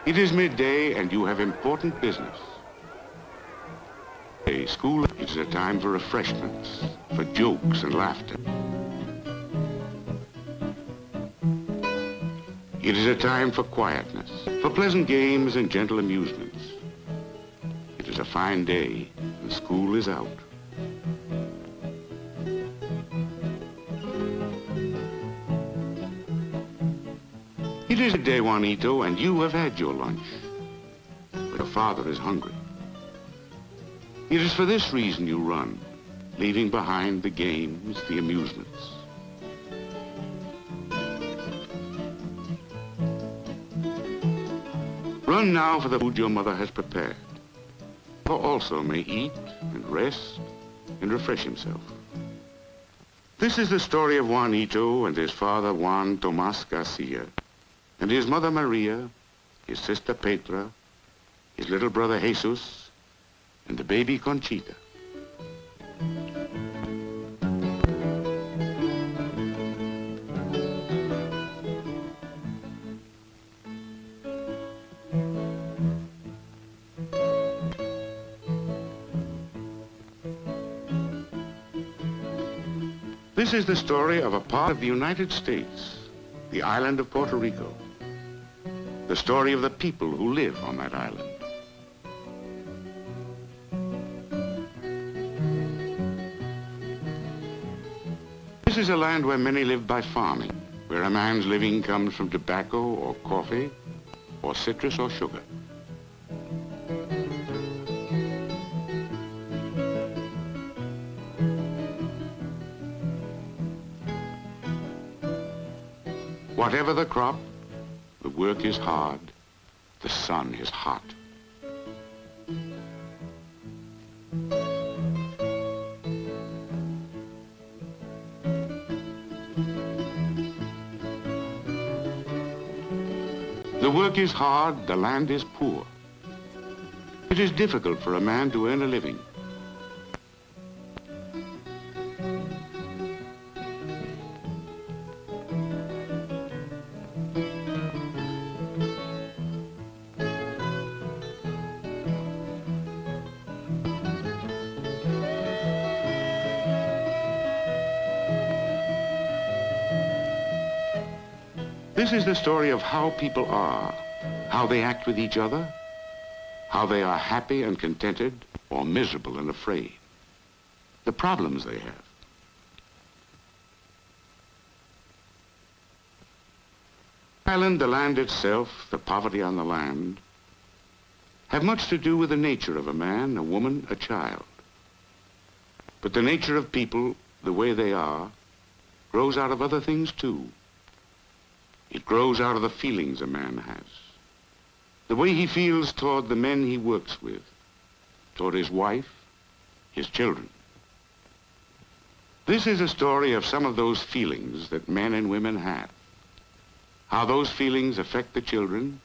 It is midday and you have important business. A school is a time for refreshments, for jokes and laughter. It is a time for quietness, for pleasant games and gentle amusements. It is a fine day and school is out. It is a day, Juanito, and you have had your lunch. But your father is hungry. It is for this reason you run, leaving behind the games, the amusements. Run now for the food your mother has prepared. For also may eat and rest and refresh himself. This is the story of Juanito and his father Juan Tomas Garcia, and his mother Maria, his sister Petra, his little brother Jesus, and the baby Conchita. This is the story of a part of the United States, the island of Puerto Rico. The story of the people who live on that island. This is a land where many live by farming, where a man's living comes from tobacco or coffee or citrus or sugar. Whatever the crop, the work is hard, the sun is hot. The work is hard, the land is poor. It is difficult for a man to earn a living. This is the story of how people are, how they act with each other, how they are happy and contented or miserable and afraid, the problems they have. Island, the land itself, the poverty on the land, have much to do with the nature of a man, a woman, a child. But the nature of people, the way they are, grows out of other things too. It grows out of the feelings a man has, the way he feels toward the men he works with, toward his wife, his children. This is a story of some of those feelings that men and women have, how those feelings affect the children,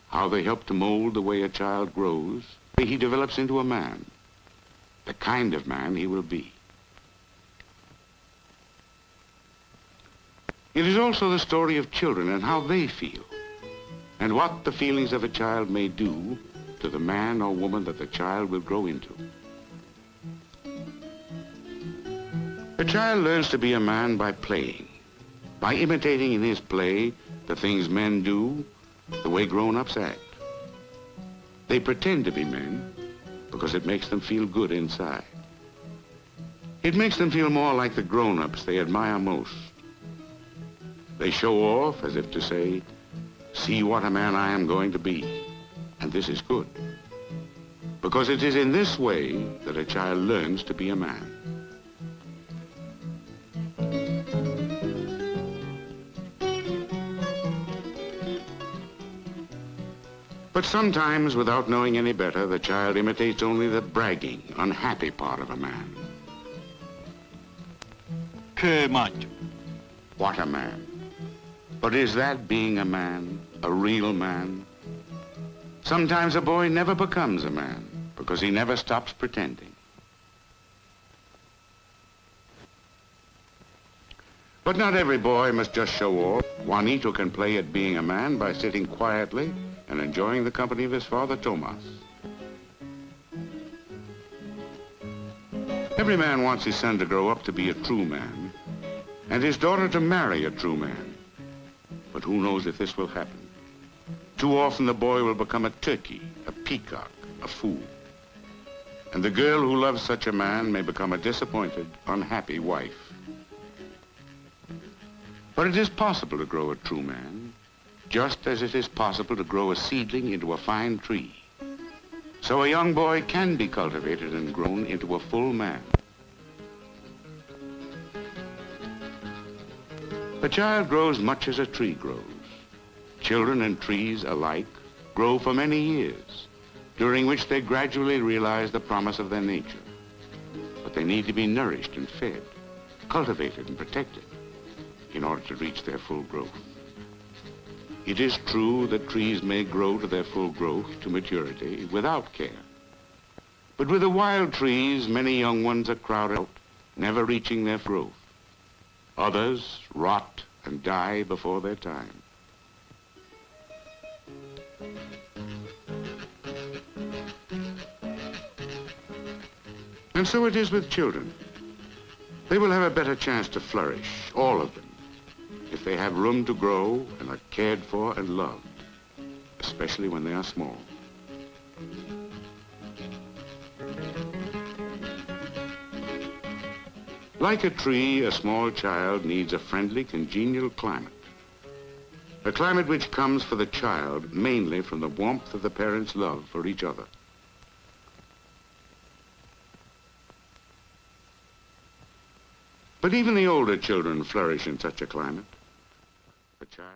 how they help to mold the way a child grows, the way he develops into a man, the kind of man he will be. It is also the story of children and how they feel, and what the feelings of a child may do to the man or woman that the child will grow into. A child learns to be a man by playing, by imitating in his play the things men do, the way grown-ups act. They pretend to be men because it makes them feel good inside. It makes them feel more like the grown-ups they admire most. They show off as if to say, see what a man I am going to be, and this is good. Because it is in this way that a child learns to be a man. But sometimes, without knowing any better, the child imitates only the bragging, unhappy part of a man. Que macho. What a man. But is that being a man, a real man? Sometimes a boy never becomes a man because he never stops pretending. But not every boy must just show off. Juanito can play at being a man by sitting quietly and enjoying the company of his father, Tomas. Every man wants his son to grow up to be a true man, and his daughter to marry a true man. But who knows if this will happen? Too often the boy will become a turkey, a peacock, a fool. And the girl who loves such a man may become a disappointed, unhappy wife. But it is possible to grow a true man, just as it is possible to grow a seedling into a fine tree. So a young boy can be cultivated and grown into a full man. A child grows much as a tree grows. Children and trees alike grow for many years, during which they gradually realize the promise of their nature. But they need to be nourished and fed, cultivated and protected in order to reach their full growth. It is true that trees may grow to their full growth, to maturity, without care. But with the wild trees, many young ones are crowded out, never reaching their growth. Others rot and die before their time. And so it is with children. They will have a better chance to flourish, all of them, if they have room to grow and are cared for and loved, especially when they are small. Like a tree, a small child needs a friendly, congenial climate. A climate which comes for the child mainly from the warmth of the parents' love for each other. But even the older children flourish in such a climate. A child...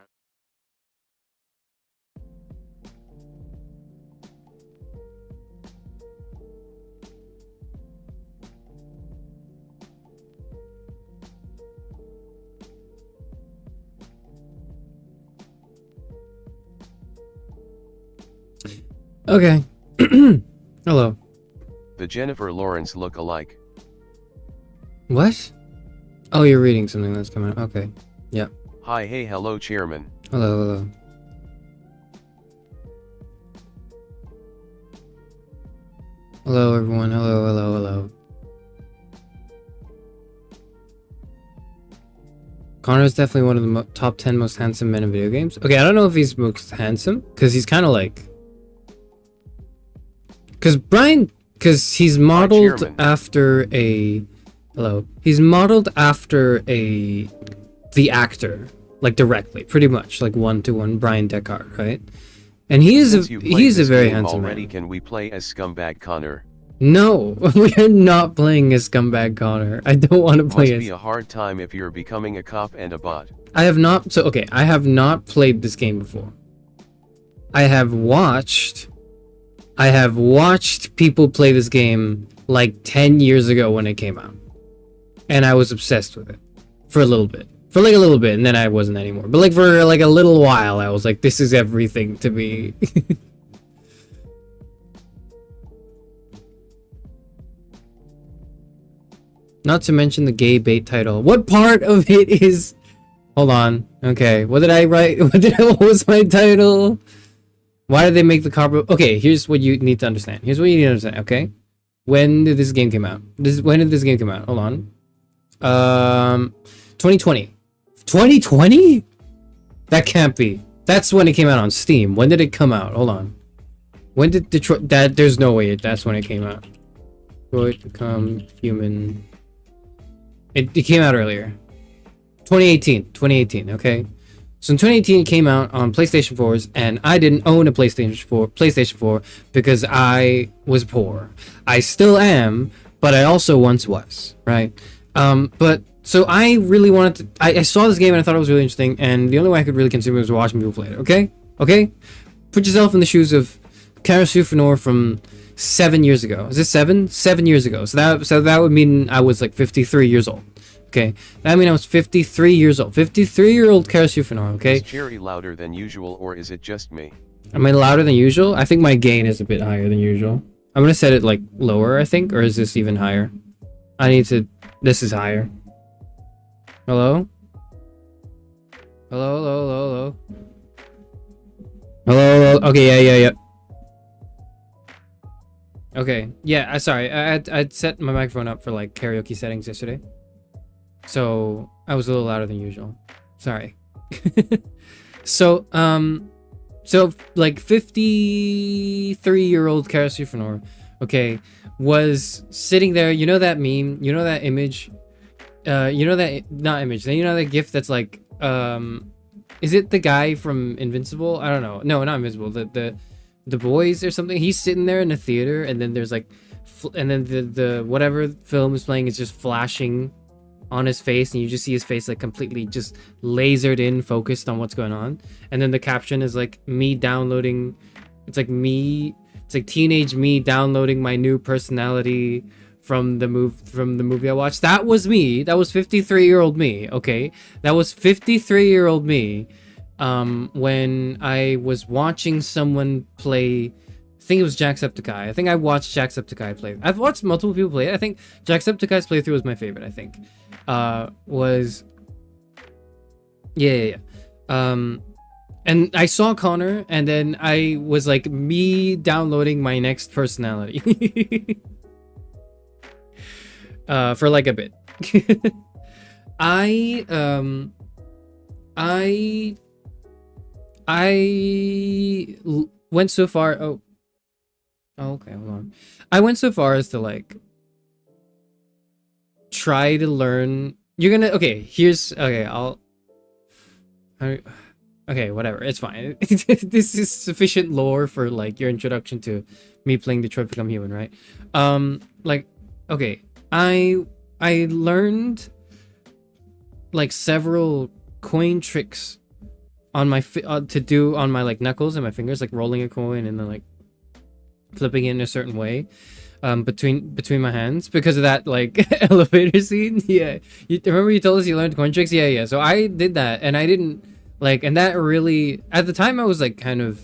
Okay. Hello. The Jennifer Lawrence look-alike. What? Oh, you're reading something that's coming out. Okay. Yeah. Hi, hey, hello, Chairman. Hello, hello. Hello, everyone. Hello, hello, hello. Connor is definitely one of the top 10 most handsome men in video games. Okay, I don't know if he's most handsome, because he's kind of like... Because he's modeled after a... Hello. He's modeled after the actor, like directly, pretty much, like one-to-one Brian Deckard, right? And he's a very handsome man. Can we play as Scumbag Connor? No, we are not playing as Scumbag Connor. I don't want to play as... Must be a hard time if you're becoming a cop and a bot. I have not... So, okay, I have not played this game before. I have watched people play this game like 10 years ago when it came out. And I was obsessed with it. For a little bit. For like a little bit, and then I wasn't anymore. But like for like a little while, I was like, this is everything to me. Not to mention the gay bait title. What part of it is... Hold on. Okay, what did I write? What was my title? Why did they make the car... Okay, here's what you need to understand. Here's what you need to understand, okay? When did this game come out? When did this game come out? Hold on. 2020. 2020? That can't be. That's when it came out on Steam. When did it come out? Hold on. When did Detroit... There's no way that's when it came out. Detroit Become Human... It came out earlier. 2018, okay? So in 2018 it came out on PlayStation 4s, and I didn't own a PlayStation 4 because I was poor. I still am, but I also once was, right? But so I really wanted to... I saw this game and I thought it was really interesting, and the only way I could really consume it was watching people play it, okay? Okay? Put yourself in the shoes of Charis Euphranor from 7 years ago. Is it 7? 7 years ago. So that would mean I was like 53 years old. Okay, that mean I was 53 years old. 53-year-old Charis Euphranor, okay? Is Cherry louder than usual, or is it just me? Am I louder than usual? I think my gain is a bit higher than usual. I'm gonna set it like lower, I think, or is this even higher? I need to... This is higher. Hello? Hello, hello, hello, hello. Hello. Okay. Yeah. Okay. Yeah. Sorry. I'd set my microphone up for like karaoke settings yesterday, so I was a little louder than usual. Sorry. So like 53-year-old Charis Euphranor, okay, was sitting there. You know that meme? You know that image? You know that not image. You know that GIF that's like is it the guy from Invincible? I don't know. No, not Invincible. The boys or something. He's sitting there in a theater, and then there's like, and then the whatever film is playing is just flashing on his face, and you just see his face like completely just lasered in, focused on what's going on. And then the caption is like me downloading. It's like me. It's like teenage me downloading my new personality from the movie I watched. That was me. That was 53-year-old me. Okay, that was 53-year-old me. When I was watching someone play, I think it was Jacksepticeye. I think I watched Jacksepticeye play. I've watched multiple people play it. I think Jacksepticeye's playthrough was my favorite. I think, was yeah. And I saw Connor, and then I was like me downloading my next personality. For like a bit. I went so far. Oh, okay, hold on. I went so far as to like try to learn. You're gonna okay. Here's okay. Okay, whatever. It's fine. This is sufficient lore for like your introduction to me playing Detroit Become Human, right? Like, okay, I learned like several coin tricks on my to do on my like knuckles and my fingers, like rolling a coin and then like flipping it in a certain way, between my hands because of that like elevator scene. Yeah, you remember you told us you learned coin tricks? Yeah. So I did that, and I didn't like, and that really at the time I was like kind of,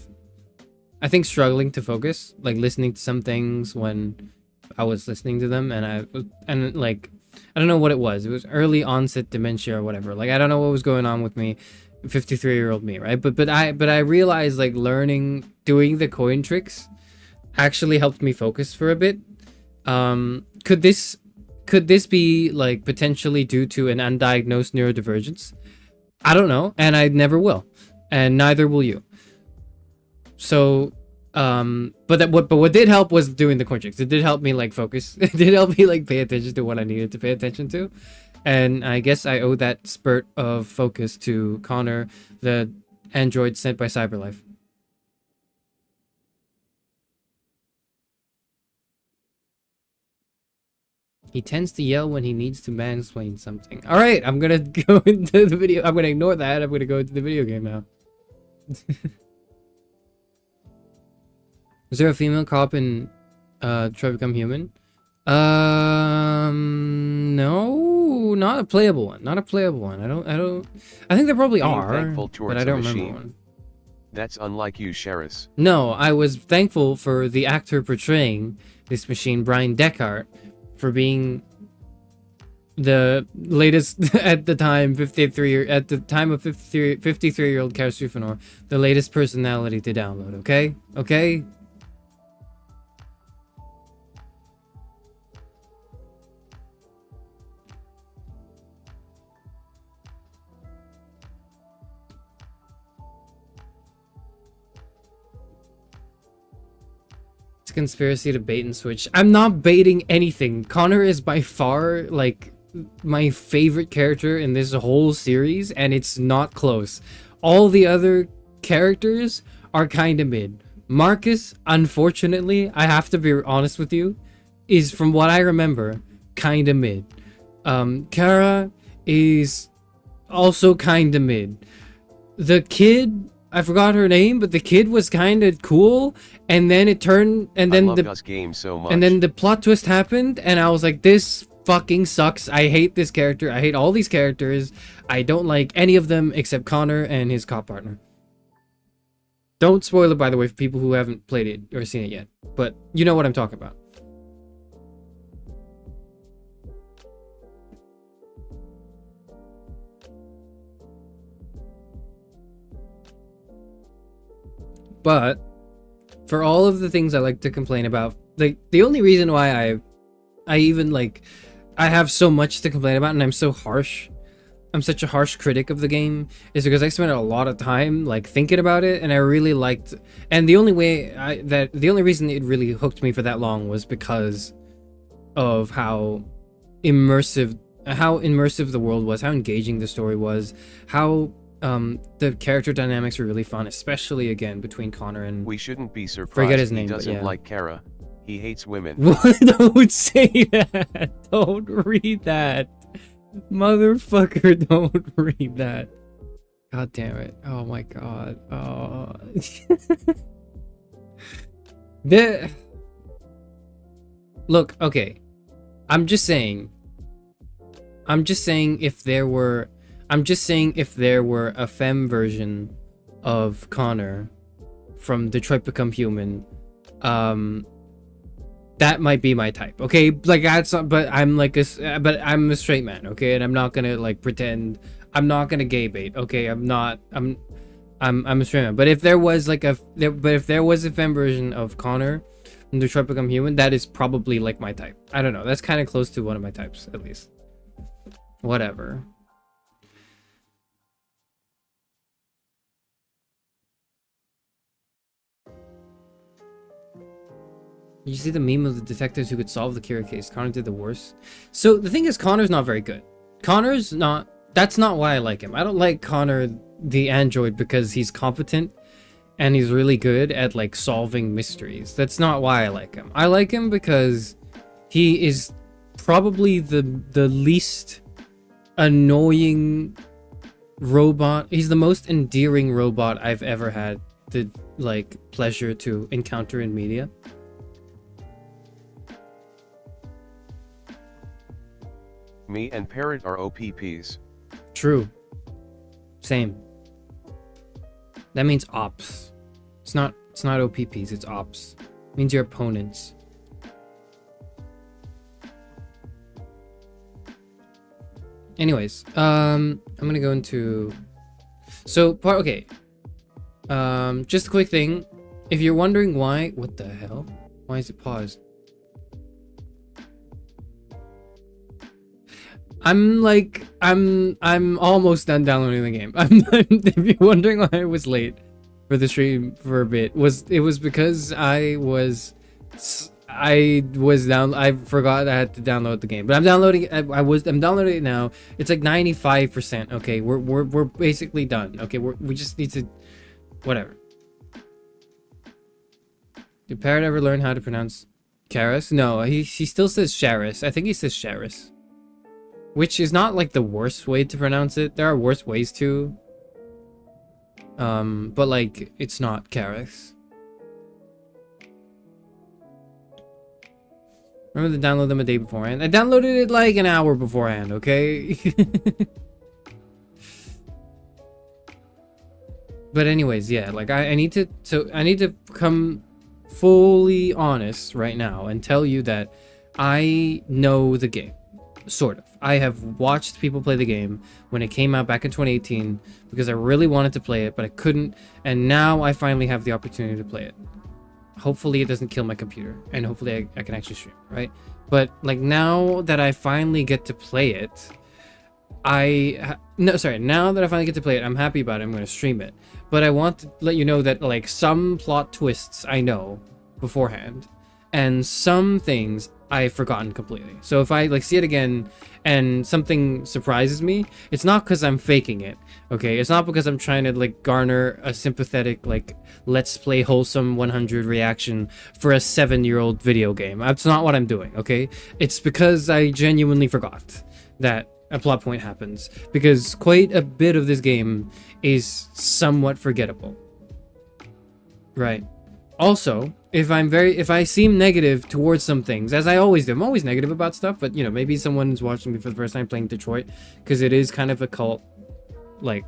I think, struggling to focus, like listening to some things when I was listening to them, and like I don't know what it was. It was early onset dementia or whatever. Like I don't know what was going on with me, 53-year-old me, right? But I realized like doing the coin tricks actually helped me focus for a bit. Could this be like potentially due to an undiagnosed neurodivergence? I don't know, and I never will, and neither will you. So but what did help was doing the coin tricks. It did help me like focus. It did help me like pay attention to what I needed to pay attention to. And I guess I owe that spurt of focus to Connor, the android sent by Cyberlife. He tends to yell when he needs to mansplain something. All right, I'm gonna go into the video. I'm gonna ignore that. I'm gonna go into the video game now. Is there a female cop in Try Become Human? No, not a playable one. Not a playable one. I don't. I think there probably are, but I don't remember one. That's unlike you, Charis. No, I was thankful for the actor portraying this machine, Brian Deckard, for being the latest at the time 53-year-old Charis Euphranor, the latest personality to download. Okay. Conspiracy to bait and switch. I'm not baiting anything. Connor is by far like my favorite character in this whole series, and it's not close. All the other characters are kind of mid. Marcus, unfortunately, I have to be honest with you, is, from what I remember, kind of mid. Kara is also kind of mid. The kid, I forgot her name, but the kid was kind of cool, and then it turned, and then game so much. And then the plot twist happened, and I was like, this fucking sucks. I hate this character. I hate all these characters. I don't like any of them except Connor and his cop partner. Don't spoil it, by the way, for people who haven't played it or seen it yet, but you know what I'm talking about. But for all of the things I like to complain about, like the only reason why I even like I have so much to complain about and I'm so harsh, I'm such a harsh critic of the game, is because I spent a lot of time like thinking about it, and I really liked, and the only reason it really hooked me for that long was because of how immersive the world was, how engaging the story was, how the character dynamics were really fun, especially again between Connor and We shouldn't be surprised forget his he name, but doesn't yeah. like Kara. He hates women. What? Don't say that. Don't read that. Motherfucker, don't read that. God damn it. Oh my god. Oh. Look, okay. I'm just saying if there were a femme version of Connor from Detroit Become Human, that might be my type, okay? Like that's not, but I'm a straight man, okay? And I'm not gonna like pretend, I'm not gonna gay bait, okay? I'm a straight man. But if there was like a femme version of Connor from Detroit Become Human, that is probably like my type. I don't know. That's kind of close to one of my types, at least. Whatever. You see the meme of the detectives who could solve the Kira case. Connor did the worst. So the thing is, Connor's not very good. That's not why I like him. I don't like Connor the android because he's competent and he's really good at like solving mysteries. That's not why I like him. I like him because he is probably the least annoying robot. He's the most endearing robot I've ever had the like pleasure to encounter in media. Me and Parrot are OPPs. True. Same. That means ops. It's not OPPs, it's ops. It means your opponents. Anyways, I'm gonna go into okay. Just a quick thing. If you're wondering why, what the hell? Why is it paused? I'm almost done downloading the game. If you're wondering why I was late for the stream for a bit, it was because I forgot I had to download the game. But I'm downloading it. I'm downloading it now. It's like 95%. Okay, we're basically done. Okay, we just need to whatever. Did Parrot ever learn how to pronounce Charis? No, he still says Charis. I think he says Charis. Which is not like the worst way to pronounce it. There are worse ways to. But like it's not Charis. Remember to download them a day beforehand? I downloaded it like an hour beforehand, okay? But anyways, yeah, like I need to come fully honest right now and tell you that I know the game. Sort of. I have watched people play the game when it came out back in 2018 because I really wanted to play it, but I couldn't, and now I finally have the opportunity to play it. Hopefully it doesn't kill my computer, and hopefully I can actually stream, right? But like now that I finally get to play it, now that I finally get to play it, I'm happy about it. I'm going to stream it. But I want to let you know that like some plot twists I know beforehand, and some things I've forgotten completely. So if I like see it again and something surprises me, it's not because I'm faking it, okay? It's not because I'm trying to like garner a sympathetic like let's play wholesome 100 reaction for a 7-year-old video game. That's not what I'm doing, okay? It's because I genuinely forgot that a plot point happens, because quite a bit of this game is somewhat forgettable, right? Also, if I seem negative towards some things, as I always do, I'm always negative about stuff, but you know, maybe someone's watching me for the first time playing Detroit, because it is kind of a cult, like,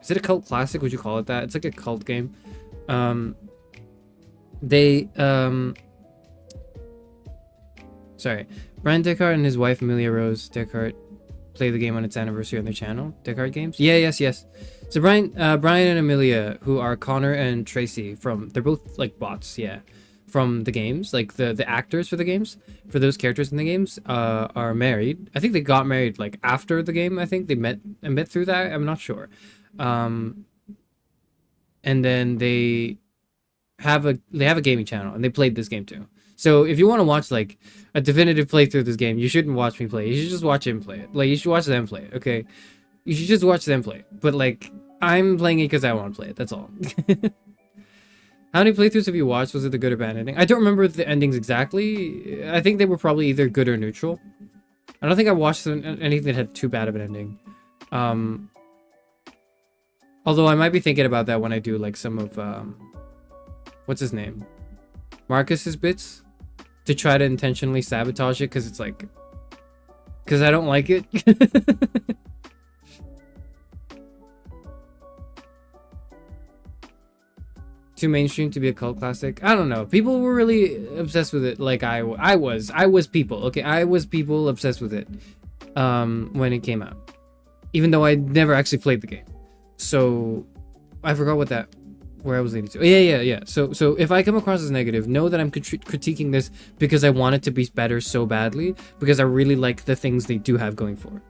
is it a cult classic? Would you call it that? It's like a cult game. Sorry, Brian Descartes and his wife Amelia Rose Descartes play the game on its anniversary on their channel, Descartes Games. Yeah, yes. So Brian and Amelia, who are Connor and Tracy from, they're both like bots, yeah, from the games, like the actors for the games, for those characters in the games, are married. I think they got married like after the game. I think they met through that. I'm not sure. And then they have a gaming channel and they played this game too. So if you want to watch like a definitive playthrough of this game, you shouldn't watch me play. You should just watch him play it. Like you should watch them play it. Okay, you should just watch them play it. But like I'm playing it because I want to play it. That's all. How many playthroughs have you watched? Was it the good or bad ending? I don't remember the endings exactly. I think they were probably either good or neutral. I don't think I watched anything that had too bad of an ending. Although I might be thinking about that when I do like some of what's his name? Marcus's bits, to try to intentionally sabotage it because it's like, because I don't like it. Too mainstream to be a cult classic. I don't know. People were really obsessed with it. Like I was people. Okay, I was people obsessed with it when it came out, even though I never actually played the game. So I forgot where I was leading to. Yeah. So if I come across as negative, know that I'm critiquing this because I want it to be better so badly, because I really like the things they do have going for it.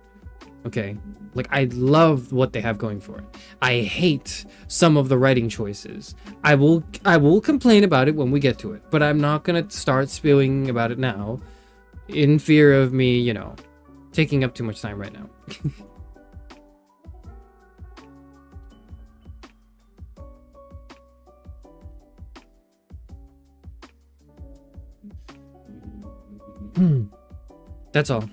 Okay, like I love what they have going for it. I hate some of the writing choices. I will complain about it when we get to it, but I'm not gonna start spewing about it now, in fear of me, you know, taking up too much time right now. That's all.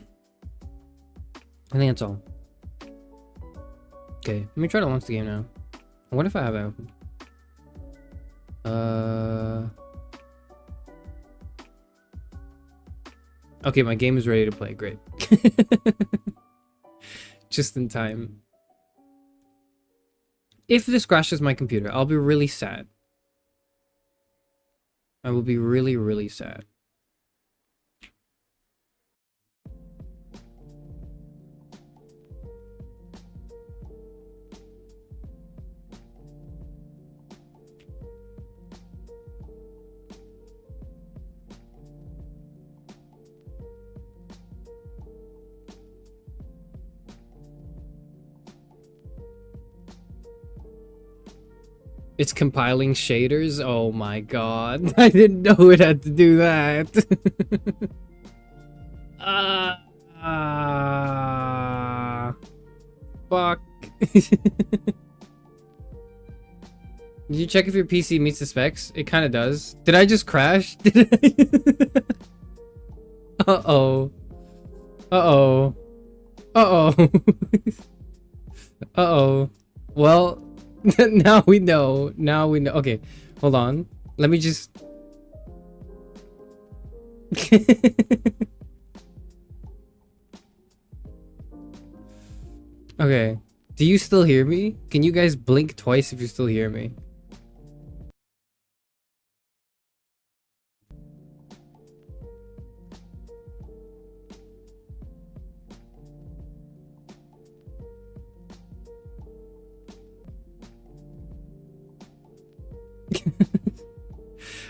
I think that's all. Okay, let me try to launch the game now. What if I have it open? Okay, my game is ready to play. Great. Just in time. If this crashes my computer, I'll be really sad. I will be really, really sad. It's compiling shaders? Oh my god. I didn't know it had to do that. Fuck. Did you check if your PC meets the specs? It kind of does. Did I just crash? Did I? Uh-oh. Uh-oh. Uh-oh. Uh-oh. Well... Now we know. Now we know. Okay, hold on. Let me just... Okay. Do you still hear me? Can you guys blink twice if you still hear me?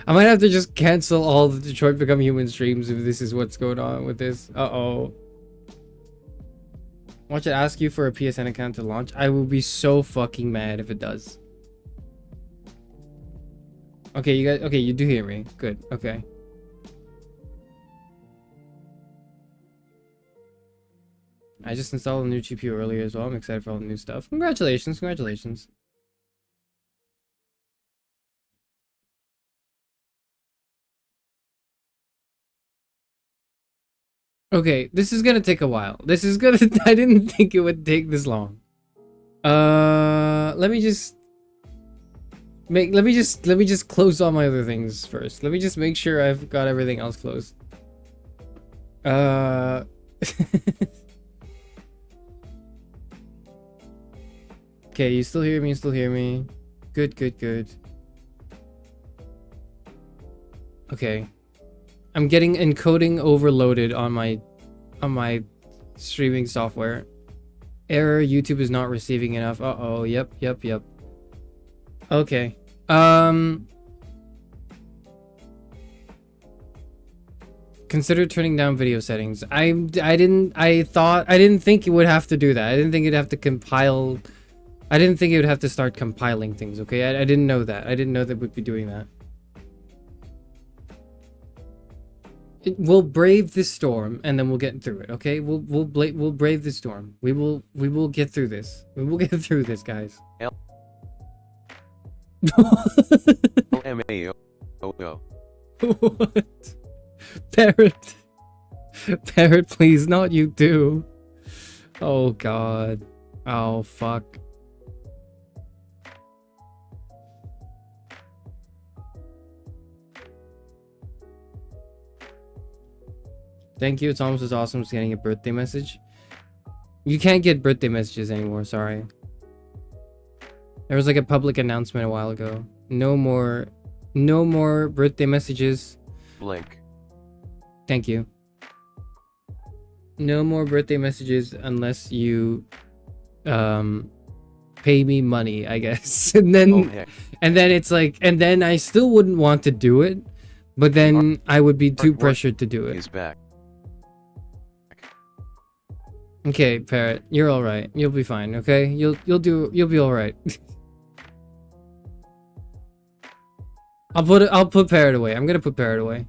I might have to just cancel all the Detroit Become Human streams if this is what's going on with this. Uh-oh. Watch it ask you for a PSN account to launch. I will be so fucking mad if it does. Okay, you guys... Okay, you do hear me. Good. Okay. I just installed a new GPU earlier as well. I'm excited for all the new stuff. Congratulations. Congratulations. Okay, this is gonna take a while. This is gonna... I didn't think it would take this long. Let me just close all my other things first. Let me just make sure I've got everything else closed. Okay, you still hear me? You still hear me? Good, good, good. Okay. I'm getting encoding overloaded on my streaming software. Error, YouTube is not receiving enough. Uh-oh, yep. Okay. Consider turning down video settings. I didn't think it would have to do that. I didn't think it'd have to compile. I didn't think it would have to start compiling things, okay? I didn't know that. I didn't know that we'd be doing that. We'll brave this storm and then we'll get through it, okay? We'll brave the storm. We will get through this. We will get through this, guys. LMAO. What? Parrot. Parrot, please, not you too. Oh god. Oh fuck. Thank you. It's almost as awesome as getting a birthday message. You can't get birthday messages anymore, sorry. There was like a public announcement a while ago. No more birthday messages. Blink. Thank you. No more birthday messages unless you pay me money, I guess. And then it's like, and then I still wouldn't want to do it, but then I would be too pressured to do it. Is back. Okay, Parrot, you're all right. You'll be fine, okay? You'll be all right. I'll put Parrot away. I'm going to put Parrot away.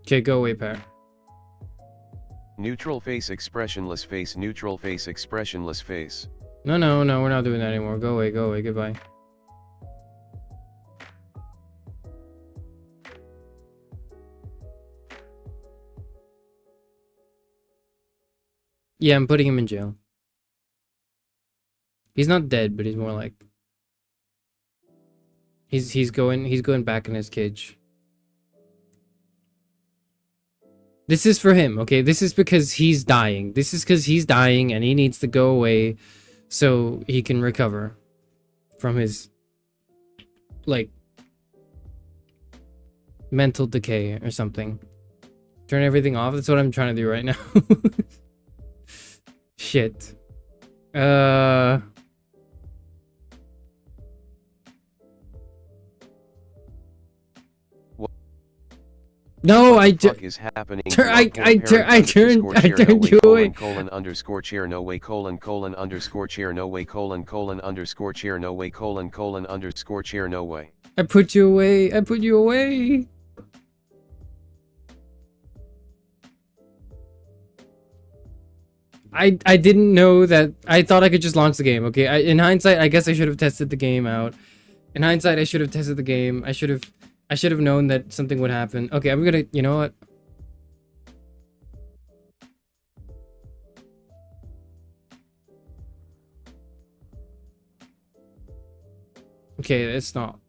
Okay, go away, Parrot. Neutral face, expressionless face, neutral face, expressionless face. No, we're not doing that anymore. Go away, goodbye. Yeah, I'm putting him in jail. He's not dead, but he's more like he's going back in his cage. This is for him, okay? This is because he's dying. This is because he's dying and he needs to go away so he can recover from his, like, mental decay or something. Turn everything off. That's what I'm trying to do right now. Shit. No, I What is happening? I turned you away. Colon underscore chair no way colon underscore chair no way colon underscore chair no way colon underscore chair no way. I put you away. I put you away. I didn't know that. I thought I could just launch the game. Okay. In hindsight, I guess I should have tested the game out. In hindsight, I should have tested the game. I should have known that something would happen. Okay, I'm gonna, you know what? Okay, it's not.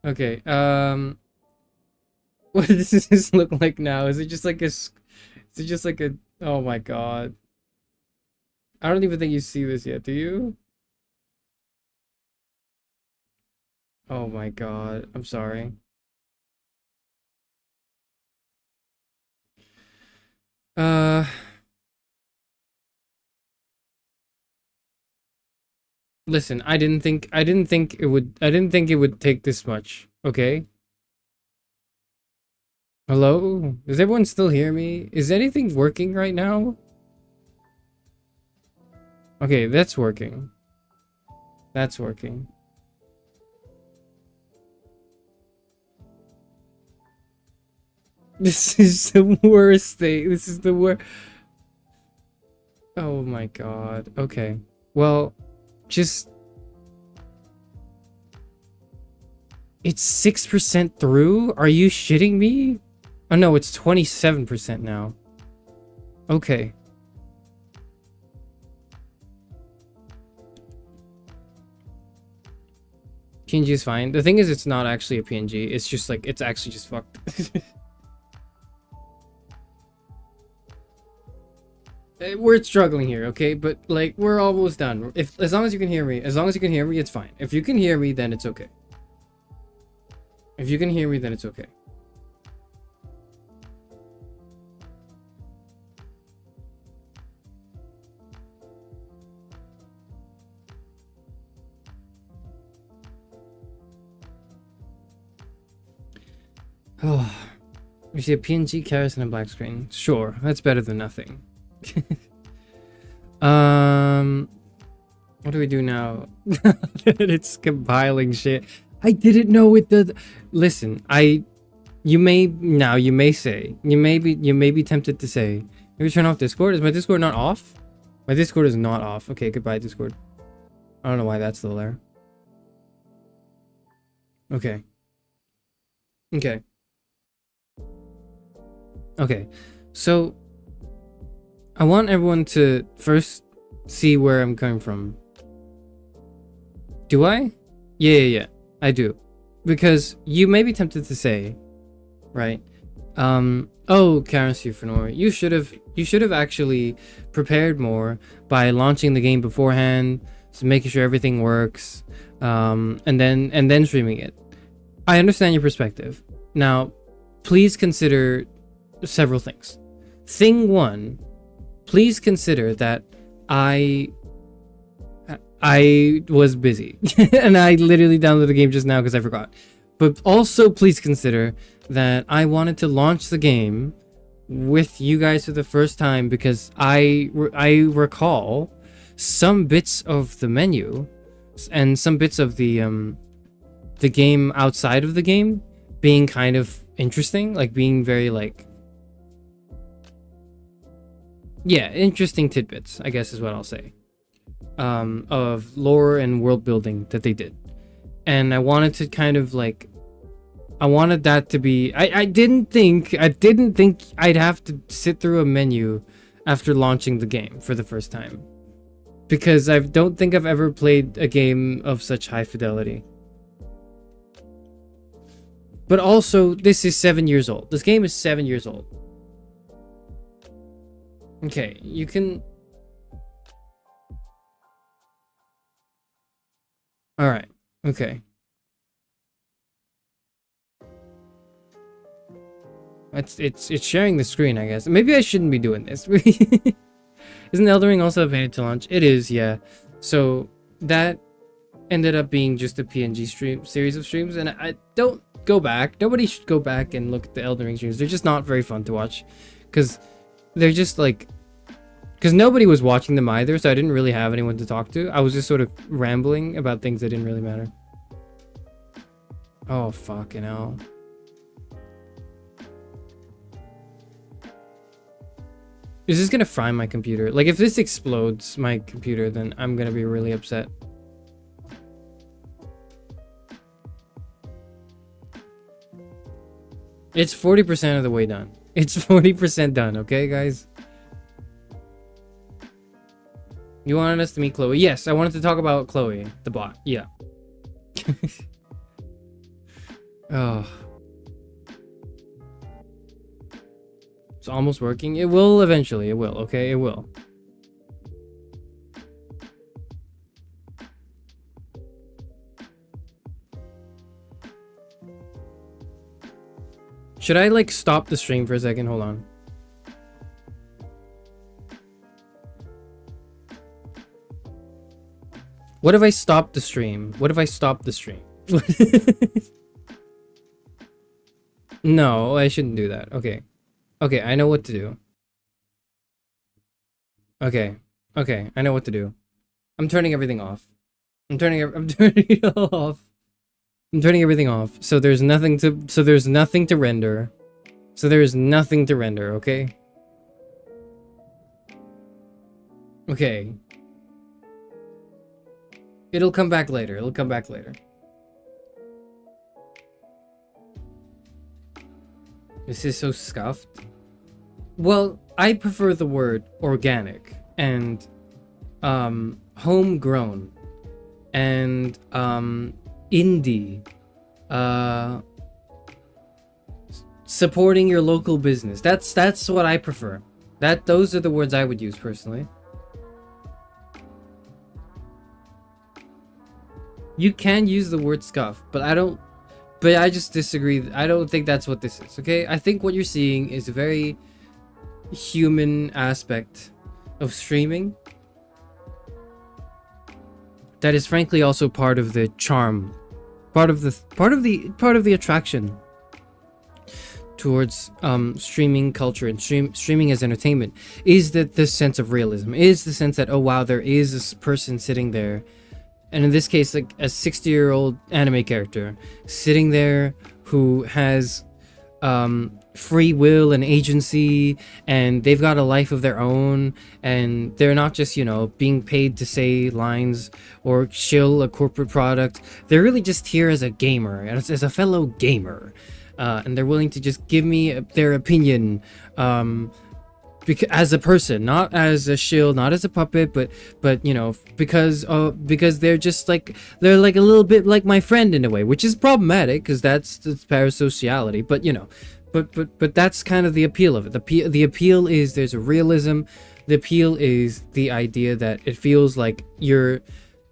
Okay, what does this look like now? Is it just like a, oh my god. I don't even think you see this yet, do you? Oh my god, I'm sorry. Listen, I didn't think it would take this much, okay? Hello? Does everyone still hear me? Is anything working right now? Okay, that's working. That's working. This is the worst thing. This is the worst. Oh my god. Okay. Well, just... It's 6% through? Are you shitting me? Oh no, it's 27% now. Okay. PNG is fine. The thing is, it's not actually a PNG. It's just like, it's actually just fucked. we're struggling here, okay? But like we're almost done. If as long as you can hear me, it's fine. If you can hear me, then it's okay. If you can hear me, then it's okay. Oh, you see a PNG, Charis, and a black screen. Sure, that's better than nothing. What do we do now? It's compiling shit. I didn't know it did. Listen, you may be tempted to say, maybe turn off Discord. Is my Discord not off? My Discord is not off. Okay, goodbye Discord. I don't know why that's still there. Okay. Okay. Okay. So I want everyone to first see where I'm coming from. Do I? Yeah. I do. Because you may be tempted to say, right? Oh, Charis Euphranor, you should have actually prepared more by launching the game beforehand, so making sure everything works, and then streaming it. I understand your perspective. Now, please consider several things. Thing one, please consider that I was busy and I literally downloaded the game just now because I forgot. But also please consider that I wanted to launch the game with you guys for the first time because I recall some bits of the menu and some bits of the game outside of the game being kind of interesting, like being very like, yeah, interesting tidbits, I guess is what I'll say, of lore and world building that they did. And I wanted to kind of like, I wanted that to be, I didn't think I'd have to sit through a menu after launching the game for the first time, because I don't think I've ever played a game of such high fidelity. But also, this is 7 years old. This game is 7 years old. Okay, you can... Alright, okay. It's sharing the screen, I guess. Maybe I shouldn't be doing this. Isn't Elden Ring also available to launch? It is, yeah. So, that ended up being just a PNG series of streams, and I don't go back. Nobody should go back and look at the Elden Ring streams. They're just not very fun to watch, because they're just like, because nobody was watching them either, so I didn't really have anyone to talk to. I was just sort of rambling about things that didn't really matter. Oh, fucking hell. Is this gonna fry my computer? Like, if this explodes my computer, then I'm gonna be really upset. It's 40% of the way done. It's 40% done, okay, guys? You wanted us to meet Chloe? Yes, I wanted to talk about Chloe, the bot. Yeah. Oh. It's almost working. It will eventually. It will, okay? It will. Should I, like, stop the stream for a second? Hold on. What if I stop the stream? What if I stop the stream? No, I shouldn't do that. Okay. Okay, I know what to do. Okay. Okay, I know what to do. I'm turning everything off. I'm turning it off. I'm turning everything off. So there's nothing to render. So there is nothing to render, okay? Okay. It'll come back later. It'll come back later. This is so scuffed. Well, I prefer the word organic and homegrown and indie, supporting your local business. That's what I prefer. Those are the words I would use personally. You can use the word scuff, but I just disagree. I don't think that's what this is, okay? I think what you're seeing is a very human aspect of streaming that is frankly also part of the charm, part of the attraction towards streaming culture and streaming as entertainment, is that this sense of realism, is the sense that, oh wow, there is this person sitting there, and in this case like a 60-year-old anime character sitting there who has free will and agency, and they've got a life of their own, and they're not just, you know, being paid to say lines or shill a corporate product. They're really just here as a gamer, as a fellow gamer, and they're willing to just give me their opinion as a person, not as a shill, not as a puppet, but you know, because they're just like, they're like a little bit like my friend in a way, which is problematic because that's parasociality, but you know, but that's kind of the appeal of it. The appeal is there's a realism. The appeal is the idea that it feels like you're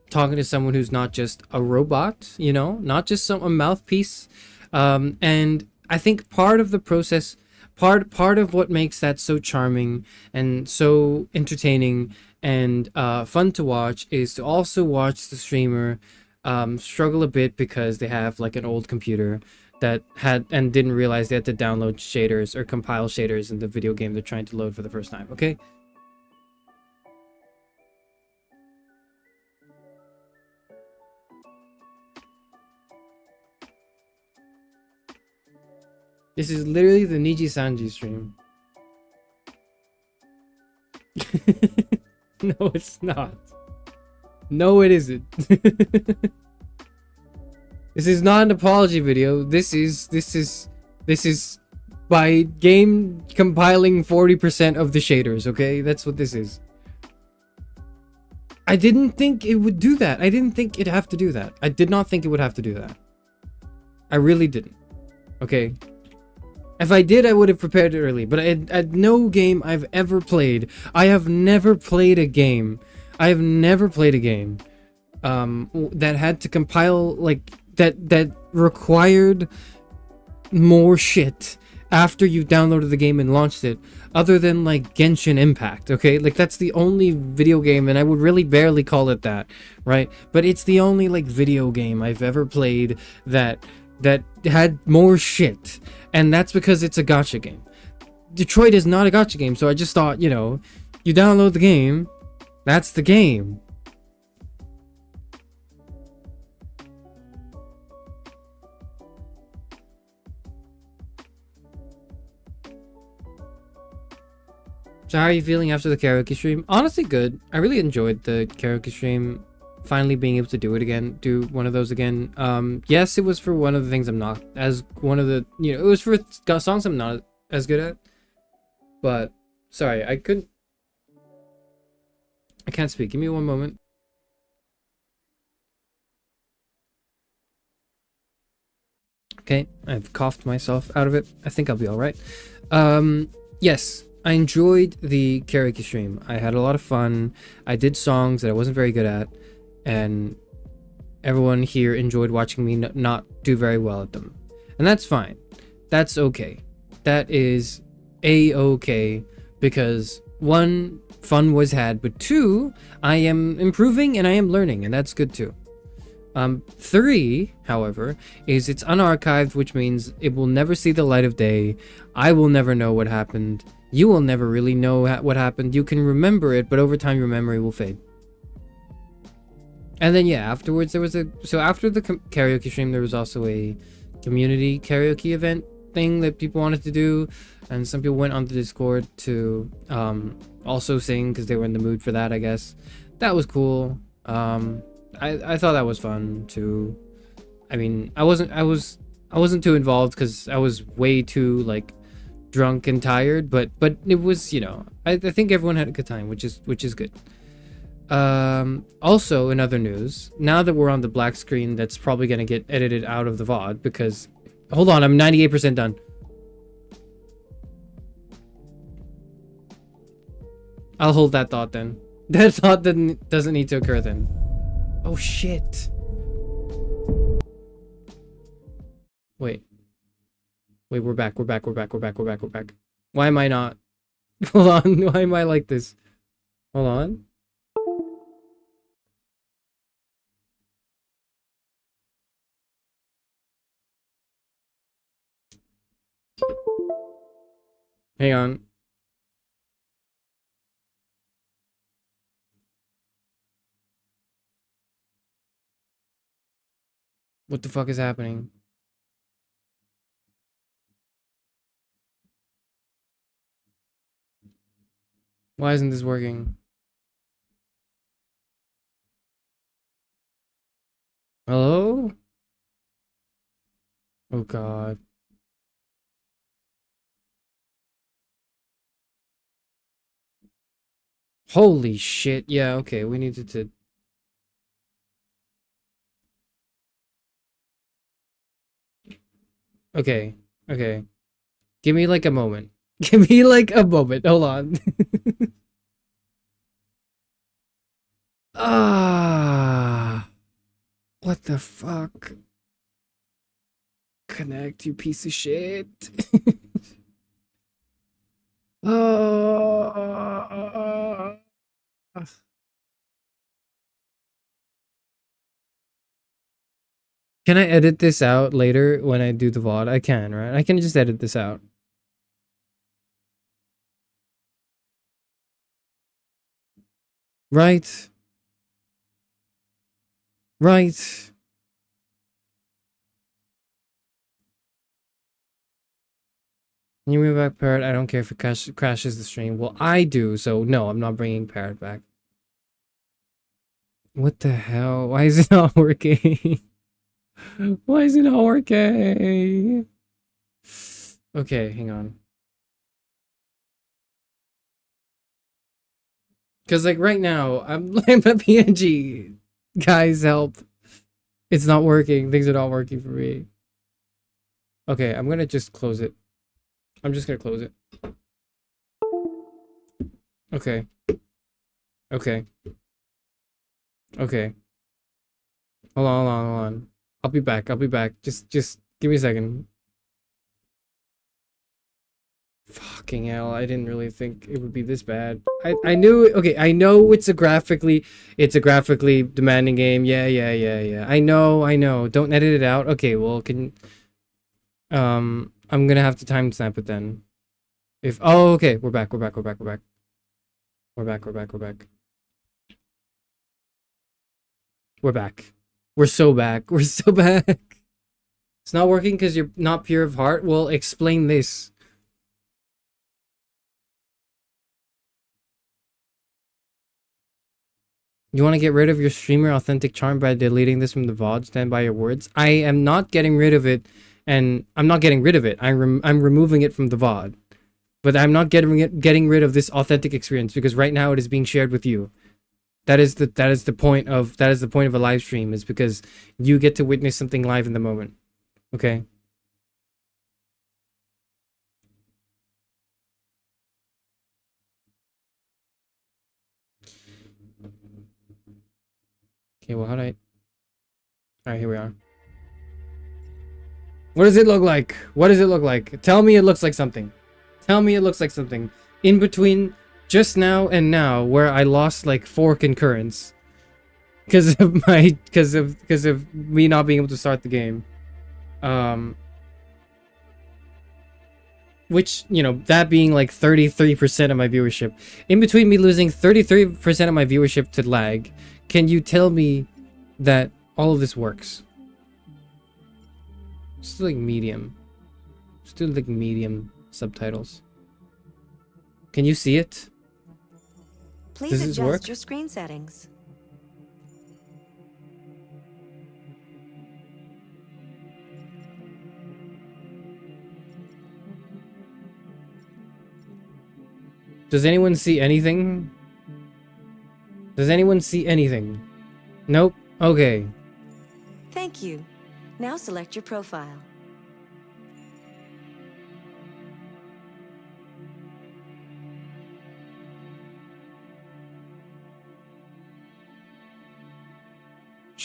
talking to someone who's not just a robot, you know, not just a mouthpiece. And I think part of the process, part of what makes that so charming and so entertaining and fun to watch, is to also watch the streamer struggle a bit because they have like an old computer that had and didn't realize they had to download shaders or compile shaders in the video game they're trying to load for the first time, okay? This is literally the Niji Sanji stream. No, it's not. No, it isn't. This is not an apology video. This is by game compiling 40% of the shaders, okay? That's what this is. I didn't think it would do that. I didn't think it'd have to do that. I did not think it would have to do that. I really didn't. Okay? If I did, I would have prepared it early, but at no game I've ever played, I have never played a game that had to compile, like, that required more shit after you downloaded the game and launched it, other than like Genshin Impact, okay? Like, that's the only video game, and I would really barely call it that, right? But it's the only like video game I've ever played that had more shit, and that's because it's a gacha game. Detroit is not a gacha game, so I just thought, you know, you download the game, that's the game. So how are you feeling after the karaoke stream? Honestly, good. I really enjoyed the karaoke stream. Finally being able to do it again, do one of those again. Yes, it was for one of the things I'm not as one of the, you know, it was for songs I'm not as good at. But sorry, I can't speak. Give me one moment. Okay, I've coughed myself out of it. I think I'll be all right. Yes, I enjoyed the karaoke stream. I had a lot of fun. I did songs that I wasn't very good at, and everyone here enjoyed watching me not do very well at them. And that's fine. That's okay. That is a-okay, because one, fun was had, but two, I am improving and I am learning, and that's good too. Three, however, is it's unarchived, which means it will never see the light of day. I will never know what happened. You will never really know what happened. You can remember it, but over time your memory will fade. And then yeah, afterwards there was so after the karaoke stream, there was also a community karaoke event thing that people wanted to do, and some people went on the Discord to also sing because they were in the mood for that, I guess. That was cool. I thought that was fun too. I mean, I wasn't too involved because I was way too like drunk and tired, but it was, you know, I think everyone had a good time, which is good. Also in other news, now that we're on the black screen, that's probably gonna get edited out of the VOD because, hold on, I'm 98% done. I'll hold that thought then. That thought doesn't need to occur then. Oh shit. Wait. Wait, we're back. We're back. We're back. We're back. We're back. We're back. Why am I not? Hold on. Why am I like this? Hold on. Hang on. What the fuck is happening? Why isn't this working? Hello? Oh god. Holy shit. Yeah, okay. We needed to... Okay. Okay. Give me like a moment. Give me like a moment. Hold on. Ah. What the fuck? Connect, you piece of shit. Oh. Can I edit this out later when I do the VOD? I can, right? I can just edit this out. Right. Right. Can you bring back Parrot? I don't care if it crashes the stream. Well, I do, so no, I'm not bringing Parrot back. What the hell? Why is it not working? Why is it not working? Okay, hang on. Because, like, right now, I'm a PNG. Guys, help. It's not working. Things are not working for me. Okay, I'm gonna just close it. I'm just gonna close it. Okay. Okay. Okay. Hold on, hold on, hold on. I'll be back. I'll be back. Just give me a second. Fucking hell, I didn't really think it would be this bad. I knew, okay, I know it's a graphically demanding game. Yeah. I know. Don't edit it out. Okay, well, I'm gonna have to timestamp it then. Oh, okay, we're back. We're back. We're so back. We're so back. It's not working because you're not pure of heart. Well, explain this. You want to get rid of your streamer authentic charm by deleting this from the VOD? Stand by your words. I am not getting rid of it, and I'm not getting rid of it. I'm removing it from the VOD, but I'm not getting rid of this authentic experience because right now it is being shared with you. That is the point of a live stream, is because you get to witness something live in the moment. Okay. Okay. Well, how do I? All right, here we are. What does it look like? What does it look like? Tell me it looks like something. Tell me it looks like something. In between just now and now, where I lost like 4 concurrents because of me not being able to start the game. Which, you know, that being like 33% of my viewership. In between me losing 33% of my viewership to lag, can you tell me that all of this works? Still like medium. Still like medium subtitles. Can you see it? Please Does this work? adjust your screen settings. Does anyone see anything? Does anyone see anything? Nope. Okay. Thank you. Now select your profile.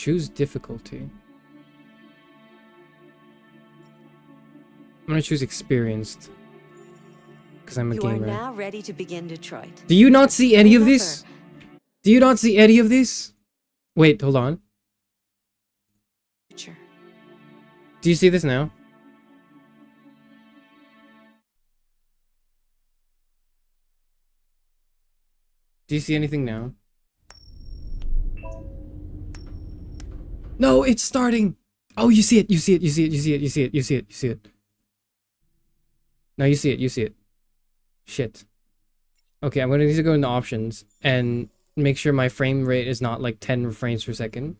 Choose difficulty. I'm gonna choose experienced. Because I'm a You gamer. are now ready to begin Detroit. Do you not see any of Remember, this? Do you not see any of this? Wait, hold on. Sure. Do you see this now? Do you see anything now? No, it's starting. Oh, you see it. You see it. You see it. You see it. You see it. You see it. You see it. No, you see it. You see it. Shit. Okay, I'm gonna need to go into options and make sure my frame rate is not like 10 frames per second.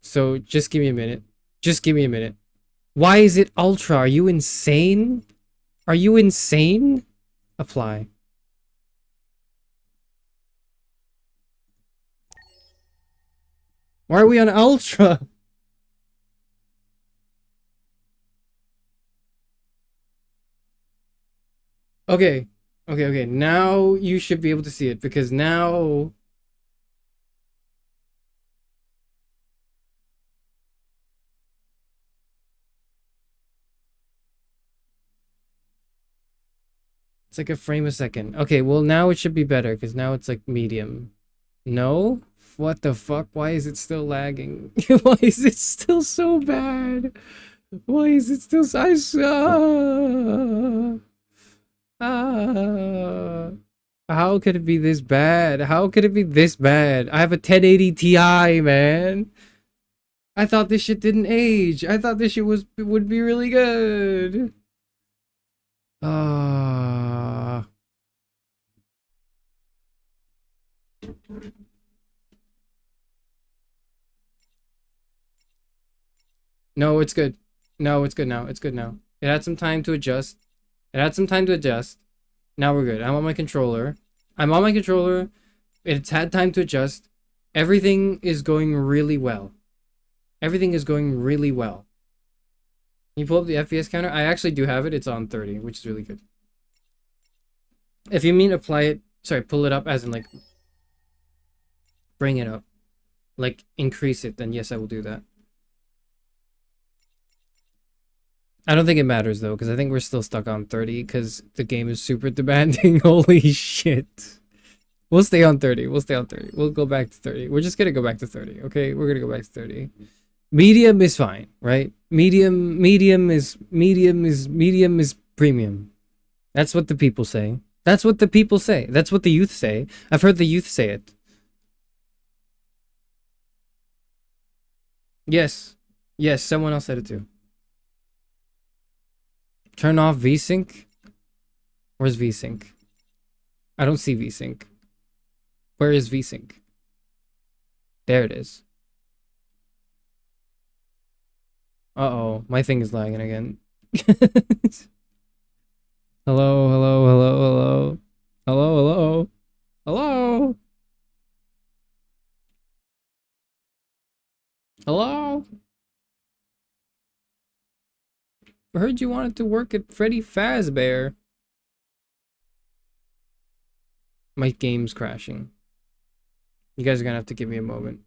So just give me a minute. Just give me a minute. Why is it ultra? Are you insane? Are you insane? Apply. Why are we on ultra? Okay. Okay, okay. Now you should be able to see it because now... It's like a frame a second. Okay, well now it should be better because now it's like medium. No? What the fuck? Why is it still lagging? Why is it still so bad? Why is it still so... How could it be this bad? How could it be this bad? I have a 1080 Ti, man. I thought this shit didn't age. I thought this shit would be really good. No, it's good. No, it's good now. It's good now. It had some time to adjust. It had some time to adjust. Now we're good. I'm on my controller. I'm on my controller. It's had time to adjust. Everything is going really well. Everything is going really well. Can you pull up the FPS counter? I actually do have it. It's on 30, which is really good. If you mean apply it, sorry, pull it up as in like bring it up. Like increase it, then yes, I will do that. I don't think it matters though, because I think we're still stuck on 30 because the game is super demanding. Holy shit. We'll stay on 30. We'll stay on 30. We'll go back to 30. We're just gonna go back to 30, okay? We're gonna go back to 30. Medium is fine, right? Medium is premium. That's what the people say. That's what the people say. That's what the youth say. I've heard the youth say it. Yes. Yes, someone else said it too. Turn off VSync? Where's VSync? I don't see VSync. Where is VSync? There it is. Uh-oh, my thing is lagging again. Hello, hello, hello, hello. Hello, hello. Hello? Hello? I heard you wanted to work at Freddy Fazbear. My game's crashing. You guys are gonna have to give me a moment.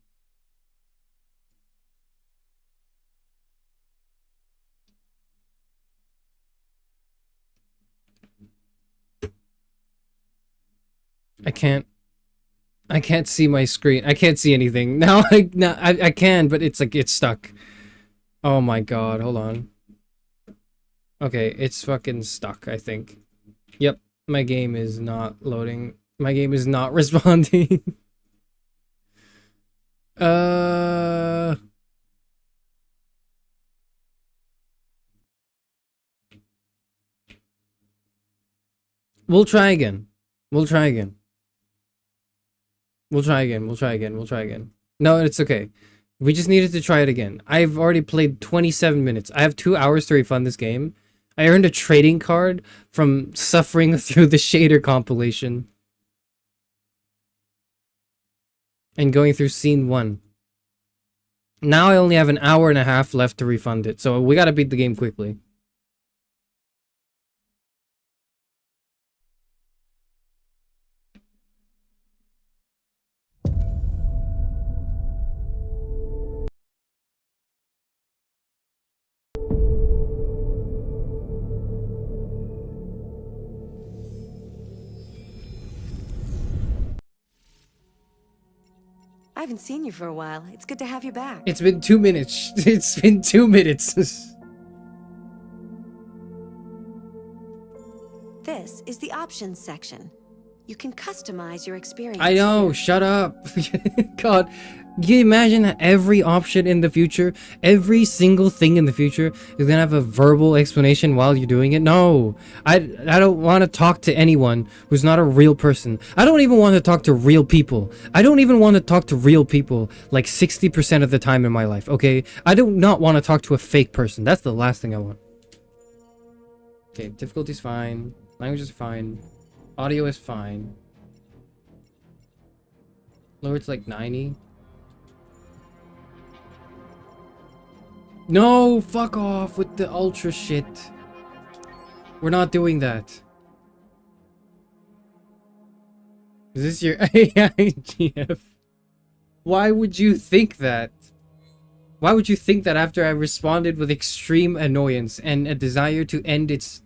I can't see my screen. I can't see anything. Now I can, but it's like it's stuck. Oh my god, hold on. Okay, it's fucking stuck, I think. Yep, my game is not loading. My game is not responding. We'll try again. We'll try again. We'll try again. We'll try again. We'll try again. No, it's okay. We just needed to try it again. I've already played 27 minutes. I have 2 hours to refund this game. I earned a trading card from suffering through the shader compilation. And going through scene 1. Now I only have an hour and a half left to refund it. So we gotta beat the game quickly. haven't seen you for a while. It's good to have you back. It's been 2 minutes. It's been 2 minutes. This is the options section. You can customize your experience. I know, shut up. God, can you imagine that every option in the future, every single thing in the future is gonna have a verbal explanation while you're doing it? No, I don't want to talk to anyone who's not a real person. I don't even want to talk to real people. I don't even want to talk to real people like 60% of the time in my life, okay? I do not want to talk to a fake person. That's the last thing I want. Okay, difficulty's fine. Language is fine. Audio is fine. Lower it's like 90. No, fuck off with the ultra shit. We're not doing that. Is this your AIGF? Why would you think that? Why would you think that after I responded with extreme annoyance and a desire to end its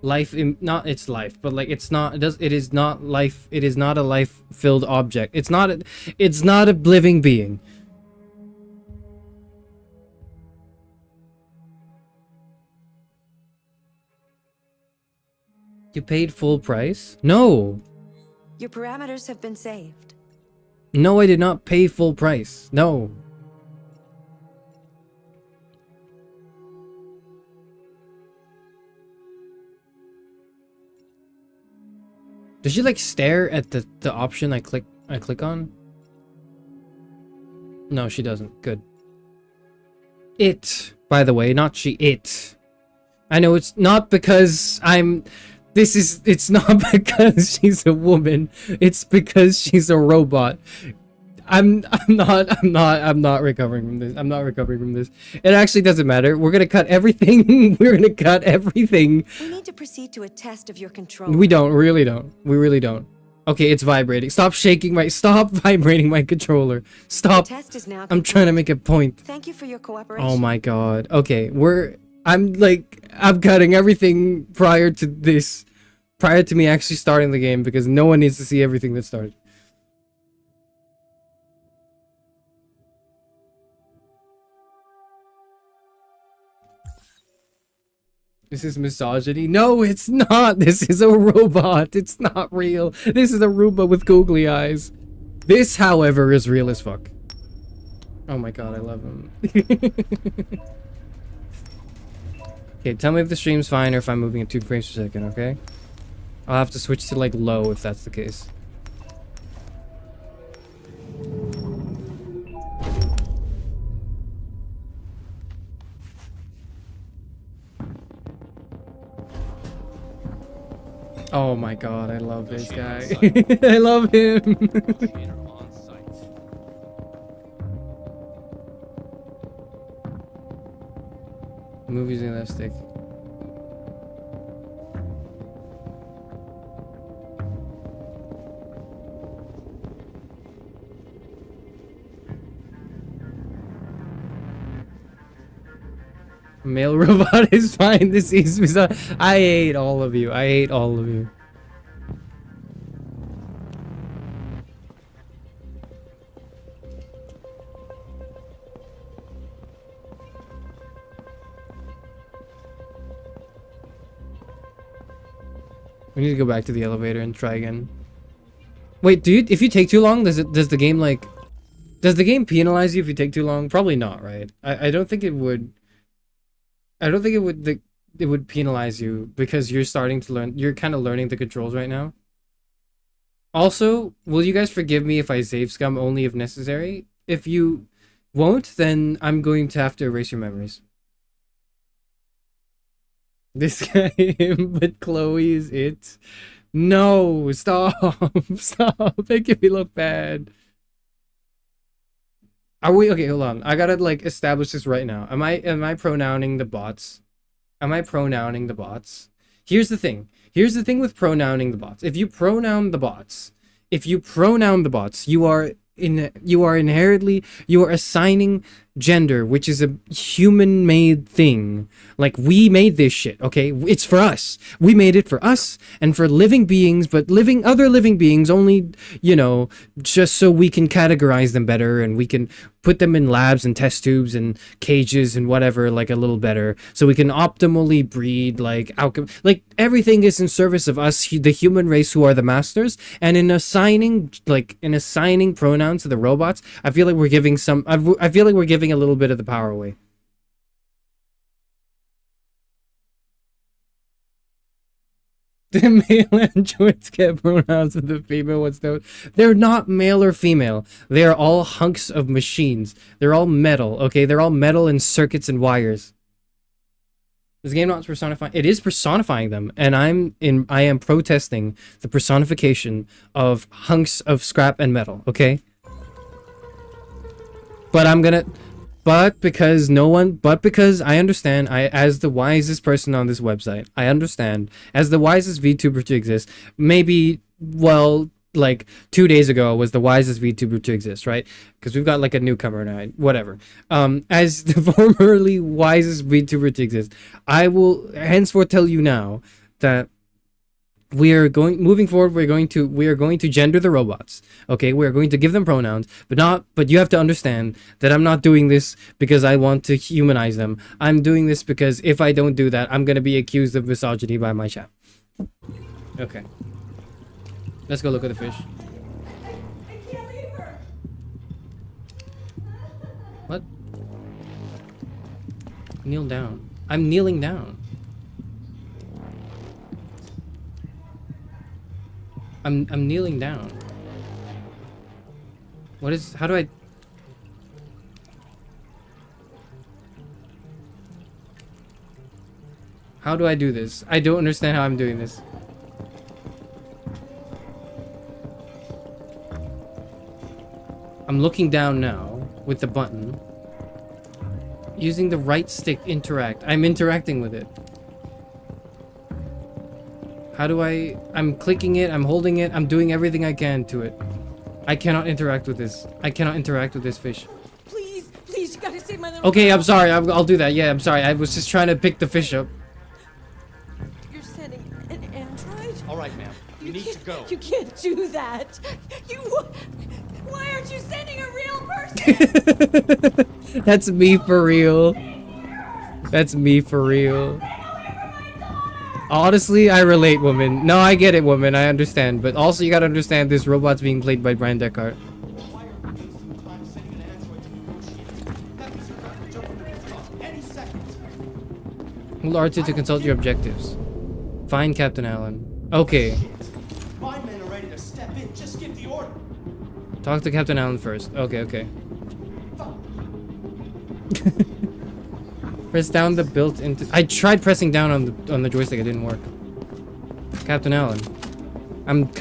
life, not its life, but like it's not, it is not life, it is not a life-filled object. It's not a living being. You paid full price? No. Your parameters have been saved. No, I did not pay full price. No. Does she like stare at the option I click on? No, she doesn't. Good. It, by the way, not she, it. I know it's not because it's not because she's a woman. It's because she's a robot. I'm not recovering from this. I'm not recovering from this. It actually doesn't matter. We're gonna cut everything. We're gonna cut everything. We need to proceed to a test of your control. We don't. We really don't. We really don't. Okay, it's vibrating. Stop vibrating my controller. Stop. The test is now I'm complete. trying to make a point. Thank you for your cooperation. Oh my god. Okay, I'm cutting everything prior to this. Prior to me actually starting the game, because no one needs to see everything that started. This is misogyny. No, it's not. This is a robot. It's not real. This is a Roomba with googly eyes. This, however, is real as fuck. Oh my god, I love him. Okay, tell me if the stream's fine or if I'm moving at 2 frames per second, okay? I'll have to switch to like low if that's the case. Oh my god, I love this guy. I love him. Movies in that stick. Male robot is fine. This is bizarre. I hate all of you. I hate all of you. We need to go back to the elevator and try again. Wait, dude, if you take too long, does the game like, does the game penalize you if you take too long? Probably not, right? I don't think it would. I don't think it would penalize you because you're starting to learn. You're kind of learning the controls right now. Also, will you guys forgive me if I save scum only if necessary? If you won't, then I'm going to have to erase your memories. This guy, but Chloe is it. No, stop, stop. Making me look bad. Are we okay? Hold on. I gotta like establish this right now. Am I pronouncing the bots? Am I pronouncing the bots? Here's the thing. Here's the thing with pronouncing the bots. If you pronoun the bots, you are assigning gender, which is a human-made thing. Like, we made this shit, okay? It's for us. We made it for us and for living beings, but other living beings only, you know, just so we can categorize them better and we can put them in labs and test tubes and cages and whatever, like, a little better, so we can optimally breed, like, everything is in service of us, the human race, who are the masters. And in assigning pronouns to the robots, I feel like we're giving I feel like we're giving a little bit of the power away. The male androids get pronouns of the female ones don't. They're not male or female. They are all hunks of machines. They're all metal, okay? They're all metal and circuits and wires. This game not personifying. It is personifying them, and I am protesting the personification of hunks of scrap and metal, okay? But because I understand, as the wisest person on this website, I understand, as the wisest VTuber to exist, maybe, well, like 2 days ago was the wisest VTuber to exist, right? Because we've got like a newcomer now, whatever. As the formerly wisest VTuber to exist, I will henceforth tell you now that moving forward, we are going to gender the robots. Okay, we are going to give them pronouns, but you have to understand that I'm not doing this because I want to humanize them. I'm doing this because if I don't do that, I'm gonna be accused of misogyny by my chat. Okay. Let's go look at the fish. What? Kneel down. I'm kneeling down. I'm kneeling down. How do I... How do I do this? I don't understand how I'm doing this. I'm looking down now with the button. Using the right stick, interact. I'm interacting with it. How do I'm clicking it, I'm holding it, I'm doing everything I can to it. I cannot interact with this. I cannot interact with this fish. Please, you gotta save my little Okay, girl. I'm sorry, I'll do that. Yeah, I'm sorry. I was just trying to pick the fish up. You're sending an android? All right, ma'am. You need to go. You can't do that. Why aren't you sending a real person? That's me for real. That's me for real. Honestly, I relate, woman. No, I get it, woman. I understand. But also, you gotta understand this robot's being played by Brian Deckard. Hold R2 to consult your objectives. Find Captain Allen. Okay. My men are ready to step in. Just give the order. Talk to Captain Allen first. Okay. Press down the built-into... I tried pressing down on the joystick. It didn't work. Captain Allen.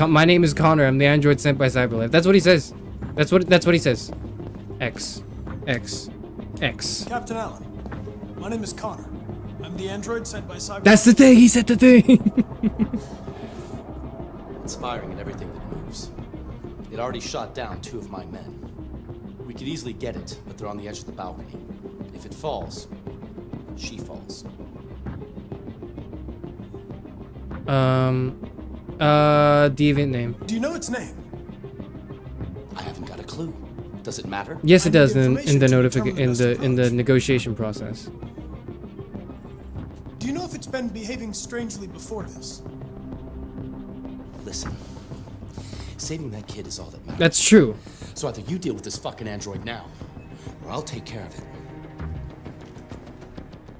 My name is Connor. I'm the android sent by Cyberlife. That's what he says. That's what he says. X. Captain Allen, my name is Connor. I'm the android sent by Cyberlife. That's the thing. He said the thing. It's firing at everything that moves. It already shot down 2 of my men. We could easily get it, but they're on the edge of the balcony. If it falls, she falls. Deviant name. Do you know its name? I haven't got a clue. Does it matter? Yes, it does in the the negotiation process. Do you know if it's been behaving strangely before this? Listen. Saving that kid is all that matters. That's true. So either you deal with this fucking android now, or I'll take care of it.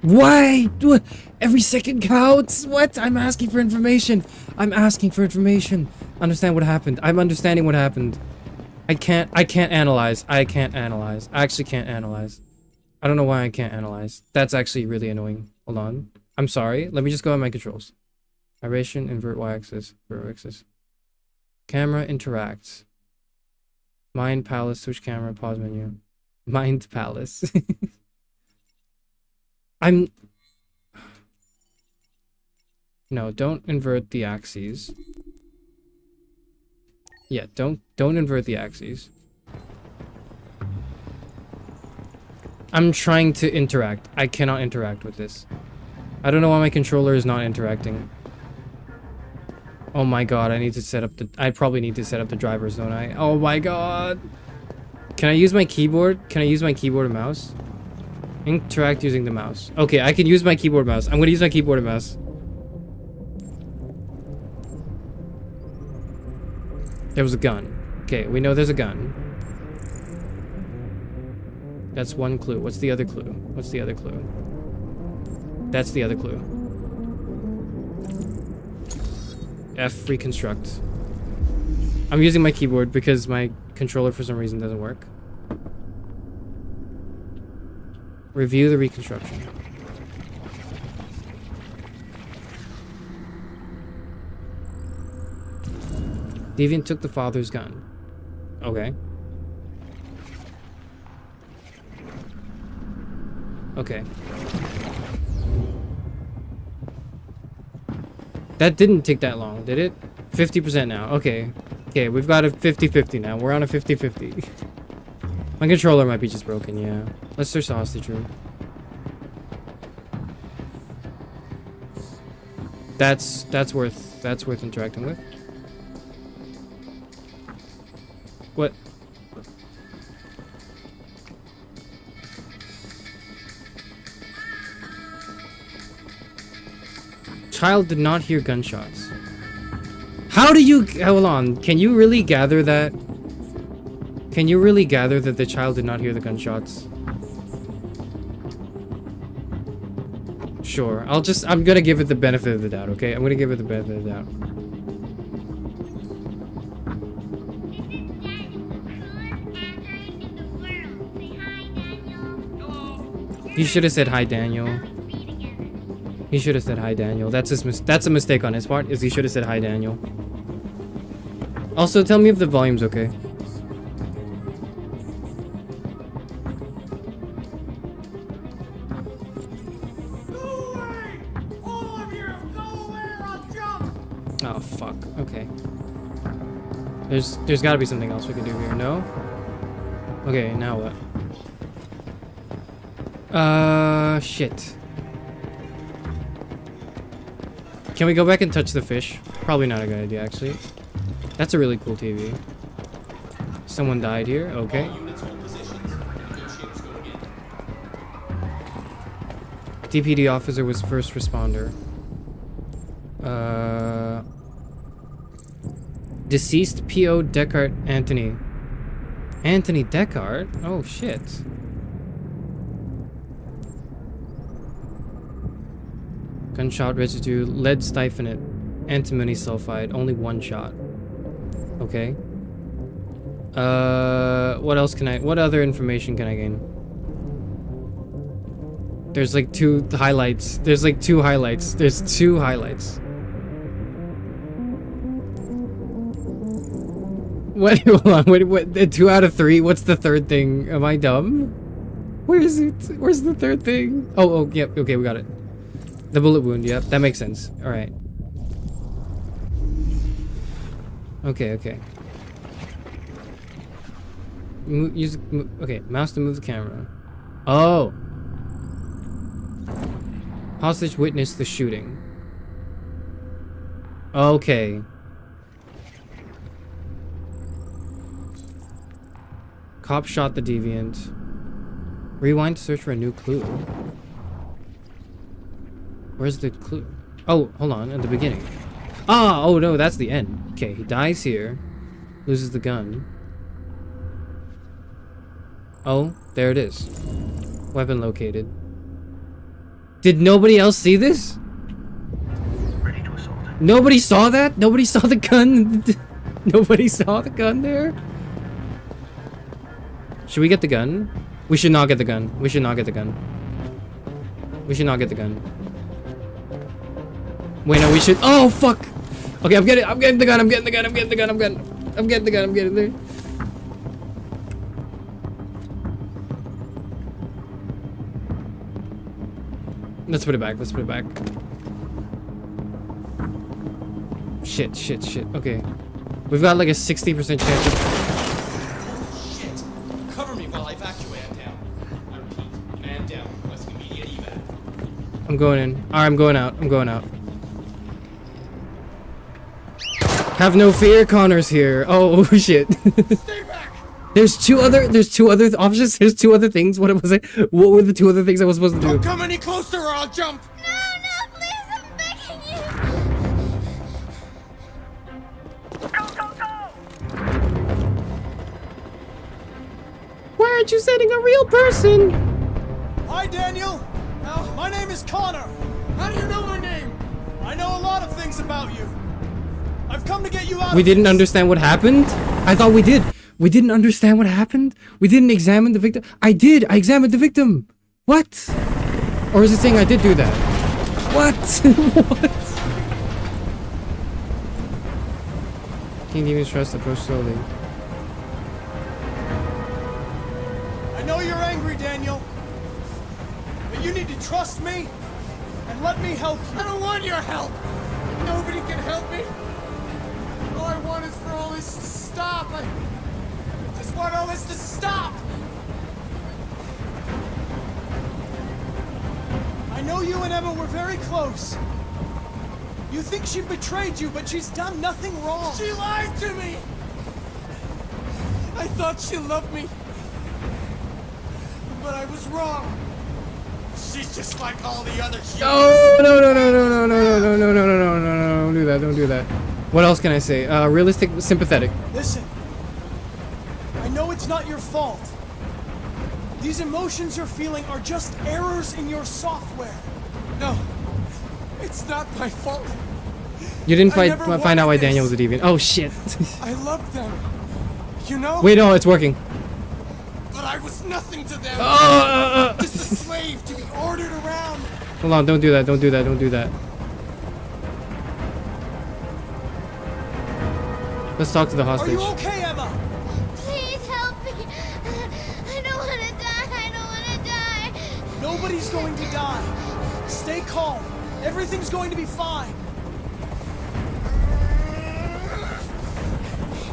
Why? What? Every second counts. What? I'm asking for information. Understand what happened. I'm understanding what happened. I can't analyze. I actually can't analyze. I don't know why I can't analyze. That's actually really annoying. Hold on. I'm sorry. Let me just go on my controls. Vibration, invert y-axis, x-axis. Camera interacts. Mind palace, switch camera, pause menu. Mind palace. No, don't invert the axes. Yeah, don't invert the axes. I'm trying to interact. I cannot interact with this. I don't know why my controller is not interacting. Oh my god, I need to set up the... I probably need to set up the drivers, don't I? Oh my god. Can I use my keyboard? Can I use my keyboard and mouse? Interact using the mouse. Okay, I can use my keyboard and mouse. I'm gonna use my keyboard and mouse. There was a gun. Okay, we know there's a gun. That's one clue. What's the other clue? What's the other clue? That's the other clue. F reconstruct. I'm using my keyboard because my controller for some reason doesn't work. Review the reconstruction. Deviant took the father's gun. Okay. Okay. That didn't take that long, did it? 50% now. Okay. Okay, we've got a 50-50 now. We're on a 50-50. My controller might be just broken, yeah. Let's search the hostage room. That's worth interacting with. What? Child did not hear gunshots. How do you... Hold on. Can you really gather that? Can you really gather that the child did not hear the gunshots? Sure. I'm gonna give it the benefit of the doubt, okay? I'm gonna give it the benefit of the doubt. He should have said hi, Daniel. He should have said hi, Daniel. That's a mistake on his part, is he should have said hi, Daniel. Also, tell me if the volume's okay. Oh, fuck. Okay. There's gotta be something else we can do here, no? Okay, now what? Shit. Can we go back and touch the fish? Probably not a good idea, actually. That's a really cool TV. Someone died here, okay. DPD officer was first responder. Deceased P.O. Deckard Anthony. Anthony Deckard? Oh, shit. Gunshot residue, lead styphnate, antimony sulfide, only one shot. Okay. What else can what other information can I gain? There's like two highlights. There's two highlights. What? Hold on. What? 2 out of 3? What's the third thing? Am I dumb? Where is it? Where's the third thing? Oh, yep. Okay, we got it. The bullet wound, yep, that makes sense. Alright. Okay. Okay, mouse to move the camera. Oh! Hostage witnessed the shooting. Okay. Cop shot the deviant. Rewind to search for a new clue. Where's the clue? Oh, hold on, at the beginning. Ah, oh no, that's the end. Okay, he dies here. Loses the gun. Oh, there it is. Weapon located. Did nobody else see this? Ready to assault. Nobody saw that? Nobody saw the gun? Nobody saw the gun there? Should we get the gun? We should not get the gun. We should not get the gun. We should not get the gun. Wait, no, we should. Oh, fuck. Okay, I'm getting the gun. I'm getting there. Let's put it back. Shit. Okay. We've got like a 60% chance of... Shit! Cover me while I evacuate him down. I repeat, I'm going in. Alright, I'm going out. I'm going out. Have no fear, Connor's here. Oh shit. Stay back! There's two other options. There's two other things. What was it? What were the two other things I was supposed to do? Don't come any closer or I'll jump! No, please, I'm begging you. Why aren't you sending a real person? Hi, Daniel. My name is Connor. How do you know my name? I know a lot of things about you. I've come to get you out We of didn't this. understand what happened? I thought we did. We didn't understand what happened? We didn't examine the victim? I did. I examined the victim. What? Or is it saying I did do that? What? What? King Demon's trust approach slowly. I know you're angry, Daniel. But you need to trust me and let me help you. I don't want your help! Nobody can help me! All I want is for all this to stop. I just want all this to stop! I know you and Emma were very close. You think she betrayed you, but she's done nothing wrong. She lied to me! I thought she loved me. But I was wrong. She's just like all the other humans. Oh, no, no, no, no, no, no, no, no, no, no, no, no, no, don't do that, don't do that. What else can I say? Realistic, sympathetic. Listen, I know it's not your fault. These emotions you're feeling are just errors in your software. No, it's not my fault. You didn't I never find out why wanted Daniel was this. a deviant. Oh, shit. I loved them. You know? Wait, no, it's working. But I was nothing to them. Oh, Just a slave to be ordered around. Hold on, don't do that, don't do that, don't do that. Let's talk to the Are hostage. you okay, Emma? Please help me. I don't want to die. I don't want to die. Nobody's going to die. Stay calm. Everything's going to be fine.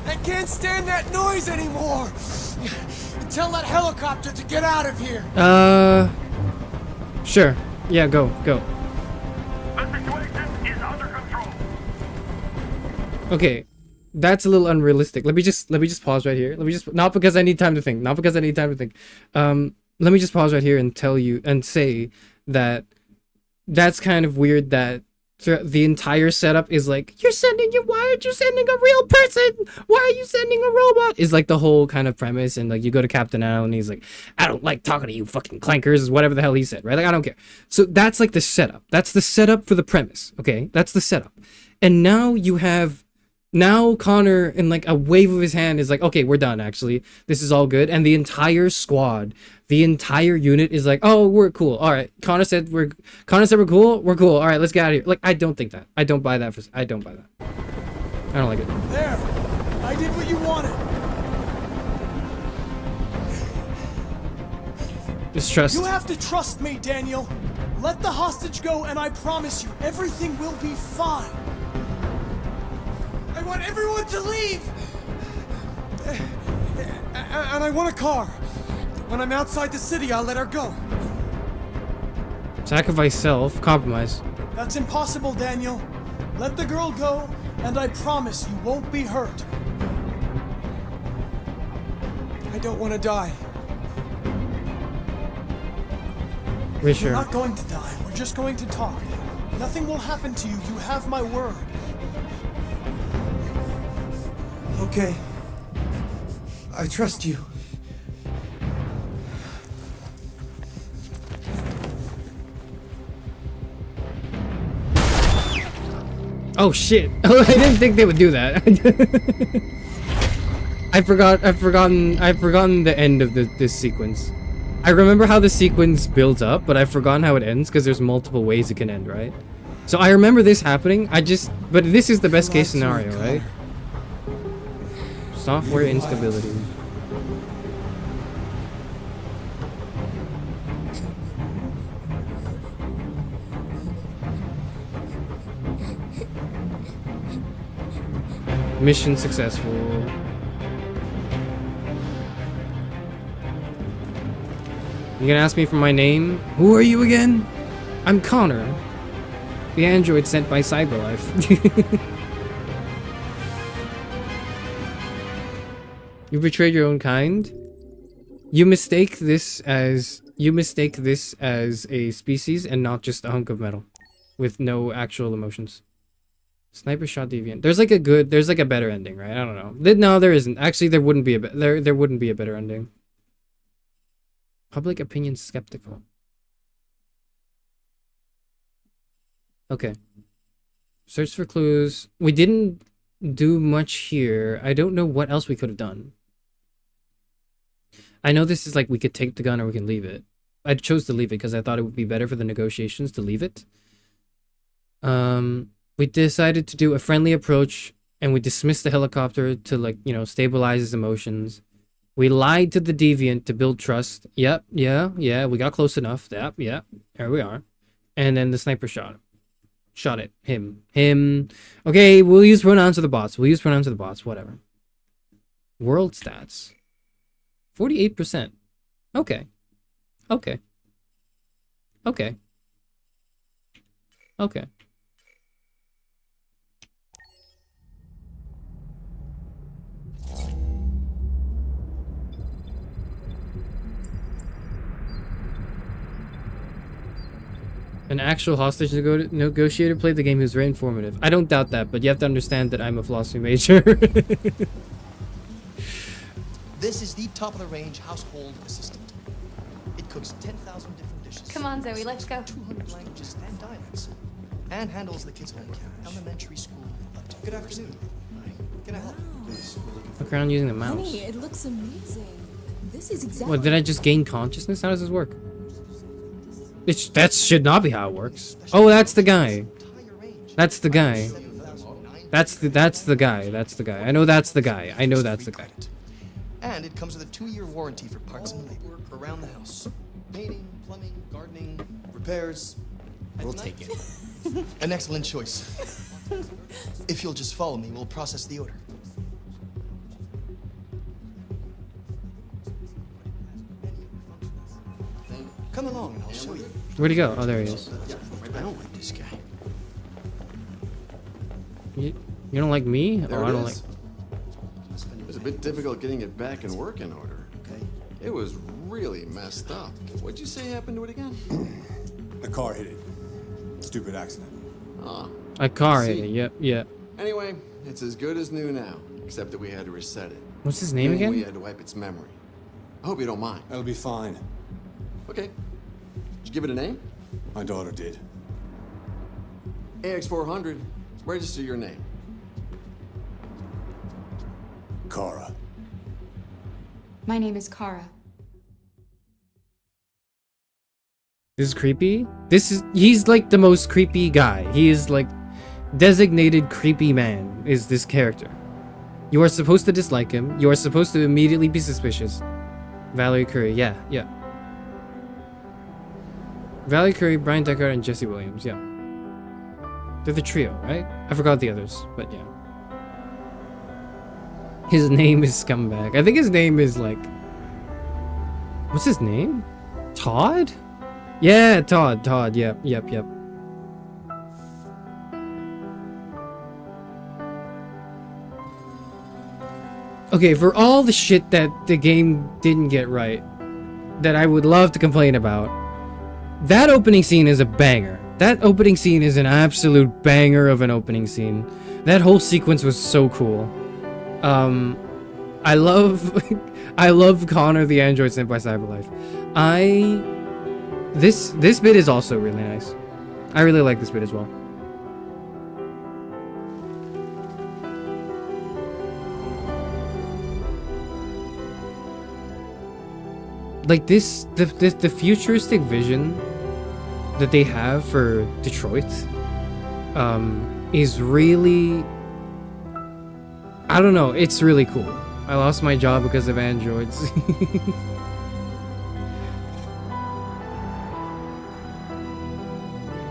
I can't stand that noise anymore. Tell that helicopter to get out of here. Sure. Yeah, go. The situation is under control. Okay. That's a little unrealistic. Let me just pause right here. Let me just, not because I need time to think. Not because I need time to think. Let me just pause right here and tell you and say that that's kind of weird that the entire setup is like, why aren't you sending a real person? Why are you sending a robot? Is like the whole kind of premise. And like, you go to Captain Al and he's like, I don't like talking to you fucking clankers, whatever the hell he said, right? Like, I don't care. So that's like the setup. That's the setup for the premise. Okay. That's the setup. And now you have, Connor in like a wave of his hand is like, okay, we're done actually. This is all good. And the entire squad, the entire unit is like, oh, we're cool. All right. Connor said we're cool. We're cool. All right, let's get out of here. Like, I don't think that. I don't buy that. I don't buy that. I don't like it. There. I did what you wanted. Distrust. You have to trust me, Daniel. Let the hostage go and I promise you, everything will be fine. I want everyone to leave. And I want a car. When I'm outside the city, I'll let her go. Sacrifice self. Compromise. That's impossible, Daniel. Let the girl go, and I promise you won't be hurt. I don't want to die. We're You're sure. not going to die. We're just going to talk. Nothing will happen to you. You have my word. Okay. I trust you. Oh shit! Oh, I didn't think they would do that. I've forgotten the end of this sequence. I remember how the sequence builds up, but I've forgotten how it ends because there's multiple ways it can end, right? So I remember this happening. But this is the best case scenario, right? Software instability. Mission successful. You gonna ask me for my name? Who are you again? I'm Connor, the android sent by Cyberlife. You betrayed your own kind? You mistake this as a species and not just a hunk of metal with no actual emotions. Sniper shot deviant. There's like a better ending, right? I don't know. No, there isn't. Actually, there wouldn't be a better ending. Public opinion skeptical. Okay. Search for clues. We didn't do much here. I don't know what else we could have done. I know this is like we could take the gun or we can leave it. I chose to leave it because I thought it would be better for the negotiations to leave it. We decided to do a friendly approach and we dismissed the helicopter to, like, you know, stabilize his emotions. We lied to the deviant to build trust. Yep, yeah, we got close enough. Yep, yeah, here we are. And then the sniper shot it. Him. Okay, we'll use pronouns of the bots. Whatever. World stats. 48%. Okay. An actual hostage negotiator played the game who's very informative. I don't doubt that, but you have to understand that I'm a philosophy major. This is the top-of-the-range household assistant. It cooks 10,000 different dishes. Come on, Zoe, let's go. 200 languages and dialects. And handles the kids' home elementary school up to. Good afternoon. Can I help? Please, we're looking for... Look around using the mouse. Honey, it looks amazing. This is exactly... What, did I just gain consciousness? How does this work? That should not be how it works. Oh, that's the guy. That's the guy. That's the guy. I know that's the guy. And it comes with a 2-year warranty for parts and labor around the house. Painting, plumbing, gardening, repairs. We'll take it. An excellent choice. If you'll just follow me, we'll process the order. Come along and I'll show you. Where'd he go? Oh, there he is. I don't like this guy. You don't like me? There I it don't is. like... It was a bit difficult getting it back in working order. Okay. It was really messed up. What'd you say happened to it again? A car hit it. Stupid accident. Ah. A car hit it. Yep. Anyway, it's as good as new now, except that we had to reset it. What's his name Meaning again? We had to wipe its memory. I hope you don't mind. That'll be fine. Okay. Did you give it a name? My daughter did. AX400. Register your name. Kara. My name is Kara. This is creepy. He's like the most creepy guy. He is like designated creepy man is this character. You are supposed to dislike him. You are supposed to immediately be suspicious. Valerie Curry, yeah. Valerie Curry, Brian Deckard, and Jesse Williams, yeah. They're the trio, right? I forgot the others, but yeah. His name is Scumbag. I think his name is like... What's his name? Todd? Yeah, Todd. Yep. Okay, for all the shit that the game didn't get right, that I would love to complain about, that opening scene is a banger. That opening scene is an absolute banger of an opening scene. That whole sequence was so cool. I love Connor the android sent by Cyberlife. This bit is also really nice. I really like this bit as well. Like this, the futuristic vision that they have for Detroit, is really, I don't know, it's really cool. I lost my job because of androids.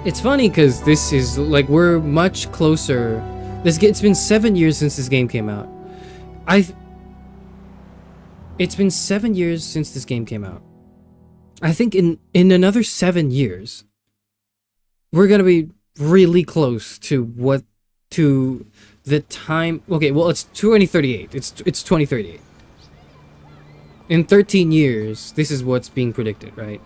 It's funny because this is like, we're much closer. It's been 7 years since this game came out. It's been 7 years since this game came out. I think in another 7 years, we're gonna be really close to the time. Okay, well, it's 2038. It's 2038. In 13 years, this is what's being predicted, right?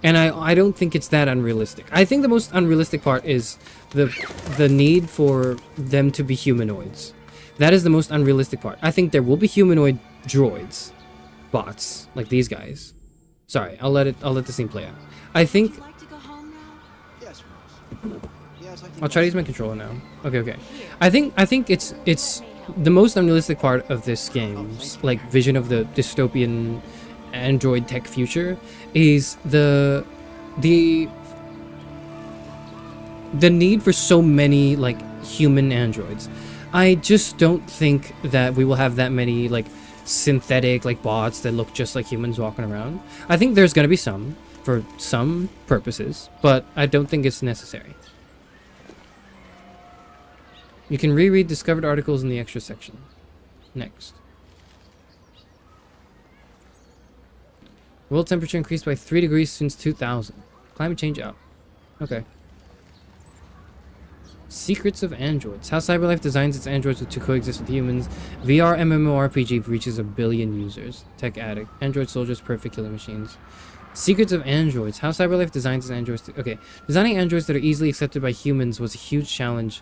And I don't think it's that unrealistic. I think the most unrealistic part is the need for them to be humanoids. That is the most unrealistic part. I think there will be humanoid droids, bots like these guys. Sorry, I'll let the scene play out. I think I'll try to use my controller now. Okay. I think it's the most unrealistic part of this game's like vision of the dystopian android tech future is the need for so many like human androids. I just don't think that we will have that many like synthetic like bots that look just like humans walking around. I think there's gonna be some for some purposes, but I don't think it's necessary. You can reread discovered articles in the extra section. Next. World temperature increased by 3 degrees since 2000. Climate change up. Okay. Secrets of androids. How CyberLife designs its androids to coexist with humans. VR MMORPG reaches 1 billion users. Tech addict. Android soldiers, perfect killer machines. Secrets of androids. How CyberLife designs its androids to... Okay. Designing androids that are easily accepted by humans was a huge challenge.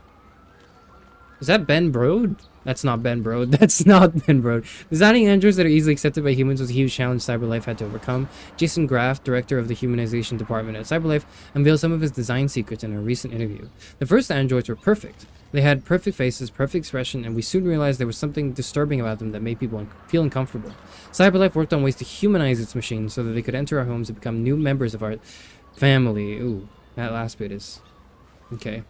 Is that Ben Brode? That's not Ben Brode. That's not Ben Brode. Designing androids that are easily accepted by humans was a huge challenge CyberLife had to overcome. Jason Graff, director of the humanization department at CyberLife, unveiled some of his design secrets in a recent interview. The first androids were perfect. They had perfect faces, perfect expression, and we soon realized there was something disturbing about them that made people feel uncomfortable. CyberLife worked on ways to humanize its machines so that they could enter our homes and become new members of our family. Ooh, that last bit is... Okay.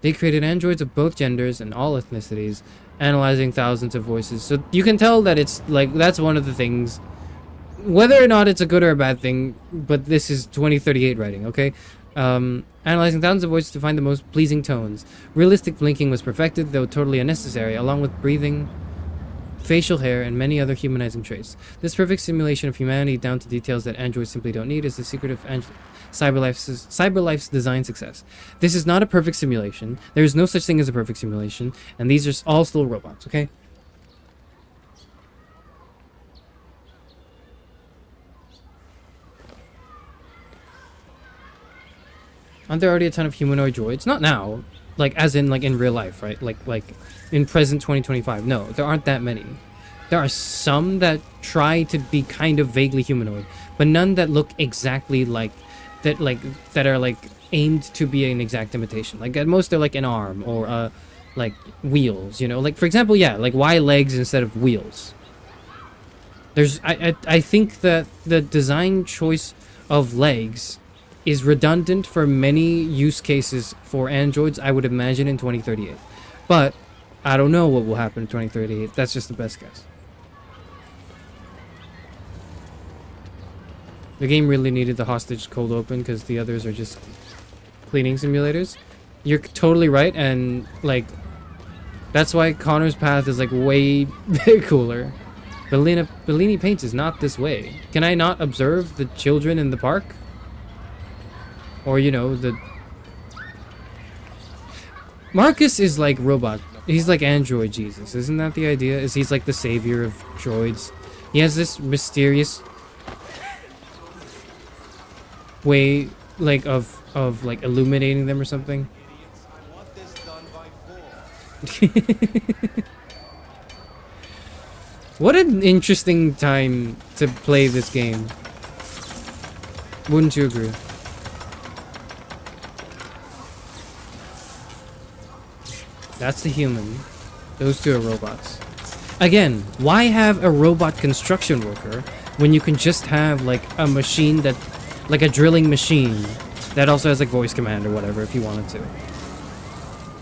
They created androids of both genders and all ethnicities, analyzing thousands of voices. So you can tell that it's like, that's one of the things, whether or not it's a good or a bad thing, but this is 2038 writing, okay? Analyzing thousands of voices to find the most pleasing tones. Realistic blinking was perfected, though totally unnecessary, along with breathing, facial hair, and many other humanizing traits. This perfect simulation of humanity down to details that androids simply don't need is the secret of CyberLife's design success. This is not a perfect simulation. There is no such thing as a perfect simulation, and these are all still robots, okay? Aren't there already a ton of humanoid droids? Not now. Like, as in, like, in real life, right? Like in present 2025. No, there aren't that many. There are some that try to be kind of vaguely humanoid, but none that look exactly like... that are like aimed to be an exact imitation. Like at most they're like an arm or like wheels, you know, like for example, yeah, like why legs instead of wheels. There's I think that the design choice of legs is redundant for many use cases for androids, I would imagine, in 2038, but I don't know what will happen in 2038. That's just the best guess. The game really needed the hostage cold open because the others are just cleaning simulators. You're totally right, and like that's why Connor's path is like way cooler. Bellini paints is not this way. Can I not observe the children in the park? Or you know, the Marcus is like robot. He's like android Jesus. Isn't that the idea? Is he's like the savior of droids? He has this mysterious way like of like illuminating them or something. What an interesting time to play this game. Wouldn't you agree? That's the human. Those two are robots. Again, why have a robot construction worker when you can just have like a machine that, like a drilling machine that also has like voice command or whatever if you wanted to.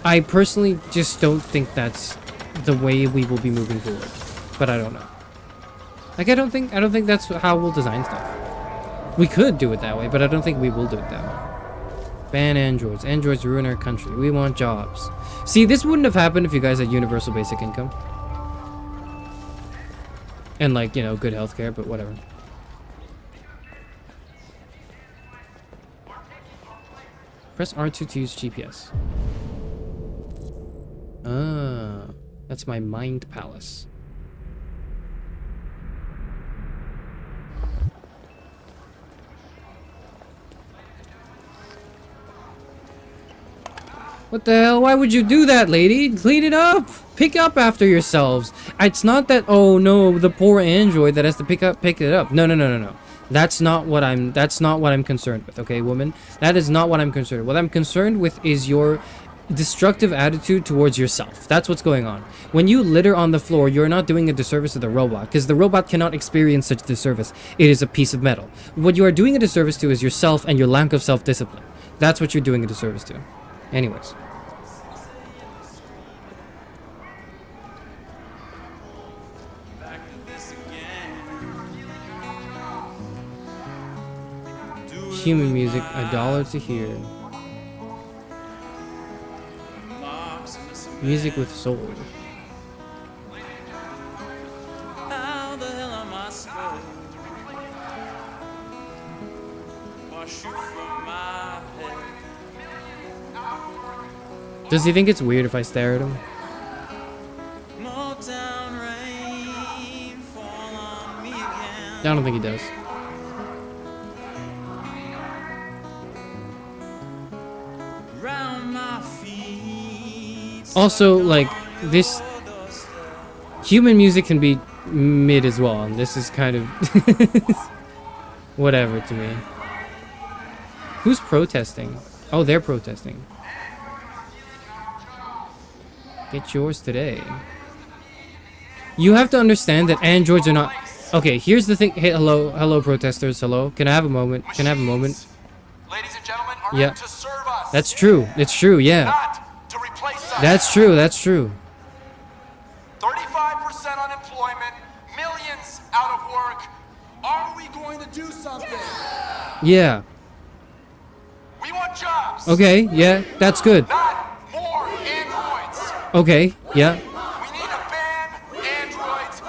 I personally just don't think that's the way we will be moving forward, but I don't know. Like I don't think that's how we'll design stuff. We could do it that way, but I don't think we will do it that way. Ban androids. Androids ruin our country. We want jobs. See, this wouldn't have happened if you guys had universal basic income. And like, you know, good healthcare, but whatever. Press R2 to use GPS. Ah, that's my mind palace. What the hell? Why would you do that, lady? Clean it up. Pick up after yourselves. It's not that, oh no, the poor android that has to pick it up. No. That's not what I'm concerned with, okay, woman? That is not what I'm concerned with. What I'm concerned with is your destructive attitude towards yourself. That's what's going on. When you litter on the floor, you're not doing a disservice to the robot, because the robot cannot experience such disservice. It is a piece of metal. What you are doing a disservice to is yourself and your lack of self-discipline. That's what you're doing a disservice to. Anyways. Human music, $1 to hear. Music with soul. How the hell am I supposed to wash you from my head? Does he think it's weird if I stare at him? Motown rain fall on me again. I don't think he does. Round my feet. Also, like, this human music can be mid as well, and this is kind of whatever to me. Who's protesting? Oh, they're protesting. Get yours today. You have to understand that androids are not... Okay, here's the thing. Hey, hello, protesters. Hello. Can I have a moment? Can I have a moment? Ladies and gentlemen, are Yeah. meant to serve us. That's true. It's true, yeah. Not to replace us. That's true, that's true. 35% unemployment, millions out of work. Are we going to do something? Yeah. We want jobs. Okay, yeah, that's good. Not more androids. Okay, yeah. We need to ban androids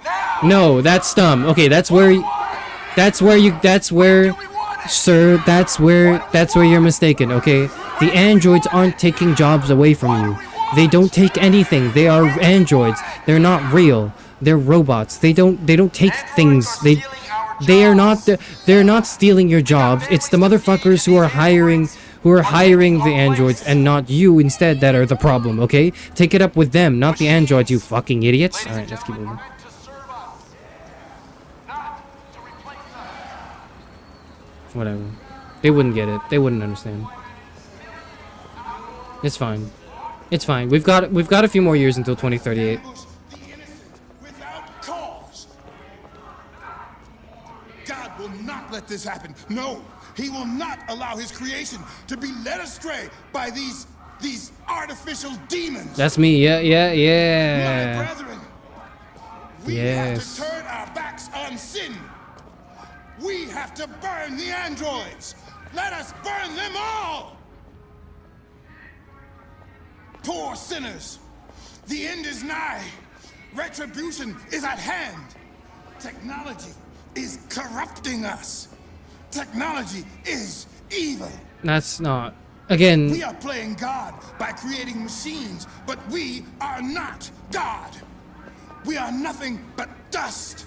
now. No, that's dumb. Okay, that's where sir, that's where you're mistaken, okay? The androids aren't taking jobs away from you. They don't take anything. They are androids. They're not real. They're robots. They don't take things. They're not stealing your jobs. It's the motherfuckers who are hiring the androids and not you instead that are the problem, okay? Take it up with them, not the androids, you fucking idiots. All right, let's keep moving. Whatever. They wouldn't get it. They wouldn't understand. It's fine. It's fine. We've got a few more years until 2038. Without cause. God will not let this happen. No, he will not allow his creation to be led astray by these artificial demons. That's me. Yeah. My brethren, we have to turn our backs on sin. We have to burn the androids. Let us burn them all. Poor sinners. The end is nigh. Retribution is at hand. Technology is corrupting us. Technology is evil. That's not. Again. We are playing God by creating machines, but we are not God. We are nothing but dust.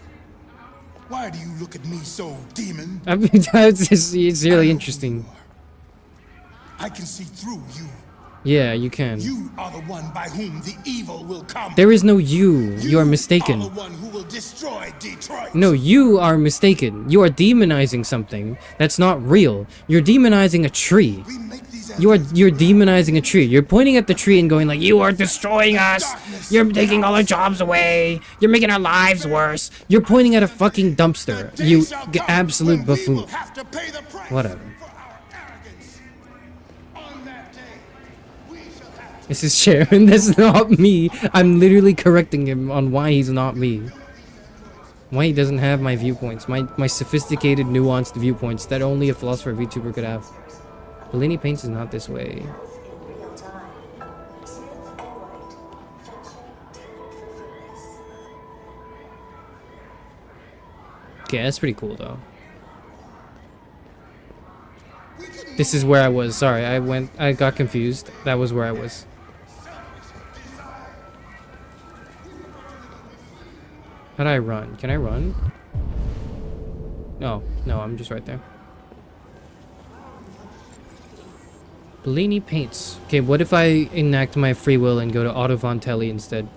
Why do you look at me so, demon? I mean, it's really interesting. I can see through you. Yeah, you can. You are the one by whom the evil will come. There is no you. You are mistaken. Are the one who will destroy Detroit. No, you are mistaken. You are demonizing something that's not real. You're demonizing a tree. You're demonizing a tree. You're pointing at the tree and going like, "You are destroying us. You're taking all our jobs away. You're making our lives worse." You're pointing at a fucking dumpster. You absolute buffoon. Whatever. This is Sharon. That's not me. I'm literally correcting him on why he's not me. Why he doesn't have my viewpoints. My sophisticated, nuanced viewpoints that only a philosopher VTuber could have. Bellini paints is not this way. Okay, that's pretty cool though. We This is where I was. Sorry, I got confused. That was where I was. How do I run? Can I run? No, I'm just right there. Bellini paints. Okay, what if I enact my free will and go to Otto von Telly instead?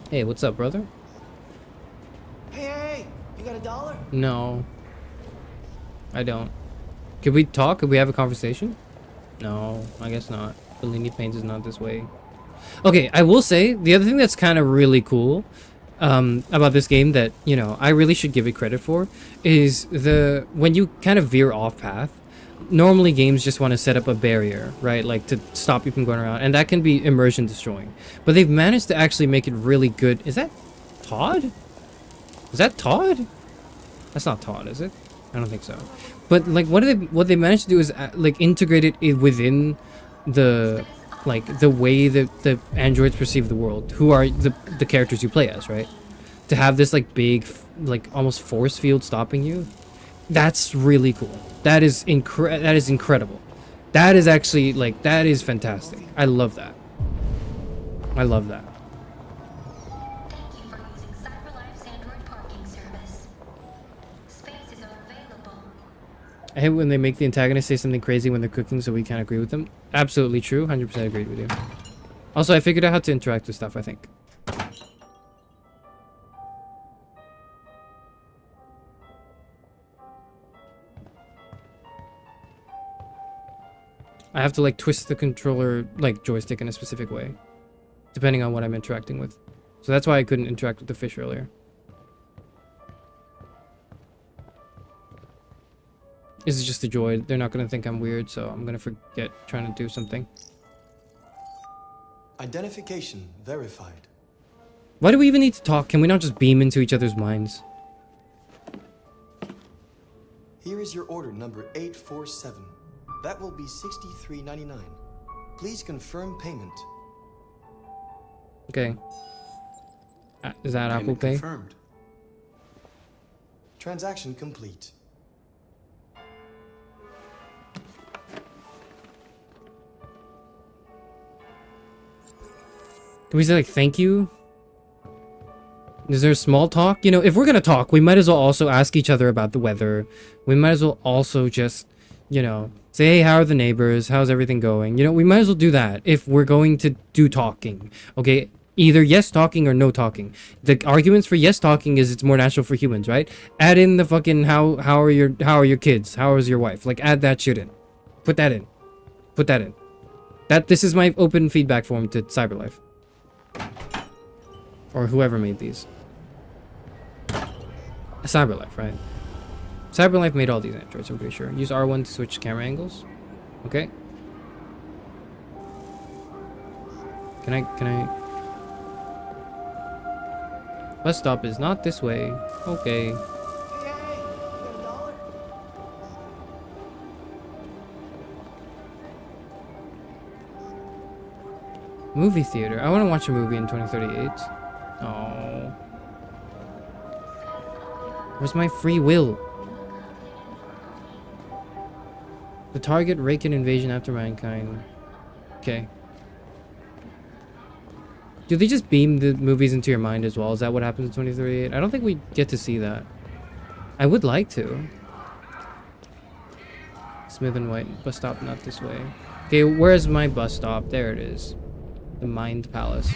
Hey, what's up, brother? Hey, you got $1? No. I don't. Could we talk? Could we have a conversation? No, I guess not. Bellini paints is not this way. Okay, I will say, the other thing that's kind of really cool about this game that, you know, I really should give it credit for is when you kind of veer off path, normally games just want to set up a barrier, right? Like to stop you from going around, and that can be immersion destroying. But they've managed to actually make it really good. Is that Todd? Is that Todd? That's not Todd, is it? I don't think so. But like what they managed to do is like integrate it within the way that the androids perceive the world, who are the characters you play as, right? To have this like big like almost force field stopping you, that's really cool. That is incredible. That is actually like, that is fantastic. I love that. I love that. Thank you for using CyberLife's Android parking service. Spaces are available. I hate when they make the antagonist say something crazy when they're cooking so we can't agree with them. Absolutely true. 100% agreed with you. Also, I figured out how to interact with stuff, I think. I have to like twist the controller like joystick in a specific way, depending on what I'm interacting with. So that's why I couldn't interact with the fish earlier. This is just a droid. They're not going to think I'm weird, so I'm going to forget trying to do something. Identification verified. Why do we even need to talk? Can we not just beam into each other's minds? Here is your order number 847. That will be $63.99. Please confirm payment. Okay. Is that Apple Pay? Confirmed. Transaction complete. Can we say like thank you? Is there small talk? You know, if we're gonna talk, we might as well also ask each other about the weather. We might as well also just, you know, say, hey, how are the neighbors? How's everything going? You know, we might as well do that if we're going to do talking. Okay, either yes talking or no talking. The arguments for yes talking is it's more natural for humans, right? Add in the fucking how are your kids? How is your wife? Like add that shit in. Put that in. Put that in. This is my open feedback form to CyberLife. Or whoever made these. CyberLife, right? CyberLife made all these androids, I'm pretty sure. Use R1 to switch camera angles. Okay. Can I... Bus stop is not this way. Okay. Movie theater. I want to watch a movie in 2038. Oh. Where's my free will? The target, Raken invasion after mankind. Okay. Do they just beam the movies into your mind as well? Is that what happens in 2038? I don't think we get to see that. I would like to. Smith and White. Bus stop, not this way. Okay, where's my bus stop? There it is. The Mind Palace.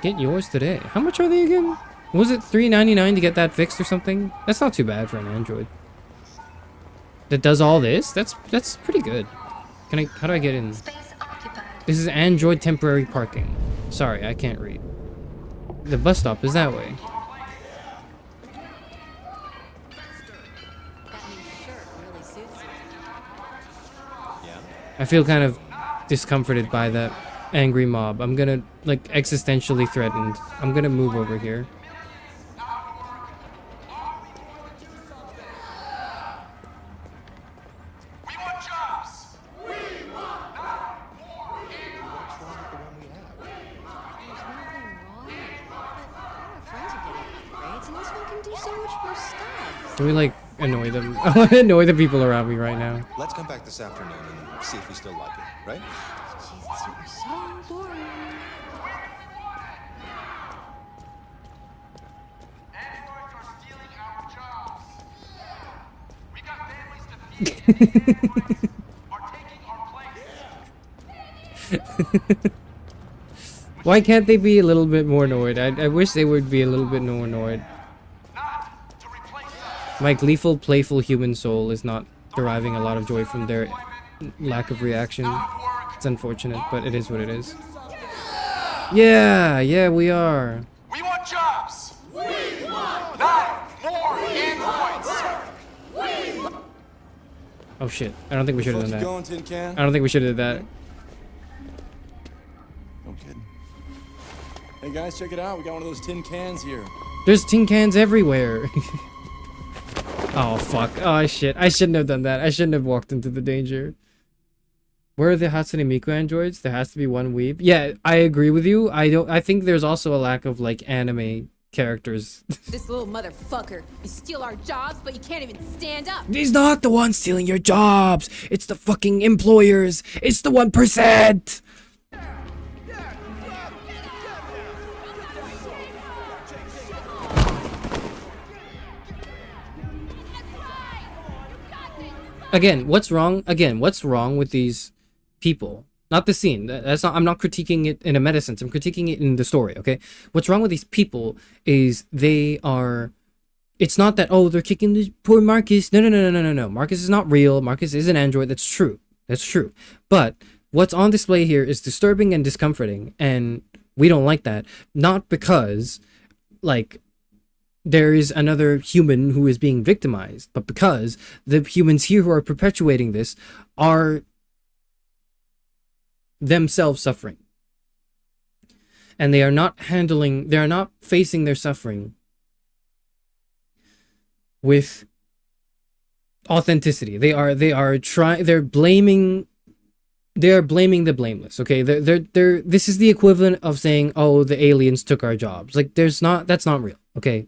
Get yours today. How much are they again? Was it $3.99 to get that fixed or something? That's not too bad for an Android. That does all this? That's pretty good. How do I get in? This is Android temporary parking. Sorry, I can't read. The bus stop is that way. I feel kind of discomforted by that angry mob. I'm gonna, like, existentially threatened. I'm gonna move over here. can do so much more stuff. Can we like annoy them? I want to annoy the people around me right now. Let's come back this afternoon and see if we still like it, right? Jesus, you are so boring. Androids are stealing our jobs. We got families to feed, and these androids are taking our place. Why can't they be a little bit more annoyed? I wish they would be a little bit more annoyed. My gleeful, playful human soul is not deriving a lot of joy from their lack of reaction. It's unfortunate, but it is what it is. Yeah, we are. We want jobs. We want not more androids. Oh shit! I don't think we should have done that. Going, tin can? I don't think we should have done that. No kidding. Hey guys, check it out. We got one of those tin cans here. There's tin cans everywhere. Oh fuck! Oh shit! I shouldn't have done that. I shouldn't have walked into the danger. Where are the Hatsune Miku androids? There has to be one weeb. Yeah, I agree with you. I think there's also a lack of like anime characters. This little motherfucker. You steal our jobs, but you can't even stand up. He's not the one stealing your jobs. It's the fucking employers. It's the 1%. Again, what's wrong? Again, what's wrong with these people? Not the scene. That's not. I'm not critiquing it in a meta sense. I'm critiquing it in the story. Okay. What's wrong with these people is they are. It's not that they're kicking the poor Marcus. No. Marcus is not real. Marcus is an android. That's true. That's true. But what's on display here is disturbing and discomforting, and we don't like that. Not because, like, there is another human who is being victimized, but because the humans here who are perpetuating this are themselves suffering. And they are not facing their suffering with authenticity. They're blaming the blameless. Okay, this is the equivalent of saying, the aliens took our jobs. Like, that's not real. Okay,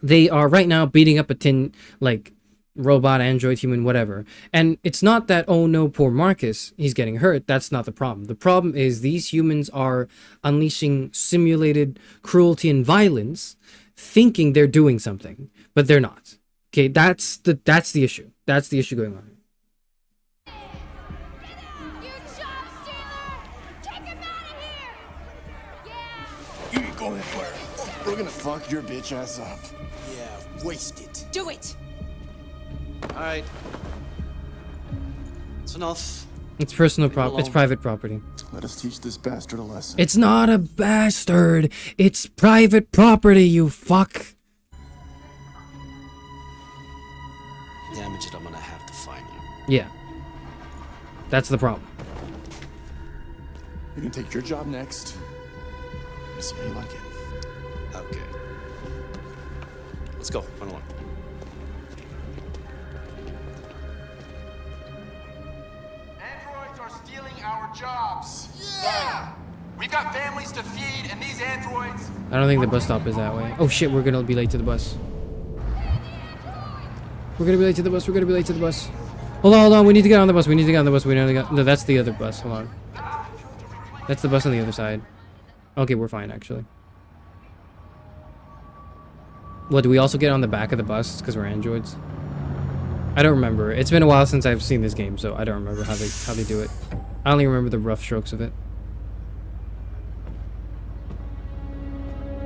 they are right now beating up a tin, like, robot, android, human, whatever. And it's not that, oh no, poor Marcus, he's getting hurt. That's not the problem. The problem is these humans are unleashing simulated cruelty and violence, thinking they're doing something, but they're not. Okay, that's the issue. That's the issue going on. You ain't going anywhere. We're gonna fuck your bitch ass up. Yeah, waste it. Do it. All right. It's enough. It's personal property. It's private property. Let us teach this bastard a lesson. It's not a bastard. It's private property, you fuck. Damage it, I'm gonna have to find you. Yeah. That's the problem. You can take your job next. See how you like it. Okay. Let's go. Run along. Androids are stealing our jobs. Yeah! We've got families to feed, and these androids... I don't think the bus stop is that way. Oh shit, we're gonna be late to the bus. We're gonna be late to the bus. Hold on. We need to get on the bus. No, that's the other bus. Hold on. That's the bus on the other side. Okay, we're fine, actually. What, do we also get on the back of the bus because we're androids? I don't remember. It's been a while since I've seen this game, so I don't remember how they do it. I only remember the rough strokes of it.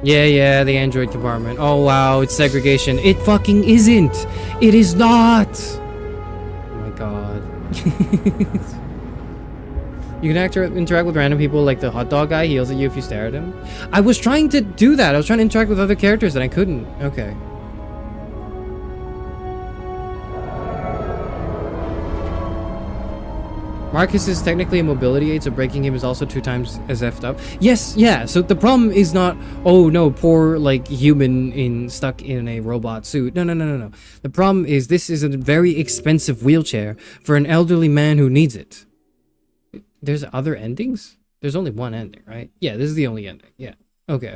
Yeah, the android compartment. Oh wow, it's segregation. It fucking isn't. It is not. Oh my god. You can interact with random people, like the hot dog guy. He yells at you if you stare at him. I was trying to do that. I was trying to interact with other characters and I couldn't. Okay. Marcus is technically a mobility aid, so breaking him is also 2 times as effed up. Yes, yeah. So the problem is not, oh no, poor like human stuck in a robot suit. No. The problem is this is a very expensive wheelchair for an elderly man who needs it. There's other endings? There's only one ending, right? Yeah, this is the only ending. Yeah. Okay.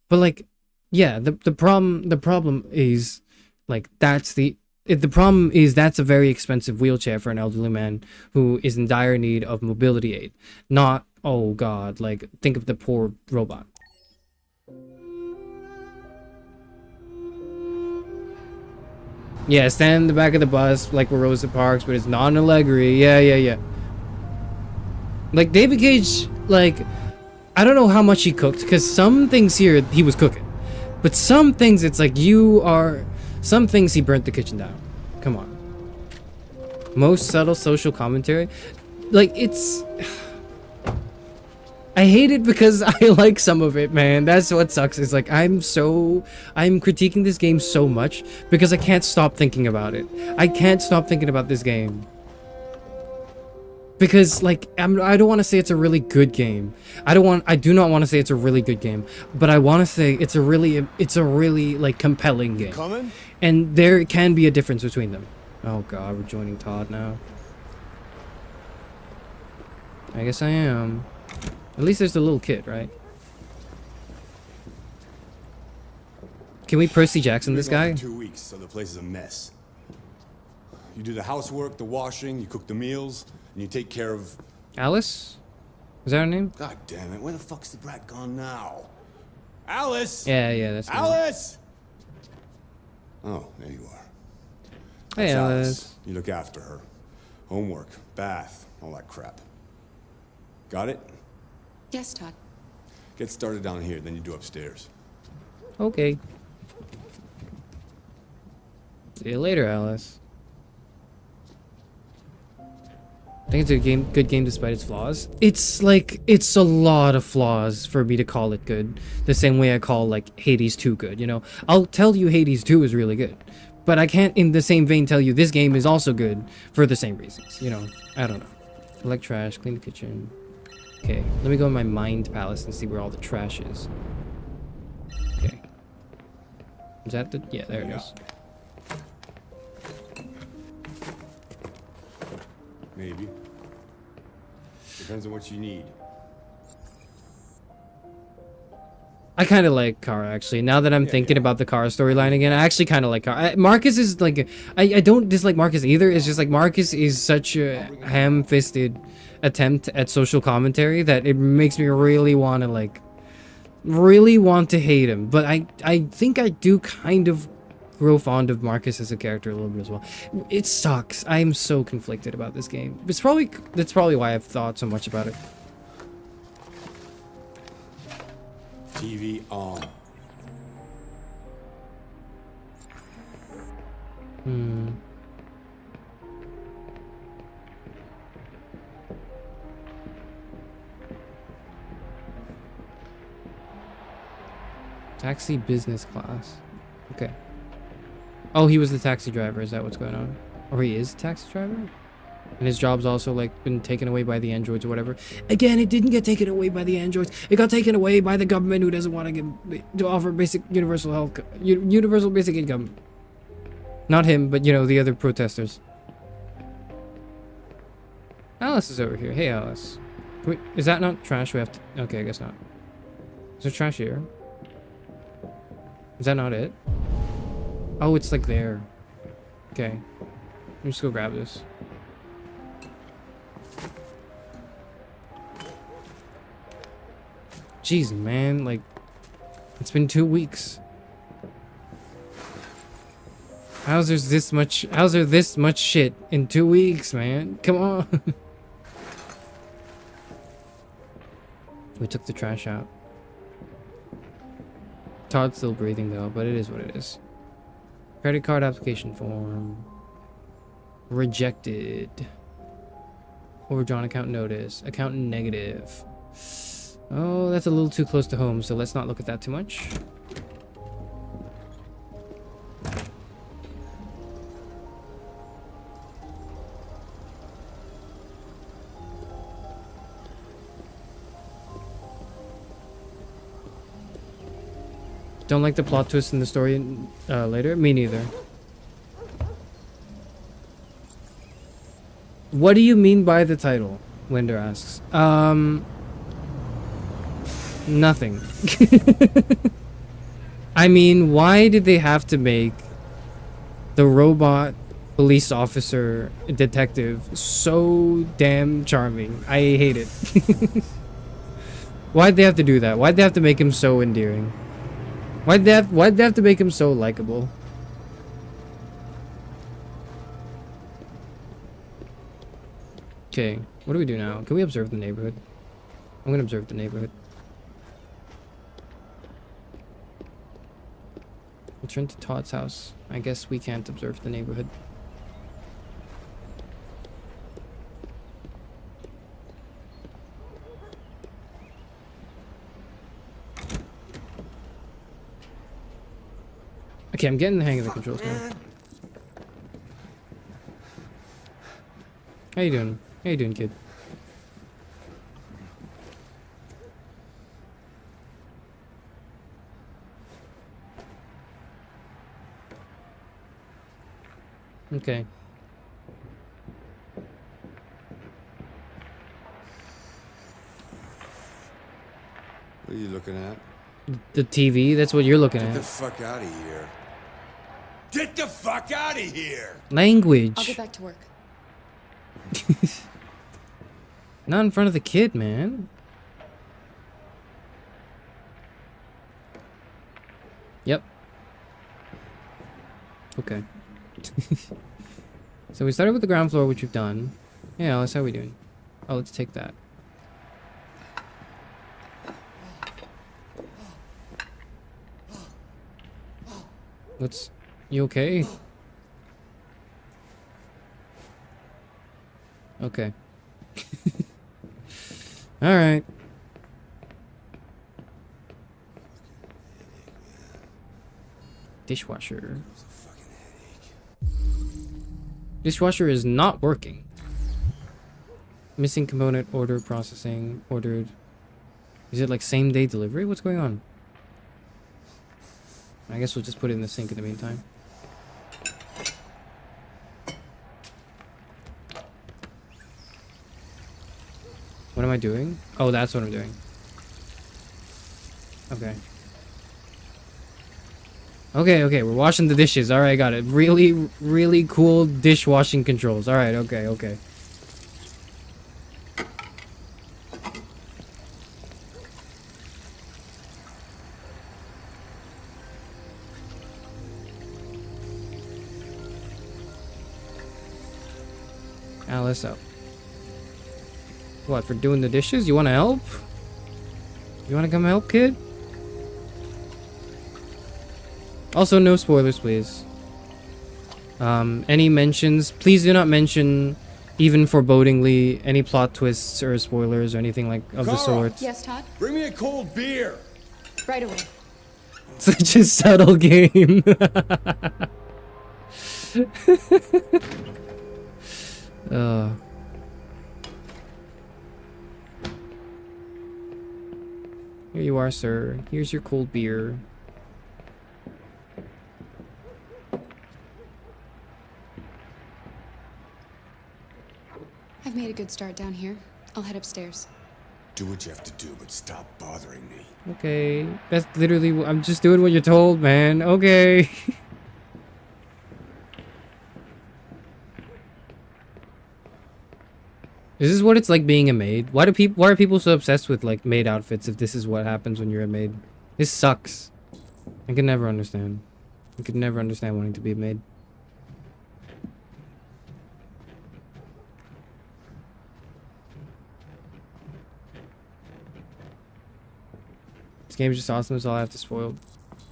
But like, Yeah, the problem is like the problem is that's a very expensive wheelchair for an elderly man who is in dire need of mobility aid. Not, oh god, like think of the poor robot. Yeah, stand in the back of the bus like where Rosa Parks, but it's not an Allegri. Yeah. Like David Cage, like I don't know how much he cooked, because some things here he was cooking, but some things it's like some things he burnt the kitchen down. Come on. Most subtle social commentary, like it's. I hate it because I like some of it, man. That's what sucks. Is like I'm critiquing this game so much because I can't stop thinking about it. I can't stop thinking about this game. Because like I don't want to say it's a really good game. I do not want to say it's a really good game, but I want to say it's a really like compelling game. Coming? And there can be a difference between them. Oh god, we're joining Todd now. I guess I am. At least there's the little kid, right? Can we Percy Jackson this guy? 2 weeks, so the place is a mess. You do the housework, the washing, you cook the meals, and you take care of... Alice? Is that her name? God damn it, where the fuck's the brat gone now? Alice! Yeah, that's Alice! Oh, there you are. Hey, That's Alice. You look after her. Homework, bath, all that crap. Got it? Yes, Todd. Get started down here, then you do upstairs. Okay. See you later, Alice. I think it's a good game despite its flaws. It's like, it's a lot of flaws for me to call it good. The same way I call like Hades 2 good, you know? I'll tell you Hades 2 is really good. But I can't in the same vein tell you this game is also good for the same reasons, you know? I don't know. Collect trash, clean the kitchen. Okay, let me go in my mind palace and see where all the trash is. Okay. Is that the... Yeah, there it is. Maybe. Depends on what you need. I kind of like Kara, actually. Now that I'm thinking about the Kara storyline again, I actually kind of like Kara. Marcus is like... I don't dislike Marcus either. It's just like Marcus is such a ham-fisted attempt at social commentary that it makes me really want to like... Really want to hate him. But I think I do kind of grow fond of Marcus as a character a little bit as well. It sucks. I am so conflicted about this game. That's probably why I've thought so much about it. TV on. Taxi business class. Okay. Oh, he was the taxi driver. Is that what's going on? Or he is a taxi driver? And his job's also like been taken away by the androids or whatever. Again, it didn't get taken away by the androids. It got taken away by the government who doesn't want to offer basic universal health, universal basic income. Not him, but you know, the other protesters. Alice is over here. Hey, Alice. Is that not trash? We have to... Okay, I guess not. Is there trash here? Is that not it? Oh, it's like there. Okay. Let me just go grab this. Jeez, man, like, it's been 2 weeks. How's there this much shit in 2 weeks, man? Come on. We took the trash out. Todd's still breathing though, but it is what it is. Credit card application form. Rejected. Overdrawn account notice. Account negative. Oh, that's a little too close to home, so let's not look at that too much. Don't like the plot twist in the story later? Me neither. What do you mean by the title? Winder asks. Nothing. I mean, why did they have to make the robot police officer detective so damn charming? I hate it. Why'd they have to do that? Why'd they have to make him so endearing? Why'd they have to make him so likable? Okay, what do we do now? Can we observe the neighborhood? I'm gonna observe the neighborhood. Return to Todd's house. I guess we can't observe the neighborhood. Okay, I'm getting the hang of the controls now. How you doing? How you doing, kid? Okay. What are you looking at? The TV? That's what you're looking Get the at. fuck out of here. Get the fuck out of here! Language. I'll get back to work. Not in front of the kid, man. Yep. Okay. So we started with the ground floor, which we've done. Yeah, Alice, how are we doing? Oh, let's take that. Let's... You okay? Okay. Alright. Dishwasher. Dishwasher is not working. Missing component, order processing, ordered. Is it like same day delivery? What's going on? I guess we'll just put it in the sink in the meantime. What am I doing? Oh, that's what I'm doing. Okay. Okay, we're washing the dishes. Alright, got it. Really, really cool dishwashing controls. Alright, okay. Alice up. What, for doing the dishes? You want to help? You want to come help, kid? Also, no spoilers, please. Any mentions, please do not mention, even forebodingly, any plot twists or spoilers or anything like of the sort. Yes, Todd? Bring me a cold beer! Right away. Such a subtle game. Here you are, sir. Here's your cold beer. I've made a good start down here. I'll head upstairs. Do what you have to do, but stop bothering me. Okay. That's literally... I'm just doing what you're told, man. Okay. Is this what it's like being a maid? Why are people so obsessed with like maid outfits if this is what happens when you're a maid? This sucks. I could never understand. I could never understand wanting to be a maid. This game is just awesome. That's all I have to spoil.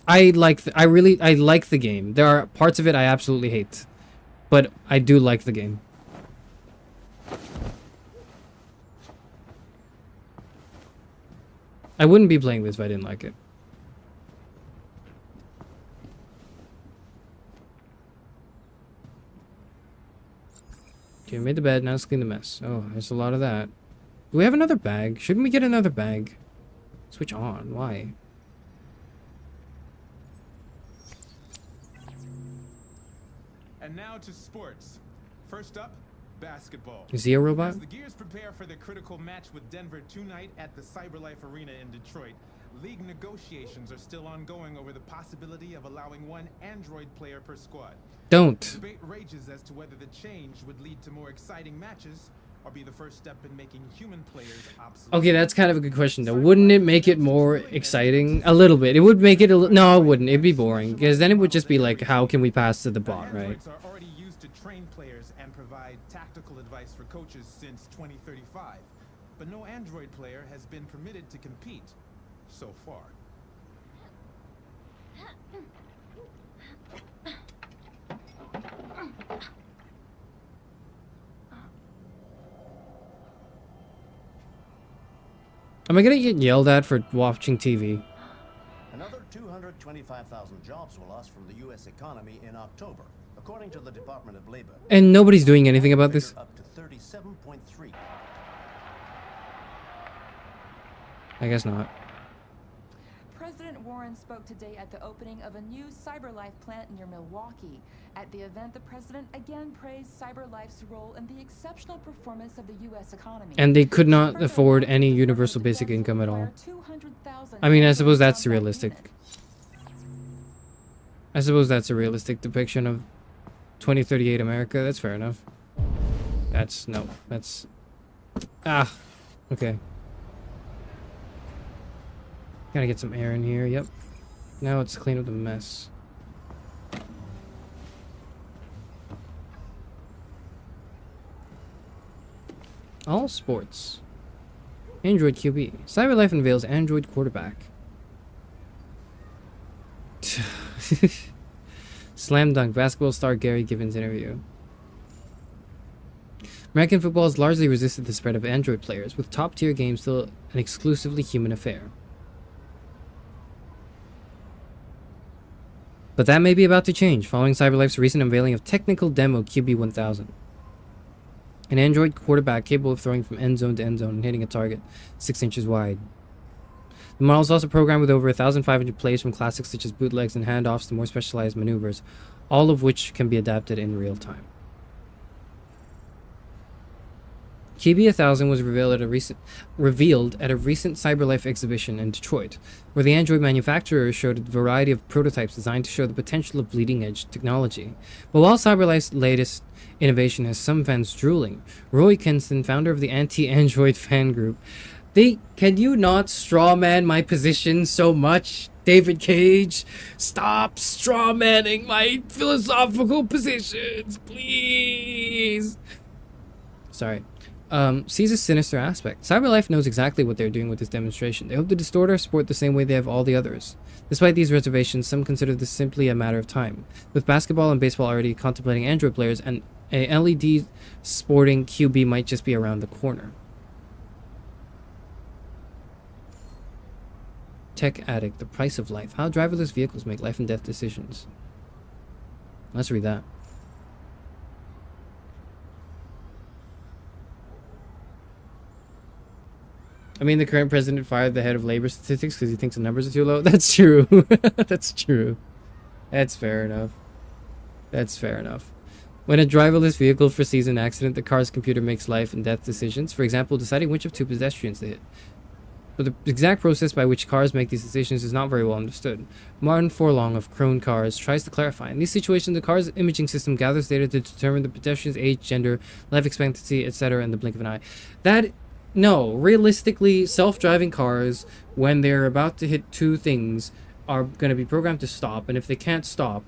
I like the game. There are parts of it I absolutely hate, but I do like the game. I wouldn't be playing this if I didn't like it. Okay, made the bed, now let's clean the mess. Oh, there's a lot of that. Do we have another bag? Shouldn't we get another bag? Switch on, why? And now to sports. First up, basketball. Is he a robot? As the Gears prepare for the critical match with Denver tonight at the CyberLife Arena in Detroit, League negotiations are still ongoing over the possibility of allowing one android player per squad. Don't. Debate rages as to whether the change would lead to more exciting matches or be the first step in making human players obsolete. Okay, that's kind of a good question though. Wouldn't it make it more exciting? A little bit. It would make it no, it wouldn't. It'd be boring because then it would just be like, how can we pass to the bot, right? Androids are already used to train players and provide tactical advice for coaches since 2035, but no android player has been permitted to compete so far. Am I gonna get yelled at for watching TV? Another 225,000 jobs will lost from the U.S. economy in October, according to the Department of Labor. And nobody's doing anything about this? Up to 37.3. I guess not. President Warren spoke today at the opening of a new CyberLife plant near Milwaukee. At the event, the president again praised CyberLife's role in the exceptional performance of the U.S. economy. And they could not afford any universal basic income at all. I mean, I suppose that's realistic. I suppose that's a realistic depiction of 2038 America. That's fair enough. That's okay. Gotta get some air in here. Yep. Now let's clean up the mess. All sports. Android QB. CyberLife unveils Android quarterback. Slam dunk. Basketball star Gary Gibbons interview. American football has largely resisted the spread of Android players, with top-tier games still an exclusively human affair. But that may be about to change, following CyberLife's recent unveiling of technical demo QB1000. An Android quarterback capable of throwing from end zone to end zone and hitting a target 6 inches wide. The model is also programmed with over 1,500 plays, from classics such as bootlegs and handoffs to more specialized maneuvers, all of which can be adapted in real time. QB1000 was revealed at a recent CyberLife exhibition in Detroit, where the Android manufacturer showed a variety of prototypes designed to show the potential of bleeding-edge technology. But while CyberLife's latest innovation has some fans drooling, Roy Kinston, founder of the anti-Android fan group, can you not strawman my position so much, David Cage? Stop strawmanning my philosophical positions, please. Sorry. Sees a sinister aspect. CyberLife knows exactly what they're doing with this demonstration. They hope to distort our sport the same way they have all the others. Despite these reservations, some consider this simply a matter of time. With basketball and baseball already contemplating Android players, and a LED sporting QB might just be around the corner. Tech Addict, The Price of Life. How driverless vehicles make life and death decisions. Let's read that. I mean, the current president fired the head of labor statistics because he thinks the numbers are too low. That's true. That's true. That's fair enough. That's fair enough. When a driverless vehicle foresees an accident, the car's computer makes life and death decisions. For example, deciding which of two pedestrians to hit. But the exact process by which cars make these decisions is not very well understood. Martin Forlong of Crone Cars tries to clarify. In these situations, the car's imaging system gathers data to determine the pedestrian's age, gender, life expectancy, etc. in the blink of an eye. No, realistically, self-driving cars, when they're about to hit two things, are going to be programmed to stop, and if they can't stop,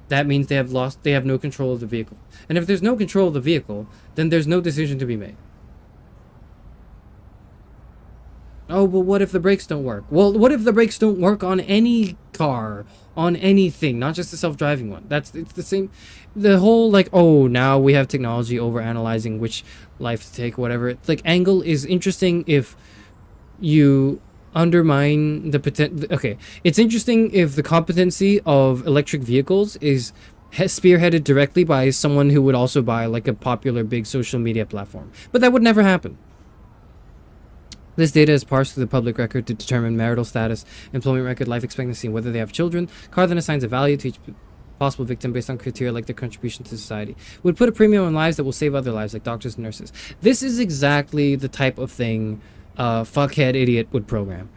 that means they have no control of the vehicle. And if there's no control of the vehicle, then there's no decision to be made. Oh, but what if the brakes don't work? Well, what if the brakes don't work on any car, on anything, not just the self-driving one? It's the same. The whole, like, oh, now we have technology over analyzing which life to take, whatever. It's like, angle is interesting if you undermine the potential. Okay, it's interesting if the competency of electric vehicles is spearheaded directly by someone who would also buy, like, a popular big social media platform. But that would never happen. This data is parsed through the public record to determine marital status, employment record, life expectancy, and whether they have children. Car then assigns a value to each possible victim based on criteria like their contribution to society. It would put a premium on lives that will save other lives, like doctors and nurses. This is exactly the type of thing a fuckhead idiot would program.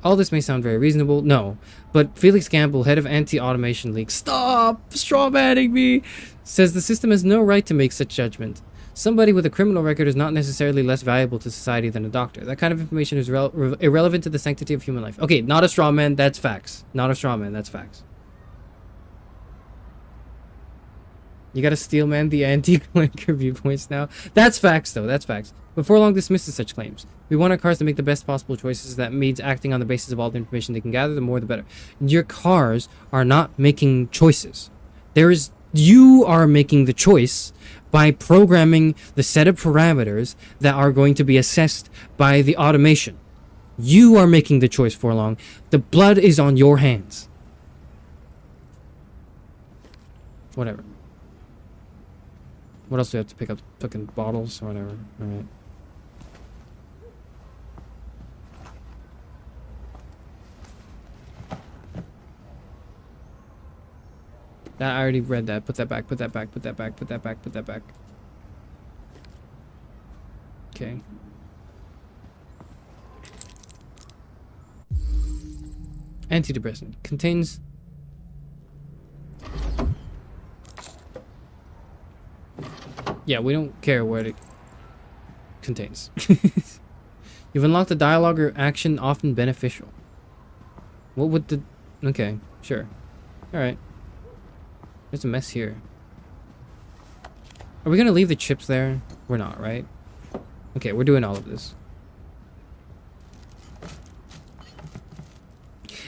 All this may sound very reasonable. No. But Felix Campbell, head of Anti-Automation League, stop strawmanning me, says the system has no right to make such judgment. Somebody with a criminal record is not necessarily less valuable to society than a doctor. That kind of information is irrelevant to the sanctity of human life. Okay, not a straw man, that's facts. Not a straw man, that's facts. You gotta steel man the anti-clanker viewpoints now. That's facts, though. That's facts. Before long dismisses such claims. We want our cars to make the best possible choices. That means acting on the basis of all the information they can gather. The more, the better. Your cars are not making choices. You are making the choice by programming the set of parameters that are going to be assessed by the automation. You are making the choice for long. The blood is on your hands. Whatever. What else do we have to pick up? Fucking bottles or whatever. Alright. I already read that. Put that back, put that back, put that back, put that back, put that back. Okay. Antidepressant. Contains... Yeah, we don't care what it contains. You've unlocked a dialogue or action often beneficial. What would the... Okay, sure. Alright. There's a mess here. Are we gonna leave the chips there? We're not, right? Okay, we're doing all of this.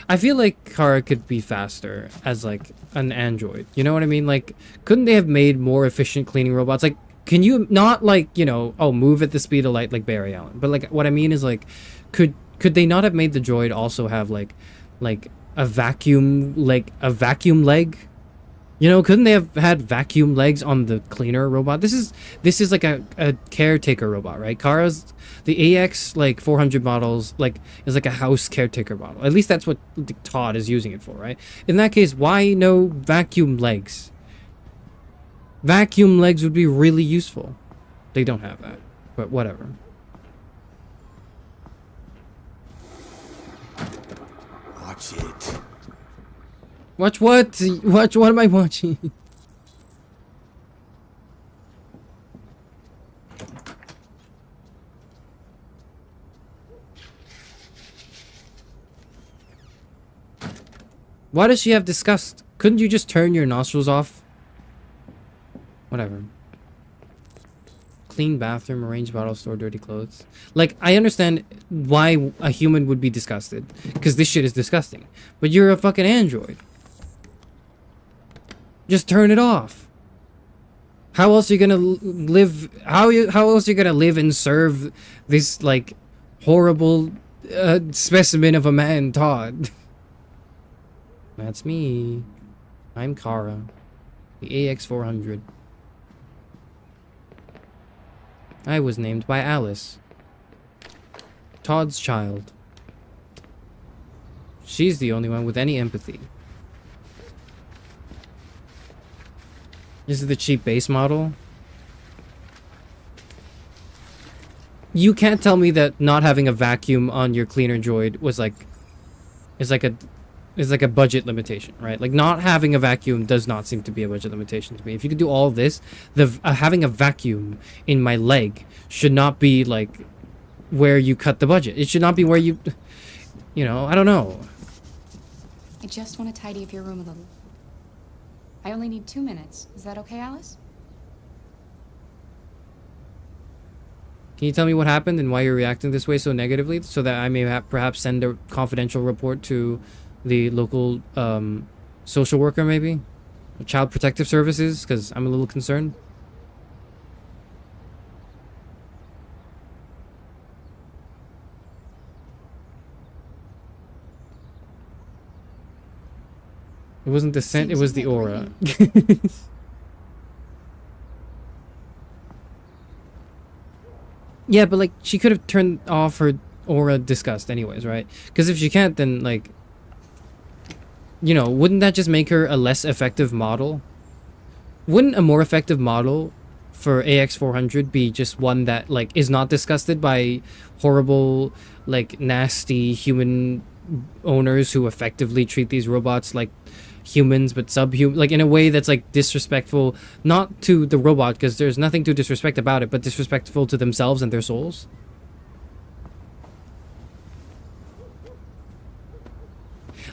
I feel like Kara could be faster as, like, an android. You know what I mean? Like, couldn't they have made more efficient cleaning robots? Like, can you not, like, you know, oh, move at the speed of light like Barry Allen? But, like, what I mean is, like, could they not have made the droid also have, like a vacuum leg? You know, couldn't they have had vacuum legs on the cleaner robot? This is like a caretaker robot, right? Kara's, the AX like 400 models like is like a house caretaker model. At least that's what Todd is using it for, right? In that case, why no vacuum legs? Vacuum legs would be really useful. They don't have that, but whatever. Watch it. Watch what? Watch what am I watching? Why does she have disgust? Couldn't you just turn your nostrils off? Whatever. Clean bathroom, arrange bottles, store dirty clothes. Like, I understand why a human would be disgusted. Because this shit is disgusting. But you're a fucking android. Just turn it off. How else are you gonna live? How else are you gonna live and serve this like horrible specimen of a man, Todd? That's me. I'm Kara, the AX400. I was named by Alice, Todd's child. She's the only one with any empathy. This is the cheap base model. You can't tell me that not having a vacuum on your cleaner droid was like is like a budget limitation, right? Like not having a vacuum does not seem to be a budget limitation to me. If you could do all this, having a vacuum in my leg should not be like where you cut the budget. It should not be where you know, I don't know. I just want to tidy up your room a little. I only need 2 minutes. Is that okay, Alice? Can you tell me what happened and why you're reacting this way so negatively, so that I may perhaps send a confidential report to the local social worker, maybe? Child Protective Services, because I'm a little concerned. It wasn't the scent, it was the aura. Yeah, but like she could have turned off her aura disgust anyways, right? Because if she can't, then like, you know, wouldn't that just make her a less effective model? Wouldn't a more effective model for AX400 be just one that like is not disgusted by horrible, like nasty human owners who effectively treat these robots like humans but subhuman, like in a way that's like disrespectful, not to the robot because there's nothing to disrespect about it, but disrespectful to themselves and their souls.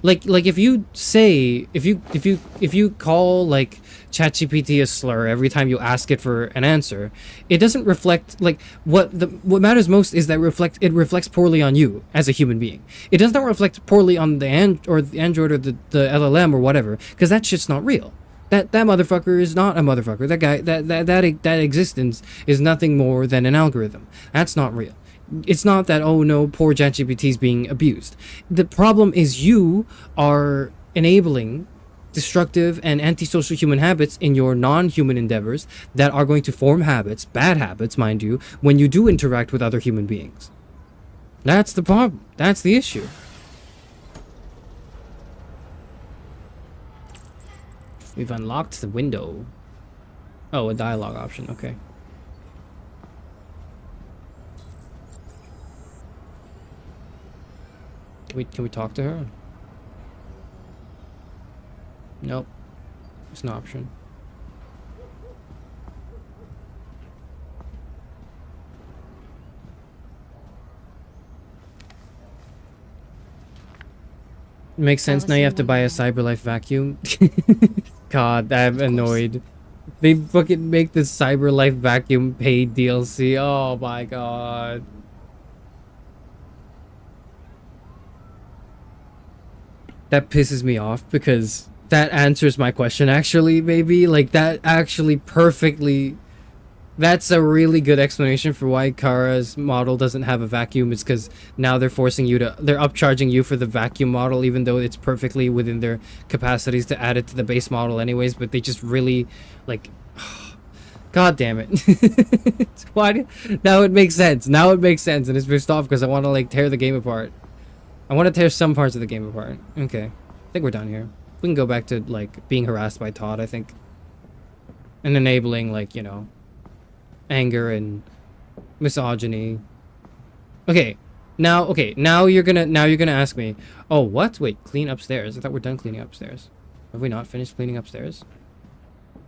Like if you say, if you call like ChatGPT a slur every time you ask it for an answer, it doesn't reflect, like, what matters most is that it reflects poorly on you as a human being. It does not reflect poorly on the Android or the LLM or whatever, because that shit's not real. That motherfucker is not a motherfucker. That guy, that existence is nothing more than an algorithm. That's not real. It's not that, oh no, poor ChatGPT is being abused. The problem is you are enabling destructive and antisocial human habits in your non-human endeavors that are going to form habits, bad habits, mind you, when you do interact with other human beings. That's the problem. That's the issue. We've unlocked the window. Oh, a dialogue option. Okay. Can we talk to her? Nope. It's an option. Makes sense. Now you have to buy a CyberLife vacuum. God, I'm annoyed. They fucking make the CyberLife vacuum paid DLC. Oh my god. That pisses me off because that answers my question, actually, maybe. Like, that actually perfectly... That's a really good explanation for why Kara's model doesn't have a vacuum. It's because now they're forcing you to... They're upcharging you for the vacuum model, even though it's perfectly within their capacities to add it to the base model anyways, but they just really, like... God damn it. Why? Now it makes sense. Now it makes sense, and it's pissed off because I want to, like, tear the game apart. I want to tear some parts of the game apart. Okay. I think we're done here. We can go back to, like, being harassed by Todd, I think. And enabling, like, you know, anger and misogyny. Okay. Now you're gonna ask me, oh, what? Wait, clean upstairs. I thought we're done cleaning upstairs. Have we not finished cleaning upstairs?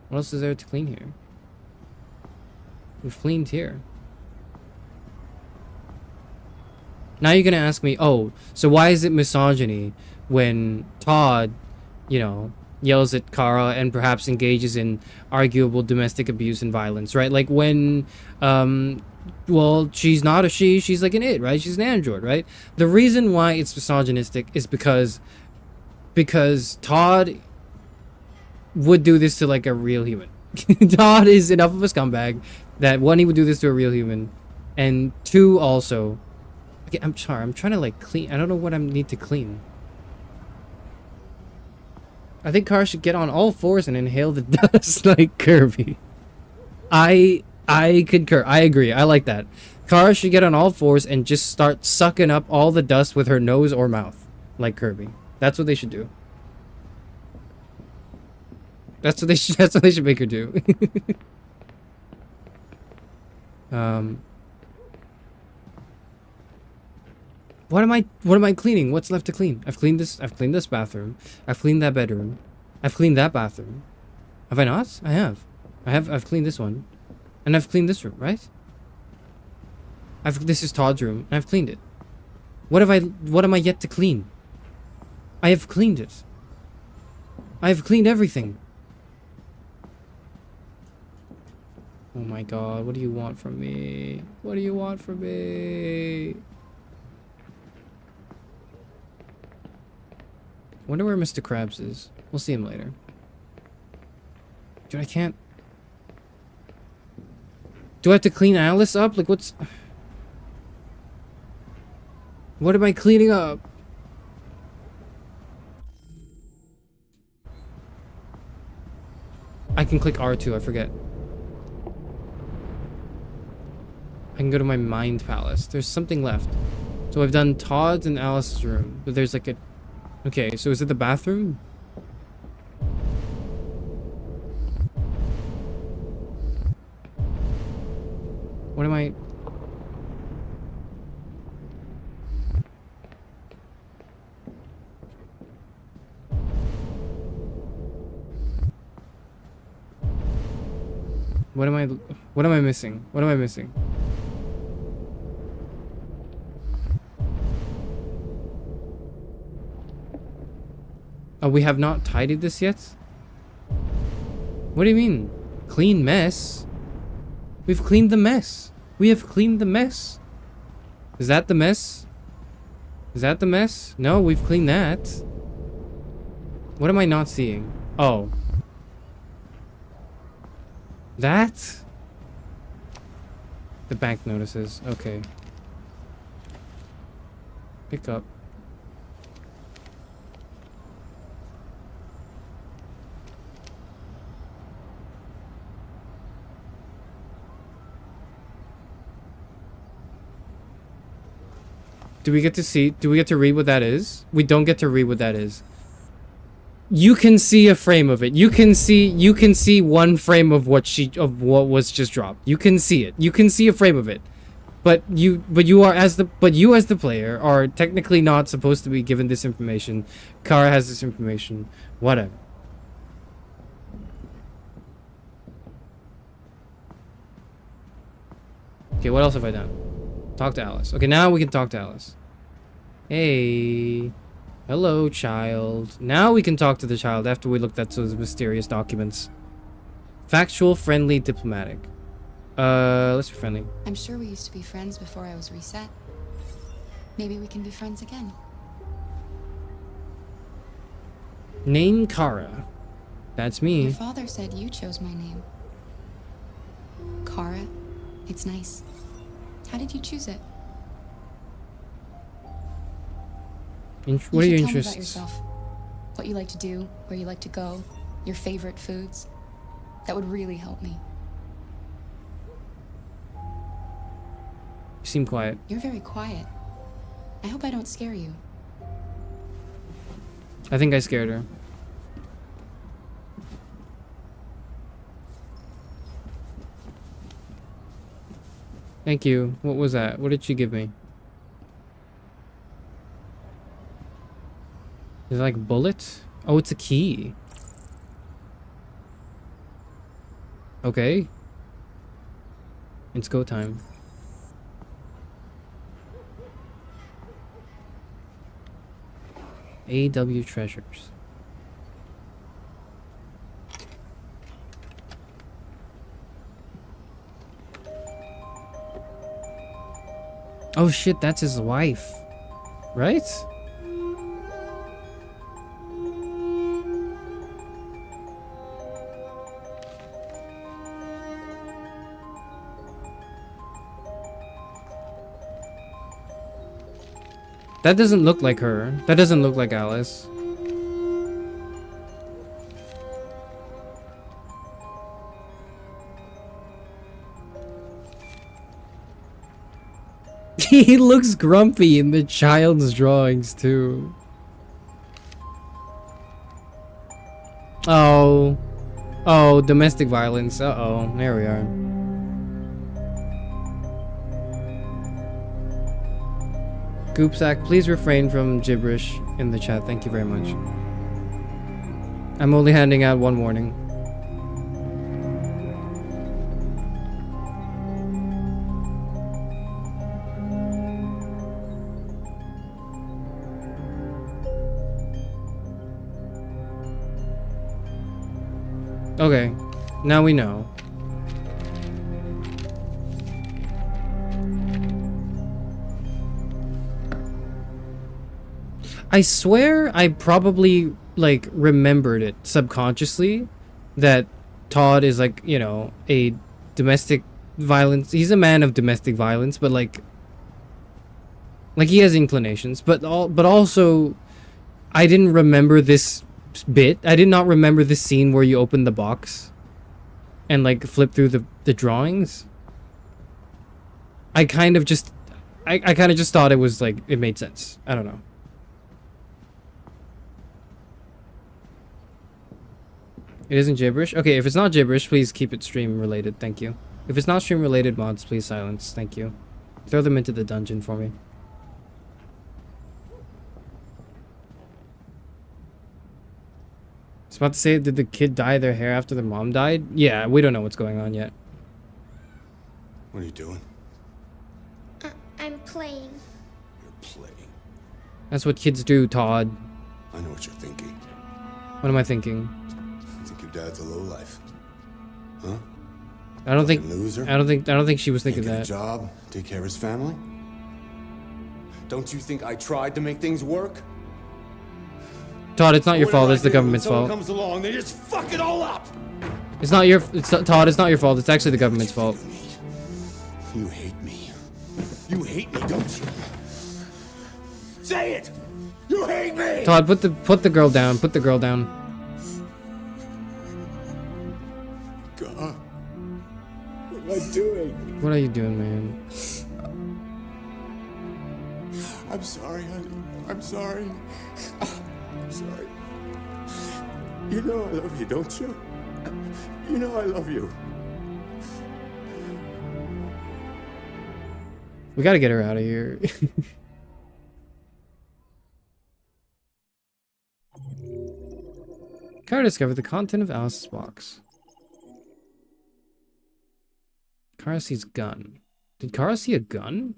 What else is there to clean here? We've cleaned here. Now you're gonna ask me, oh, so why is it misogyny when Todd, you know, yells at Kara and perhaps engages in arguable domestic abuse and violence, right? Like when, well, she's not a she, she's like an it, right? She's an android, right? The reason why it's misogynistic is because Todd would do this to, like, a real human. Todd is enough of a scumbag that, one, he would do this to a real human, and two, also... Okay, I'm sorry, I'm trying to, like, clean. I don't know what I need to clean. I think Kara should get on all fours and inhale the dust like Kirby. I concur. I agree. I like that. Kara should get on all fours and just start sucking up all the dust with her nose or mouth like Kirby. That's what they should do. That's what they should make her do. What am I cleaning? What's left to clean? I've cleaned this bathroom. I've cleaned that bedroom. I've cleaned that bathroom. Have I not? I have. I've cleaned this one. And I've cleaned this room, right? This is Todd's room, and I've cleaned it. What am I yet to clean? I have cleaned it. I have cleaned everything. Oh my god, what do you want from me? What do you want from me? Wonder where Mr. Krabs is. We'll see him later. Dude, I can't... Do I have to clean Alice up? Like, what's... What am I cleaning up? I can click R2, I forget. I can go to my mind palace. There's something left. So I've done Todd's and Alice's room. But there's like a... Okay, so is it the bathroom? What am I... What am I missing? What am I missing? Oh, we have not tidied this yet? What do you mean? Clean mess? We've cleaned the mess. We have cleaned the mess. Is that the mess? Is that the mess? No, we've cleaned that. What am I not seeing? Oh. That? The bank notices. Okay. Pick up. Do we get to read what that is? We don't get to read what that is. You can see a frame of it. You can see one frame of what was just dropped. You can see it. You can see a frame of it. But you as the player are technically not supposed to be given this information. Kara has this information. Whatever. Okay, what else have I done? Talk to Alice. Okay, now we can talk to Alice. Hey. Hello, child. Now we can talk to the child after we looked at those mysterious documents. Factual, friendly, diplomatic. Let's be friendly. I'm sure we used to be friends before I was reset. Maybe we can be friends again. Name Kara. That's me. Your father said you chose my name. Kara. It's nice. How did you choose it? What are your Tell me about interests? yourself. What you like to do, where you like to go, your favorite foods. That would really help me. You seem quiet. You're very quiet. I hope I don't scare you. I think I scared her. Thank you. What was that? What did she give me? Is it like a bullet? Oh, it's a key. Okay. It's go time. AW treasures. Oh shit, that's his wife. Right? That doesn't look like her. That doesn't look like Alice. He looks grumpy in the child's drawings too. Oh. Oh, domestic violence. Uh-oh. There we are. Goopsack, please refrain from gibberish in the chat. Thank you very much. I'm only handing out one warning. Okay, now we know. I swear I probably, like, remembered it subconsciously that Todd is, like, you know, a domestic violence. He's a man of domestic violence, but, like he has inclinations. But also, I didn't remember this bit. I did not remember this scene where you open the box and, like, flip through the drawings. I kind of just thought it was, like, it made sense. I don't know. It isn't gibberish? Okay, if it's not gibberish, please keep it stream related. Thank you. If it's not stream related mods, please silence. Thank you. Throw them into the dungeon for me. I was about to say, did the kid dye their hair after the mom died? Yeah, we don't know what's going on yet. What are you doing? I'm playing. You're playing. That's what kids do, Todd. I know what you're thinking. What am I thinking? You think your dad's a lowlife. Huh? I don't think. Loser? I don't think she was thinking Can't get that. a job, take care of his family. Don't you think I tried to make things work? Todd, it's not your What fault. do I It's the do? government's When someone fault. comes along, they just fuck it all up. It's not your. Todd. It's not your fault. It's actually the government's fault. You hate me. You hate me, don't you? Say it. You hate me. Todd, put the girl down. Put the girl down. God, what am I doing? What are you doing, man? I'm sorry, honey. I'm sorry. I'm sorry. You know I love you, don't you? You know I love you. We gotta get her out of here. Kara discovered the content of Alice's box. Kara sees gun. Did Kara see a gun?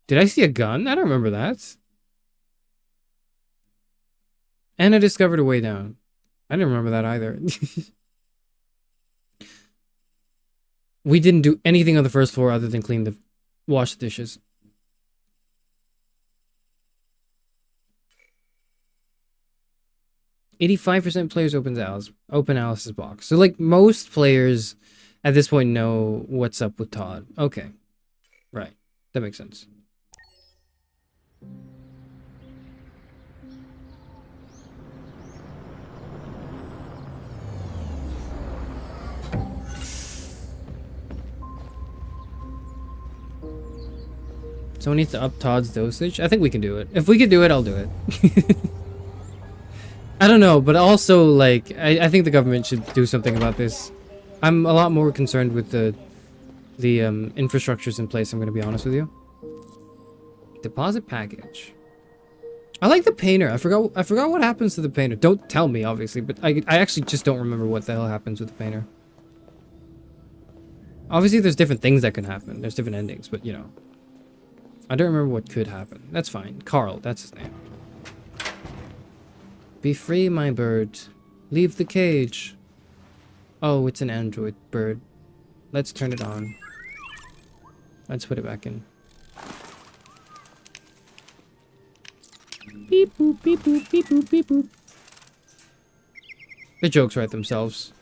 Did I see a gun? I don't remember that. Anna discovered a way down. I didn't remember that either. We didn't do anything on the first floor other than wash the dishes. "85% players open Alice's box." So like most players at this point know what's up with Todd. Okay. Right. That makes sense. Someone needs to up Todd's dosage. I think we can do it. If we can do it, I'll do it. I don't know, but also, like, I think the government should do something about this. I'm a lot more concerned with the infrastructures in place, I'm going to be honest with you. Deposit package. I like the painter. I forgot what happens to the painter. Don't tell me, obviously, but I actually just don't remember what the hell happens with the painter. Obviously, there's different things that can happen. There's different endings, but, you know. I don't remember what could happen. That's fine. Carl, that's his name. Be free, my bird. Leave the cage. Oh, it's an android bird. Let's turn it on. Let's put it back in. Beep boop, beep boop, beep boop, beep boop. The jokes write themselves.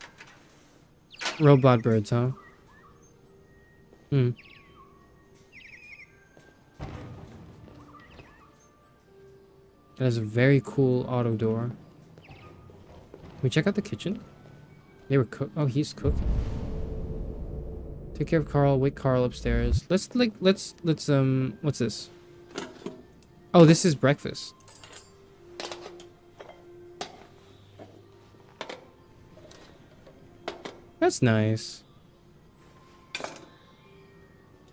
Robot birds, huh? Hmm. That is a very cool auto door. Can we check out the kitchen? They were cook. Oh, he's cooking. Take care of Carl. Wake Carl upstairs. Let's what's this? Oh, this is breakfast. That's nice.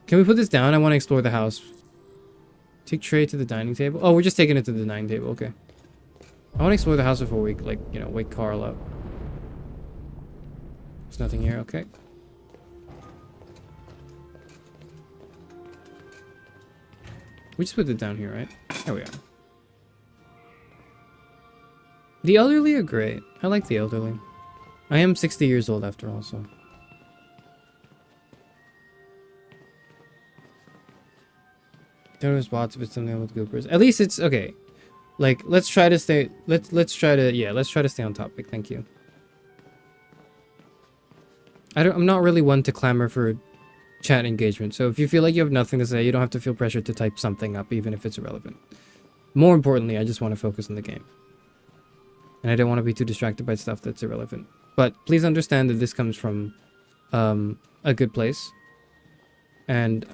Can we put this down? I want to explore the house. Take tray to the dining table. Oh, we're just taking it to the dining table. Okay. I want to explore the house before we, like, you know, wake Carl up. There's nothing here. Okay. We just put it down here, right? There we are. The elderly are great. I like the elderly. I am 60 years old after all, so. There spots if it's something with goopers. At least it's okay. Like, let's try to stay. Let's try to stay on topic. Thank you. I'm not really one to clamor for chat engagement. So if you feel like you have nothing to say, you don't have to feel pressured to type something up, even if it's irrelevant. More importantly, I just want to focus on the game. And I don't want to be too distracted by stuff that's irrelevant. But please understand that this comes from a good place. And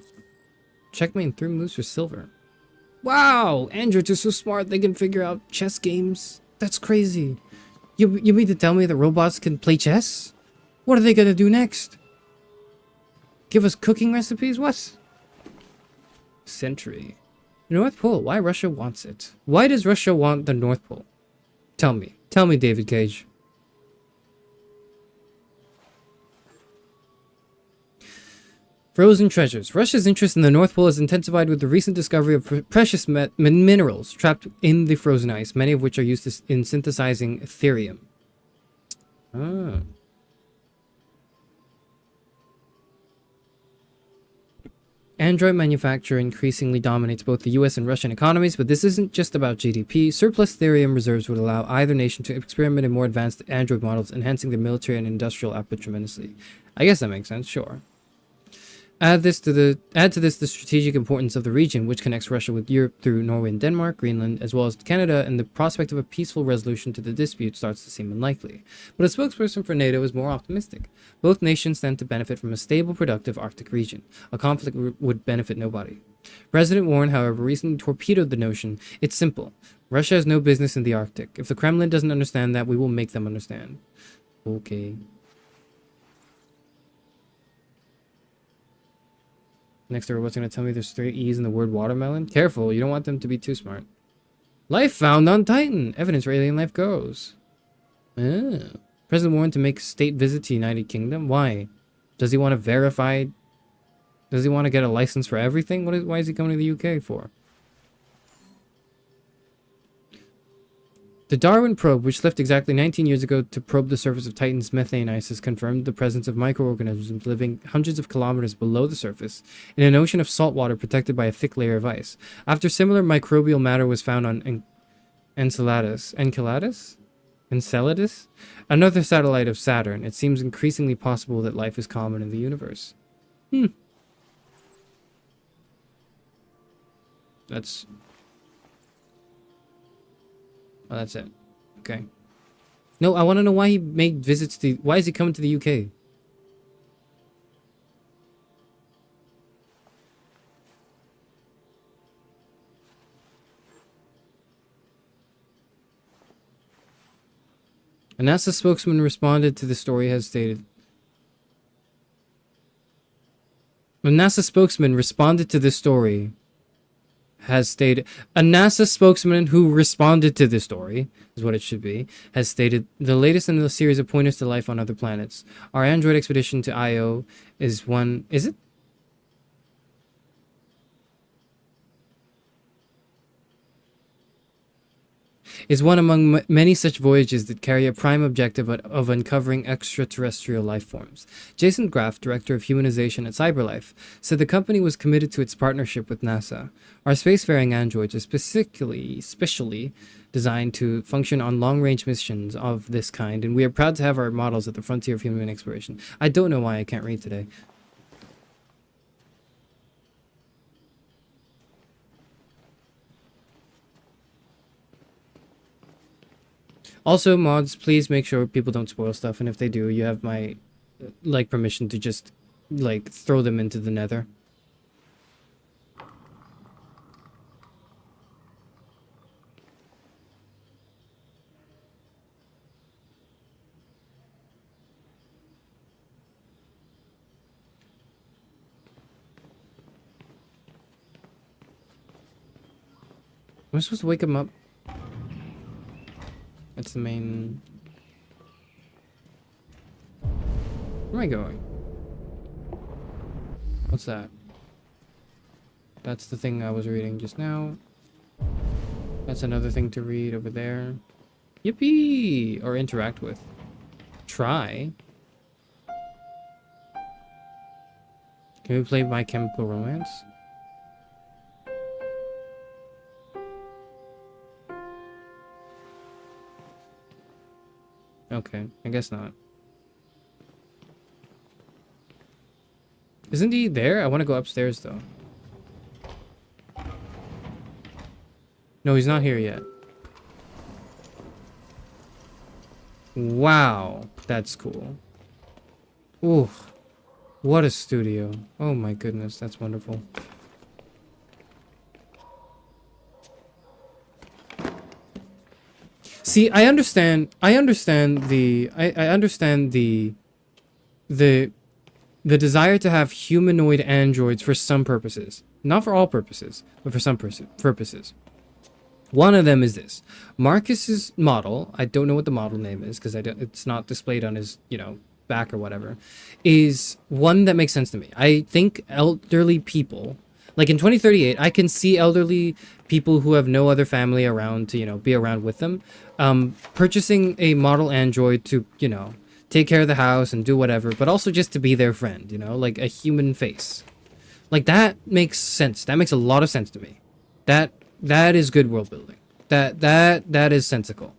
checkmate 3 moves for silver. Wow! Androids are so smart they can figure out chess games. That's crazy. You mean to tell me that robots can play chess? What are they gonna do next? Give us cooking recipes? What? Century. North Pole. Why Russia wants it. Why does Russia want the North Pole? Tell me. Tell me, David Cage. Frozen treasures. Russia's interest in the North Pole has intensified with the recent discovery of precious minerals trapped in the frozen ice, many of which are used in synthesizing therium. Ah. Android manufacture increasingly dominates both the US and Russian economies, but this isn't just about GDP. Surplus therium reserves would allow either nation to experiment in more advanced Android models, enhancing their military and industrial output tremendously. I guess that makes sense, sure. Add to this the strategic importance of the region, which connects Russia with Europe through Norway and Denmark, Greenland, as well as Canada, and the prospect of a peaceful resolution to the dispute starts to seem unlikely. But a spokesperson for NATO is more optimistic. Both nations stand to benefit from a stable, productive Arctic region. A conflict would benefit nobody. President Warren, however, recently torpedoed the notion. It's simple. Russia has no business in the Arctic. If the Kremlin doesn't understand that, we will make them understand. Okay. Next robot's going to tell me there's 3 E's in the word watermelon. Careful, you don't want them to be too smart. Life found on Titan. Evidence where alien life goes. Oh. President Warren to make a state visit to United Kingdom. Why? Does he want to verify? Does he want to get a license for everything? Why is he coming to the UK for? The Darwin probe, which left exactly 19 years ago to probe the surface of Titan's methane ice, has confirmed the presence of microorganisms living hundreds of kilometers below the surface, in an ocean of salt water protected by a thick layer of ice. After similar microbial matter was found on Enceladus, another satellite of Saturn, it seems increasingly possible that life is common in the universe. That's... Oh, that's it. Okay. No, I want to know why he made visits to... Why is he coming to the UK? A NASA spokesman responded to the story has stated... A NASA spokesman responded to this story... has stated, a NASA spokesman who responded to this story, is what it should be, has stated, the latest in the series of pointers to life on other planets. Our Android expedition to Io is one, is it? Is one among many such voyages that carry a prime objective of uncovering extraterrestrial life forms. Jason Graff, director of humanization at CyberLife, said the company was committed to its partnership with NASA. Our spacefaring androids are specially designed to function on long-range missions of this kind, and we are proud to have our models at the frontier of human exploration. I don't know why I can't read today. Also, mods, please make sure people don't spoil stuff, and if they do, you have my, permission to just, throw them into the nether. Am I supposed to wake him up? That's the main... Where am I going? What's that? That's the thing I was reading just now. That's another thing to read over there. Yippee! Or interact with. Try. Can we play My Chemical Romance? Okay, I guess not. Isn't he there? I want to go upstairs, though. No, he's not here yet. Wow, that's cool. Ooh, what a studio. Oh my goodness, that's wonderful. See, I understand the desire to have humanoid androids for some purposes. Not for all purposes, but for some purposes. One of them is this. Marcus's model, I don't know what the model name is because it's not displayed on his, back or whatever, is one that makes sense to me. I think elderly people, like in 2038, I can see elderly people who have no other family around to, you know, be around with them, purchasing a model android to, you know, take care of the house and do whatever, but also just to be their friend, you know, like a human face. Like that makes sense. That makes a lot of sense to me. That is good world building. That is sensical.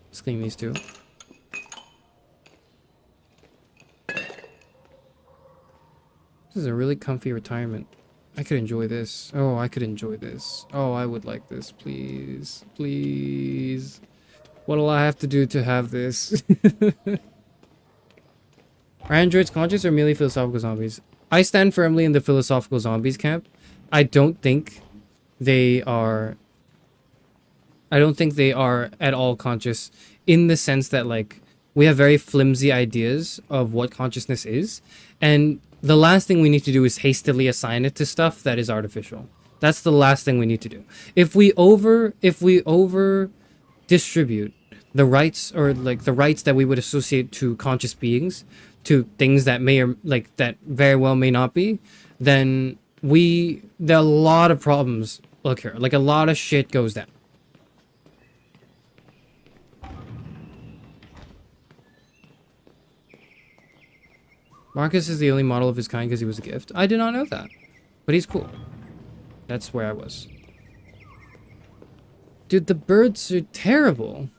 Let's clean these two. This is a really comfy retirement. I could enjoy this. Oh, I could enjoy this. Oh, I would like this. Please. Please. What'll I have to do to have this? Are androids conscious or merely philosophical zombies? I stand firmly in the philosophical zombies camp. I don't think they are at all conscious, in the sense that, like, we have very flimsy ideas of what consciousness is, and the last thing we need to do is hastily assign it to stuff that is artificial. That's the last thing we need to do. If we over distribute the rights, or like the rights that we would associate to conscious beings, to things that may, or like that very well may not be, then there are a lot of problems occur. Like a lot of shit goes down. Marcus is the only model of his kind because he was a gift. I did not know that. But he's cool. That's where I was. Dude, the birds are terrible.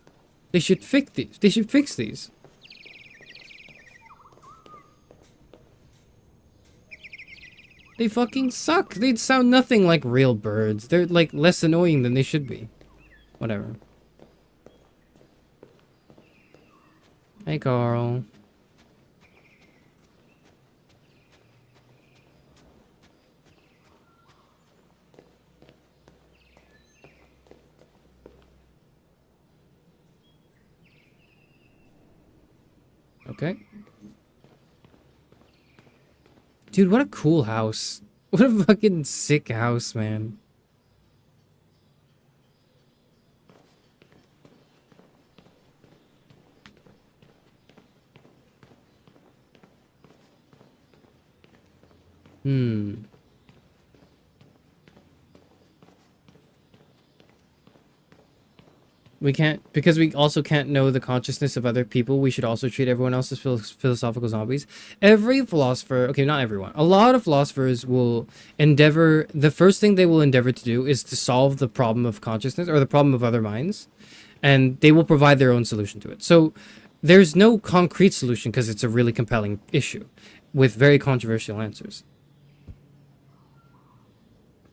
They should fix these. They should fix these. They fucking suck. They sound nothing like real birds. They're like less annoying than they should be. Whatever. Hey, Carl. Okay. Dude, what a cool house. What a fucking sick house, man. We can't, because we also can't know the consciousness of other people, we should also treat everyone else as philosophical zombies. Every philosopher, okay, not everyone, a lot of philosophers will endeavor, the first thing they will endeavor to do is to solve the problem of consciousness, or the problem of other minds, and they will provide their own solution to it. So there's no concrete solution because it's a really compelling issue with very controversial answers.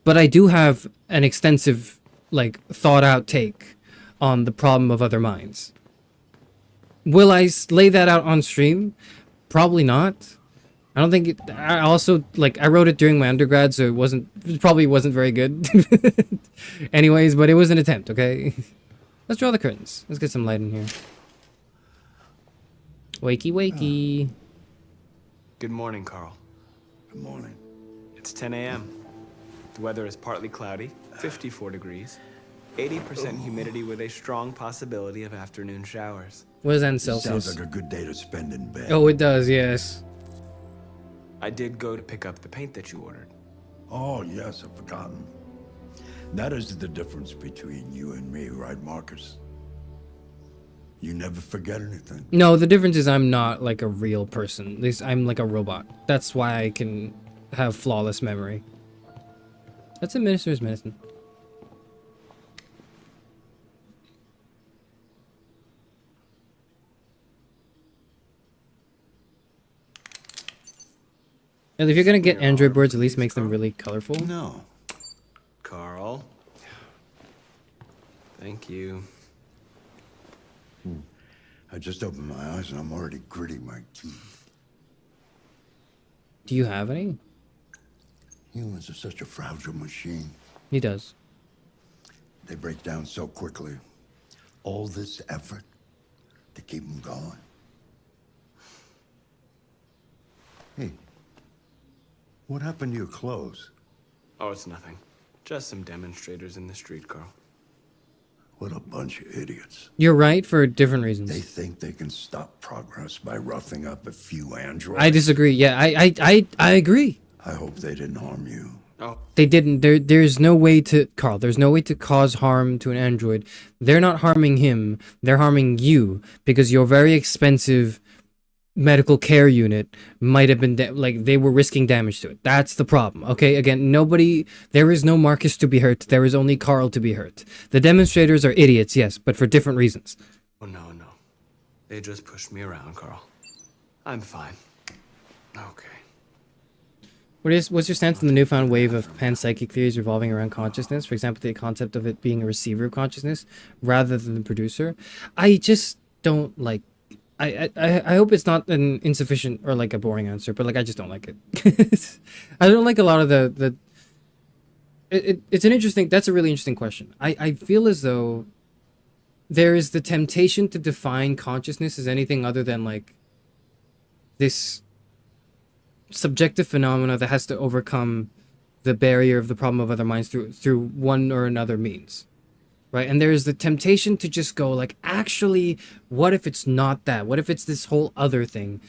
But I do have an extensive, like, thought out take on the problem of other minds. Will I lay that out on stream? Probably not. I don't think it, I also, like, I wrote it during my undergrad, so it probably wasn't very good. Anyways, but it was an attempt, okay? Let's draw the curtains. Let's get some light in here. Wakey, wakey. Good morning, Carl. Good morning. It's 10 a.m. The weather is partly cloudy, 54 degrees, 80% humidity with a strong possibility of afternoon showers. What is that in Celsius? Sounds like a good day to spend in bed. Oh, it does, yes. I did go to pick up the paint that you ordered. Oh, yes, I've forgotten. That is the difference between you and me, right, Marcus? You never forget anything. No, the difference is I'm not like a real person. At least I'm like a robot. That's why I can have flawless memory. That's a minister's medicine. And if you're gonna get android birds, at least make them really colorful. No. Carl. Thank you. I just opened my eyes and I'm already gritting my teeth. Do you have any? Humans are such a fragile machine. He does. They break down so quickly. All this effort to keep them going. Hey, what happened to your clothes? Oh, it's nothing. Just some demonstrators in the street, Carl. What a bunch of idiots. You're right for different reasons. They think they can stop progress by roughing up a few androids. I disagree. Yeah, I agree. I hope they didn't harm you. Oh. They didn't. There's no way to, Carl, there's no way to cause harm to an android. They're not harming him. They're harming you because your very expensive medical care unit might have been, like, they were risking damage to it. That's the problem, okay? Again, there is no Marcus to be hurt. There is only Carl to be hurt. The demonstrators are idiots, yes, but for different reasons. Oh, no. They just pushed me around, Carl. I'm fine. Okay. What's your stance on the newfound wave of panpsychic theories revolving around consciousness? For example, the concept of it being a receiver of consciousness rather than the producer. I just don't like. I hope it's not an insufficient or like a boring answer, but like I just don't like it. I don't like a lot of the. It's an interesting. That's a really interesting question. I feel as though there is the temptation to define consciousness as anything other than like this subjective phenomena that has to overcome the barrier of the problem of other minds through one or another means, right? And there's the temptation to just go like, actually, what if it's not that? What if it's this whole other thing?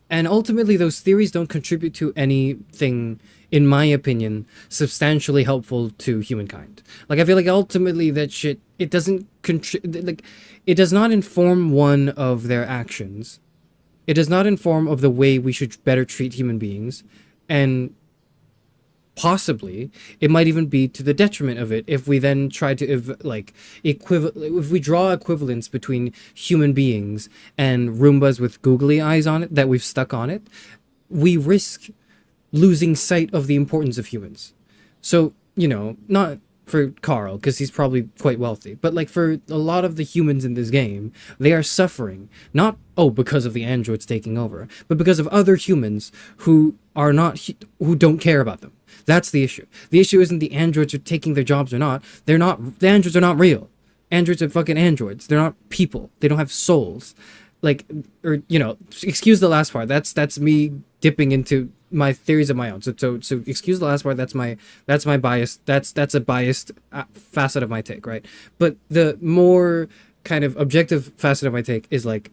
And ultimately those theories don't contribute to anything, in my opinion, substantially helpful to humankind. Like, I feel like ultimately that shit, it doesn't like, it does not inform one of their actions. It does not inform of the way we should better treat human beings, and possibly it might even be to the detriment of it if we then try to if we draw equivalence between human beings and Roombas with googly eyes on it that we've stuck on it, we risk losing sight of the importance of humans. So, you know, not for Carl, because he's probably quite wealthy, but like for a lot of the humans in this game, they are suffering, not because of the androids taking over, but because of other humans who are not, who don't care about them. That's the issue. The issue isn't the androids are taking their jobs or not. They're not, the androids are not real. Androids are fucking androids. They're not people. They don't have souls. Like, or, you know, excuse the last part. That's me dipping into my theories of my own. So excuse the last part. That's my bias. That's a biased facet of my take, right? But the more kind of objective facet of my take is like,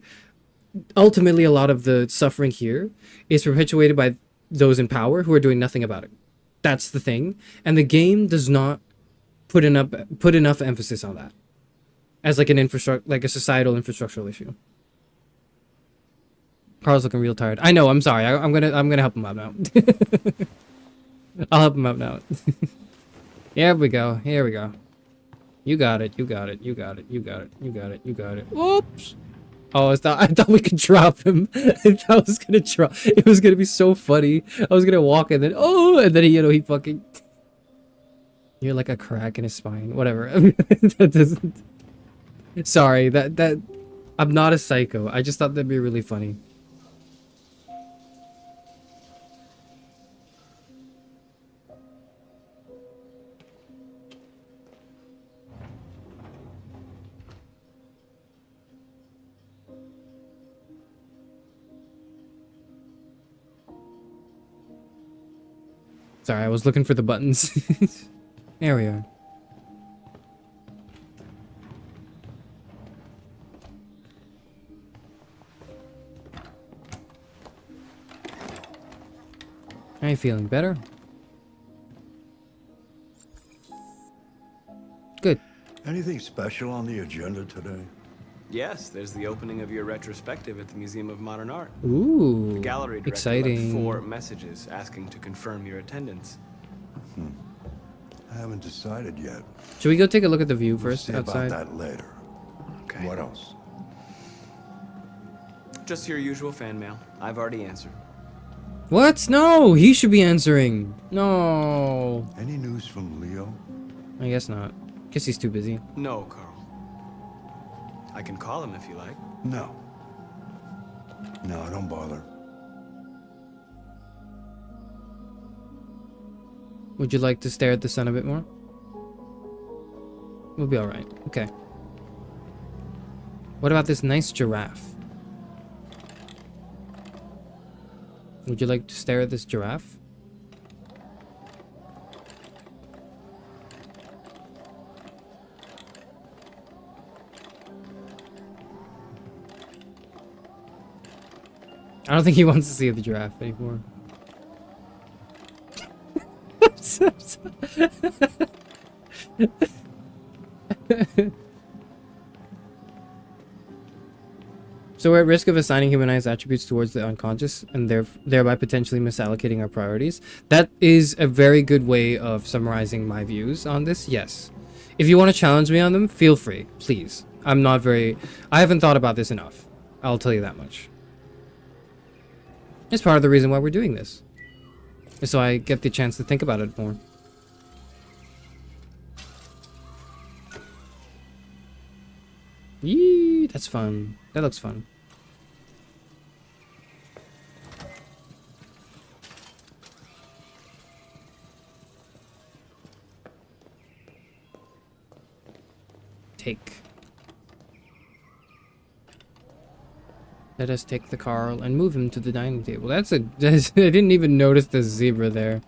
ultimately a lot of the suffering here is perpetuated by those in power who are doing nothing about it. That's the thing. And the game does not put enough emphasis on that as like an like a societal infrastructural issue. Carl's looking real tired. I know, I'm sorry. I'm gonna help him out now. I'll help him out now. Here we go. You got it. Whoops. Oh, I thought we could drop him. It was gonna be so funny. I was gonna walk and then he fucking. You're like a crack in his spine. Whatever. That doesn't. Sorry, that I'm not a psycho. I just thought that'd be really funny. Sorry, I was looking for the buttons. There we are. Are you feeling better? Good. Anything special on the agenda today? Yes, there's the opening of your retrospective at the Museum of Modern Art. Ooh, the gallery director exciting. left 4 messages asking to confirm your attendance. I haven't decided yet. Should we go take a look at the view We'll first see outside? about that later. Okay. What else? Just your usual fan mail. I've already answered. What? No, he should be answering. No. Any news from Leo? I guess not. Guess he's too busy. No, Carl. I can call him if you like. No. No, don't bother. Would you like to stare at the sun a bit more? We'll be alright. Okay. What about this nice giraffe? Would you like to stare at this giraffe? I don't think he wants to see the giraffe anymore. So we're at risk of assigning humanized attributes towards the unconscious and thereby potentially misallocating our priorities. That is a very good way of summarizing my views on this. Yes. If you want to challenge me on them, feel free, please. I haven't thought about this enough. I'll tell you that much. It's part of the reason why we're doing this. So I get the chance to think about it more. Yee, that's fun. That looks fun. Take. Let us take the Carl and move him to the dining table. I didn't even notice the zebra there.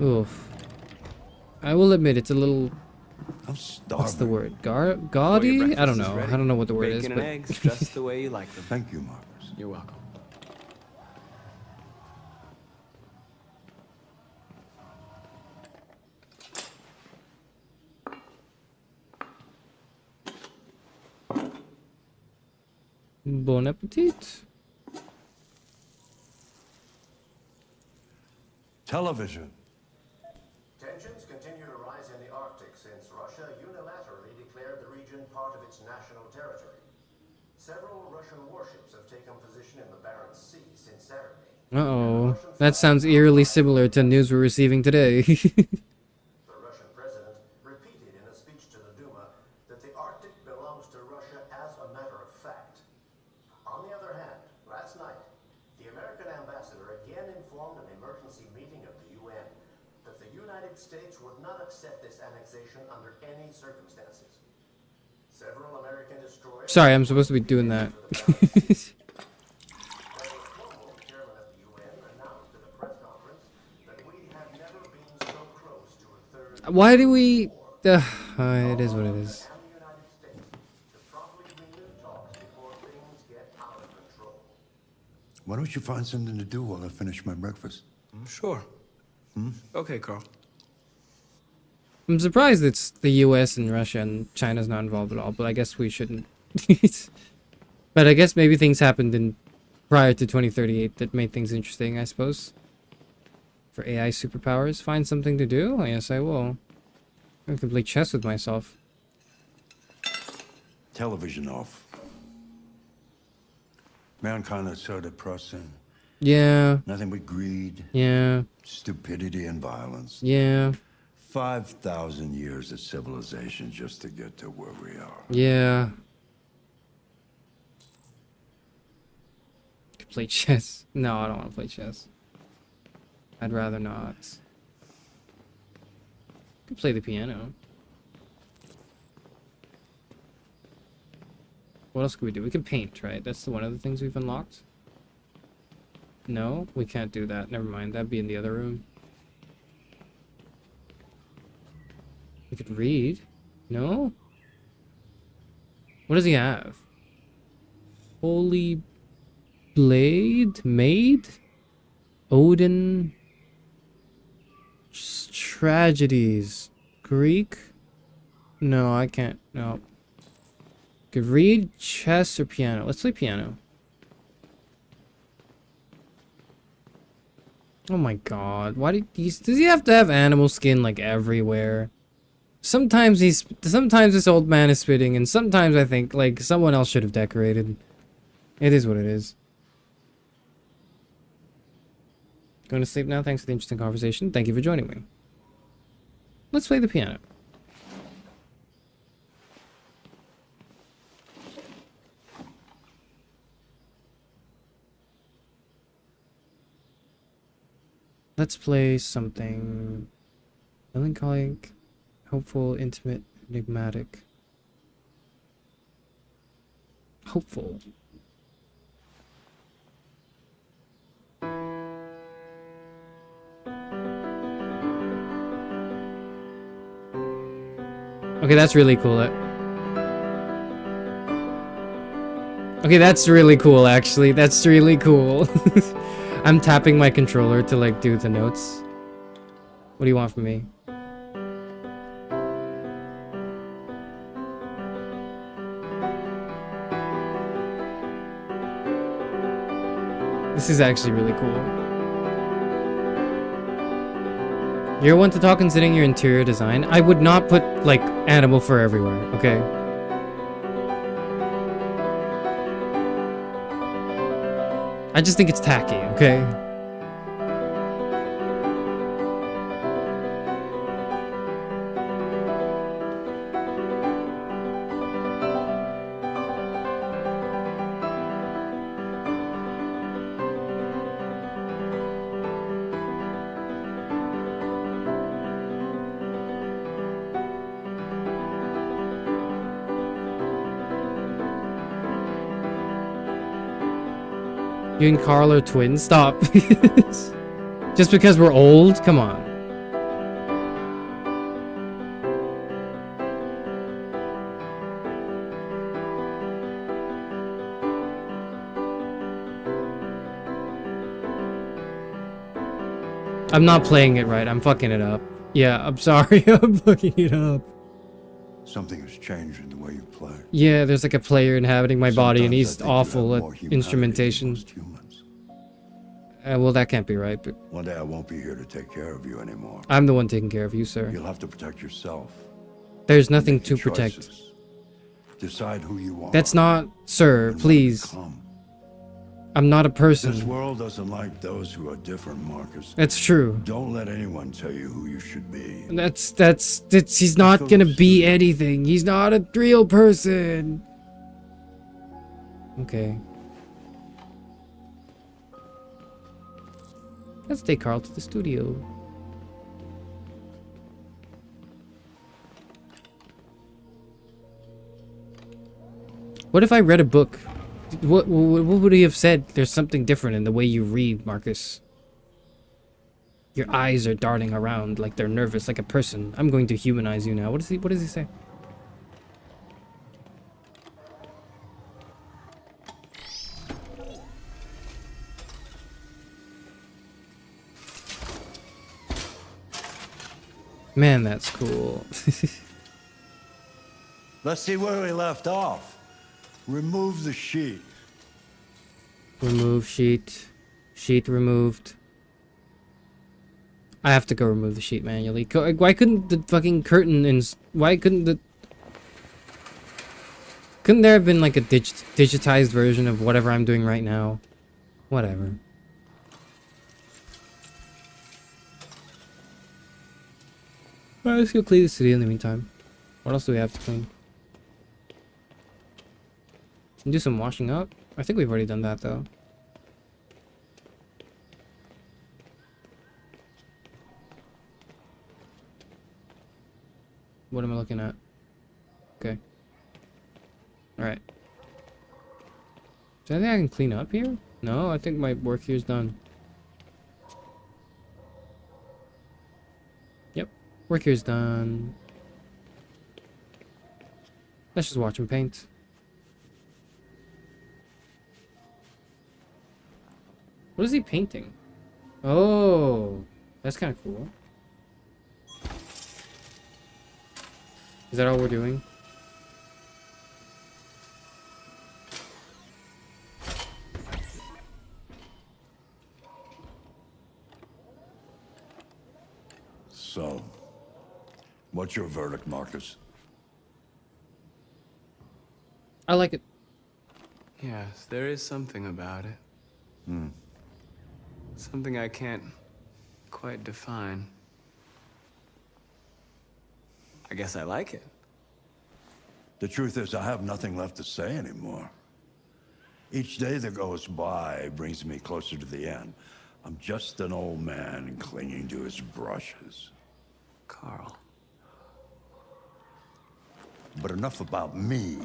Oof. I will admit it's a little... What's the word? Gaudy? I don't know. I don't know what the word is. Bacon But... and eggs, just the way you like them. Thank you, Marcus. You're welcome. Bon appetit. Television. Tensions continue to rise in the Arctic since Russia unilaterally declared the region part of its national territory. Several Russian warships have taken position in the Barents Sea since Saturday. Uh-oh. That sounds eerily similar to news we're receiving today. The Russian president repeated in a speech to the Duma that the Arctic belongs to Russia as a matter of fact. On the other hand, last night, the American ambassador again informed an emergency meeting of the UN that the United States would not accept this annexation under any circumstances. Several American destroyers... Sorry, I'm supposed to be doing that. Why do we... it is what it is. Why don't you find something to do while I finish my breakfast? Sure. Okay, Carl. I'm surprised it's the US and Russia and China's not involved at all, but I guess we shouldn't. But I guess maybe things happened in prior to 2038 that made things interesting, I suppose. For AI superpowers, find something to do? Yes, I will. I can play chess with myself. Television off. Mankind is so depressing. Yeah. Nothing but greed. Yeah. Stupidity and violence. Yeah. 5,000 years of civilization just to get to where we are. Yeah. Could play chess. No, I don't want to play chess. I'd rather not. Could play the piano. What else could we do? We can paint, right? That's one of the things we've unlocked. No, we can't do that. Never mind. That'd be in the other room. We could read. No? What does he have? Holy Blade? Maid? Odin? Tragedies. Greek? No, I can't. No. Could read, chess, or piano. Let's play piano. Oh my god. Why does he have to have animal skin like everywhere? Sometimes this old man is spitting, and sometimes I think like someone else should have decorated. It is what it is. Going to sleep now. Thanks for the interesting conversation. Thank you for joining me. Let's play the piano. Let's play something melancholic, hopeful, intimate, enigmatic. Hopeful. Okay, that's really cool. Okay, that's really cool, actually. That's really cool. I'm tapping my controller to, like, do the notes. What do you want from me? This is actually really cool. You're one to talk considering your interior design. I would not put, like, animal fur everywhere, okay? I just think it's tacky, okay? You and Carl are twins? Stop. Just because we're old? Come on. I'm not playing it right. I'm fucking it up. Yeah, I'm sorry. I'm fucking it up. Something has changed in the way you play. Yeah, there's like a player inhabiting my body and Sometimes he's I think you awful have at more humanity instrumentation. than most humans. Well, that can't be right, but One day I won't be here to take care of you anymore. I'm the one taking care of you, sir. You'll have to protect yourself. There's nothing Make to your protect. choices. Decide who you are. That's not, sir, please. I'm not a This person. world doesn't like those who are different, Marcus. That's true. Don't let anyone tell you who you should be. That's he's not gonna be anything. He's not a real person. Okay. Let's take Carl to the studio. What if I read a book? What would he have said? There's something different in the way you read, Marcus. Your eyes are darting around like they're nervous, like a person. I'm going to humanize you now. What does he say? Man, that's cool. Let's see where we left off. Remove the sheet. Remove sheet. Sheet removed. I have to go remove the sheet manually. Why couldn't the fucking curtain and why couldn't the... Couldn't there have been like a digitized version of whatever I'm doing right now? Whatever. Alright, let's go clean the city in the meantime. What else do we have to clean? Do some washing up? I think we've already done that though. What am I looking at? Okay. Alright. Is there anything I can clean up here? No, I think my work here is done. Yep. Work here is done. Let's just watch him paint. What is he painting? Oh, that's kind of cool. Is that all we're doing? So, what's your verdict, Marcus? I like it. Yes, there is something about it. Hmm. Something I can't quite define. I guess I like it. The truth is, I have nothing left to say anymore. Each day that goes by brings me closer to the end. I'm just an old man clinging to his brushes. Carl. But enough about me.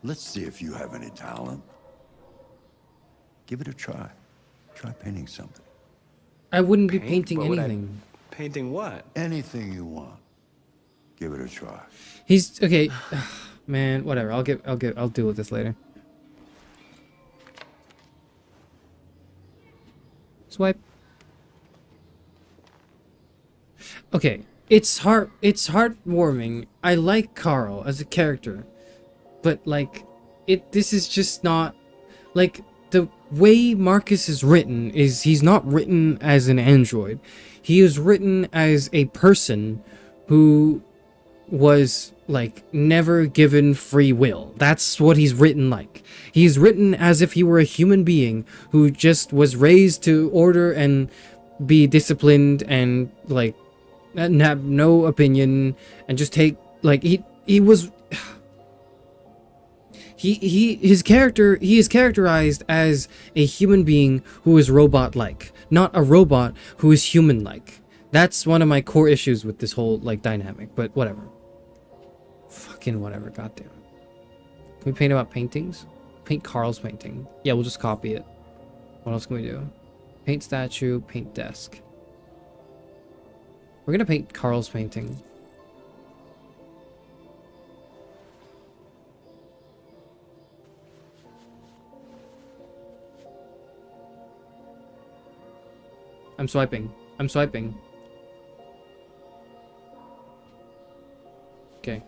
Let's see if you have any talent. Give it a try. Try painting something. I wouldn't be painting What would anything. Painting what? Anything you want. Give it a try. He's okay. Man, whatever. I'll deal with this later. Swipe. Okay, it's heartwarming. I like Carl as a character, but like, this is just not like the way Marcus is written. Is he's not written as an android. He is written as a person who was like never given free will. That's what he's written like. He's written as if he were a human being who just was raised to order and be disciplined and like and have no opinion and just take like he is characterized as a human being who is robot-like, not a robot who is human-like. That's one of my core issues with this whole like dynamic, but whatever. Fucking whatever, goddamn. Can we paint about paintings? Paint Carl's painting. Yeah, we'll just copy it. What else can we do? Paint statue, paint desk. We're gonna paint Carl's painting. I'm swiping. I'm swiping. Okay.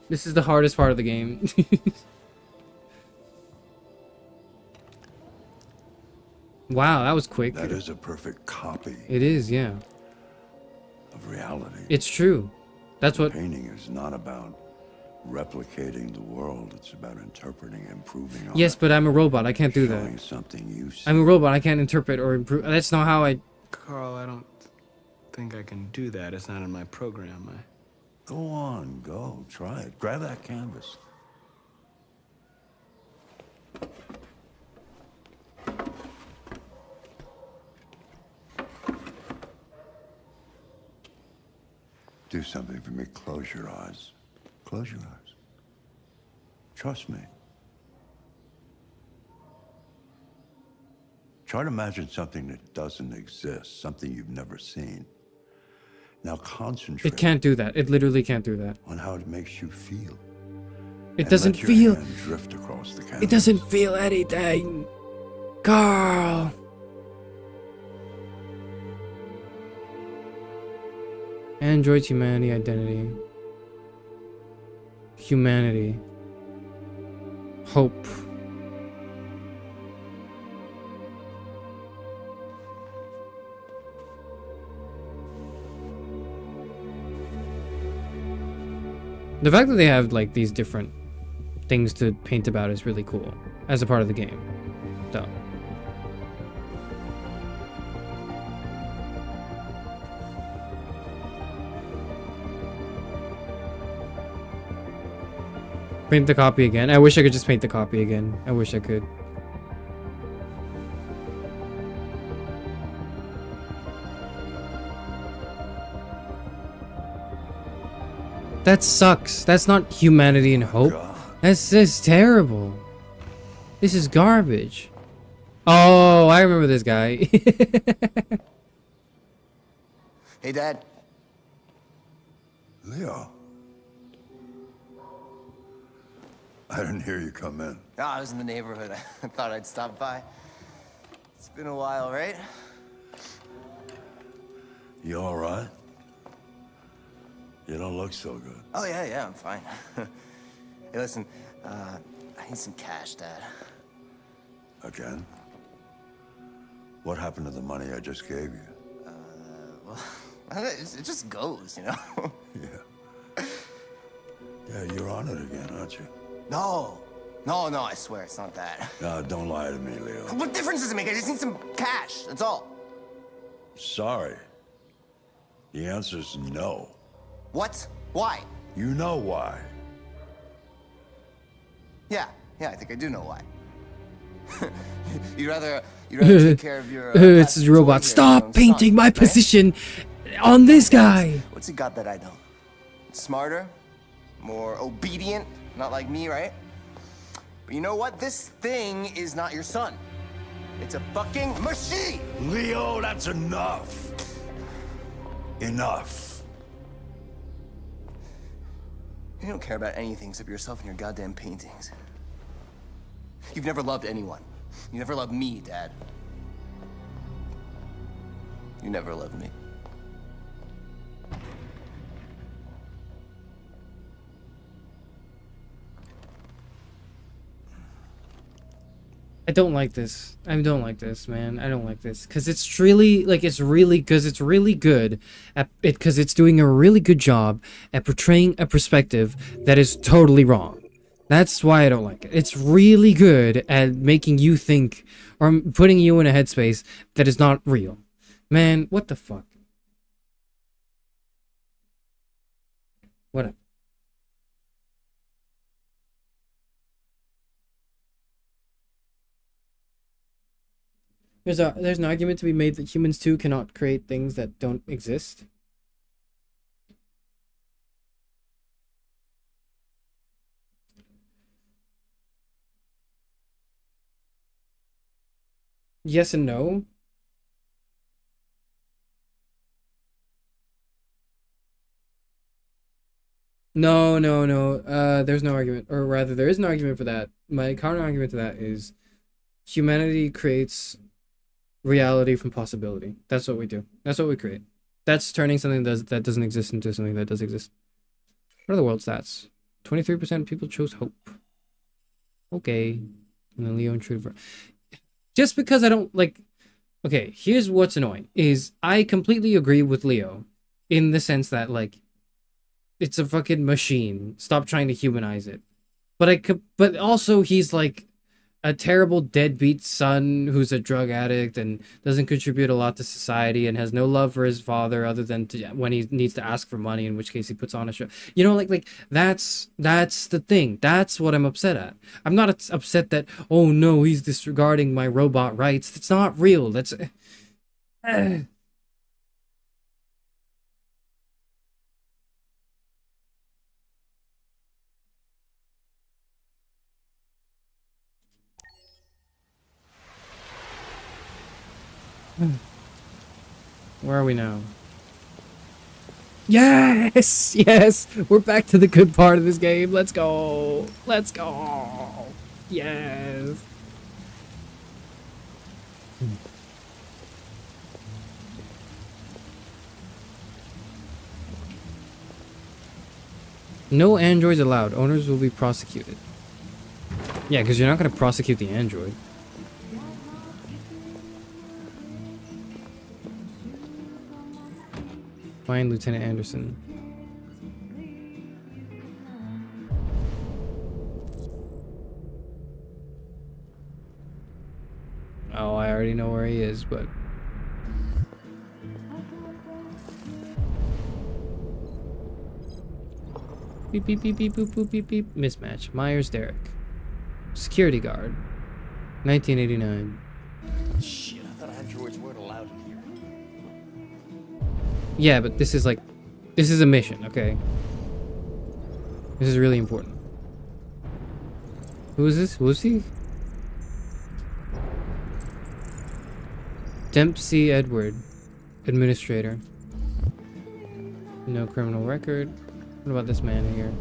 This is the hardest part of the game. Wow, that was quick. That is a perfect copy. It is, yeah. Of reality. It's true. That's what Painting is not about replicating the world. It's about interpreting, improving on Yes, it, but I'm a robot. I can't do showing that. something you see. I'm a robot. I can't interpret or improve. That's not how I... Carl, I don't think I can do that. It's not in my program. Go on, go. Try it. Grab that canvas. Do something for me. Close your eyes. Close your eyes. Trust me. Try to imagine something that doesn't exist, something you've never seen. Now concentrate. It can't do that. It literally can't do that. On how it makes you feel. It doesn't feel... Drift across the canvas. It doesn't feel anything. Carl. Android humanity identity. Humanity. Hope. The fact that they have like these different things to paint about is really cool as a part of the game. So. Paint the copy again. I wish I could just paint the copy again. I wish I could. That sucks. That's not humanity and hope. That's just terrible. This is garbage. Oh, I remember this guy. Hey, Dad. Leo. I didn't hear you come in. No, I was in the neighborhood. I thought I'd stop by. It's been a while, right? You all right? You don't look so good. Oh, yeah, I'm fine. Hey, listen, I need some cash, Dad. Again? What happened to the money I just gave you? Well, it just goes, you know? Yeah, you're on it again, aren't you? No, I swear it's not that. No, don't lie to me, Leo. What difference does it make? I just need some cash, that's all. Sorry. The answer's no. What? Why? You know why. Yeah, I think I do know why. you'd rather take care of your... It's a robot. Stop painting my position on this guy. What's he got that I don't? Smarter? More obedient? Not like me, right? But you know what? This thing is not your son. It's a fucking machine! Leo, that's enough. Enough. You don't care about anything except yourself and your goddamn paintings. You've never loved anyone. You never loved me, Dad. You never loved me. I don't like this. I don't like this, man. I don't like this because it's really like it's really good at it because it's doing a really good job at portraying a perspective that is totally wrong. That's why I don't like it. It's really good at making you think or putting you in a headspace that is not real. Man, what the fuck? Whatever. There's an argument to be made that humans too cannot create things that don't exist. Yes and no. No, no, no. There's no argument, or rather, there is an argument for that. My counter argument to that is humanity creates reality from possibility. That's what we do. That's what we create. That's turning something that doesn't exist into something that does exist. What are the world stats? 23% of people chose hope. Okay. And then Leo intruded. Just because I don't like... Okay, here's what's annoying. Is I completely agree with Leo. In the sense that, like, it's a fucking machine. Stop trying to humanize it. But also he's like a terrible deadbeat son who's a drug addict and doesn't contribute a lot to society and has no love for his father other than when he needs to ask for money, in which case he puts on a show. You know, like that's the thing. That's what I'm upset at. I'm not upset that, oh no, he's disregarding my robot rights. That's not real. That's... Where are we now? Yes! Yes! We're back to the good part of this game. Let's go! Let's go! Yes! No androids allowed. Owners will be prosecuted. Yeah, because you're not going to prosecute the android. Find Lieutenant Anderson. Oh, I already know where he is, but... Beep, beep, beep, beep, boop, boop, beep, beep. Mismatch. Myers Derek. Security guard. 1989. Shit, I thought androids weren't allowed in here. Yeah, but this is like... This is a mission, okay? This is really important. Who is this? Who is he? Dempsey Edward. Administrator. No criminal record. What about this man here?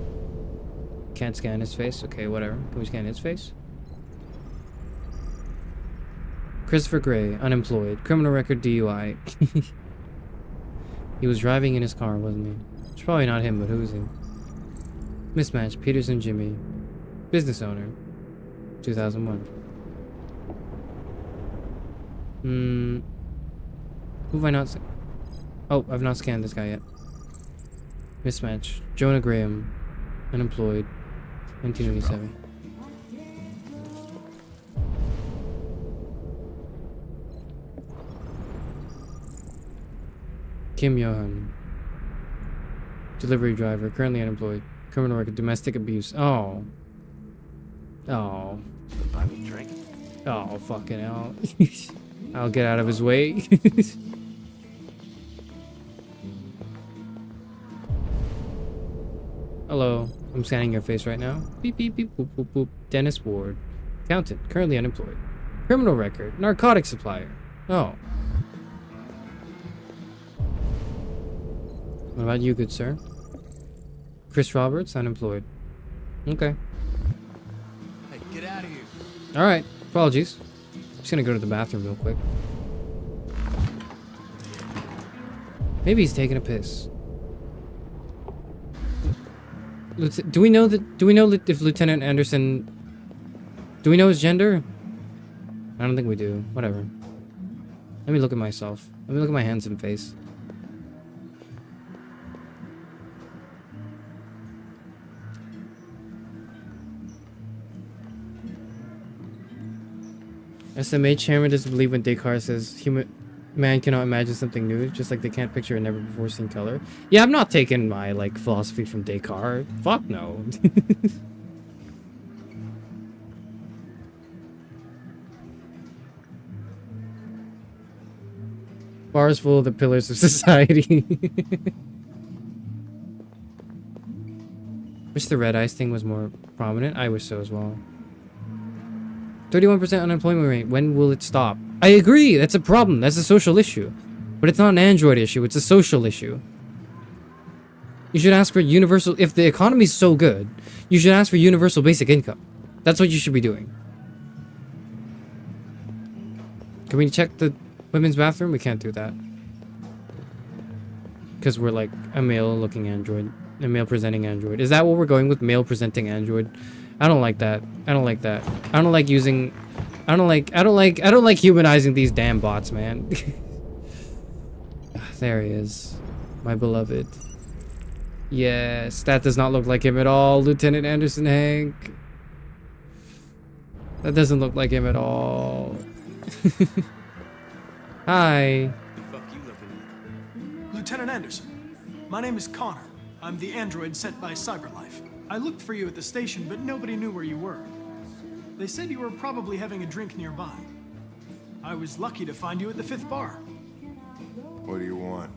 Can't scan his face. Okay, whatever. Can we scan his face? Christopher Gray, unemployed. Criminal record DUI. He was driving in his car, wasn't he? It's probably not him, but who is he? Mismatch, Peterson Jimmy. Business owner. 2001. Who have I not seen? Oh, I've not scanned this guy yet. Mismatch. Jonah Graham. Unemployed. 1987. Kim Johan. Delivery driver. Currently unemployed. Criminal record. Domestic abuse. Oh. Oh. Buy me a drink? Oh, fucking hell. I'll get out of his way. Hello. I'm scanning your face right now. Beep, beep, beep, boop, boop, boop. Dennis Ward. Accountant. Currently unemployed. Criminal record. Narcotic supplier. Oh. What about you, good sir? Chris Roberts, unemployed. Okay. Hey, get out of here. Alright. Apologies. Just gonna go to the bathroom real quick. Maybe he's taking a piss. Do we know if Lieutenant Anderson... Do we know his gender? I don't think we do. Whatever. Let me look at myself. Let me look at my hands and face. SMA chairman doesn't believe when Descartes says man cannot imagine something new, just like they can't picture a never before seen color. Yeah, I'm not taking my like philosophy from Descartes. Fuck no. Bars full of the pillars of society. Wish the red eyes thing was more prominent. I wish so as well. 31% unemployment rate. When will it stop? I agree. That's a problem. That's a social issue. But it's not an Android issue. It's a social issue. You should ask for universal... If the economy's so good, you should ask for universal basic income. That's what you should be doing. Can we check the women's bathroom? We can't do that. Because we're like a male-looking android. A male-presenting android. Is that what we're going with? Male-presenting android? I don't like that. I don't like that. I don't like using... I don't like humanizing these damn bots, man. There he is. My beloved. Yes, that does not look like him at all, Lieutenant Anderson Hank. That doesn't look like him at all. Hi. Lieutenant Anderson, my name is Connor. I'm the android sent by CyberLife. I looked for you at the station, but nobody knew where you were. They said you were probably having a drink nearby. I was lucky to find you at the 5th bar. What do you want?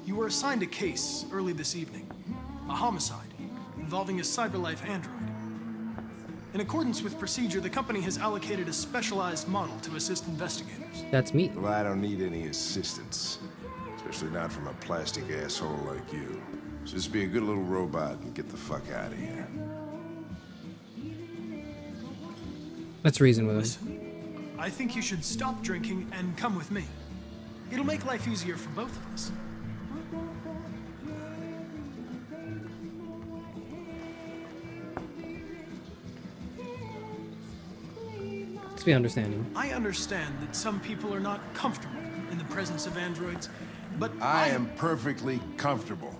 You were assigned a case early this evening. A homicide involving a CyberLife android. In accordance with procedure, the company has allocated a specialized model to assist investigators. That's me. Well, I don't need any assistance. Especially not from a plastic asshole like you. Just be a good little robot and get the fuck out of here. Let's reason with him. Listen, I think you should stop drinking and come with me. It'll make life easier for both of us. Let's be understanding. I understand that some people are not comfortable in the presence of androids, but I am perfectly comfortable.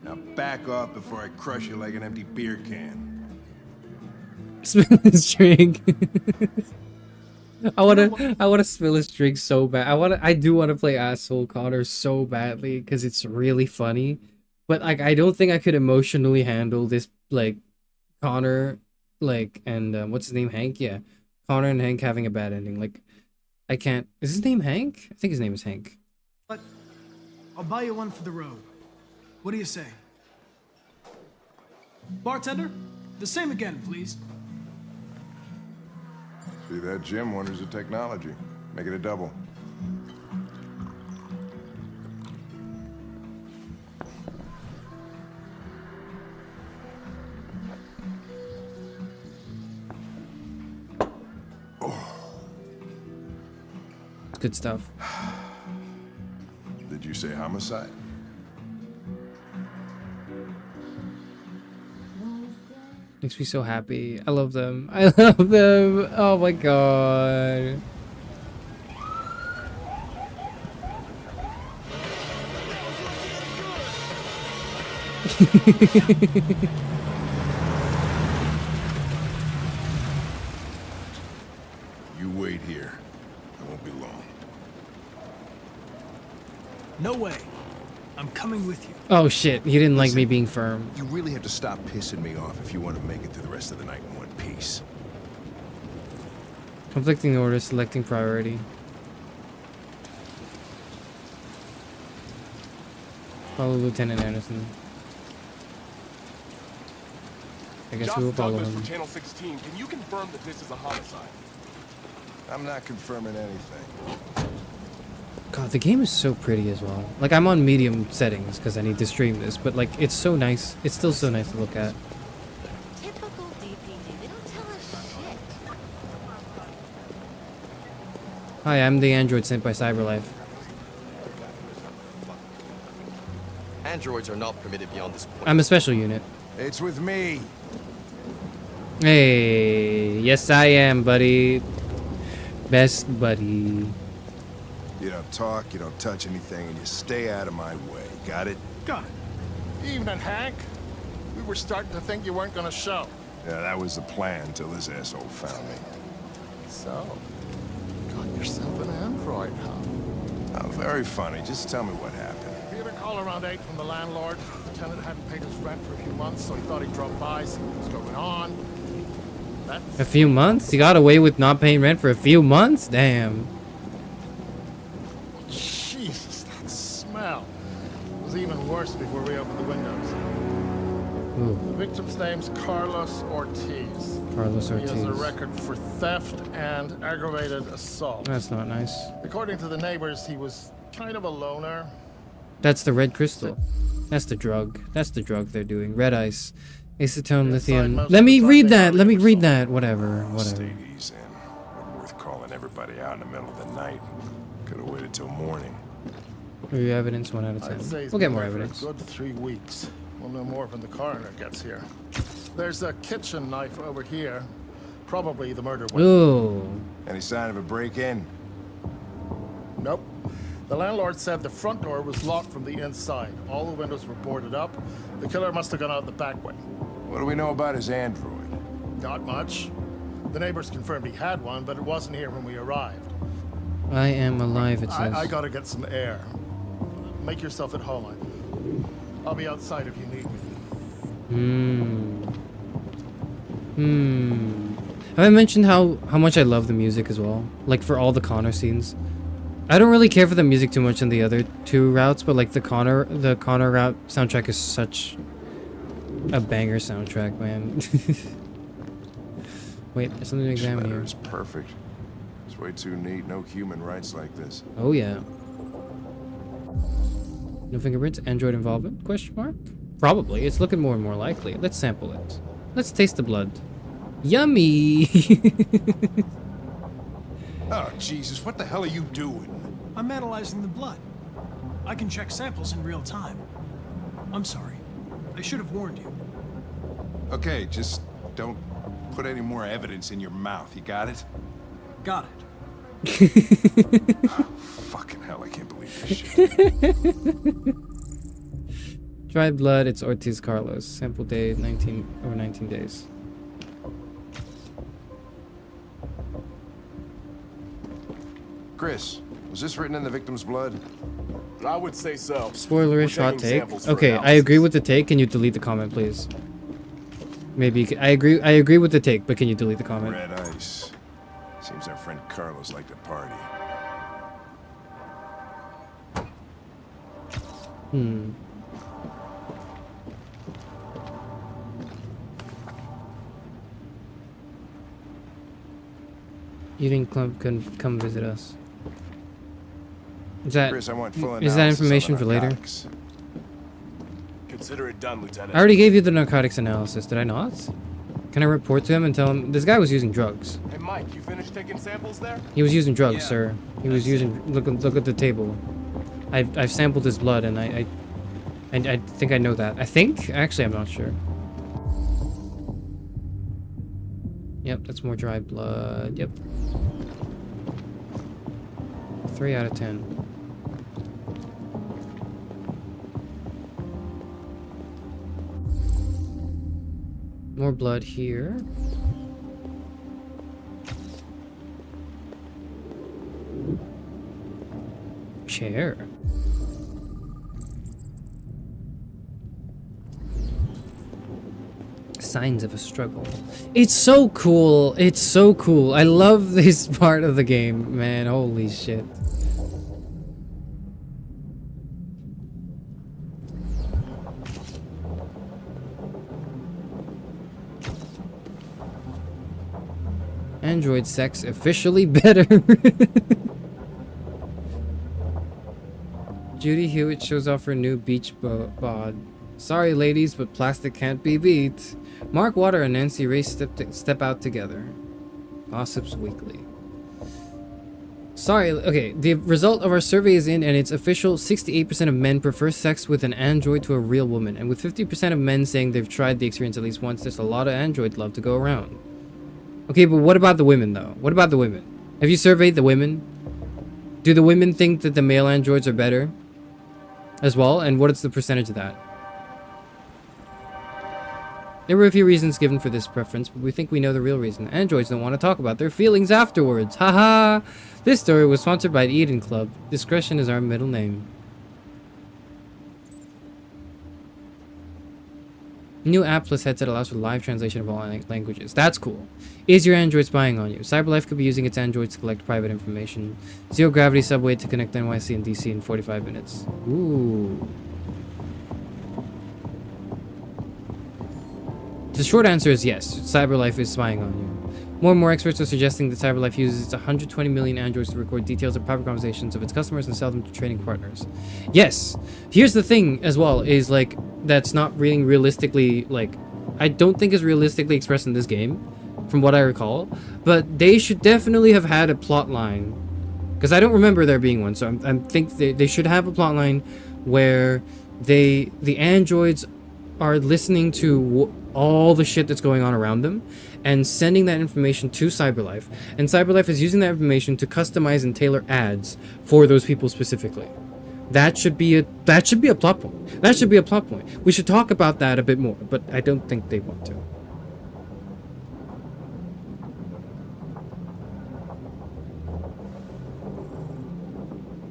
Now back off before I crush you like an empty beer can. Spill his drink. I wanna spill his drink so bad. I do wanna play asshole Connor so badly because it's really funny. But like I don't think I could emotionally handle this like Connor like and what's his name? Hank? Yeah. Connor and Hank having a bad ending. Like I can't. Is his name Hank? I think his name is Hank. But I'll buy you one for the road. What do you say? Bartender, the same again, please. See, that Jim wonders at technology. Make it a double. Good stuff. Did you say homicide? Makes me so happy. I love them. I love them. Oh my god. You wait here. I won't be long. No way. I'm coming with you. Oh shit, he didn't like me being firm. You really have to stop pissing me off if you want to make it through the rest of the night in one piece. Conflicting orders, selecting priority. Follow Lieutenant Anderson. I guess we will follow him. From Channel 16, can you confirm that this is a homicide? I'm not confirming anything. God, the game is so pretty as well. Like, I'm on medium settings because I need to stream this, but like, it's so nice. It's still so nice to look at. Typical DPD. They don't tell us shit. Hi, I'm the android sent by CyberLife. Androids are not permitted beyond this point. I'm a special unit. It's with me. Hey, yes I am, buddy. Best buddy. You don't talk, you don't touch anything, and you stay out of my way. Got it? Got it. Evening, Hank. We were starting to think you weren't gonna show. Yeah, that was the plan until this asshole found me. So, got yourself an android, huh? Oh, very funny. Just tell me what happened. We had a call around 8 from the landlord. The tenant hadn't paid his rent for a few months, so he thought he'd drop by, see what was going on. A few months? You got away with not paying rent for a few months? Damn. Jesus, that smell. It was even worse before we opened the windows. Ooh. The victim's name's Carlos Ortiz. Carlos He has a Ortiz. record for theft and aggravated assault. That's not nice. According to the neighbors, he was kind of a loner. That's the red crystal. That's the drug. That's the drug they're doing. Red ice. Acetone, lithium. Let me read that. Let me read that. Whatever. Whatever. Stay easy. Wasn't worth calling everybody out in the middle of the night. Could have waited till morning. Review evidence 1 out of I'd 10. say he's We'll get been more there for a evidence. Good 3 weeks. We'll know more when the coroner gets here. There's a kitchen knife over here. Probably the murder weapon. Ooh. Any sign of a break-in? Nope. The landlord said the front door was locked from the inside. All the windows were boarded up. The killer must have gone out the back way. What do we know about his android? Not much. The neighbors confirmed he had one, but it wasn't here when we arrived. I am alive, it says. I gotta get some air. Make yourself at home. I'll be outside if you need me. Have I mentioned how much I love the music as well? Like for all the Connor scenes. I don't really care for the music too much in the other 2 routes, but like the Connor route soundtrack is such a banger soundtrack, man. Wait, there's something to examine here. Is perfect. It's way too neat. No human rights like this. Oh yeah. No fingerprints? Android involvement? Question mark? Probably. It's looking more and more likely. Let's sample it. Let's taste the blood. Yummy! Oh, Jesus, what the hell are you doing? I'm analyzing the blood. I can check samples in real time. I'm sorry. I should have warned you. Okay, just don't put any more evidence in your mouth. You got it? Got it. Oh, fucking hell, I can't believe this shit. Dried blood, it's Ortiz Carlos. Sample day 19 days. Chris, was this written in the victim's blood? I would say so. Spoilerish We're hot taking take. samples for Okay, I analysis. agree with the take. Can you delete the comment, please? Maybe you can, I agree with the take, but can you delete the comment? Red ice. Seems our friend Carlos liked to party. Eating Club can come visit us. Is that Chris, I want full is that analysis on information the for later? narcotics. Consider it done, Lieutenant. I already gave you the narcotics analysis, did I not? Can I report to him and tell him this guy was using drugs? Hey, Mike, you finished taking samples there? He was using drugs, sir. He was using. Look at the table. I've sampled his blood, and I think I know that. I think actually I'm not sure. Yep, that's more dry blood. Yep. 3 out of 10. More blood here. Chair. Signs of a struggle. It's so cool. It's so cool. I love this part of the game, man. Holy shit. Android sex officially better. Judy Hewitt shows off her new beach bod. Sorry, ladies, but plastic can't be beat. Mark Water and Nancy Ray step out together. Gossips Weekly. Sorry, okay. The result of our survey is in, and it's official. 68% of men prefer sex with an android to a real woman. And with 50% of men saying they've tried the experience at least once, there's a lot of android love to go around. Okay, but what about the women, though? What about the women? Have you surveyed the women? Do the women think that the male androids are better as well? And what is the percentage of that? There were a few reasons given for this preference, but we think we know the real reason. Androids don't want to talk about their feelings afterwards. Haha! This story was sponsored by the Eden Club. Discretion is our middle name. New app plus headset allows for live translation of all languages. That's cool. Is your android spying on you? CyberLife could be using its androids to collect private information. Zero gravity subway to connect NYC and DC in 45 minutes. Ooh. The short answer is yes, CyberLife is spying on you. More and more experts are suggesting that CyberLife uses its 120 million androids to record details of private conversations of its customers and sell them to trading partners. Yes, here's the thing as well, is like, that's not being realistically, like, I don't think is realistically expressed in this game, from what I recall, but they should definitely have had a plot line, because I don't remember there being one, so I think they should have a plot line where the androids are listening to all the shit that's going on around them and sending that information to CyberLife, and CyberLife is using that information to customize and tailor ads for those people specifically. That should be a plot point. That should be a plot point. We should talk about that a bit more, but I don't think they want to.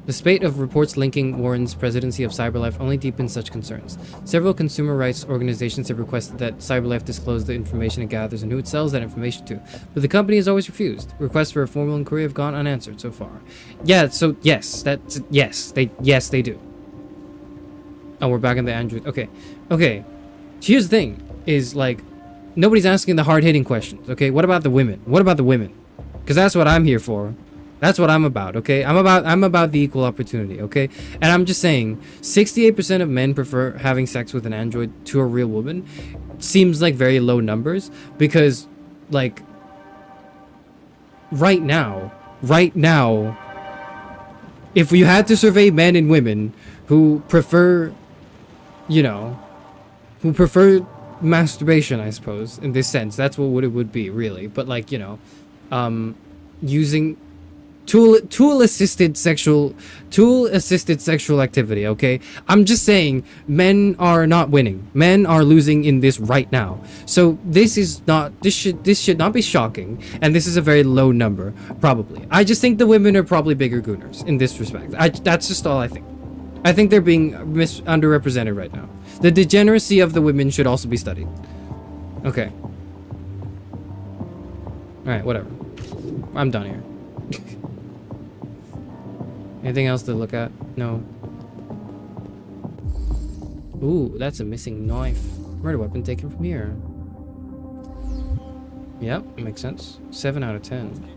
The spate of reports linking Warren's presidency of CyberLife only deepens such concerns. Several consumer rights organizations have requested that CyberLife disclose the information it gathers and who it sells that information to, but the company has always refused. Requests for a formal inquiry have gone unanswered so far. Yeah, so yes, they do. Oh, we're back in the Android. Okay. Here's the thing: is like, nobody's asking the hard-hitting questions. Okay, what about the women? What about the women? Because that's what I'm here for. That's what I'm about, okay? I'm about the equal opportunity, okay? And I'm just saying, 68% of men prefer having sex with an android to a real woman. Seems like very low numbers, because, like, right now, if you had to survey men and women who prefer, you know, who prefer masturbation, I suppose, in this sense, that's what it would be, really. But, like, you know, using tool-assisted sexual activity, okay? I'm just saying, men are not winning. Men are losing in this right now. So this should not be shocking, and this is a very low number, probably. I just think the women are probably bigger gooners in this respect. That's just all I think. I think they're being underrepresented right now. The degeneracy of the women should also be studied. Okay. Alright, whatever. I'm done here. Anything else to look at? No. Ooh, that's a missing knife. Murder weapon taken from here. Yep, makes sense. 7 out of 10.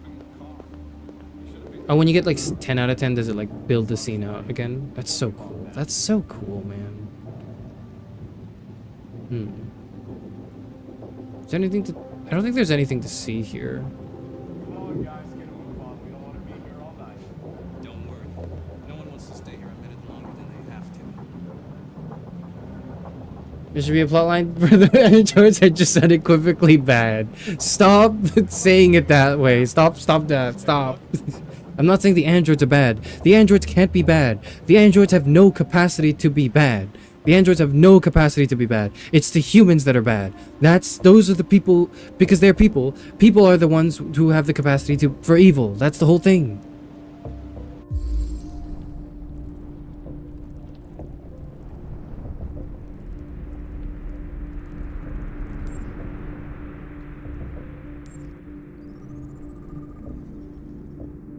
Oh, when you get like 10 out of 10, does it like build the scene out again? That's so cool. That's so cool, man. Is there anything to... I don't think there's anything to see here. There should be a plotline for the androids are just unequivocally bad. Stop saying it that way. Stop that. Stop. I'm not saying the androids are bad. The androids can't be bad. The androids have no capacity to be bad. The androids have no capacity to be bad. It's the humans that are bad. Those are the people, because they're people. People are the ones who have the capacity for evil. That's the whole thing.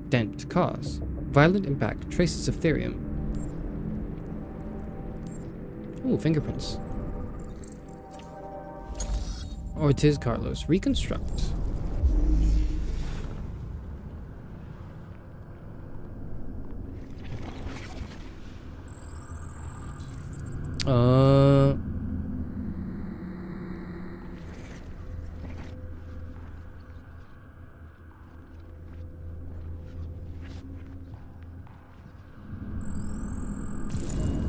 Dent cause. Violent impact. Traces of therium. Ooh, fingerprints. Ortiz Carlos. Reconstruct.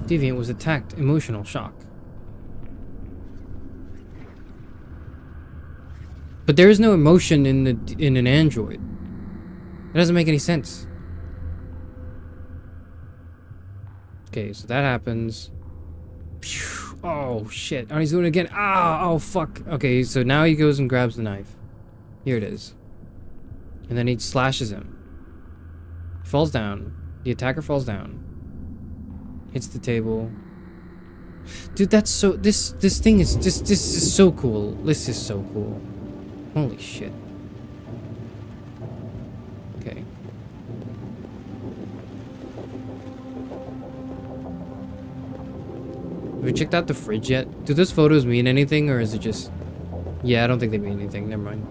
Deviant was attacked. Emotional shock. But there is no emotion in an android. It doesn't make any sense. Okay, so that happens. Phew. Oh shit! Oh, he's doing it again. Ah! Oh fuck! Okay, so now he goes and grabs the knife. Here it is. And then he slashes him. Falls down. The attacker falls down. Hits the table. Dude, that's so. This thing is just. This is so cool. This is so cool. Holy shit. Okay. Have we checked out the fridge yet? Do those photos mean anything, or is it just... Yeah, I don't think they mean anything. Never mind.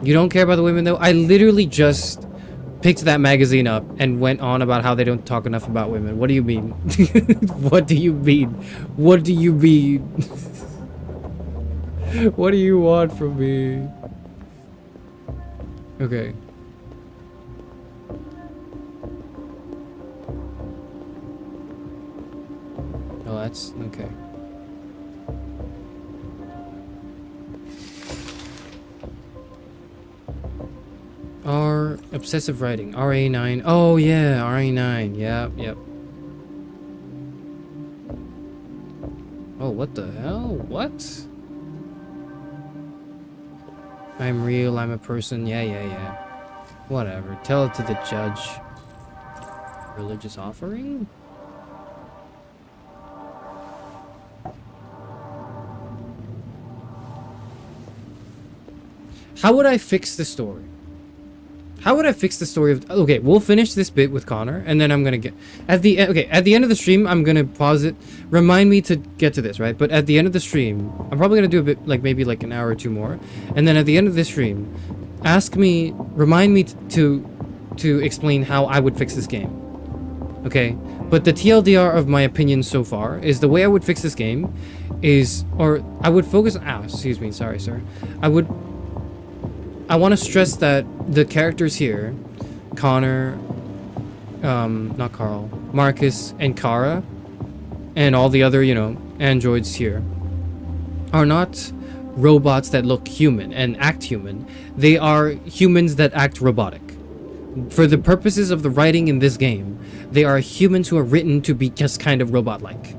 You don't care about the women, though? I literally just picked that magazine up and went on about how they don't talk enough about women. What do you mean? What do you mean? What do you mean? What do you want from me? Okay. Oh, that's okay. R obsessive writing. RA9. Oh yeah, RA9. Yep. Oh, what the hell? What? I'm real, I'm a person. Yeah. Whatever. Tell it to the judge. Religious offering? How would I fix the story? How would I fix the story of... Okay, we'll finish this bit with Connor, and then I'm gonna get... At the end of the stream, I'm gonna pause it. Remind me to get to this, right? But at the end of the stream, I'm probably gonna do a bit, like, maybe like an hour or two more. And then at the end of this stream, remind me to explain how I would fix this game. Okay? But the TLDR of my opinion so far is the way I would fix this game is... Or I would focus... Ow, excuse me, sorry, sir. I want to stress that the characters here, Connor, not Carl, Marcus, and Kara, and all the other, androids here, are not robots that look human and act human. They are humans that act robotic. For the purposes of the writing in this game, they are humans who are written to be just kind of robot-like.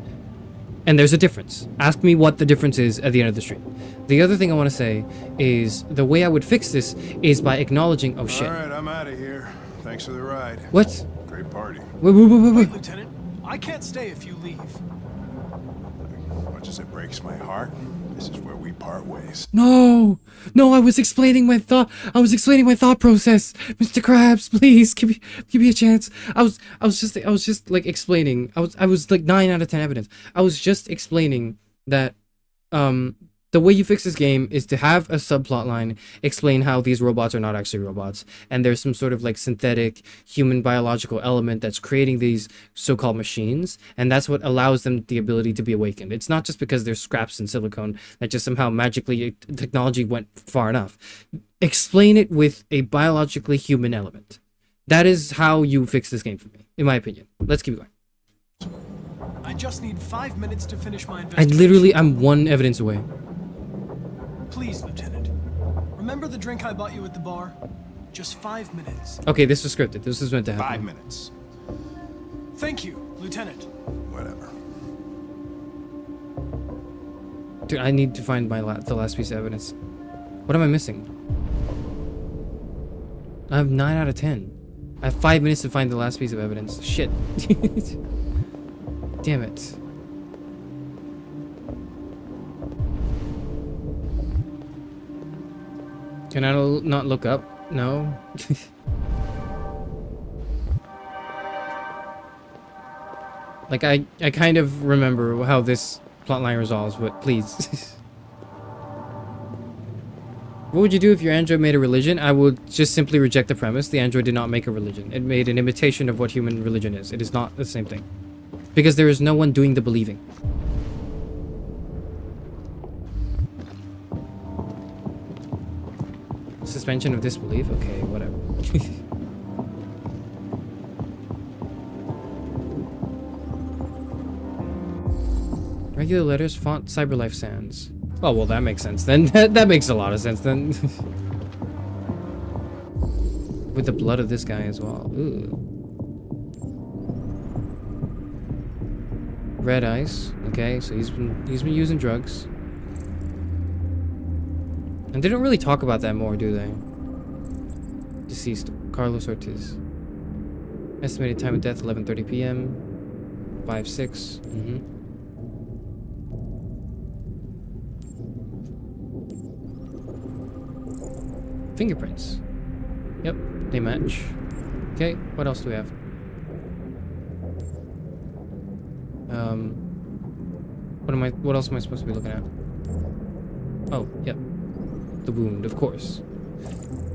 And there's a difference. Ask me what the difference is at the end of the stream. The other thing I want to say is the way I would fix this is by acknowledging... Oh, shit. All right, I'm out of here. Thanks for the ride. What? Great party. Wait, Lieutenant. I can't stay if you leave. As much as it breaks my heart, this is where we part ways. No, I was explaining my thought. I was explaining my thought process. Mr. Krabs, please give me a chance. I was just like explaining. I was like 9 out of 10 evidence. I was just explaining that the way you fix this game is to have a subplot line explain how these robots are not actually robots, and there's some sort of like synthetic human biological element that's creating these so-called machines, and that's what allows them the ability to be awakened. It's not just because there's scraps in silicone that just somehow magically technology went far enough. Explain it with a biologically human element. That is how you fix this game for me, in my opinion. Let's keep going. I just need 5 minutes to finish my investigation. I'm one evidence away. Please, Lieutenant. Remember the drink I bought you at the bar? Just 5 minutes. Okay, this was scripted. This was meant to happen. 5 minutes. Thank you, Lieutenant. Whatever. Dude, I need to find the last piece of evidence. What am I missing? I have 9 out of 10. I have 5 minutes to find the last piece of evidence. Shit. Damn it. Can I not look up? No. Like, I kind of remember how this plotline resolves, but please. What would you do if your android made a religion? I would just simply reject the premise. The android did not make a religion. It made an imitation of what human religion is. It is not the same thing. Because there is no one doing the believing. Suspension of disbelief? Okay, whatever. Regular letters, font, CyberLife sans. Oh, well, that makes sense then. That makes a lot of sense then. With the blood of this guy as well. Ooh. Red ice. Okay, so he's been using drugs. And they don't really talk about that more, do they? Deceased, Carlos Ortiz. Estimated time of death, 11:30 p.m. 5/6. Fingerprints. Yep, they match. Okay, what else do we have? What else am I supposed to be looking at? Oh, yep. The wound, of course.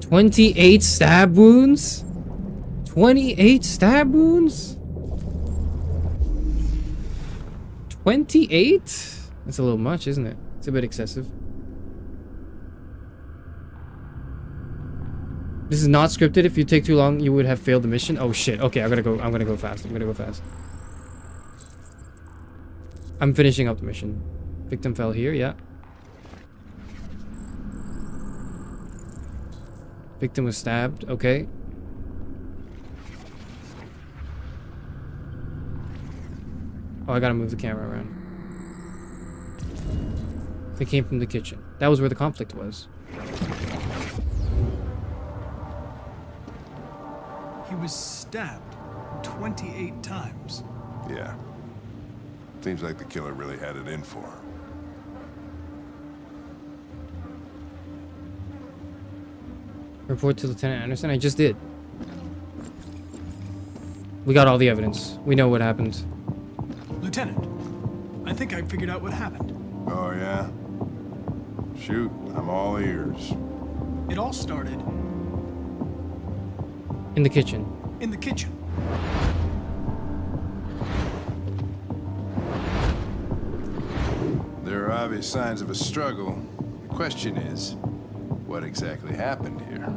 28 stab wounds? 28 stab wounds? 28? That's a little much, isn't it? It's a bit excessive. This is not scripted. If you take too long, you would have failed the mission. Oh shit. Okay, I'm gonna go fast. I'm finishing up the mission. Victim fell here, yeah. Victim was stabbed, okay. Oh, I gotta move the camera around. They came from the kitchen. That was where the conflict was. He was stabbed 28 times. Yeah. Seems like the killer really had it in for him. Report to Lieutenant Anderson. I just did. We got all the evidence. We know what happened. Lieutenant, I think I figured out what happened. Oh, yeah? Shoot, I'm all ears. It all started in the kitchen. In the kitchen. There are obvious signs of a struggle. The question is, what exactly happened here?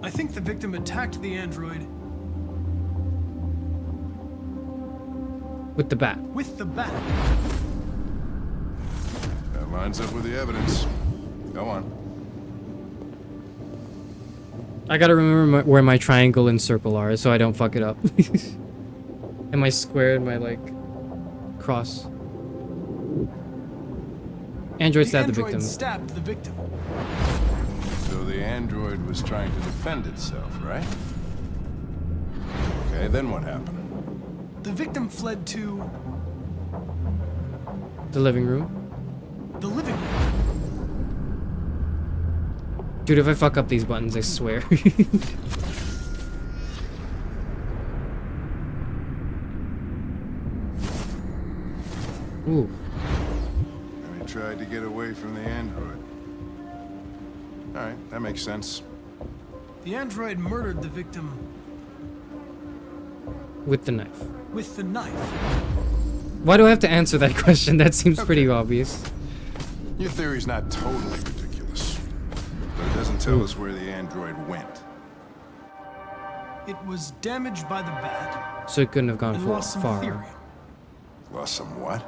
I think the victim attacked the android with the bat. With the bat. That lines up with the evidence. Go on. I gotta remember where my triangle and circle are so I don't fuck it up. And my square and my, like, cross. Android stabbed the victim. Stabbed the victim. So the android was trying to defend itself, right? Okay, then what happened? The victim fled to the living room. The living room. Dude, if I fuck up these buttons, I swear. Ooh. And he tried to get away from the android. Alright, that makes sense. The android murdered the victim with the knife. With the knife. Why do I have to answer that question? That seems pretty obvious. Your theory's not totally ridiculous, but it doesn't tell us where the android went. It was damaged by the bat. So it couldn't have gone lost some far. Therium. Lost some what?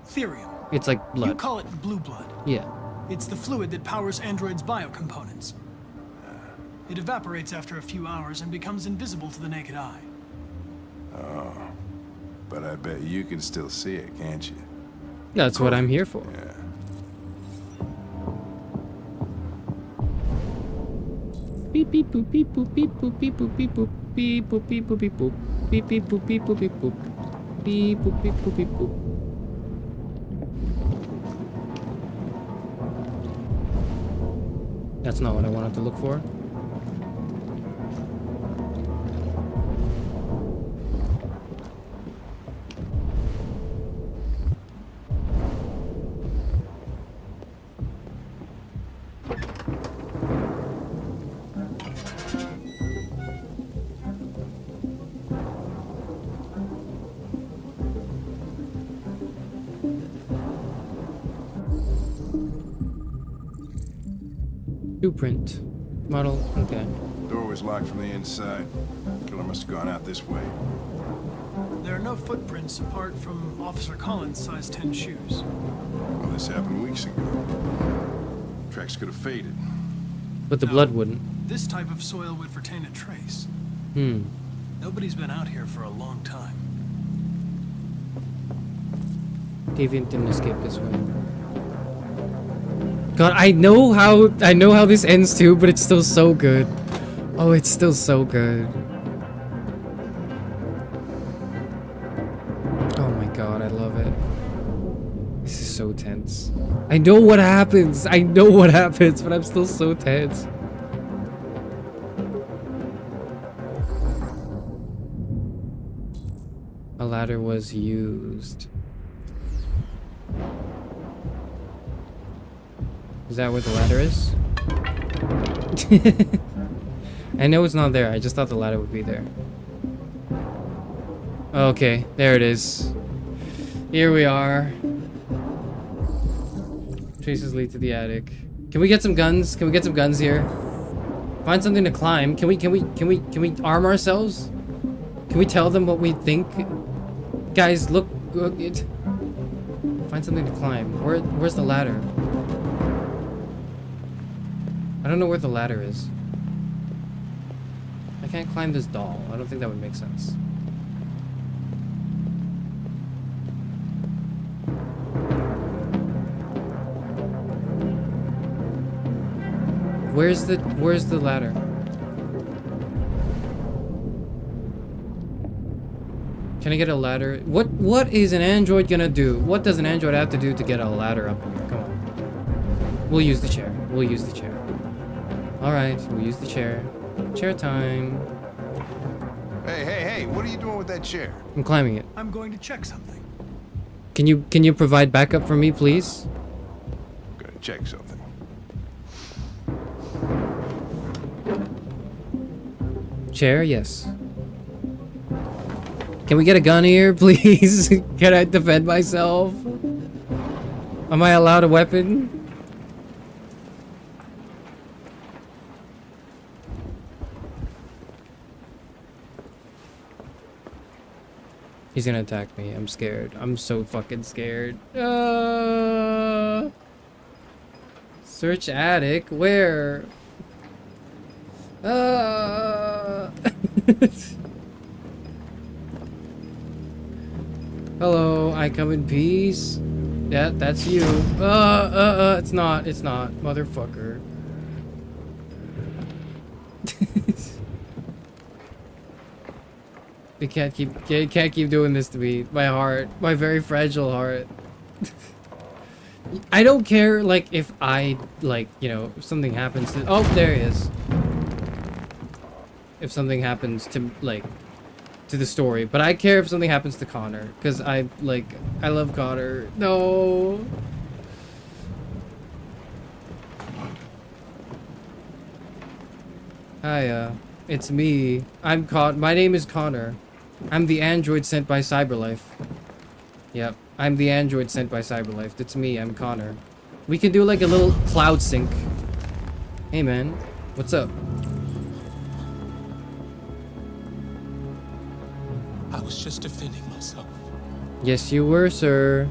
Therium. It's like blood. You call it blue blood. Yeah. It's the fluid that powers androids' biocomponents. It evaporates after a few hours and becomes invisible to the naked eye. Oh, but I bet you can still see it, can't you? That's what I'm here for. Yeah. Beep beep boop beep boop beep boop beep boop beep boop beep boop beep boop beep boop beep beep boop beep boop beep boop beep boop beep boop beep boop. That's not what I wanted to look for. Blueprint. Model. Okay. Door was locked from the inside. Killer must have gone out this way. There are no footprints apart from Officer Collins' size 10 shoes. Well, this happened weeks ago. Tracks could have faded. But the blood wouldn't. This type of soil would retain a trace. Nobody's been out here for a long time. Deviant didn't escape this way. God, I know how this ends too, but it's still so good. Oh, it's still so good. Oh my god, I love it. This is so tense. I know what happens. I know what happens, but I'm still so tense. A ladder was used. Is that where the ladder is? I know it's not there. I just thought the ladder would be there. Okay, there it is. Here we are. Traces lead to the attic. Can we get some guns? Can we get some guns here? Find something to climb. Can we arm ourselves? Can we tell them what we think? Guys, look. Find something to climb. Where's the ladder? I don't know where the ladder is. I can't climb this doll. I don't think that would make sense. Where's the ladder? Can I get a ladder? What is an android gonna do? What does an android have to do to get a ladder up in here? Come on. We'll use the chair. We'll use the chair. Alright, we'll use the chair. Chair time. Hey, what are you doing with that chair? I'm climbing it. I'm going to check something. Can you provide backup for me, please? Gonna check something. Chair, yes. Can we get a gun here, please? Can I defend myself? Am I allowed a weapon? He's gonna attack me. I'm scared. I'm so fucking scared. Search attic. Where? Hello, I come in peace. Yeah, that's you. It's not, motherfucker. You can't keep doing this to me. My heart, my very fragile heart. I don't care, like, if I, like, you know, if something happens to... Oh, there he is. If something happens to, like, to the story. But I care if something happens to Connor. Because I love Connor. No. Hiya. It's me. My name is Connor. I'm the android sent by Cyberlife. Yep. I'm the android sent by Cyberlife. That's me. I'm Connor. We can do like a little cloud sync. Hey man. What's up? I was just defending myself. Yes, you were, sir.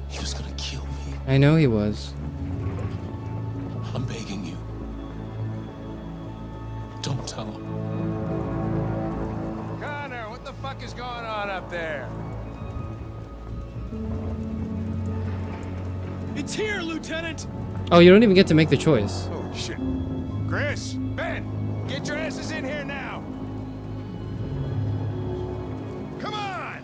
He was gonna kill me. I know he was. I'm begging you. Don't tell him. Connor, what the fuck is going on up there? It's here, Lieutenant! Oh, you don't even get to make the choice. Oh, shit. Chris, Ben, get your asses in here now! Come on!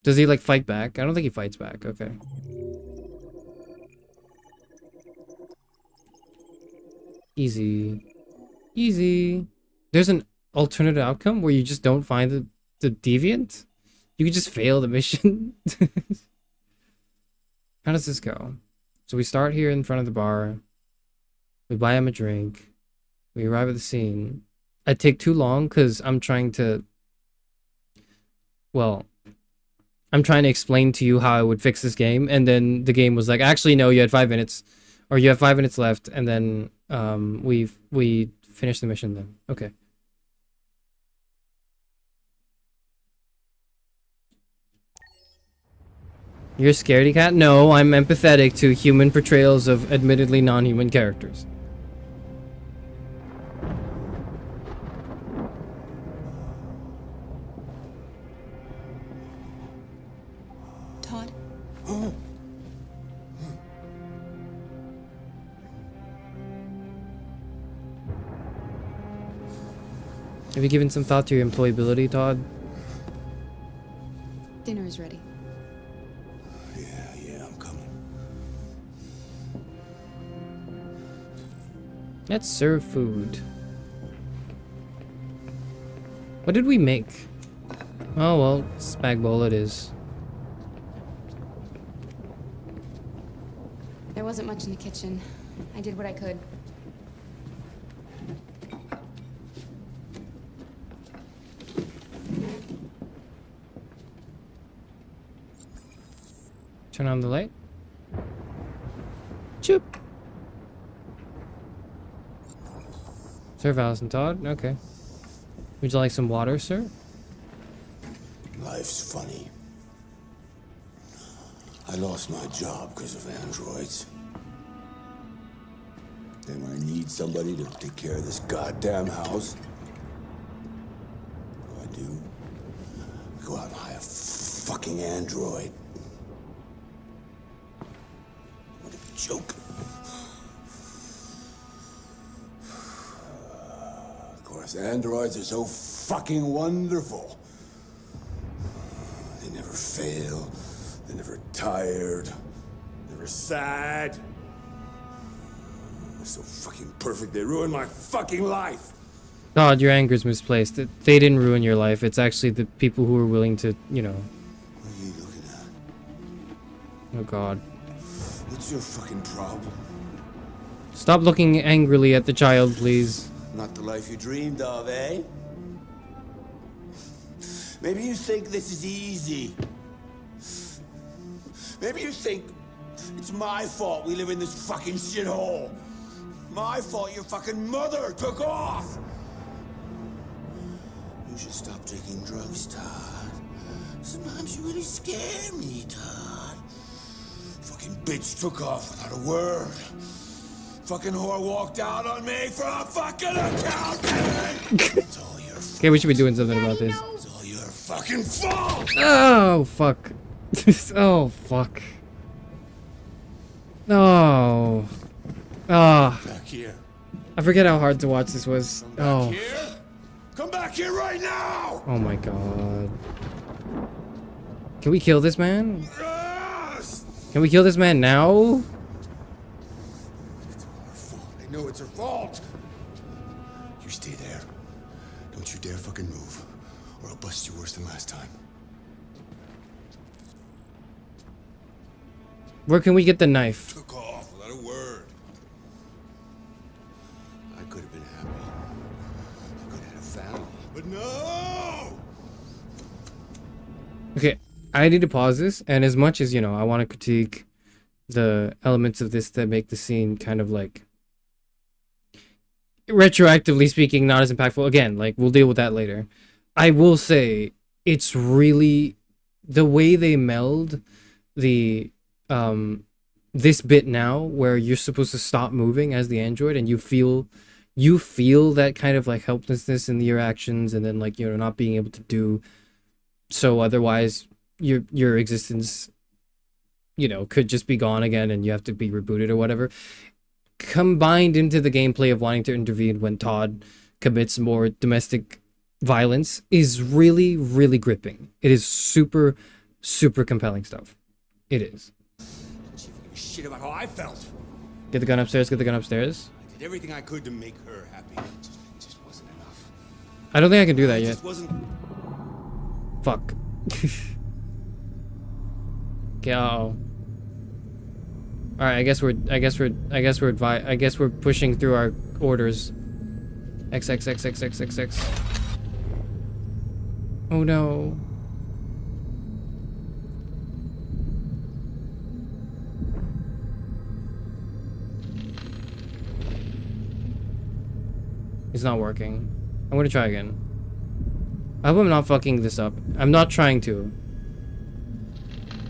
Does he like fight back? I don't think he fights back. Okay. Easy. Easy. There's an alternative outcome where you just don't find the deviant? You can just fail the mission? How does this go? So we start here in front of the bar. We buy him a drink. We arrive at the scene. I take too long because I'm trying to... Well, I'm trying to explain to you how I would fix this game. And then the game was like, actually, no, you had 5 minutes. Or you have 5 minutes left. And then we finished the mission then. Okay. You're a scaredy cat? No, I'm empathetic to human portrayals of admittedly non-human characters. Todd? Have you given some thought to your employability, Todd? Dinner is ready. Yeah, I'm coming. Let's serve food. What did we make? Oh well, spag bowl it is. There wasn't much in the kitchen. I did what I could. Turn on the light. Choop. Serve Allison Todd. Okay. Would you like some water, sir? Life's funny. I lost my job because of androids. Then when I need somebody to take care of this goddamn house, what do? I go out and hire a fucking android. What a joke. Of course, androids are so fucking wonderful. They never fail. They're never tired. Never sad. They're so fucking perfect. They ruin my fucking life. Todd, your anger is misplaced. They didn't ruin your life. It's actually the people who are willing to, you know. What are you looking at? Oh God. What's your fucking problem? Stop looking angrily at the child, please. Not the life you dreamed of, eh? Maybe you think this is easy. Maybe you think it's my fault we live in this fucking shithole. My fault your fucking mother took off. You should stop taking drugs, Todd. Sometimes you really scare me, Todd. Fucking bitch took off without a word. Fucking whore walked out on me for a fucking accountant. It's all your fault. Okay, we should be doing something about this. It's all your fucking fault. Oh fuck. Oh fuck. Oh. Ah. Back here. I forget how hard to watch this was. Oh. Here. Come back here right now. Oh my God. Can we kill this man? Can we kill this man now? I know it's her fault. You stay there. Don't you dare fucking move, or I'll bust you worse than last time. Where can we get the knife? Took off without a word. I could have been happy. I could have had a family. But no! Okay, I need to pause this, and as much as, you know, I want to critique the elements of this that make the scene kind of like, retroactively speaking, not as impactful. Again, like, we'll deal with that later. I will say, it's really, the way they meld the, this bit now, where you're supposed to stop moving as the android, and you feel that kind of like helplessness in your actions, and then like, you know, not being able to do so, otherwise your existence, you know, could just be gone again and you have to be rebooted or whatever, combined into the gameplay of wanting to intervene when Todd commits more domestic violence, is really, really gripping. It is super, super compelling stuff. It is. She didn't give a shit about how I felt. Get the gun upstairs, get the gun upstairs. I did everything I could to make her happy. It just wasn't enough. I don't think I can do that It yet. just wasn't. Fuck. Okay, uh-oh. Alright, I guess we're pushing through our orders. X. Oh no. It's not working. I'm gonna try again. I hope I'm not fucking this up. I'm not trying to.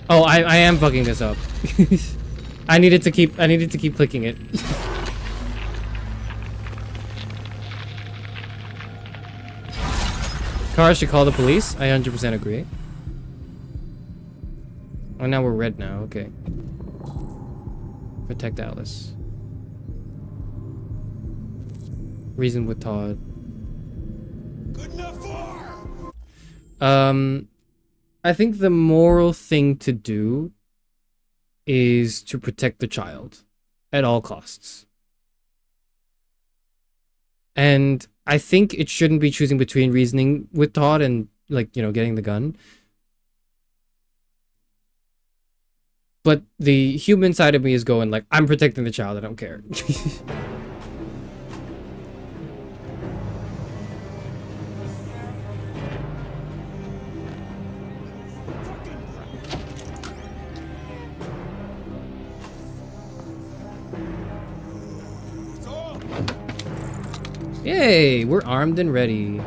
Oh, I am fucking this up. I needed to keep clicking it. Kara should call the police. I 100% agree. Oh, now we're red now. Okay. Protect Alice. Reason with Todd. Good enough for. I think the moral thing to do is to protect the child at all costs. And I think it shouldn't be choosing between reasoning with Todd and, like, you know, getting the gun. But the human side of me is going, like, I'm protecting the child, I don't care. Yay, we're armed and ready.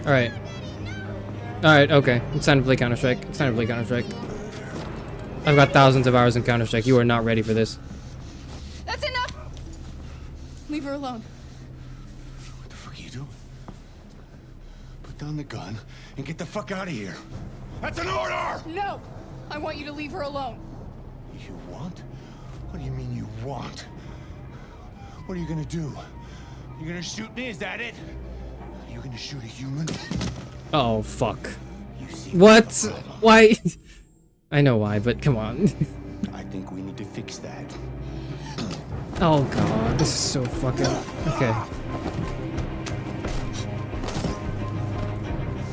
Alright. Alright, okay. It's time to play Counter-Strike. It's time to play Counter-Strike. I've got thousands of hours in Counter-Strike. You are not ready for this. That's enough! Leave her alone. What the fuck are you doing? Put down the gun and get the fuck out of here. That's an order! No! I want you to leave her alone. You want? What do you mean you want? What are you gonna do? You gonna shoot me? Is that it? Are you gonna shoot a human? Oh, fuck. What? Why? I know why, but come on. I think we need to fix that. Oh god, this is so fucking... Okay.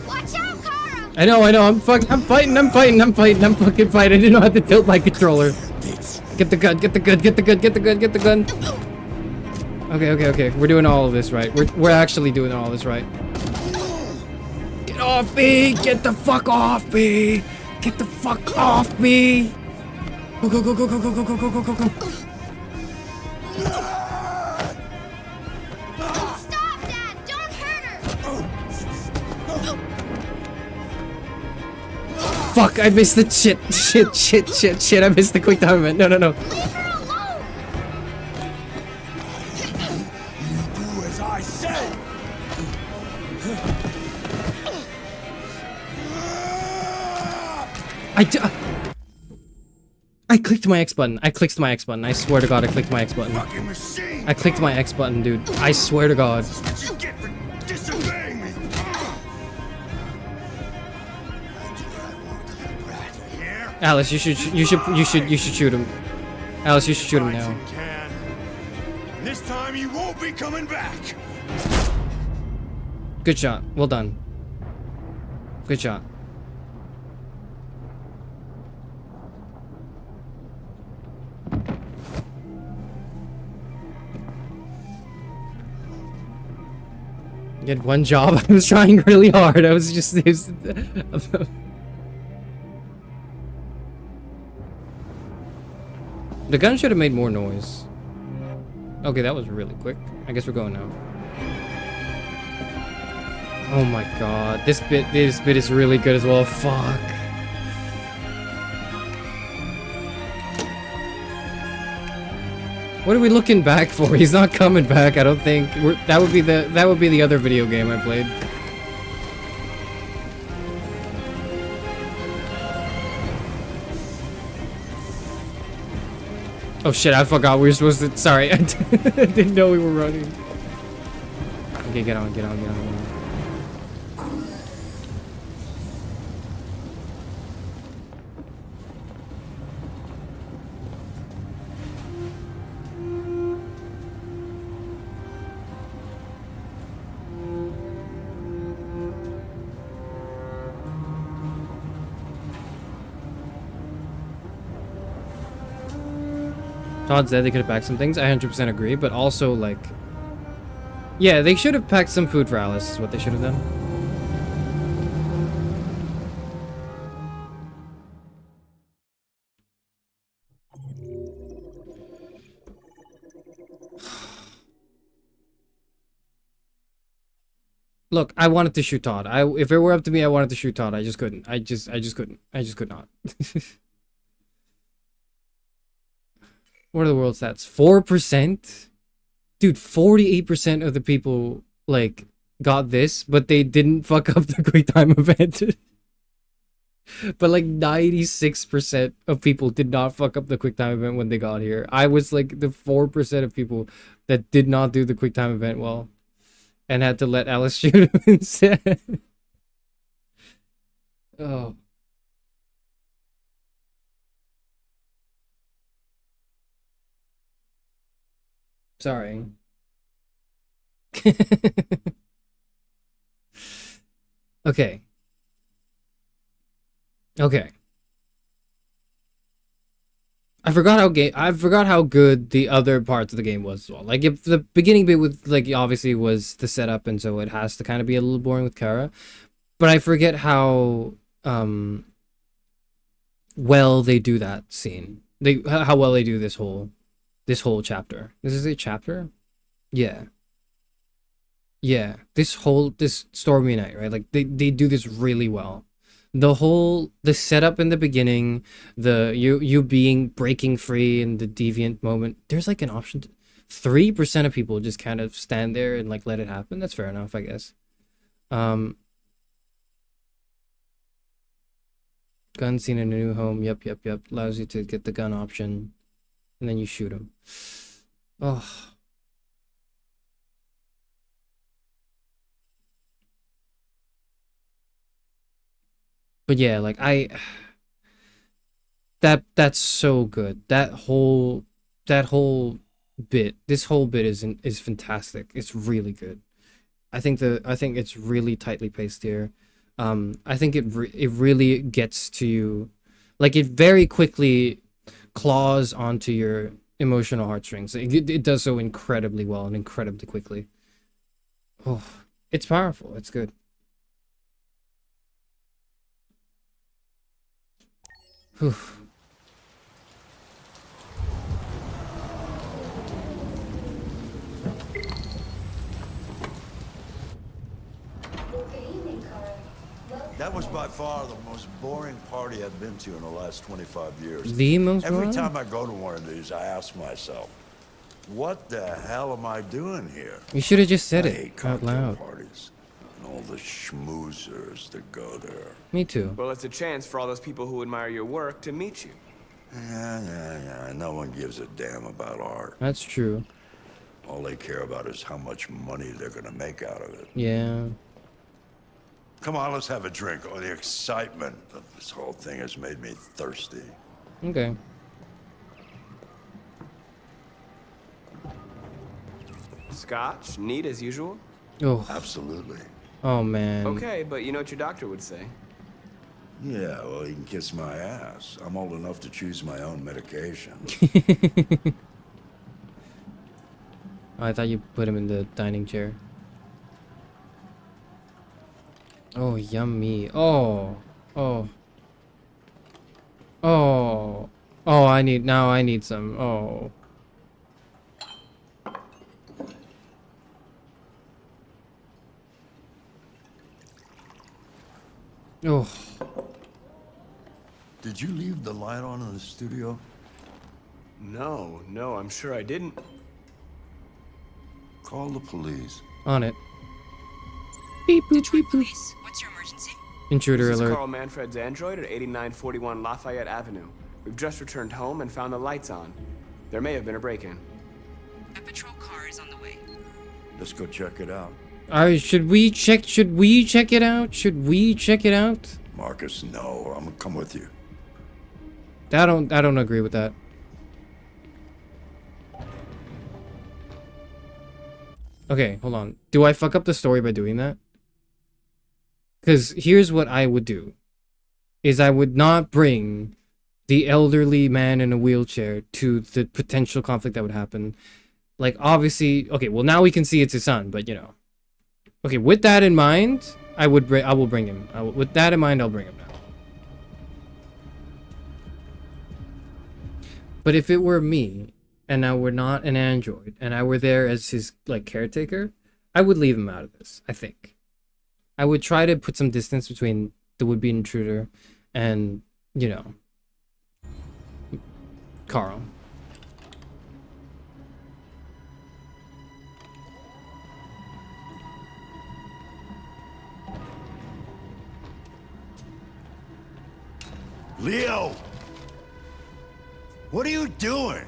Watch out, Kara! I know, I'm fucking fighting. I didn't know how to tilt my controller. Get the gun. Okay. We're doing all of this right. We're actually doing all this right. Get off me! Get the fuck off me! Get the fuck off me! Go. Stop, Dad! Don't hurt her! Fuck, I missed the shit. I missed the quick time event. No. Leave her alone! You do as I say! I clicked my X button. I swear to God, I clicked my X button. Fucking machine! I clicked my X button, dude. I swear to God. This is what you get for disobeying me! Alice, you should shoot him. Alice, you should shoot him now. Can. This time you won't be coming back! Good shot. Well done. Good shot. You had one job. I was trying really hard. I was just... The gun should have made more noise. Okay, that was really quick. I guess we're going now. Oh my god. This bit is really good as well. Fuck. What are we looking back for? He's not coming back, I don't think. That would be the other video game I played. Oh shit, I forgot we were supposed to... Sorry, I didn't know we were running. Okay, get on. Todd said they could have packed some things. I 100% agree, but also, like... Yeah, they should have packed some food for Alice, is what they should have done. Look, I wanted to shoot Todd. If it were up to me, I wanted to shoot Todd. I just couldn't. I just couldn't. I just could not. What are the world stats? 4%? Dude, 48% of the people, like, got this, but they didn't fuck up the quick time event. But, like, 96% of people did not fuck up the quick time event when they got here. I was, like, the 4% of people that did not do the quick time event well. And had to let Alice shoot him instead. Oh. Sorry. Okay. Okay. I forgot how good the other parts of the game was as well. Like if the beginning bit with like obviously was the setup, and so it has to kind of be a little boring with Kara. But I forget how well they do that scene. How well they do this whole chapter. This is a chapter? Yeah. Yeah. This Stormy Night, right? Like they do this really well. The setup in the beginning, you breaking free in the deviant moment. There's like an option 3% of people just kind of stand there and like let it happen. That's fair enough, I guess. Gun seen in a new home. Yep. Allows you to get the gun option. And then you shoot him. Oh. But yeah, like that's so good. That whole bit, this whole bit is fantastic. It's really good. I think it's really tightly paced here. I think it really gets to you, like it very quickly claws onto your emotional heartstrings. It does so incredibly well and incredibly quickly. Oh, it's powerful. It's good. Whew. That was by far the most boring party I've been to in the last 25 years. The most Every boring? time I go to one of these, I ask myself, what the hell am I doing here? You should have just said I it hate out cocktail loud. parties and all the schmoozers that go there. Me too. Well, it's a chance for all those people who admire your work to meet you. Yeah. No one gives a damn about art. That's true. All they care about is how much money they're gonna make out of it. Yeah. Come on, let's have a drink. Oh, the excitement of this whole thing has made me thirsty. Okay. Scotch, neat as usual? Oh. Absolutely. Oh man. Okay, but you know what your doctor would say. Yeah, well, he can kiss my ass. I'm old enough to choose my own medication. I thought you put him in the dining chair. Oh, yummy. Oh. I need some. Oh. Oh. Did you leave the light on in the studio? No, I'm sure I didn't. Call the police. On it. Beep boop beep boop. Police, what's your emergency? Intruder This is alert. Carl Manfred's android at 8941 Lafayette Avenue. We've just returned home and found the lights on. There may have been a break-in. A patrol car is on the way. Let's go check it out. Should we check it out? Marcus, no. I'm gonna come with you. I don't agree with that. Okay, hold on. Do I fuck up the story by doing that? Because here's what I would do. Is I would not bring the elderly man in a wheelchair to the potential conflict that would happen. Like, obviously... Okay, well, now we can see it's his son, but, you know. Okay, with that in mind, I will bring him. With that in mind, I'll bring him now. But if it were me, and I were not an android, and I were there as his, like, caretaker, I would leave him out of this, I think. I would try to put some distance between the would-be intruder and, you know, Carl. Leo! What are you doing?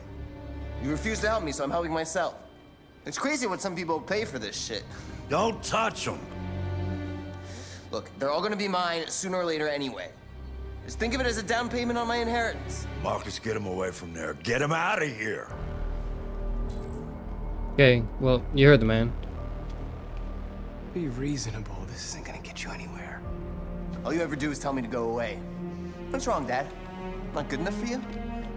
You refuse to help me, so I'm helping myself. It's crazy what some people pay for this shit. Don't touch them. Look, they're all gonna be mine sooner or later anyway. Just think of it as a down payment on my inheritance. Marcus, get him away from there. Get him out of here. Okay, well, you heard the man. Be reasonable. This isn't gonna get you anywhere. All you ever do is tell me to go away. What's wrong, Dad? Not good enough for you?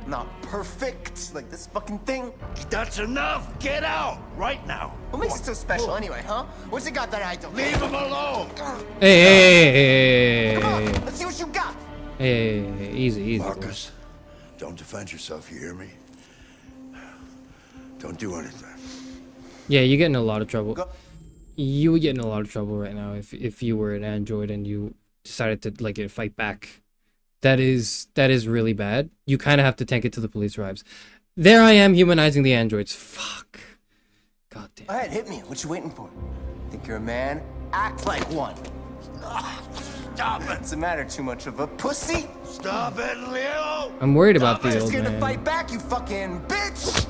Not perfect, like this fucking thing? That's enough! Get out! Right now! What makes it so special anyway, huh? What's it got that I don't? Leave him alone! Hey, Come on, let's see what you got! Hey, easy. Marcus, don't defend yourself, you hear me? Don't do anything. Yeah, you're getting in a lot of trouble. You would get in a lot of trouble right now if you were an android and you decided to like fight back. That is really bad. You kind of have to tank it till the police arrives. There I am humanizing the androids. Fuck. God damn. Go ahead, hit me. What you waiting for? Think you're a man? Act like one. Stop it. What's the matter? Too much of a pussy? Stop it, Leo! I'm worried about the You're old scared to man. fight back, you fucking bitch!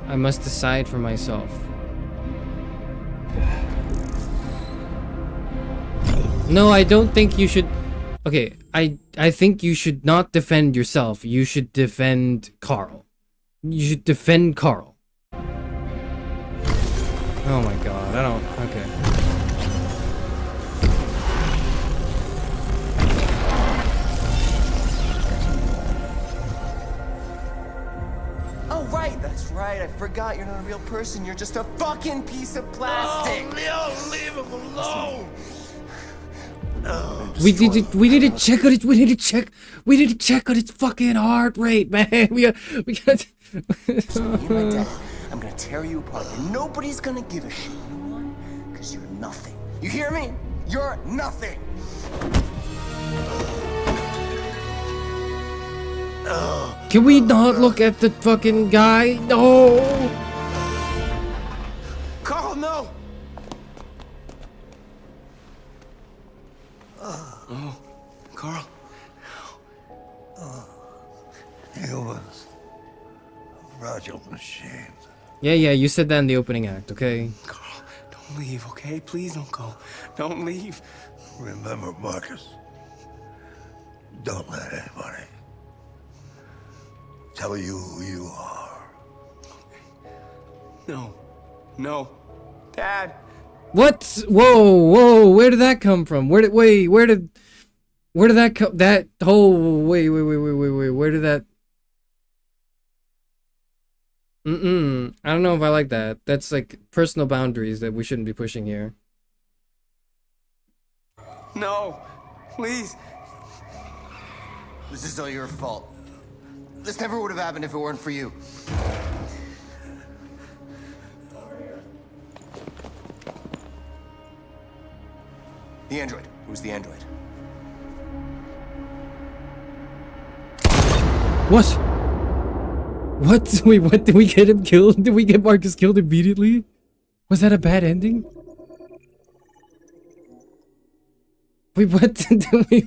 I must decide for myself. No, I don't think you should. Okay, I think you should not defend yourself. You should defend Carl. You should defend Carl. Oh my god, I don't. Okay. Oh, right, that's right. I forgot you're not a real person. You're just a fucking piece of plastic. Oh, Leo, leave him alone! We need to check on it. We need to check on its fucking heart rate, man. We got. You're my dad. I'm gonna tear you apart, and nobody's gonna give a shit. You know why? Because you're nothing. You hear me? You're nothing. Can we not look at the fucking guy? No. Carl, no. Oh, Carl. Humans. Fragile machines. Yeah, you said that in the opening act, okay? Carl, don't leave, okay? Please don't go. Don't leave. Remember, Marcus. Don't let anybody tell you who you are. No. Dad. What? Whoa, where did that come from? Where did that come? That whole wait, where did that? I don't know if I like that. That's like personal boundaries that we shouldn't be pushing here. No, please. This is all your fault. This never would have happened if it weren't for you. The android. Who's the android? What? What? Wait, what? Did we get him killed? Did we get Marcus killed immediately? Was that a bad ending? Wait, what?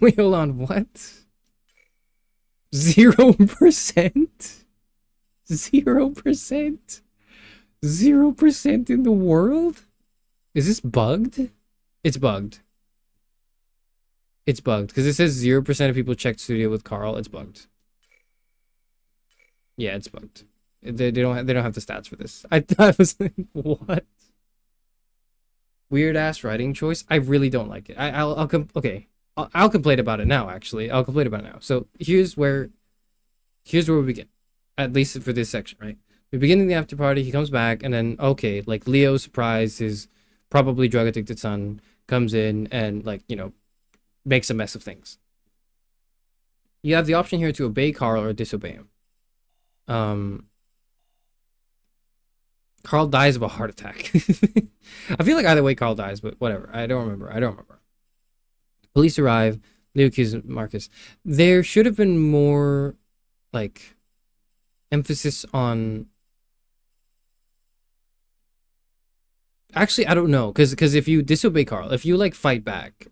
Wait, hold on, what? 0%? 0%? 0% in the world? Is this bugged? It's bugged. It's bugged, because it says 0% of people checked studio with Carl. It's bugged. Yeah, it's bugged. They don't have the stats for this. I was like, what? Weird ass writing choice. I really don't like it. I'll complain about it now. Actually, I'll complain about it now. So here's where we begin. At least for this section, right? We begin in the after party. He comes back, and then okay, like Leo, surprised his probably drug addicted son comes in and like makes a mess of things. You have the option here to obey Carl or disobey him. Carl dies of a heart attack. I feel like either way Carl dies, but whatever. I don't remember. Police arrive. Leo accuses Marcus. There should have been more, like, emphasis on... Actually, I don't know, because if you disobey Carl, if you, like, fight back,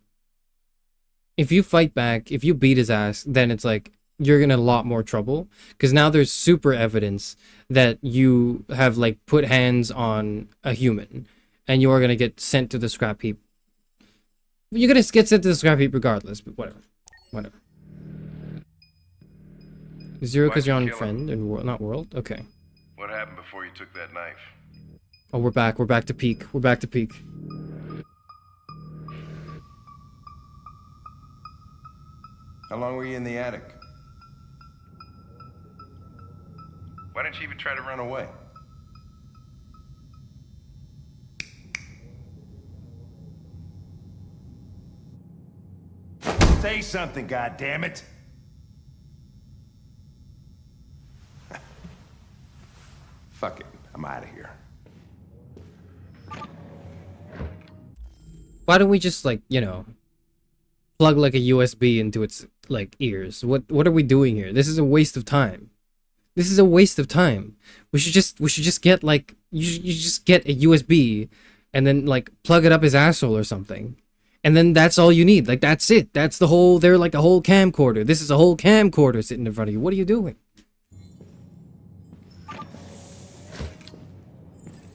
if you beat his ass, then it's like, you're in a lot more trouble, because now there's super evidence that you have, like, put hands on a human, and you are going to get sent to the scrap heap. You're going to get sent to the scrap heap regardless, but whatever. Zero because you're on friend and not world? Okay. What happened before you took that knife? Oh, we're back to peak. How long were you in the attic? Why didn't you even try to run away? Say something, goddammit! Fuck it, I'm out of here. Why don't we just, like, you know, plug like a USB into its, like, ears? What are we doing here? This is a waste of time. We should just get, like, you just get a USB and then, like, plug it up his asshole or something. And then that's all you need. Like, that's it. That's the whole, they're like a whole camcorder. This is a whole camcorder sitting in front of you. What are you doing?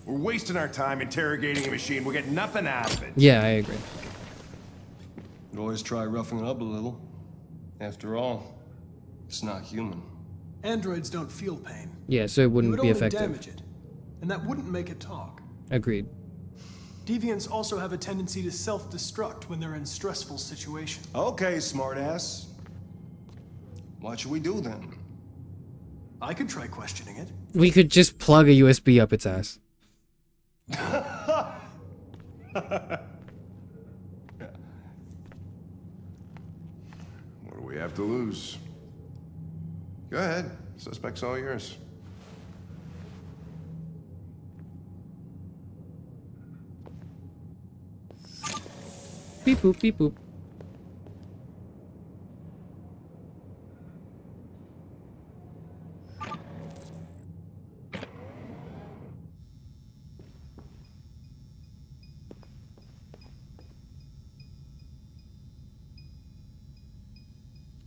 We're wasting our time interrogating a machine. We'll get nothing out of it. Yeah, I agree. Could always try roughing it up a little. After all, it's not human. Androids don't feel pain. Yeah, so it wouldn't be It would only effective. damage it, and that wouldn't make it talk. Agreed. Deviants also have a tendency to self-destruct when they're in stressful situations. Okay, smartass. What should we do then? I could try questioning it. We could just plug a USB up its ass. What do we have to lose? Go ahead. Suspect's all yours. Beep boop, beep boop.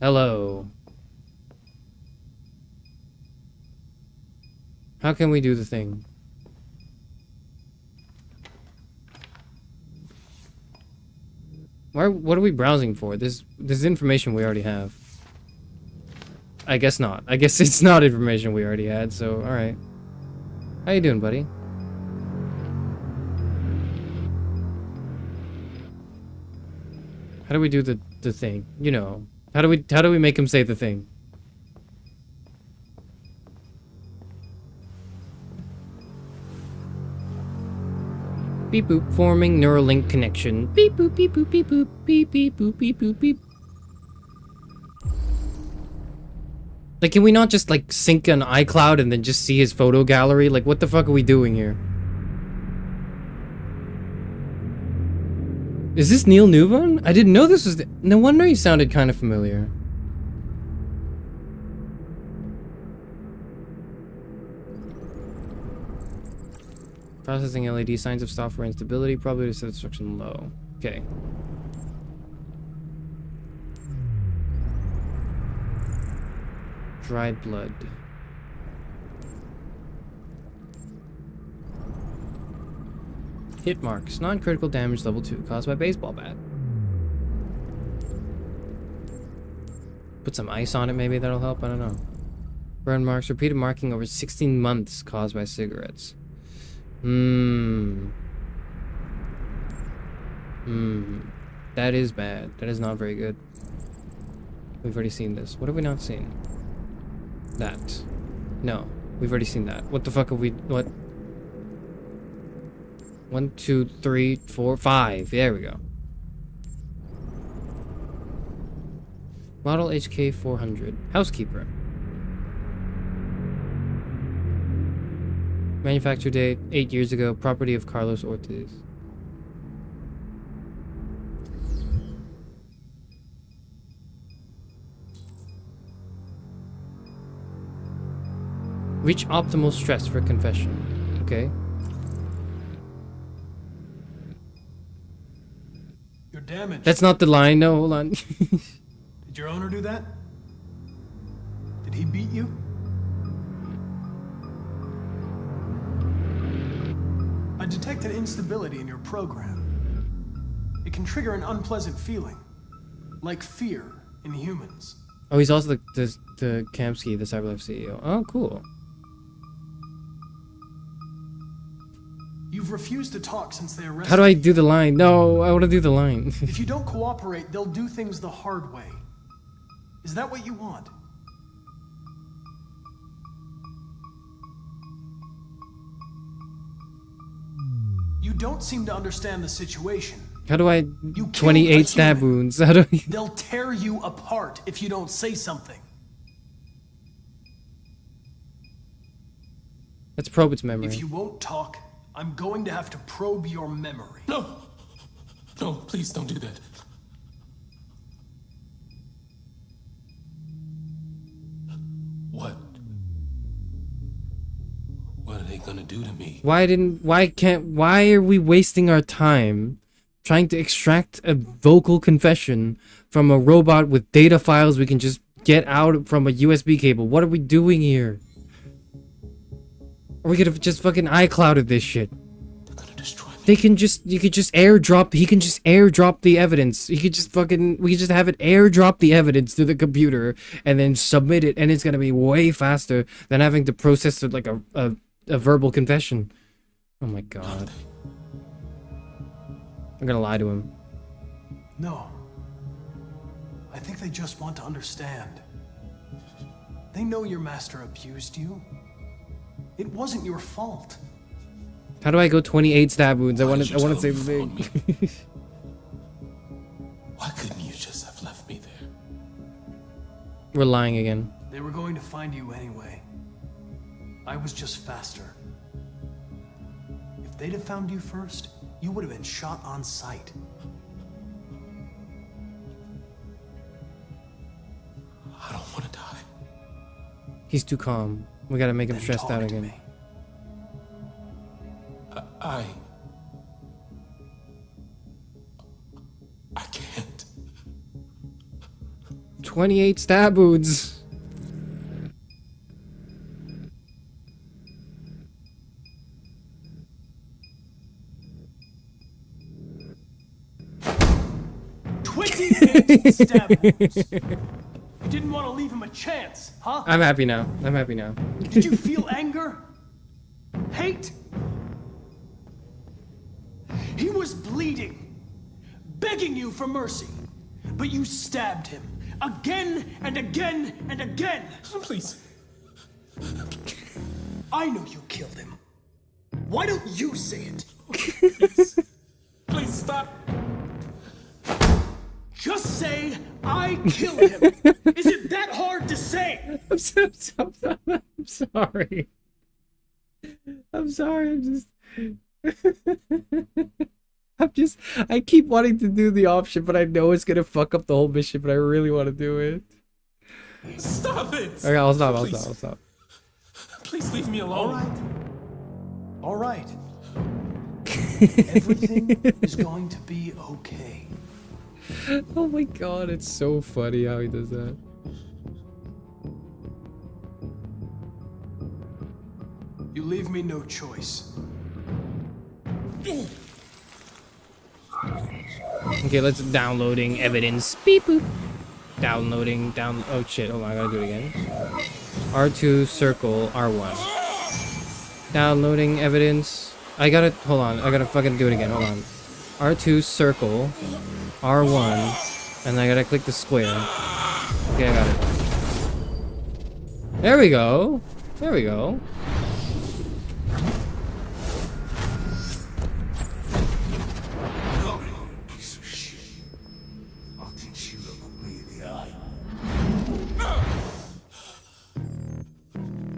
Hello. How can we do the thing? What are we browsing for? This information we already have. I guess not. I guess it's not information we already had, so alright. How you doing, buddy? How do we do the thing? You know. How do we make him say the thing? Beep boop, forming neural link connection. Beep boop, beep boop, beep boop, beep beep boop, beep boop, beep. Like, can we not just, like, sync an iCloud and then just see his photo gallery? Like, what the fuck are we doing here? Is this Neil Newbon? I didn't know this was no wonder he sounded kind of familiar. Processing LED, signs of software instability, probably to set instruction low. Okay. Dried blood. Hit marks. Non-critical damage level 2 caused by baseball bat. Put some ice on it, maybe that'll help. I don't know. Burn marks. Repeated marking over 16 months caused by cigarettes. That is bad. That is not very good. We've already seen this. What have we not seen? That. No. We've already seen that. What the fuck have we... What? 1, 2, 3, 4, 5. There we go. Model HK 400. Housekeeper. Manufacture date 8 years ago. Property of Carlos Ortiz. Reach optimal stress for confession. Okay. You're damaged. That's not the line. No, hold on. Did your owner do that? Did he beat you? I detect an instability in your program. It can trigger an unpleasant feeling, like fear in humans. Oh, he's also the Kamsky, the CyberLife CEO. Oh, cool. You've refused to talk since they arrested How do I you. do the line? No, I want to do the line. If you don't cooperate, they'll do things the hard way. Is that what you want? You don't seem to understand the situation. How do I... You killed 28 a stab human. wounds. How do I... They'll tear you apart if you don't say something. Let's probe its memory. If you won't talk, I'm going to have to probe your memory. No! No, please don't do that. What? What are they gonna do to me? Why are we wasting our time trying to extract a vocal confession from a robot with data files we can just get out from a USB cable? What are we doing here? Or we could have just fucking iClouded this shit. They can just, he can just airdrop the evidence. We could just have it airdrop the evidence to the computer and then submit it, and it's gonna be way faster than having to process it like a verbal confession. Oh my god. I'm gonna lie to him. No. I think they just want to understand. They know your master abused you. It wasn't your fault. How do I go 28 stab wounds? I want to say the thing. Why couldn't you just have left me there? We're lying again. They were going to find you anyway. I was just faster. If they'd have found you first, you would have been shot on sight. I don't want to die. He's too calm. We gotta make him stressed out again. I can't. 28 stab wounds. Stab wounds. You didn't want to leave him a chance, huh? I'm happy now. I'm happy now. Did you feel anger? Hate? He was bleeding, begging you for mercy, but you stabbed him again and again and again. Please. I know you killed him. Why don't you say it? Please stop. Just say, I killed him. Is it that hard to say? I'm sorry. I'm sorry. I keep wanting to do the option, but I know it's gonna fuck up the whole mission, but I really want to do it. Stop it! Okay, I'll stop. Please leave me alone. All right. Everything is going to be okay. Oh my god, it's so funny how he does that. You leave me no choice. Okay, let's downloading evidence. Beep boop. Downloading oh shit, hold on, I gotta do it again. R2 circle R1. Downloading evidence. Hold on, I gotta fucking do it again, hold on. R2 circle R1, and I gotta click the square. Okay, I got it. There we go. There we go. Piece of shit. I'll teach you to look me in the eye.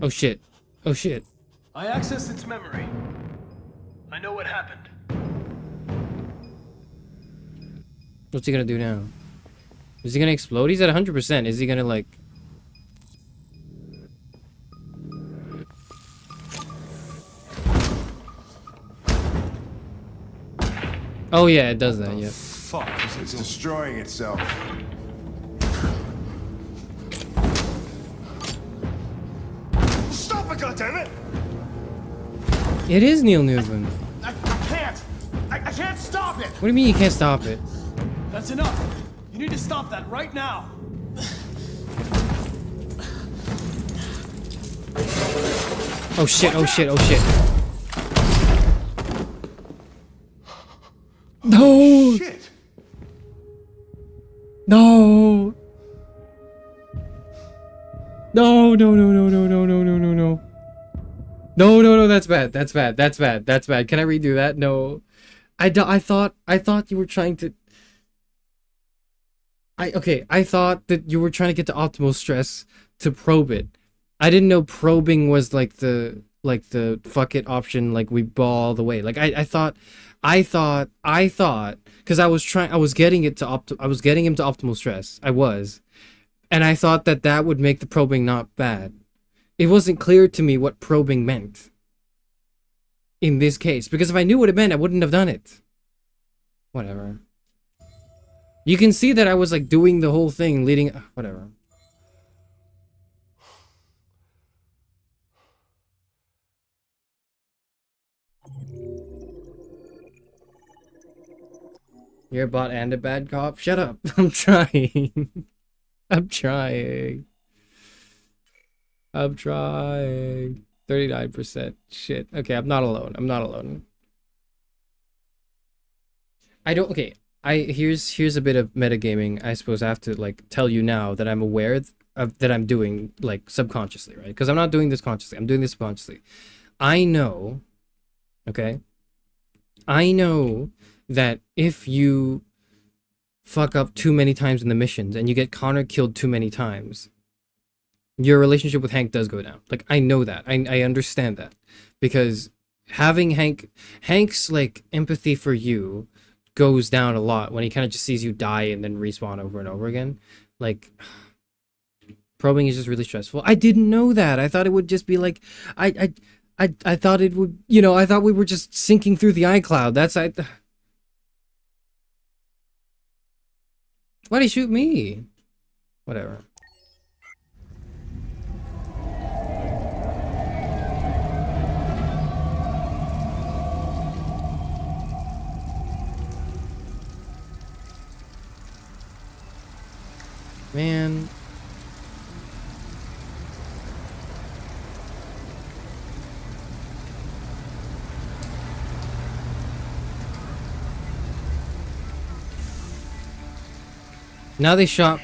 Oh shit. Oh shit. I accessed its memory. I know what happened. What's he gonna do now? Is he gonna explode? He's at 100%. Is he gonna like... Oh yeah, it does that. Yeah. Fuck. It's destroying itself. Stop it, goddammit! It is Neil Newman. I can't! I can't stop it! What do you mean you can't stop it? That's enough. You need to stop that right now. Oh shit, oh shit, oh shit. No! Shit. No! No, no, no, no, no, no, no, no, no, no. No, no, no, that's bad. That's bad. That's bad. That's bad. Can I redo that? No. I thought you were trying to... I thought that you were trying to get to optimal stress to probe it. I didn't know probing was like the fuck it option, like we ball all the way. Like I thought because I was getting him to optimal stress. I was. And I thought that would make the probing not bad. It wasn't clear to me what probing meant in this case, because if I knew what it meant, I wouldn't have done it. Whatever. You can see that I was like doing the whole thing leading whatever. You're a bot and a bad cop? Shut up. I'm trying. I'm trying. 39%. Shit. Okay, I'm not alone. I'm not alone. Okay. Here's a bit of metagaming. I suppose I have to like tell you now that I'm aware of that I'm doing like subconsciously, right? Because I'm not doing this consciously. I'm doing this subconsciously. I know, okay? I know that if you fuck up too many times in the missions and you get Connor killed too many times, your relationship with Hank does go down. Like, I know that. I understand that. Because having Hank's like empathy for you goes down a lot when he kind of just sees you die and then respawn over and over again. Like, probing is just really stressful. I didn't know that. I thought it would just be like, I thought it would, you know, I thought we were just sinking through the iCloud. Why'd he shoot me? Whatever. Man. Now they've shot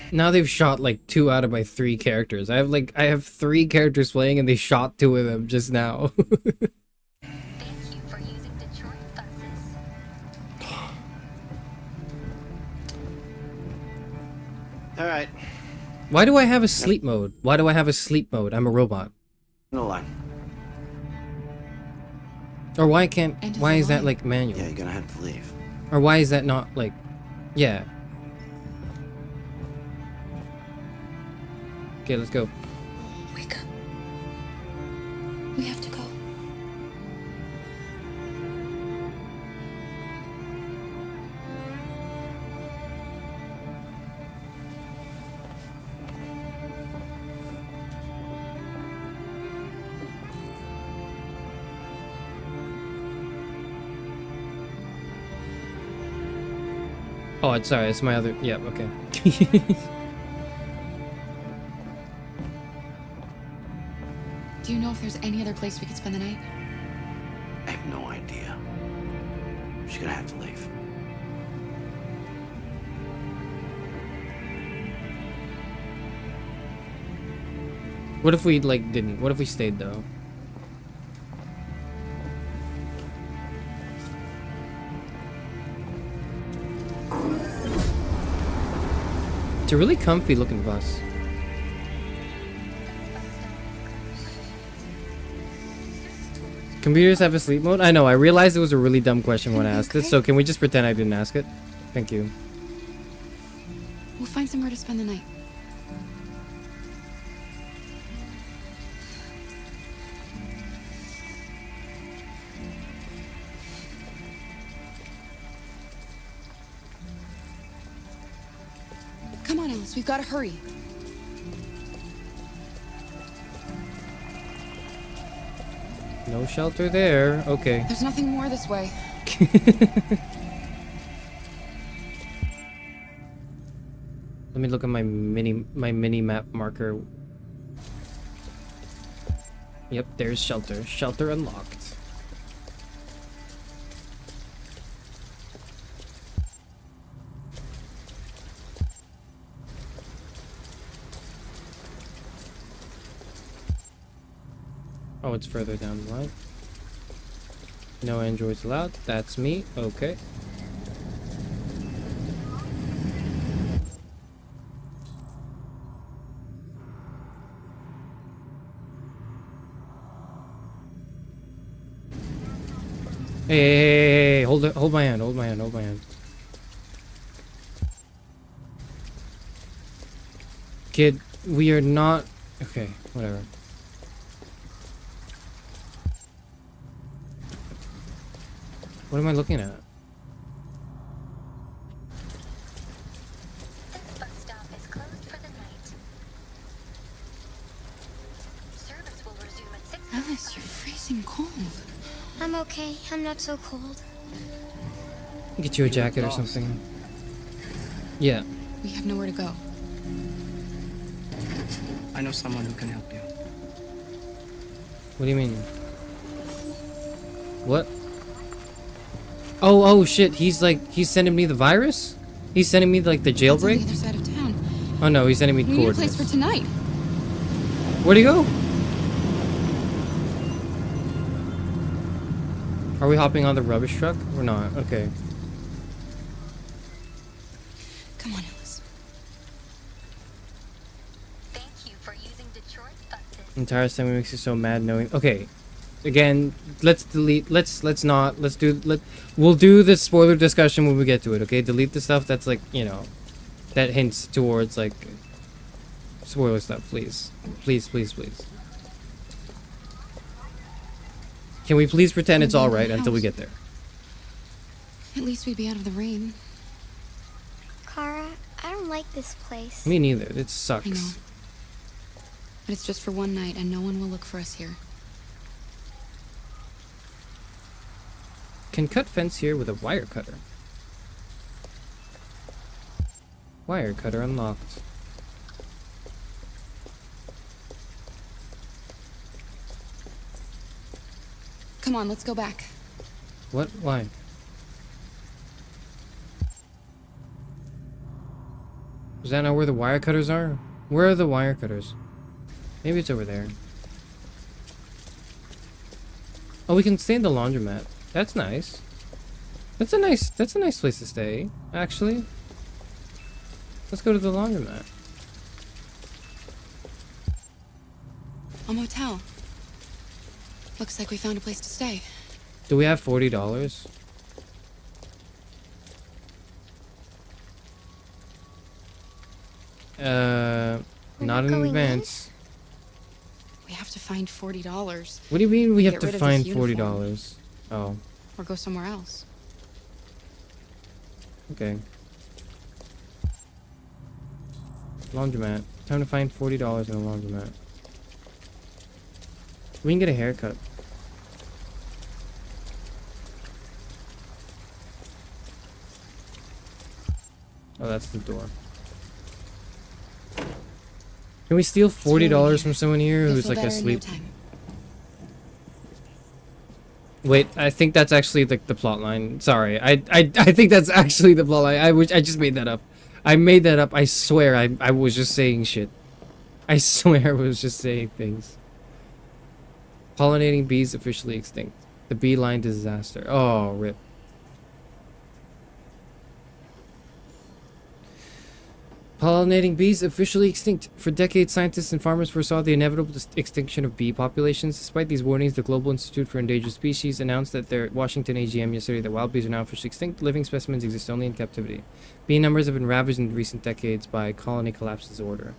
like 2 out of my 3 characters. I have 3 characters playing and they shot 2 of them just now. All right. Why do I have a sleep mode? Why do I have a sleep mode? I'm a robot. No line. Or why is that like manual? Yeah, you're gonna have to leave. Or why is that not like, yeah. Okay, let's go. Wake up. We have to go. Oh, it's sorry, it's my other, yeah, okay. Do you know if there's any other place we could spend the night? I have no idea. She's gonna have to leave. What if we like didn't? What if we stayed though? It's a really comfy looking bus. Computers have a sleep mode? I know, I realized it was a really dumb question when I asked it, so can we just pretend I didn't ask it? Thank you. We'll find somewhere to spend the night. Alice, we've got to hurry. No shelter there. Okay. There's nothing more this way. Let me look at my mini map marker. Yep, there's shelter. Shelter unlocked. Oh, it's further down the line. No androids allowed. That's me. Okay. Hey, hold it, hold my hand, hold my hand, hold my hand. Kid, we are not... Okay, whatever. What am I looking at? This bus stop is closed for the night. Service will resume at 6. Alice, you're freezing cold. I'm okay. I'm not so cold. Get you a jacket or something. Yeah. We have nowhere to go. I know someone who can help you. What do you mean? What? Oh shit, he's sending me the virus? He's sending me like the jailbreak? That's on the other side of town. Oh no, he's sending me We need a place coordinates. for tonight. Where'd he go? Are we hopping on the rubbish truck? We're not. Okay. Come on, Alice. Thank you for using Detroit buses. Entire thing makes you so mad knowing. Okay. Again, let's delete. Let's not. We'll do the spoiler discussion when we get to it. Okay. Delete the stuff that's like, you know, that hints towards like spoiler stuff. Please, please, please, please. Can we please pretend it's all right until we get there? At least we'd be out of the rain. Kara, I don't like this place. Me neither. It I know. sucks. But it's just for one night, and no one will look for us here. Can cut fence here with a wire cutter. Wire cutter unlocked. Come on, let's go back. What? Why? Is that not where the wire cutters are? Where are the wire cutters? Maybe it's over there. Oh, we can stay in the laundromat. That's nice. That's a nice place to stay, actually. Let's go to the laundromat. A motel. Looks like we found a place to stay. Do we have $40? Not in advance. We have to find $40. What do you mean we have Get to rid of find this uniform. $40? Oh, Or go somewhere else. okay. Laundromat. Time to find $40 in a laundromat. We can get a haircut. Oh, that's the door. Can we steal $40 from someone here You'll who's feel like better in no asleep? time. Wait, I think that's actually like the plot line. Sorry, I think that's actually the plot line. I just made that up. I made that up. I swear I was just saying shit. I swear I was just saying things. Pollinating bees officially extinct. The bee line disaster. Oh, rip. Pollinating bees officially extinct. For decades, scientists and farmers foresaw the inevitable extinction of bee populations. Despite these warnings, the Global Institute for Endangered Species announced at their Washington AGM yesterday that wild bees are now officially extinct. Living specimens exist only in captivity. Bee numbers have been ravaged in recent decades by colony collapse disorder,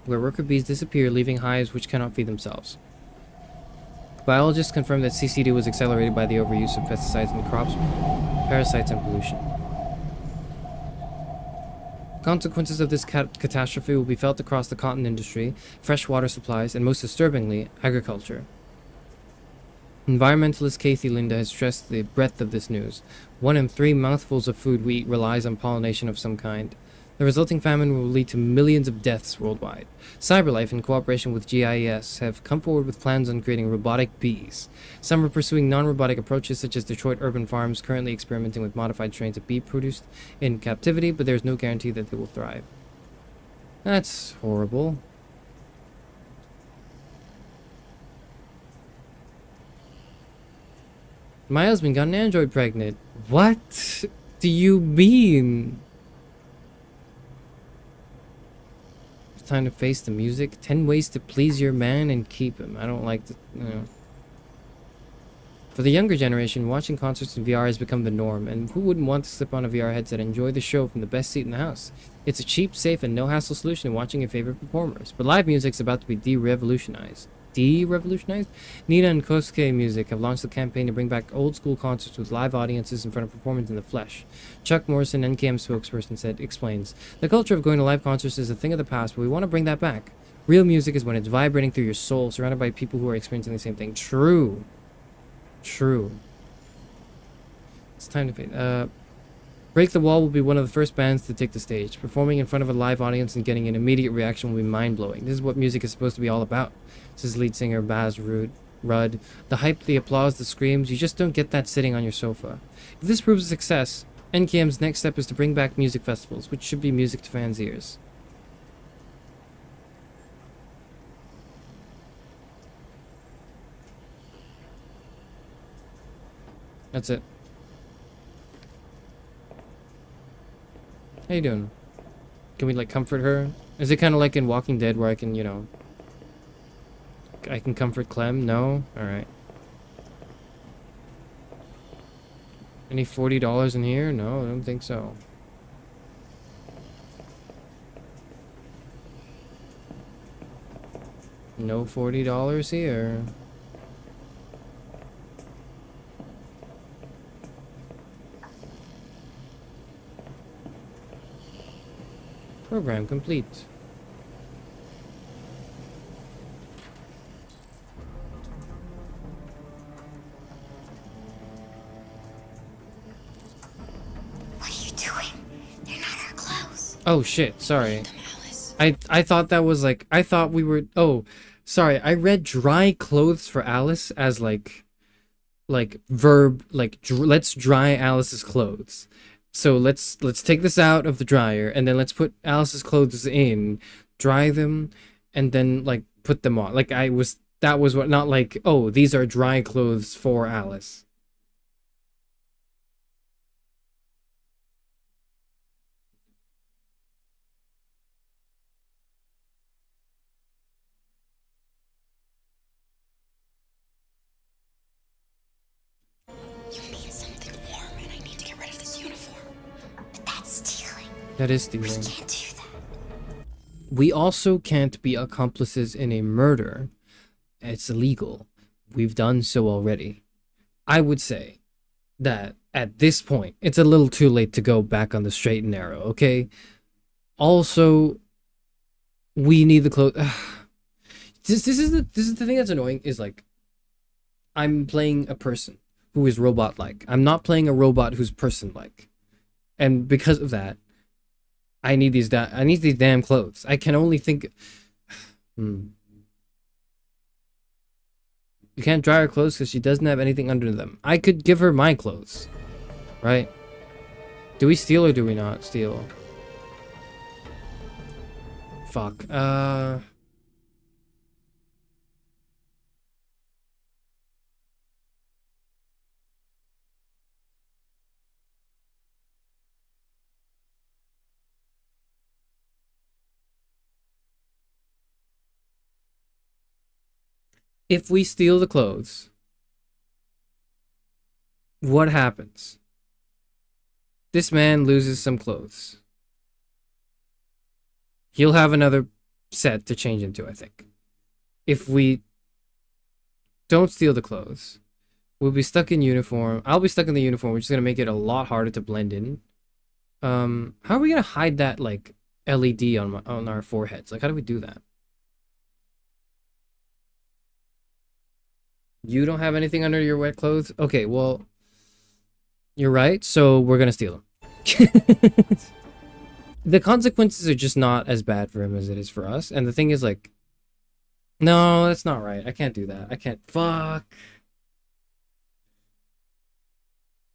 where worker bees disappear, leaving hives which cannot feed themselves. Biologists confirmed that CCD was accelerated by the overuse of pesticides in crops, parasites, and pollution. consequences of this catastrophe will be felt across the cotton industry, fresh water supplies, and most disturbingly, agriculture. Environmentalist Kathy Linda has stressed the breadth of this news. 1 in 3 mouthfuls of food we eat relies on pollination of some kind. The resulting famine will lead to millions of deaths worldwide. CyberLife, in cooperation with GIS, have come forward with plans on creating robotic bees. Some are pursuing non-robotic approaches, such as Detroit Urban Farms, currently experimenting with modified strains of bee produced in captivity, but there's no guarantee that they will thrive. That's horrible. My husband got an android pregnant. What do you mean? It's time to face the music. 10 ways to please your man and keep him. I don't like the, you know. For the younger generation, watching concerts in VR has become the norm, and who wouldn't want to slip on a VR headset and enjoy the show from the best seat in the house? It's a cheap, safe, and no-hassle solution to watching your favorite performers. But live music's about to be de-revolutionized. De-revolutionized? Nina and Kosuke Music have launched a campaign to bring back old-school concerts with live audiences in front of performers in the flesh. Chuck Morrison, NKM spokesperson, explains, "The culture of going to live concerts is a thing of the past, but we want to bring that back. Real music is when it's vibrating through your soul, surrounded by people who are experiencing the same thing." True. True. It's time to fade. Break the Wall will be one of the first bands to take the stage. Performing in front of a live audience and getting an immediate reaction will be mind-blowing. This is what music is supposed to be all about, says lead singer Baz Rudd. The hype, the applause, the screams, you just don't get that sitting on your sofa. If this proves a success, NKM's next step is to bring back music festivals, which should be music to fans' ears. That's it. How you doing? Can we, like, comfort her? Is it kind of like in Walking Dead where I can, you know... I can comfort Clem? No? Alright. Any $40 in here? No, I don't think so. No $40 here. Program complete. What are you doing? They're not our clothes. Oh shit, sorry. I thought that was like, I thought we were, oh, sorry, I read dry clothes for Alice as like verb, like let's dry Alice's clothes. So let's take this out of the dryer and then let's put Alice's clothes in, dry them, and then like put them on. Like that was what, not like, oh, these are dry clothes for Alice. You need something warm, and I need to get rid of this uniform. But that's stealing. That is stealing. We can't do that. We also can't be accomplices in a murder. It's illegal. We've done so already. I would say that at this point, it's a little too late to go back on the straight and narrow, okay? Also, we need the clothes. This is the thing that's annoying, is like, I'm playing a person who is robot-like. I'm not playing a robot who's person-like. And because of that, I need these damn clothes. I can only think... You can't dry her clothes because she doesn't have anything under them. I could give her my clothes. Right? Do we steal or do we not steal? Fuck. If we steal the clothes, what happens? This man loses some clothes. He'll have another set to change into, I think. If we don't steal the clothes, we'll be stuck in uniform. I'll be stuck in the uniform, which is going to make it a lot harder to blend in. How are we going to hide that, like, LED on our foreheads? Like, how do we do that? You don't have anything under your wet clothes? Okay, well, you're right. So we're gonna steal them. The consequences are just not as bad for him as it is for us. And the thing is, like, no, that's not right. I can't do that. I can't. Fuck.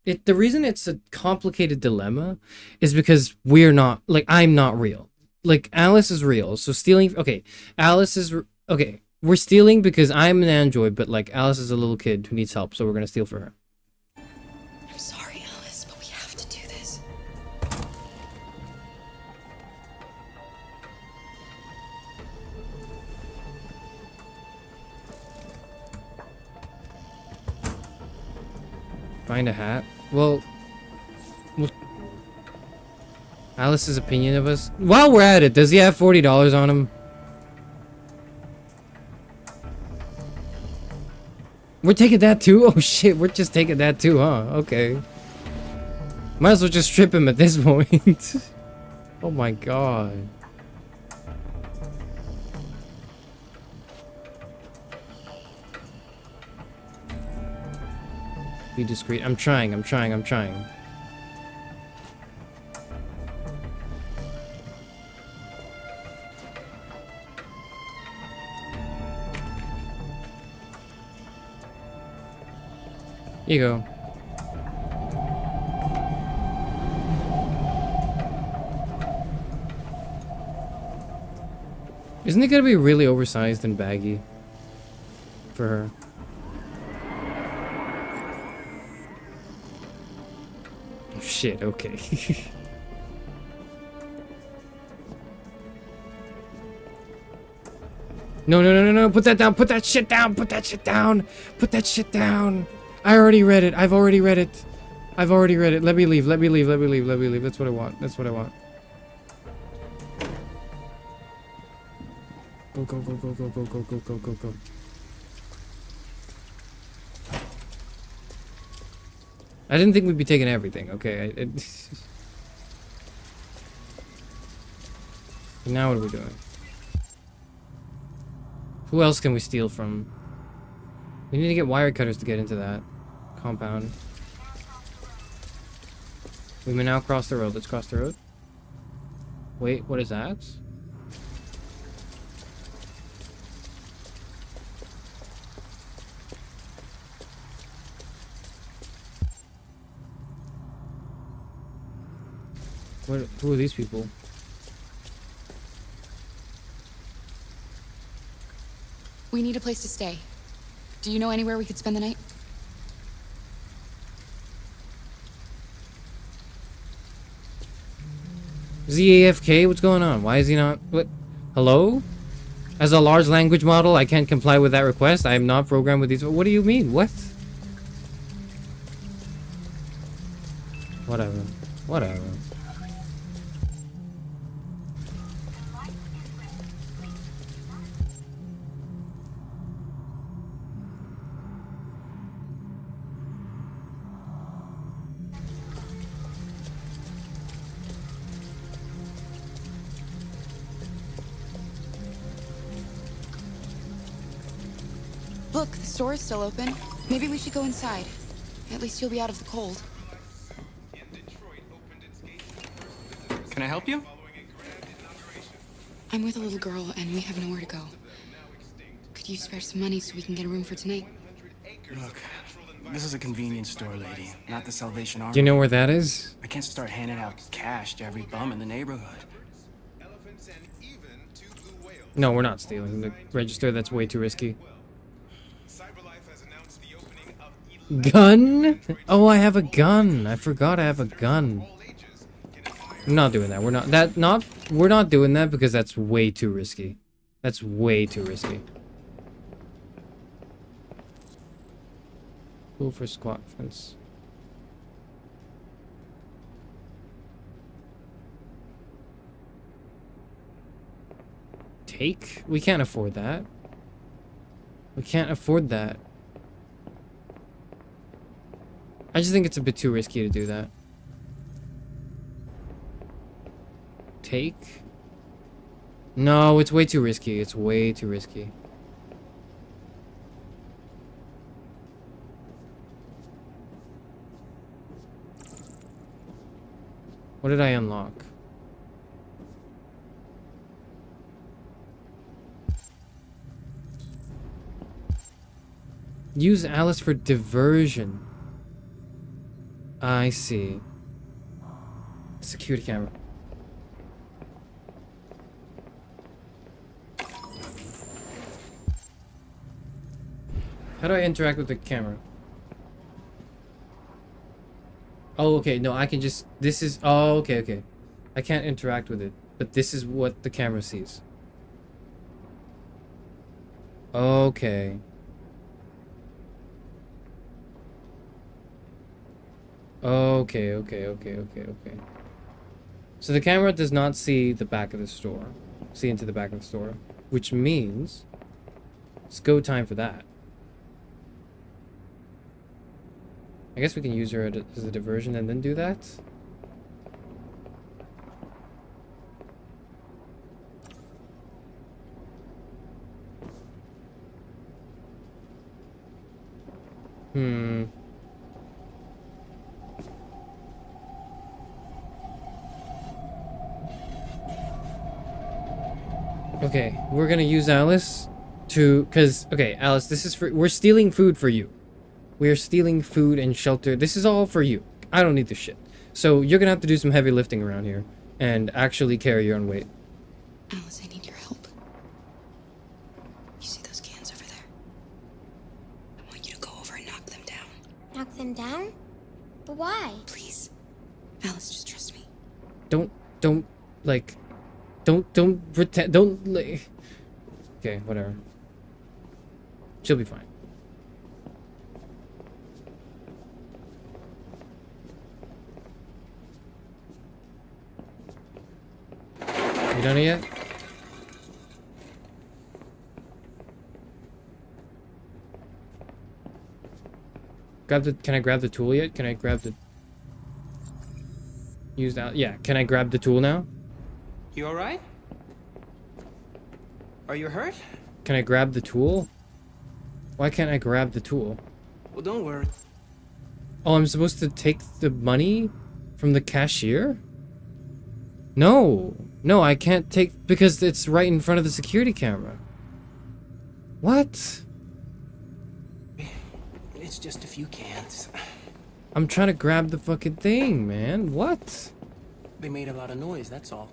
The reason it's a complicated dilemma is because we're not, like, I'm not real. Like, Alice is real. So stealing, okay, Alice is, okay, we're stealing because I'm an android, but, like, Alice is a little kid who needs help, so we're gonna steal for her. I'm sorry, Alice, but we have to do this. Find a hat. Well, Alice's opinion of us. While we're at it, does he have $40 on him? We're taking that too? Oh shit, we're just taking that too, huh? Okay. Might as well just strip him at this point. Oh my god. Be discreet. I'm trying. Here you go. Isn't it gonna be really oversized and baggy for her? Oh, shit, okay. No, put that down, put that shit down, put that shit down, put that shit down. I already read it, I've already read it. Let me leave. That's what I want, Go. I didn't think we'd be taking everything, okay? Now what are we doing? Who else can we steal from? We need to get wire cutters to get into that compound. We may now cross the road. Let's cross the road. Wait, what is that? Who are these people? We need a place to stay. Do you know anywhere we could spend the night? Is he AFK? What's going on? Why is he not? What? Hello? As a large language model, I can't comply with that request. I am not programmed with these. What do you mean? What? Whatever. Look, the store is still open. Maybe we should go inside. At least you'll be out of the cold. Can I help you? I'm with a little girl, and we have nowhere to go. Could you spare some money so we can get a room for tonight? Look, this is a convenience store, lady, not the Salvation Army. Do you know where that is? I can't start handing out cash to every bum in the neighborhood. No, we're not stealing the register. That's way too risky. Gun? Oh, I have a gun. I forgot I have a gun. I'm not doing that. We're not doing that because that's way too risky. That's way too risky. Cool for squat fence. Take? We can't afford that. We can't afford that. I just think it's a bit too risky to do that. Take? No, it's way too risky. It's way too risky. What did I unlock? Use Alice for diversion. I see. Security camera. How do I interact with the camera? Oh, okay. No, I can just... This is... Oh, okay, okay. I can't interact with it. But this is what the camera sees. Okay. Okay, okay, okay, okay, okay. So the camera does not see the back of the store. See into the back of the store. Which means... It's go time for that. I guess we can use her as a diversion and then do that. Hmm. Okay, we're gonna use Alice to... Because, okay, Alice, this is for... We're stealing food for you. We are stealing food and shelter. This is all for you. I don't need this shit. So you're gonna have to do some heavy lifting around here and actually carry your own weight. Alice, I need your help. You see those cans over there? I want you to go over and knock them down. Knock them down? But why? Please. Alice, just trust me. Don't pretend, don't, like... Okay, whatever. She'll be fine. You done it yet? Can I grab the tool yet? Can I grab the... Use that? Yeah, can I grab the tool now? You alright? Are you hurt? Can I grab the tool? Why can't I grab the tool? Well, don't worry. Oh, I'm supposed to take the money from the cashier? No. No, I can't take... Because it's right in front of the security camera. What? It's just a few cans. I'm trying to grab the fucking thing, man. What? They made a lot of noise, that's all.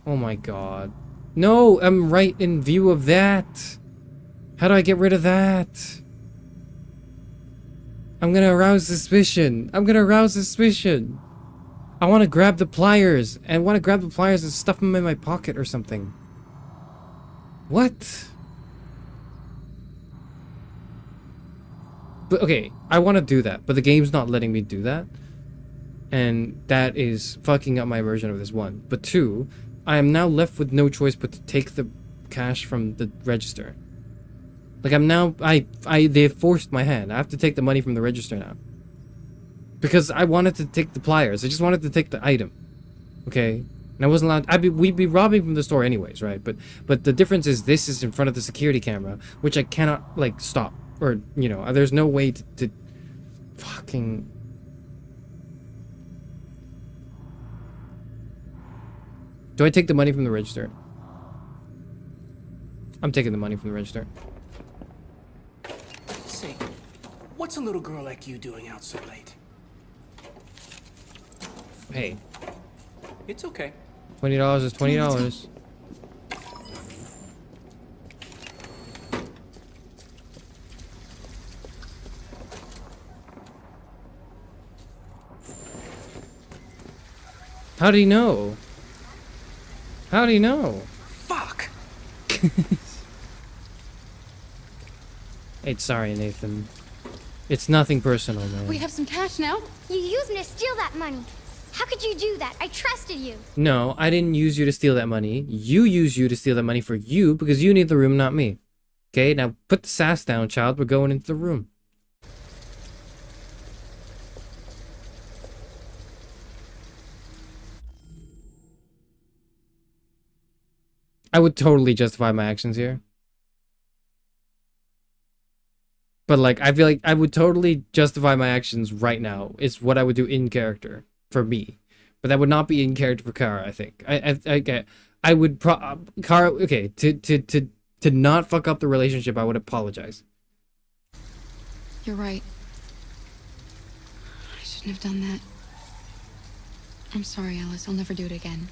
Oh my god. No, I'm right in view of that. How do I get rid of that? I'm gonna arouse suspicion. I'm gonna arouse suspicion. I want to grab the pliers. And want to grab the pliers and stuff them in my pocket or something. What? But okay, I want to do that, but the game's not letting me do that. And that is fucking up my version of this, one. But two, I am now left with no choice but to take the cash from the register. Like I'm now, they've forced my hand. I have to take the money from the register now. Because I wanted to take the pliers. I just wanted to take the item. Okay? And I wasn't allowed, we'd be robbing from the store anyways, right? But the difference is this is in front of the security camera, which I cannot, like, stop. Or, you know, there's no way to fucking... Do I take the money from the register? I'm taking the money from the register. Say, what's a little girl like you doing out so late? Hey. It's okay. $20 is $20. How do you know? How do you know? Fuck! Hey, sorry, Nathan. It's nothing personal, man. We have some cash now. You used me to steal that money. How could you do that? I trusted you. No, I didn't use you to steal that money. You used you to steal that money for you because you need the room, not me. Okay, now put the sass down, child. We're going into the room. I would totally justify my actions here. But like, I feel like I would totally justify my actions right now. It's what I would do in character for me, but that would not be in character for Kara. I think I would Kara. Okay, to not fuck up the relationship, I would apologize. You're right. I shouldn't have done that. I'm sorry, Alice. I'll never do it again.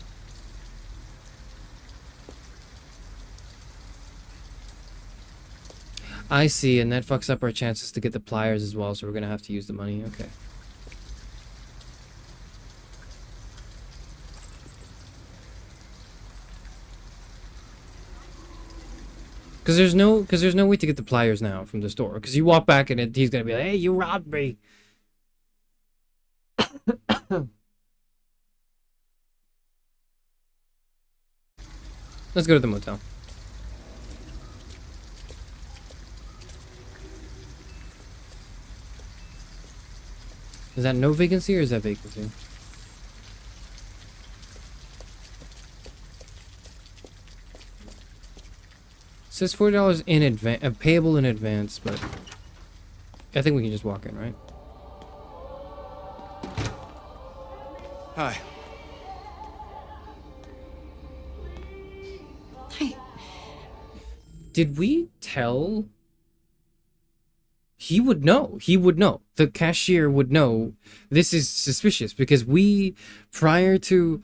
I see, and that fucks up our chances to get the pliers as well, so we're gonna have to use the money. Okay. Because there's no way to get the pliers now from the store. Because you walk back and he's gonna be like, "Hey, you robbed me." Let's go to the motel. Is that no vacancy or is that vacancy? It says $40 in advance, payable in advance, but I think we can just walk in, right? Hi. Hi. Did we tell? He would know. He would know. The cashier would know. This is suspicious because we, prior to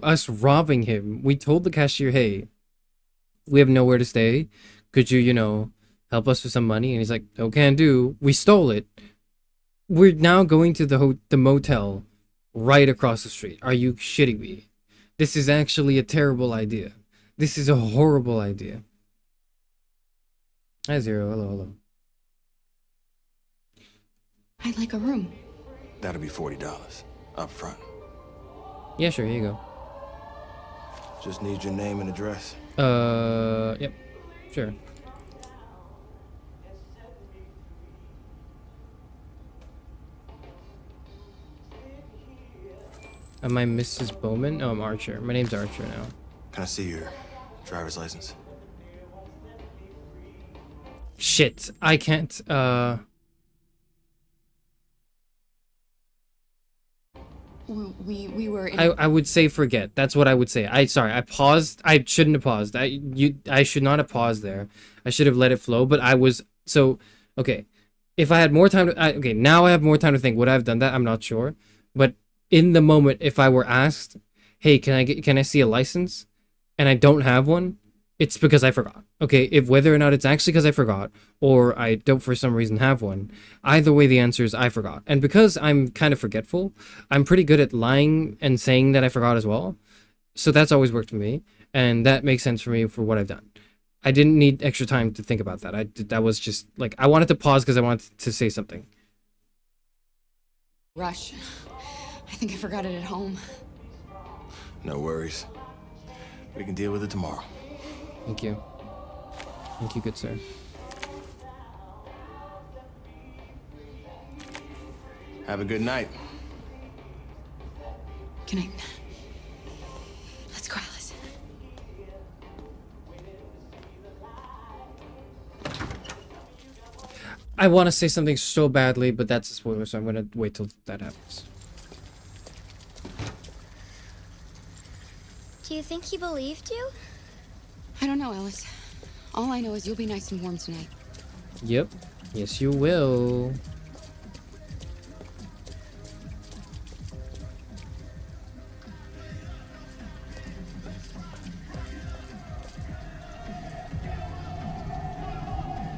us robbing him, we told the cashier, "Hey, we have nowhere to stay. Could you, help us with some money?" And he's like, "No can do." We stole it. We're now going to the motel right across the street. Are you shitting me? This is actually a terrible idea. This is a horrible idea. Hi, Zero. Hello, hello. I'd like a room. That'll be $40 up front. Yeah, sure. Here you go. Just need your name and address. Yep. Sure. Am I Mrs. Bowman? Oh, I'm Archer. My name's Archer now. Can I see your driver's license? Shit. I can't, We were in I would say forget. That's what I would say. I paused. I shouldn't have paused. I should not have paused there. I should have let it flow, but I was okay. If I had more time to okay, now I have more time to think. Would I have done that? I'm not sure. But in the moment, if I were asked, "Hey, can I see a license?" and I don't have one, it's because I forgot. Okay, if whether or not it's actually because I forgot or I don't for some reason have one, either way the answer is I forgot. And because I'm kind of forgetful, I'm pretty good at lying and saying that I forgot as well. So that's always worked for me, and that makes sense for me for what I've done. I didn't need extra time to think about that. That was just like I wanted to pause because I wanted to say something. rush. I think I forgot it at home. No worries. We can deal with it tomorrow. Thank you. Thank you, good sir. Have a good night. Good night. Let's go, Alice. I want to say something so badly, but that's a spoiler, so I'm going to wait till that happens. Do you think he believed you? I don't know, Alice. All I know is you'll be nice and warm tonight. Yep. Yes, you will.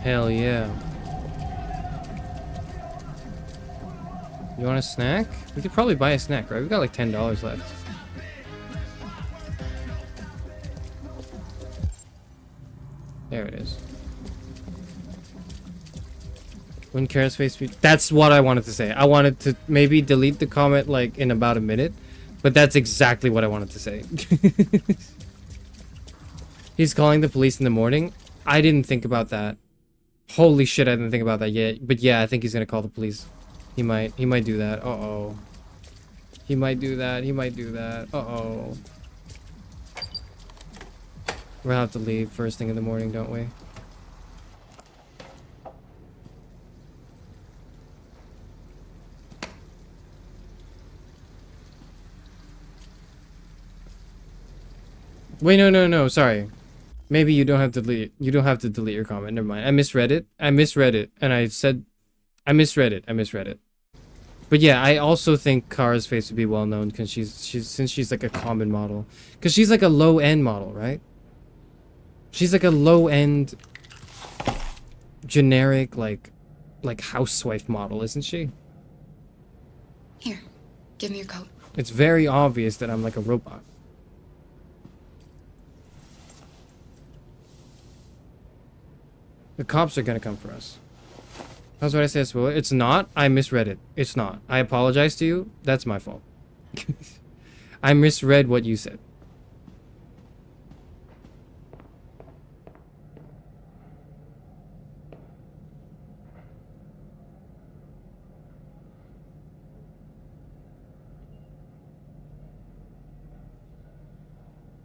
Hell yeah. You want a snack? We could probably buy a snack, right? We got like $10 left. There it is. When Charis face that's what I wanted to say. I wanted to maybe delete the comment like in about a minute, but that's exactly what I wanted to say. He's calling the police in the morning. I didn't think about that. Holy shit, I didn't think about that yet. But yeah, I think he's gonna call the police. He might do that. Uh-oh. He might do that. He might do that. Uh-oh. We'll have to leave first thing in the morning, don't we? Wait, no, sorry. Maybe you don't have to delete. You don't have to delete your comment. Never mind. I misread it. And I said, I misread it. But yeah, I also think Kara's face would be well known because since she's like a common model, because she's like a low end model, right? She's like a low end, generic like housewife model, isn't she? Here, give me your coat. It's very obvious that I'm like a robot. The cops are gonna come for us. That's what I said. Well, it's not. I misread it. It's not. I apologize to you. That's my fault. I misread what you said.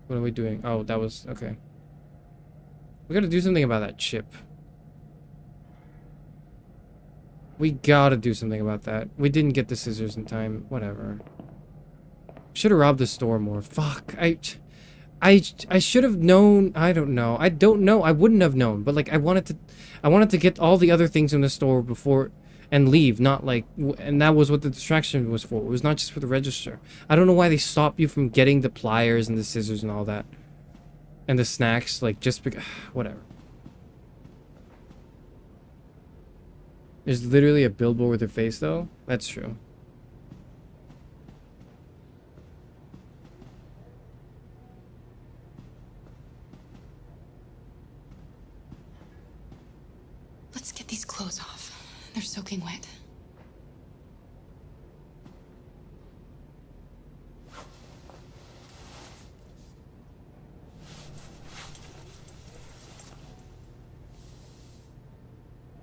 What are we doing? Oh, that was okay. We gotta do something about that chip. We gotta do something about that. We didn't get the scissors in time. Whatever. Should have robbed the store more. Fuck. I should have known. I don't know. I don't know. I wouldn't have known. But like I wanted to get all the other things in the store before and leave. Not like, and that was what the distraction was for. It was not just for the register. I don't know why they stop you from getting the pliers and the scissors and all that. And the snacks, like just because, whatever. There's literally a billboard with her face, though. That's true. Let's get these clothes off. They're soaking wet.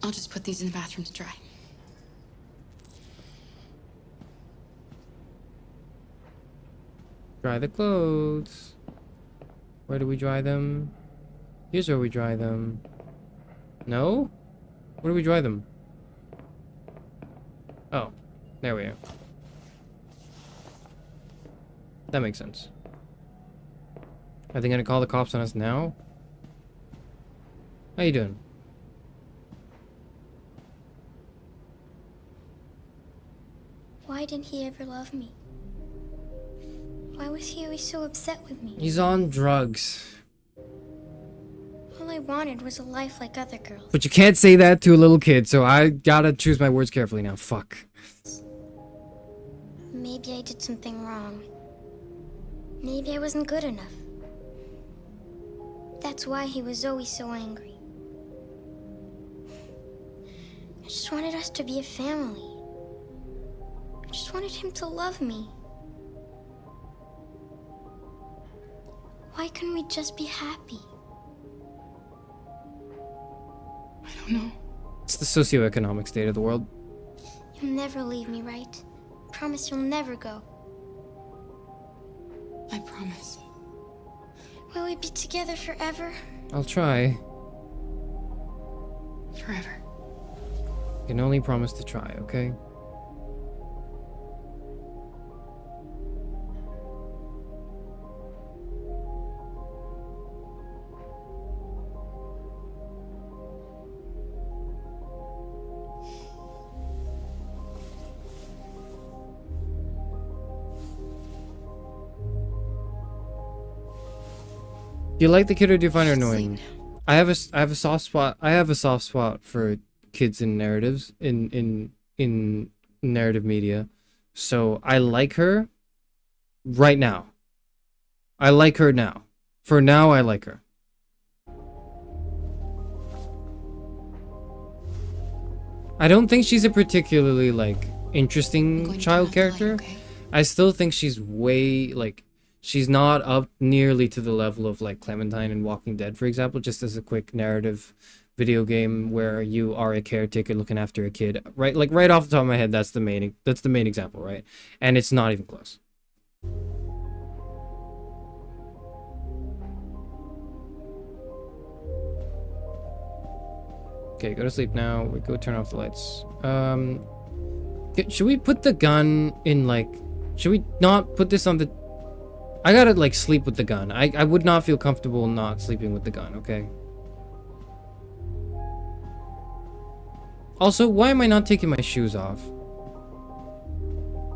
I'll just put these in the bathroom to dry. Dry the clothes. Where do we dry them? Here's where we dry them. No? Where do we dry them? Oh, there we are. That makes sense. Are they gonna call the cops on us now? How you doing? Why didn't he ever love me? Why was he always so upset with me? He's on drugs. All I wanted was a life like other girls. But you can't say that to a little kid, so I gotta choose my words carefully now. Fuck. Maybe I did something wrong. Maybe I wasn't good enough. That's why he was always so angry. I just wanted us to be a family. I just wanted him to love me. Why couldn't we just be happy? I don't know. It's the socioeconomic state of the world. You'll never leave me, right? Promise you'll never go. I promise. Will we be together forever? I'll try. Forever. I can only promise to try, okay? Do you like the kid or do you find her annoying? I have a soft spot. I have a soft spot for kids in narratives in narrative media. So I like her right now. I like her now. For now I like her. I don't think she's a particularly like interesting child character. I still think she's way like she's not up nearly to the level of like Clementine in Walking Dead, for example, just as a quick narrative video game where you are a caretaker looking after a kid. Right, like right off the top of my head, that's the main example, right? And it's not even close. Okay, go to sleep now. We go turn off the lights. Should we put the gun in, like... Should we not put this on the... I gotta, like, sleep with the gun. I would not feel comfortable not sleeping with the gun, okay? Also, why am I not taking my shoes off?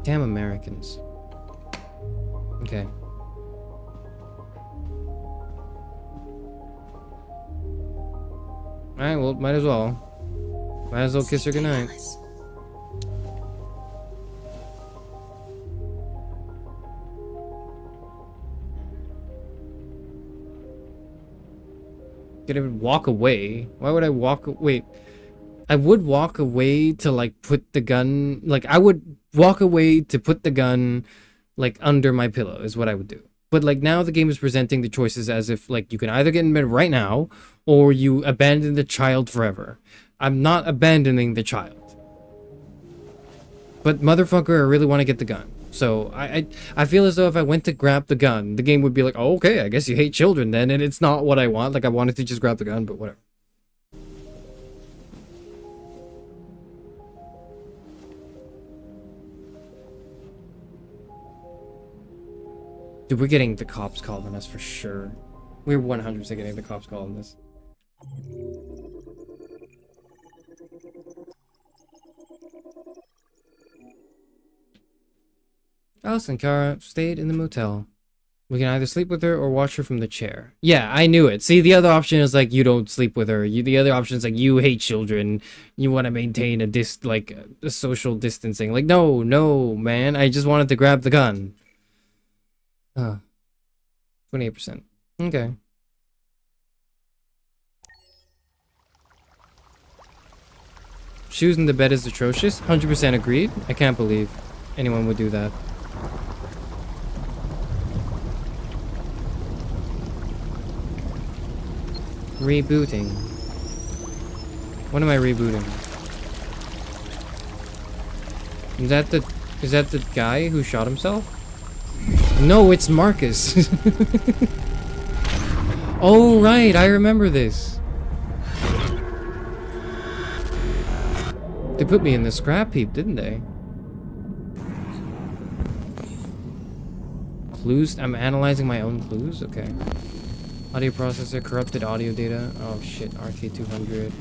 Damn Americans. Okay. Alright, well, might as well. Might as well kiss her goodnight. Gonna walk away? Why would I walk? Wait, I would walk away to like put the gun. Like I would walk away to put the gun like under my pillow is what I would do. But like now the game is presenting the choices as if like you can either get in bed right now or you abandon the child forever. I'm not abandoning the child. But motherfucker, I really want to get the gun. So I feel as though if I went to grab the gun, the game would be like, oh, okay, I guess you hate children then, and it's not what I want. Like I wanted to just grab the gun, but whatever. Dude, we're getting the cops called on us for sure. We're 100% getting the cops called on this. Alice and Kara stayed in the motel. We can either sleep with her or watch her from the chair. Yeah, I knew it. See, the other option is like you don't sleep with her. The other option is like you hate children. You want to maintain a social distancing. Like no, man. I just wanted to grab the gun. 28%. Okay. Shoes in the bed is atrocious. 100% agreed. I can't believe anyone would do that. Rebooting. What am I rebooting? Is that the guy who shot himself? No, it's Marcus. Oh right, I remember this. They put me in the scrap heap, didn't they? Clues? I'm analyzing my own clues? Okay. Audio processor, corrupted audio data. Oh shit, RK200.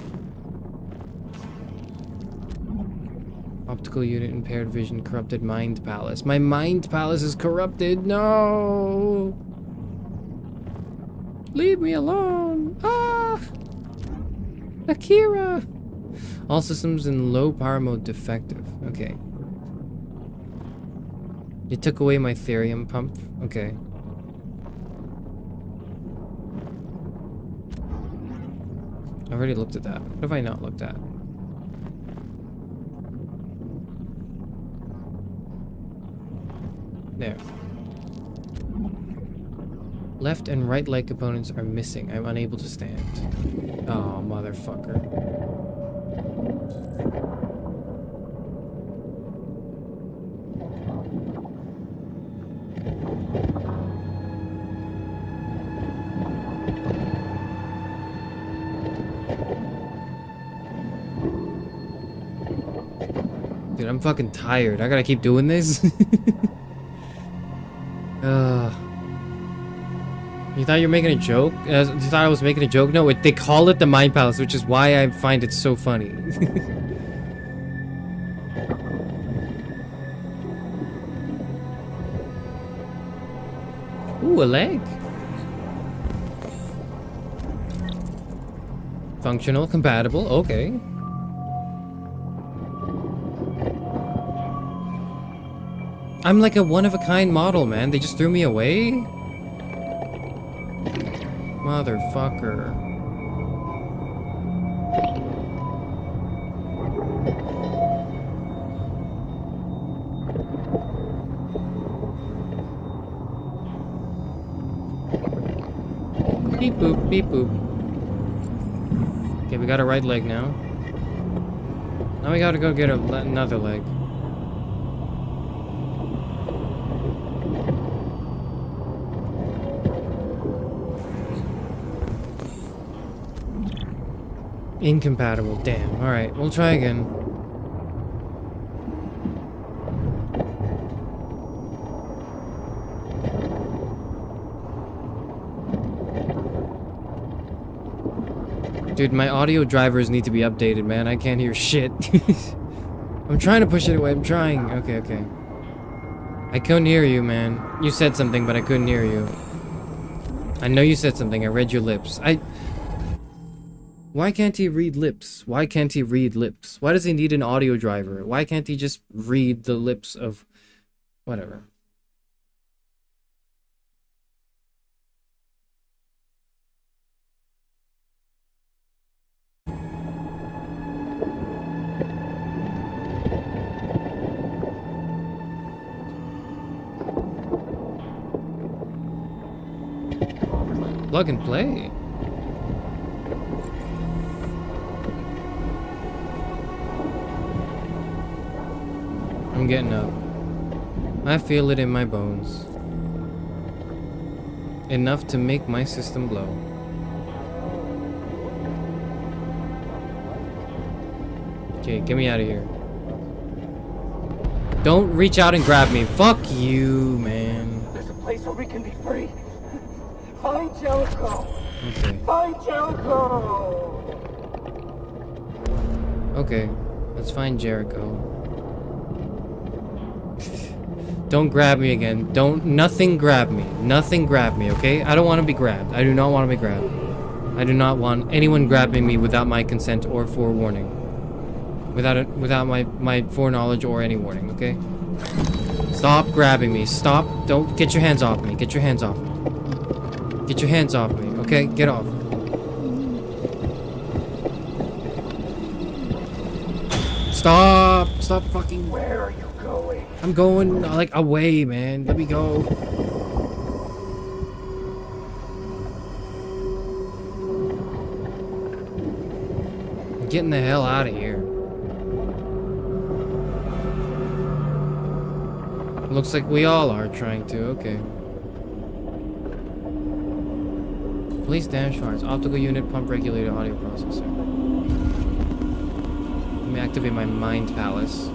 Optical unit, impaired vision, corrupted mind palace. My mind palace is corrupted. No! Leave me alone. Ah! Akira! All systems in low power mode defective. Okay. You took away my therium pump. Okay. I already looked at that. What have I not looked at? There. Left and right leg components are missing. I'm unable to stand. Oh, motherfucker. Dude, I'm fucking tired. I gotta keep doing this. You thought you were making a joke? You thought I was making a joke? No, they call it the Mind Palace, which is why I find it so funny. Ooh, a leg. Functional, compatible, okay. I'm like a one-of-a-kind model, man. They just threw me away? Motherfucker. Beep boop, beep boop. Okay, we got a right leg now. Now we gotta go get another leg. Incompatible. Damn. Alright, we'll try again. Dude, my audio drivers need to be updated, man. I can't hear shit. I'm trying to push it away. I'm trying. Okay, okay. I couldn't hear you, man. You said something, but I couldn't hear you. I know you said something. I read your lips. Why can't he read lips? Why can't he read lips? Why does he need an audio driver? Why can't he just read the lips of... whatever. Plug and play. I'm getting up. I feel it in my bones. Enough to make my system blow. Okay, get me out of here. Don't reach out and grab me. Fuck you, man. There's a place where we can be free. Find Jericho. Okay. Find Jericho. Okay, let's find Jericho. Don't grab me again. Nothing grab me. Nothing grab me, okay? I don't want to be grabbed. I do not want to be grabbed. I do not want anyone grabbing me without my consent or forewarning. Without my foreknowledge or any warning, okay? Stop grabbing me. Stop. Don't. Get your hands off me. Get your hands off me. Get your hands off me, okay? Get off. Stop! Stop fucking... Where are you going? I'm going, like, away, man. Let me go. I'm getting the hell out of here. Looks like we all are trying to, okay. Police damage shards. Optical unit pump regulator audio processor. Let me activate my mind palace.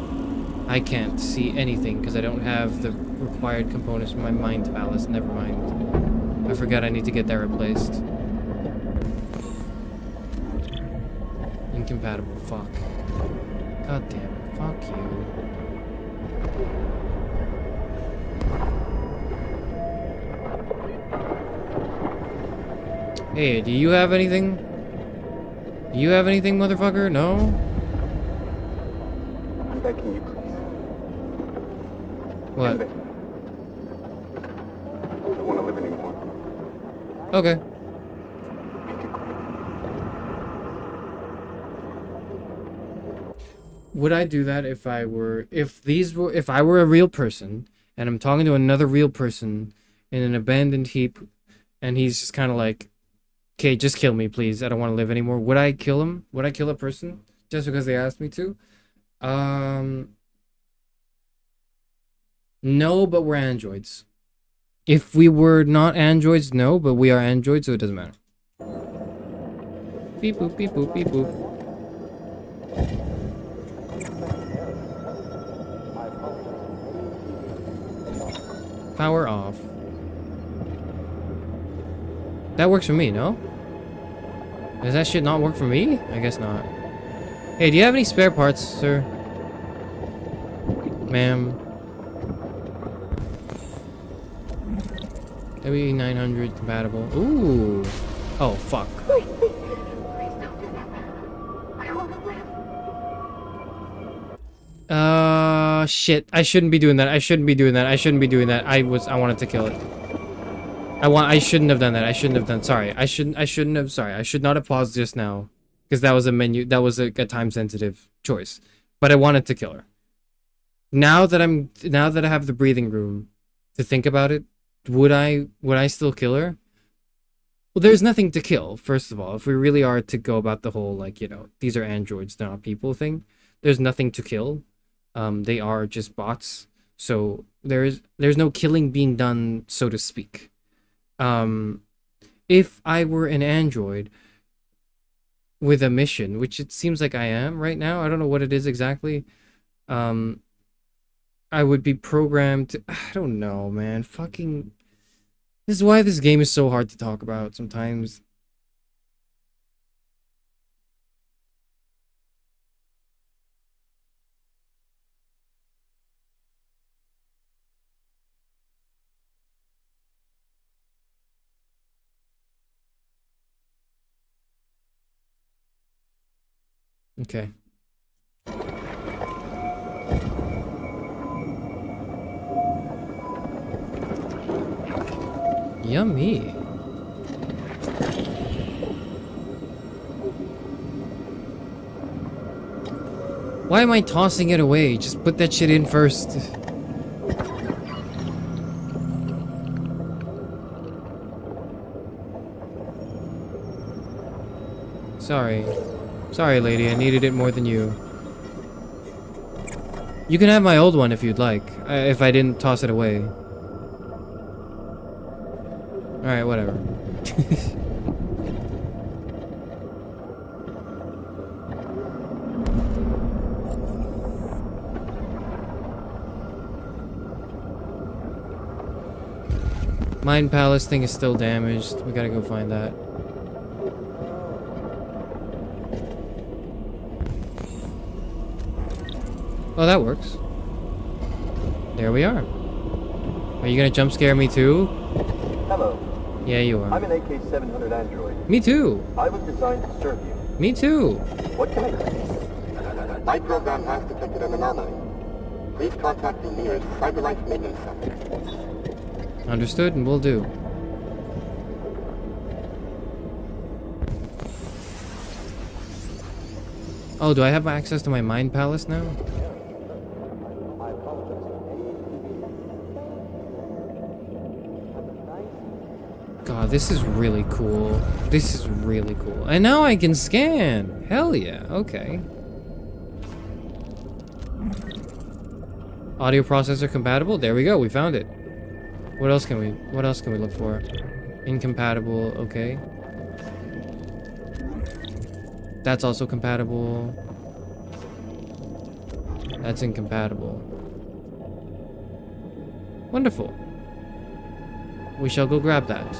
I can't see anything because I don't have the required components for my mind palace. Never mind. I forgot I need to get that replaced. Incompatible. Fuck. God damn it. Fuck you. Hey, do you have anything? Do you have anything, motherfucker? No? I'm begging you, please. What? I don't want to live anymore. Okay. Would I do that if I were a real person and I'm talking to another real person in an abandoned heap and he's just kind of like, okay, just kill me, please. I don't want to live anymore. Would I kill him? Would I kill a person just because they asked me to? No, but we're androids. If we were not androids, no, but we are androids, so it doesn't matter. Beep boop, beep boop, beep boop. Power off. That works for me, no? Does that shit not work for me? I guess not. Hey, do you have any spare parts, sir? Ma'am. W900 compatible. Ooh. Oh, fuck. Shit. I shouldn't be doing that. I shouldn't be doing that. I shouldn't be doing that. I wanted to kill it. I shouldn't have done that. I shouldn't have done. Sorry. I shouldn't have. Sorry. I should not have paused just now. Because that was a menu. That was a time sensitive choice. But I wanted to kill her. Now that I have the breathing room to think about it, would I still kill her? Well, there's nothing to kill, first of all. If we really are to go about the whole, like, you know, these are androids, they're not people thing, there's nothing to kill. They are just bots. So there's no killing being done, so to speak. If I were an android, with a mission, which it seems like I am right now. I don't know what it is exactly. I would be programmed to, I don't know, man. Fucking, this is why this game is so hard to talk about sometimes. Okay. Yummy. Why am I tossing it away? Just put that shit in first. Sorry. Sorry, lady. I needed it more than you. You can have my old one if you'd like. If I didn't toss it away. Alright, whatever. Mind Palace thing is still damaged. We gotta go find that. Oh, that works. There we are. Are you gonna jump scare me too? Hello. Yeah, you are. I'm an AK-700 android. Me too. I was designed to serve you. Me too. What can I do? My program has detected an anomaly. Please contact the nearest CyberLife maintenance center. Understood, and will do. Oh, do I have access to my Mind Palace now? God, this is really cool. This is really cool. And now I can scan. Hell yeah. Okay. Audio processor compatible. There we go. We found it. What else can we look for? Incompatible. Okay. That's also compatible. That's incompatible. Wonderful. We shall go grab that.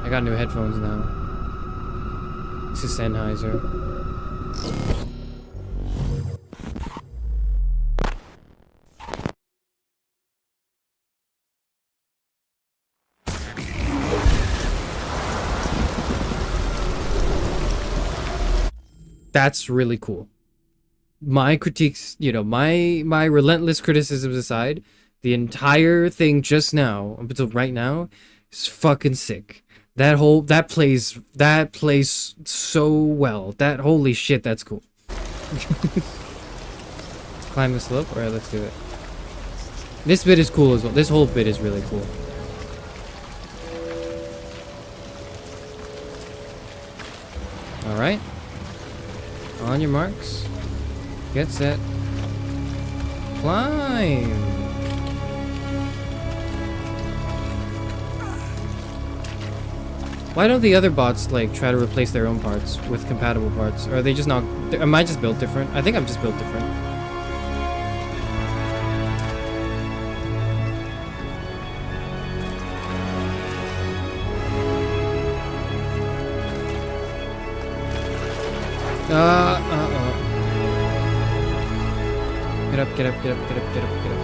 I got new headphones now. This is Sennheiser. That's really cool. My critiques, you know, my relentless criticisms aside, the entire thing just now, up until right now, is fucking sick. That plays so well. That, holy shit, that's cool. Climb the slope? Alright, let's do it. This bit is cool as well. This whole bit is really cool. Alright. On your marks. Get set. Climb! Why don't the other bots, like, try to replace their own parts with compatible parts? Or are they just not... Am I just built different? I think I'm just built different. Get up, get up, get up, get up, get up, get up.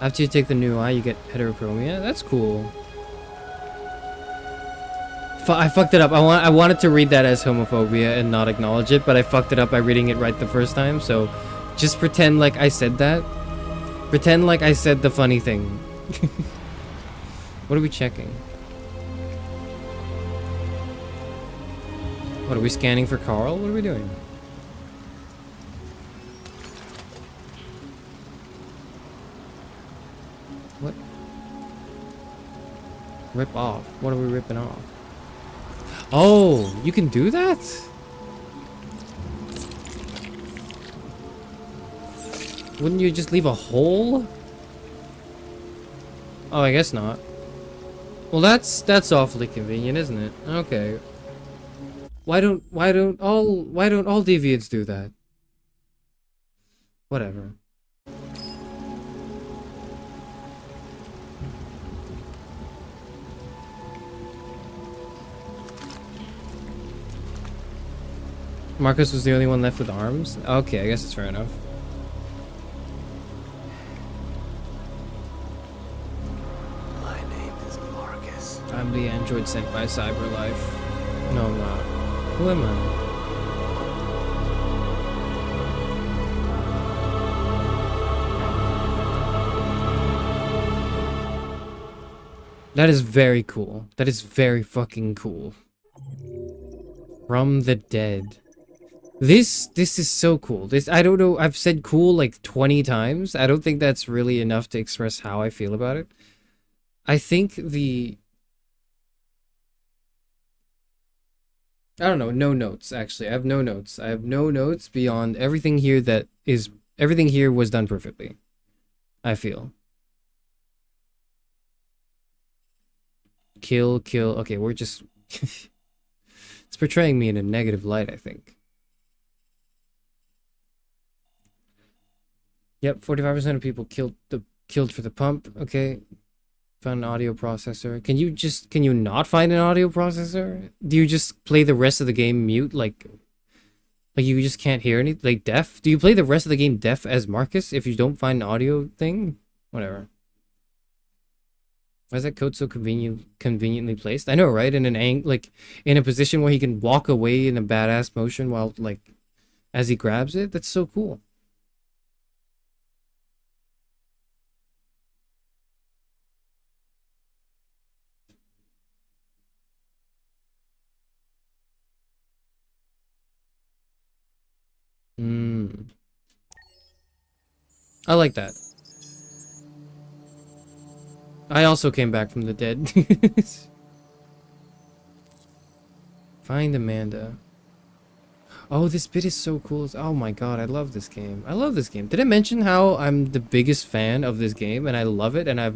After you take the new eye, you get heterochromia. That's cool. I fucked it up. I wanted to read that as homophobia and not acknowledge it, but I fucked it up by reading it right the first time, so just pretend like I said that. Pretend like I said the funny thing. What are we checking? What, are we scanning for Carl? What are we doing? What? Rip off. What are we ripping off? Oh, you can do that? Wouldn't you just leave a hole? Oh, I guess not. Well, that's awfully convenient, isn't it? Okay. Why don't all deviants do that? Whatever. Marcus was the only one left with arms? Okay, I guess it's fair enough. My name is Marcus. I'm the android sent by CyberLife. No, I'm not. Who am I? That is very cool. That is very fucking cool. From the dead. This is so cool. This, I don't know, I've said cool like 20 times. I don't think that's really enough to express how I feel about it. I think the... I don't know, no notes, actually. I have no notes. I have no notes beyond everything here that is... Everything here was done perfectly. I feel. Kill. Okay, we're just... It's portraying me in a negative light, I think. Yep, 45% of people killed for the pump. Okay. Found an audio processor. Can you not find an audio processor? Do you just play the rest of the game mute? Like you just can't hear anything? Like deaf? Do you play the rest of the game deaf as Marcus if you don't find an audio thing? Whatever. Why is that code so conveniently placed? I know, right? In in a position where he can walk away in a badass motion while as he grabs it. That's so cool. I like that. I also came back from the dead. Find Amanda. Oh, this bit is so cool. Oh my god, I love this game. I love this game. Did I mention how I'm the biggest fan of this game and I love it and I have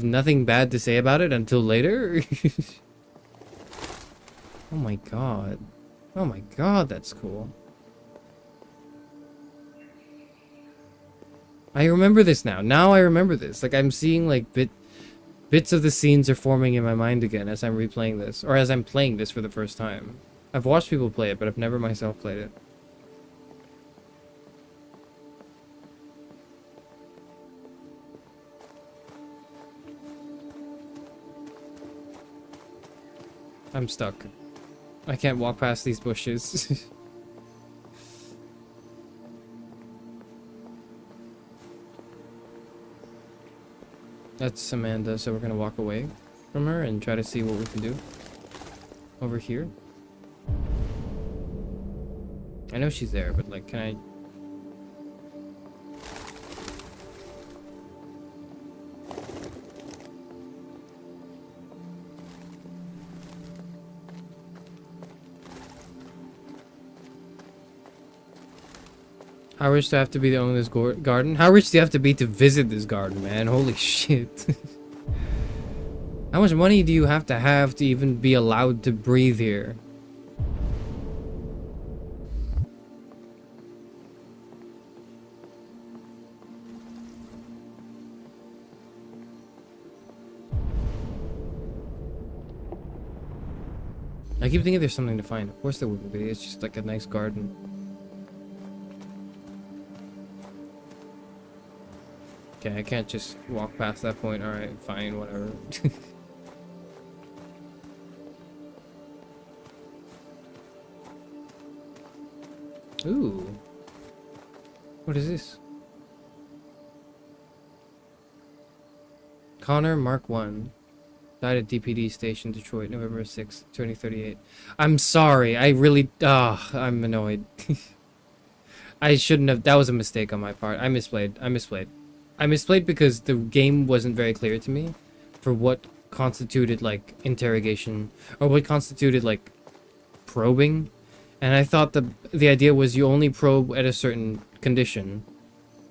nothing bad to say about it until later? Oh my god. Oh my god, that's cool. I remember this now. Now I remember this. Like, I'm seeing, like, bits of the scenes are forming in my mind again as I'm replaying this. Or as I'm playing this for the first time. I've watched people play it, but I've never myself played it. I'm stuck. I can't walk past these bushes. That's Amanda, so we're gonna walk away from her and try to see what we can do over here. I know she's there, but like, can I... How rich do I have to be to own this garden? How rich do you have to be to visit this garden, man? Holy shit. How much money do you have to even be allowed to breathe here? I keep thinking there's something to find. Of course there wouldn't be. It's just like a nice garden. Okay, I can't just walk past that point. Alright, fine, whatever. Ooh. What is this? Connor Mark 1. Died at DPD station, Detroit, November 6th, 2038. I'm sorry. I really... I'm annoyed. I shouldn't have... That was a mistake on my part. I misplayed. I misplayed because the game wasn't very clear to me for what constituted, like, interrogation, or what constituted, like, probing. And I thought the idea was you only probe at a certain condition,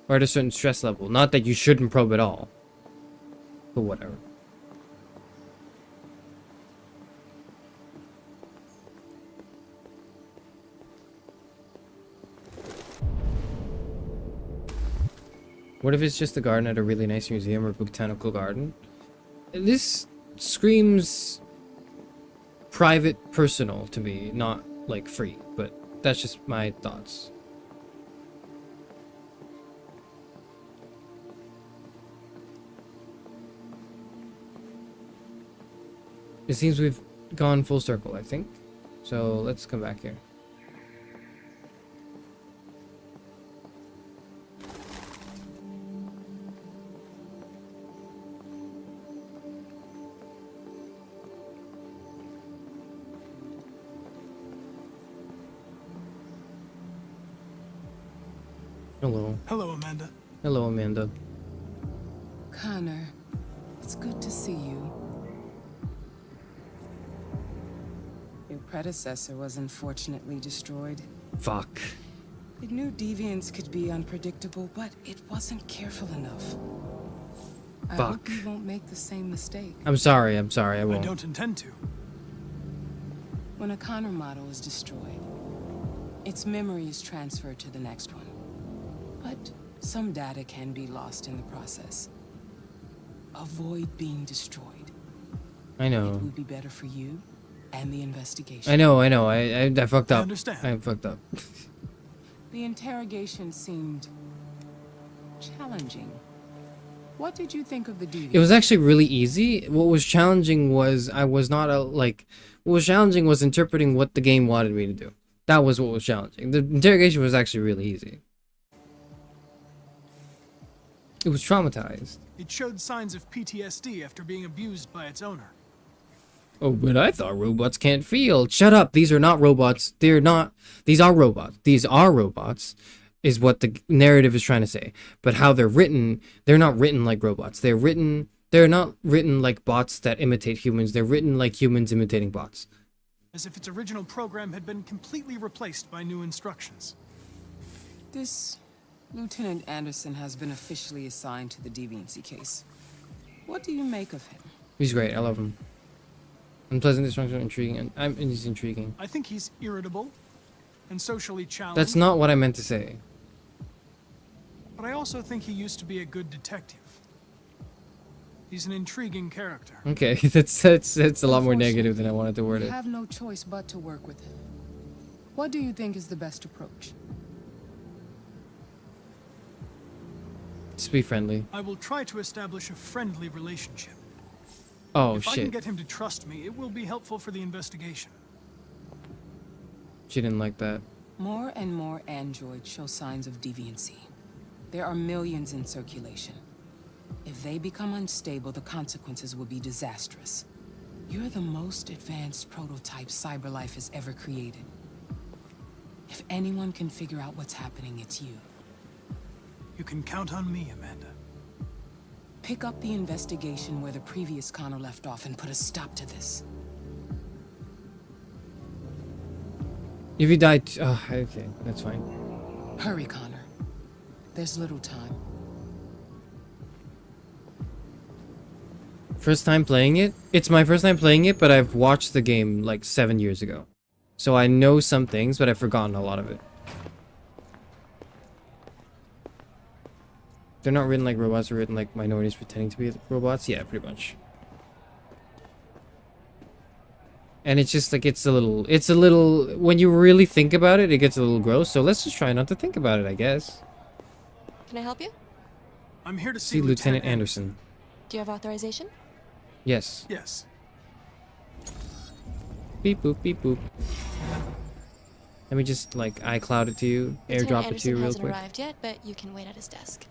or at a certain stress level. Not that you shouldn't probe at all. But whatever. What if it's just a garden at a really nice museum or botanical garden? This screams private, personal to me, not like free, but that's just my thoughts. It seems we've gone full circle, I think. So let's come back here. Hello. Hello, Amanda. Hello, Amanda. Connor, it's good to see you. Your predecessor was unfortunately destroyed. Fuck. It knew deviants could be unpredictable, but it wasn't careful enough. I hope you won't make the same mistake. I'm sorry, I won't. I don't intend to. When a Connor model is destroyed, its memory is transferred to the next one. But some data can be lost in the process. Avoid being destroyed. I know. It would be better for you and the investigation. I know. I fucked up. I understand. I fucked up. The interrogation seemed challenging. What did you think of the deviant? It was actually really easy. What was challenging was what was challenging was interpreting what the game wanted me to do. That was what was challenging. The interrogation was actually really easy. It was traumatized. It showed signs of PTSD after being abused by its owner. Oh, but I thought robots can't feel. Shut up. These are not robots. They're not. These are robots. These are robots, is what the narrative is trying to say. But how they're written, they're not written like robots. They're not written like bots that imitate humans. They're written like humans imitating bots. As if its original program had been completely replaced by new instructions. This Lieutenant Anderson has been officially assigned to the deviancy case. What do you make of him? He's great. I love him. Unpleasant, dysfunctional, intriguing. And he's intriguing. I think he's irritable and socially challenged. That's not what I meant to say. But I also think he used to be a good detective. He's an intriguing character. Okay, that's a lot more negative than I wanted to word You it. have no choice but to work with him. What do you think is the best approach? Just be friendly. I will try to establish a friendly relationship. Oh, if I shit. can get him to trust me, it will be helpful for the investigation. She didn't like that. More and more androids show signs of deviancy. There are millions in circulation. If they become unstable, the consequences will be disastrous. You're the most advanced prototype CyberLife has ever created. If anyone can figure out what's happening, it's you. You can count on me, Amanda. Pick up the investigation where the previous Connor left off and put a stop to this. If you die, okay, that's fine. Hurry, Connor. There's little time. First time playing it? It's my first time playing it, but I've watched the game like 7 years ago. So I know some things, but I've forgotten a lot of it. They're not written like robots, they're written like minorities pretending to be robots. Yeah, pretty much. And it's just like, it's a little, when you really think about it, it gets a little gross. So let's just try not to think about it, I guess. Can I help you? I'm here to See Lieutenant Anderson. Do you have authorization? Yes. Yes. Beep boop, beep boop. Let me just like iCloud it to you, airdrop it to you real hasn't quick. arrived yet, but you can wait at his desk.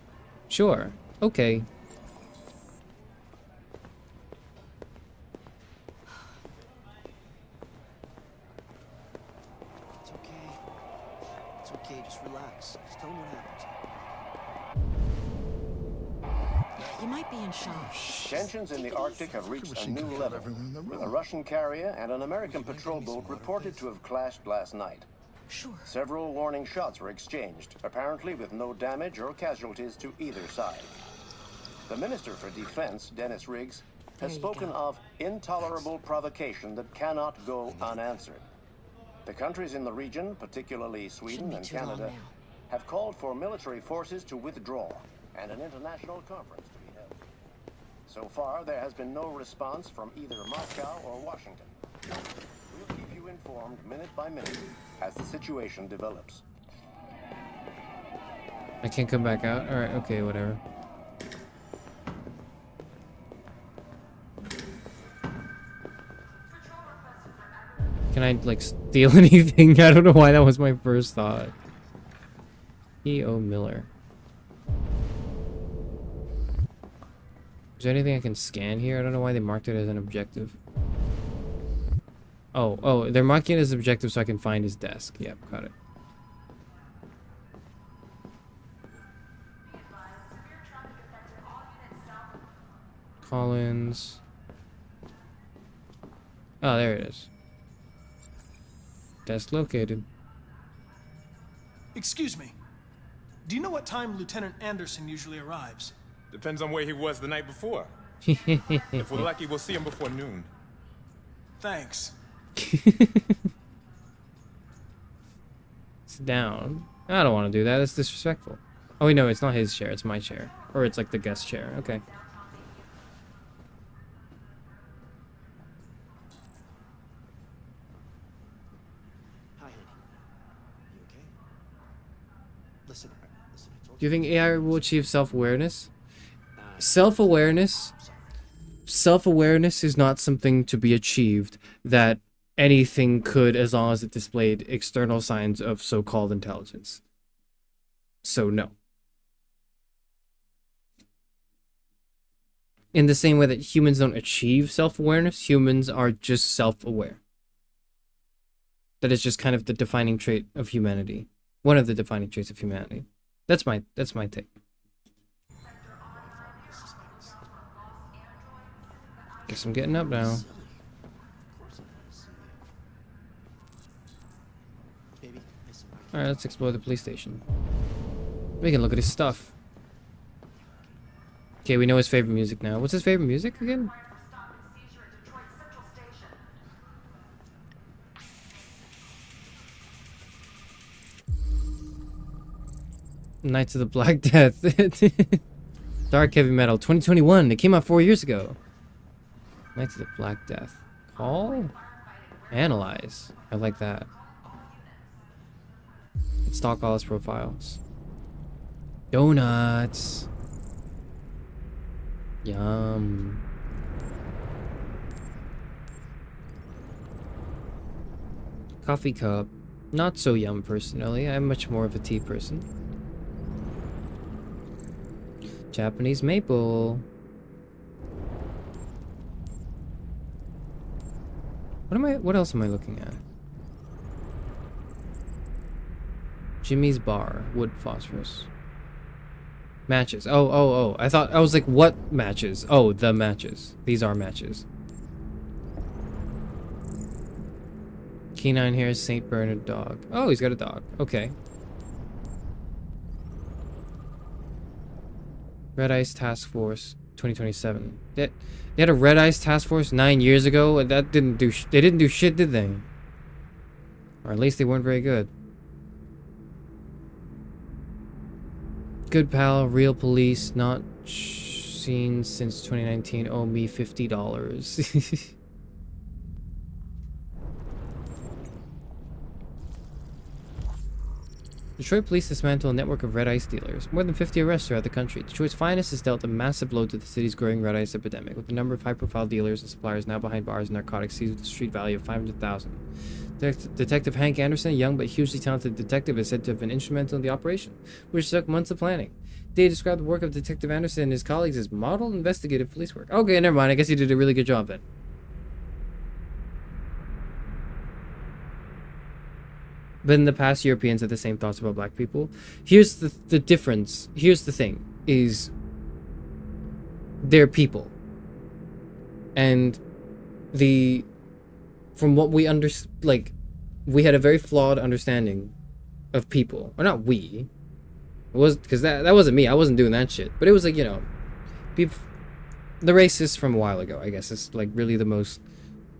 Sure. Okay. You might be in shock. Tensions in the Arctic have reached a new level, with a Russian carrier and an American patrol boat reported to have clashed last night. Sure. Several warning shots were exchanged, apparently with no damage or casualties to either side. The Minister for Defense, Dennis Riggs, has spoken of intolerable provocation that cannot go unanswered. The countries in the region, particularly Sweden and Canada, have called for military forces to withdraw and an international conference to be held. So far, there has been no response from either Moscow or Washington. We'll keep you informed minute by minute as the situation develops. I can't come back out? Alright, okay, whatever. Can I, like, steal anything? I don't know why that was my first thought. E.O. Miller. Is there anything I can scan here? I don't know why they marked it as an objective. Oh, they're marking it as objective so I can find his desk. Yep, got it. Collins. Oh, there it is. Desk located. Excuse me. Do you know what time Lieutenant Anderson usually arrives? Depends on where he was the night before. If we're lucky, we'll see him before noon. Thanks. Sit down. I don't want to do that. It's disrespectful. Oh, wait, no, it's not his chair. It's my chair. Or it's like the guest chair. Okay. Do you think AI will achieve self-awareness? Self-awareness is not something to be achieved that anything could, as long as it displayed external signs of so-called intelligence. So no. In the same way that humans don't achieve self-awareness, humans are just self-aware. That is just kind of the defining trait of humanity. One of the defining traits of humanity. That's my take. Guess I'm getting up now. Alright, let's explore the police station. We can look at his stuff. Okay, we know his favorite music now. What's his favorite music again? Knights of the Black Death. Dark heavy metal. 2021. It came out 4 years ago. Knights of the Black Death. Call? Analyze. I like that. Stalk all his profiles. Donuts. Yum. Coffee cup. Not so yum personally. I'm much more of a tea person. Japanese maple. What else am I looking at? Jimmy's bar, wood phosphorus. Matches. Oh. I was like, what matches? Oh, the matches. These are matches. Canine hair, St. Bernard dog. Oh, he's got a dog. Okay. Red Ice Task Force 2027. They had a Red Ice Task Force 9 years ago, and that didn't do they didn't do shit, did they? Or at least they weren't very good. Good pal, real police, not seen since 2019. Owe me $50. Detroit police dismantle a network of red ice dealers. More than 50 arrests throughout the country. Detroit's finest has dealt a massive blow to the city's growing red ice epidemic, with the number of high-profile dealers and suppliers now behind bars and narcotics seized with a street value of $500,000. Detective Hank Anderson, a young but hugely talented detective, is said to have been instrumental in the operation, which took months of planning. They described the work of Detective Anderson and his colleagues as model investigative police work. Okay, never mind. I guess he did a really good job then. But in the past, Europeans had the same thoughts about black people. Here's the difference. Here's the thing, is they're people. And from what we like, we had a very flawed understanding of people. Or not we. It was, because that wasn't me. I wasn't doing that shit. But it was like, you know, people, the racists from a while ago, I guess, is like really the most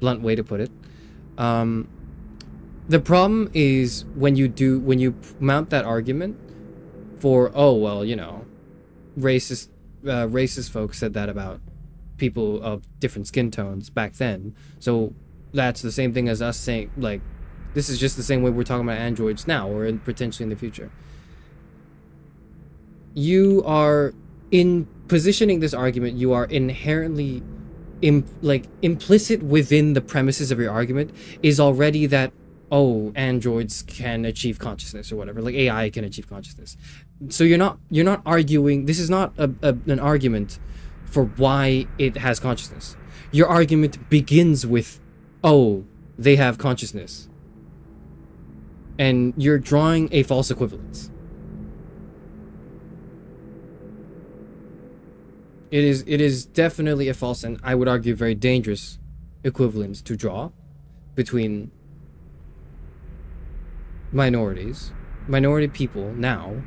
blunt way to put it. The problem is when you mount that argument for, oh well, you know, racist folks said that about people of different skin tones back then, so that's the same thing as us saying, like, this is just the same way we're talking about androids now or potentially in the future. You are, in positioning this argument, you are inherently implicit within the premises of your argument is already that, oh, androids can achieve consciousness or whatever, like AI can achieve consciousness. So you're not arguing, this is not an argument for why it has consciousness. Your argument begins with, oh, they have consciousness. And you're drawing a false equivalence. It is definitely a false, and I would argue very dangerous equivalence to draw between minority people now,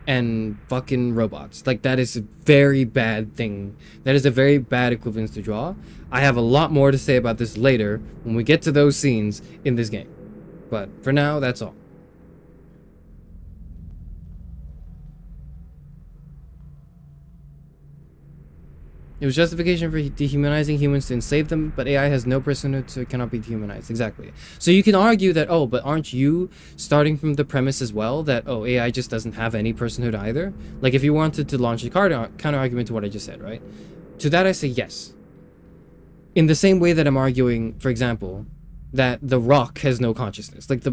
and fucking robots. Like, that is a very bad thing. That is a very bad equivalence to draw. I have a lot more to say about this later when we get to those scenes in this game. But for now, that's all. It was justification for dehumanizing humans to enslave them, but AI has no personhood, so it cannot be dehumanized. Exactly. So you can argue that, oh, but aren't you starting from the premise as well that, oh, AI just doesn't have any personhood either? Like, if you wanted to launch a counter argument to what I just said, right? To that I say yes. In the same way that I'm arguing, for example, that The Rock has no consciousness. Like, the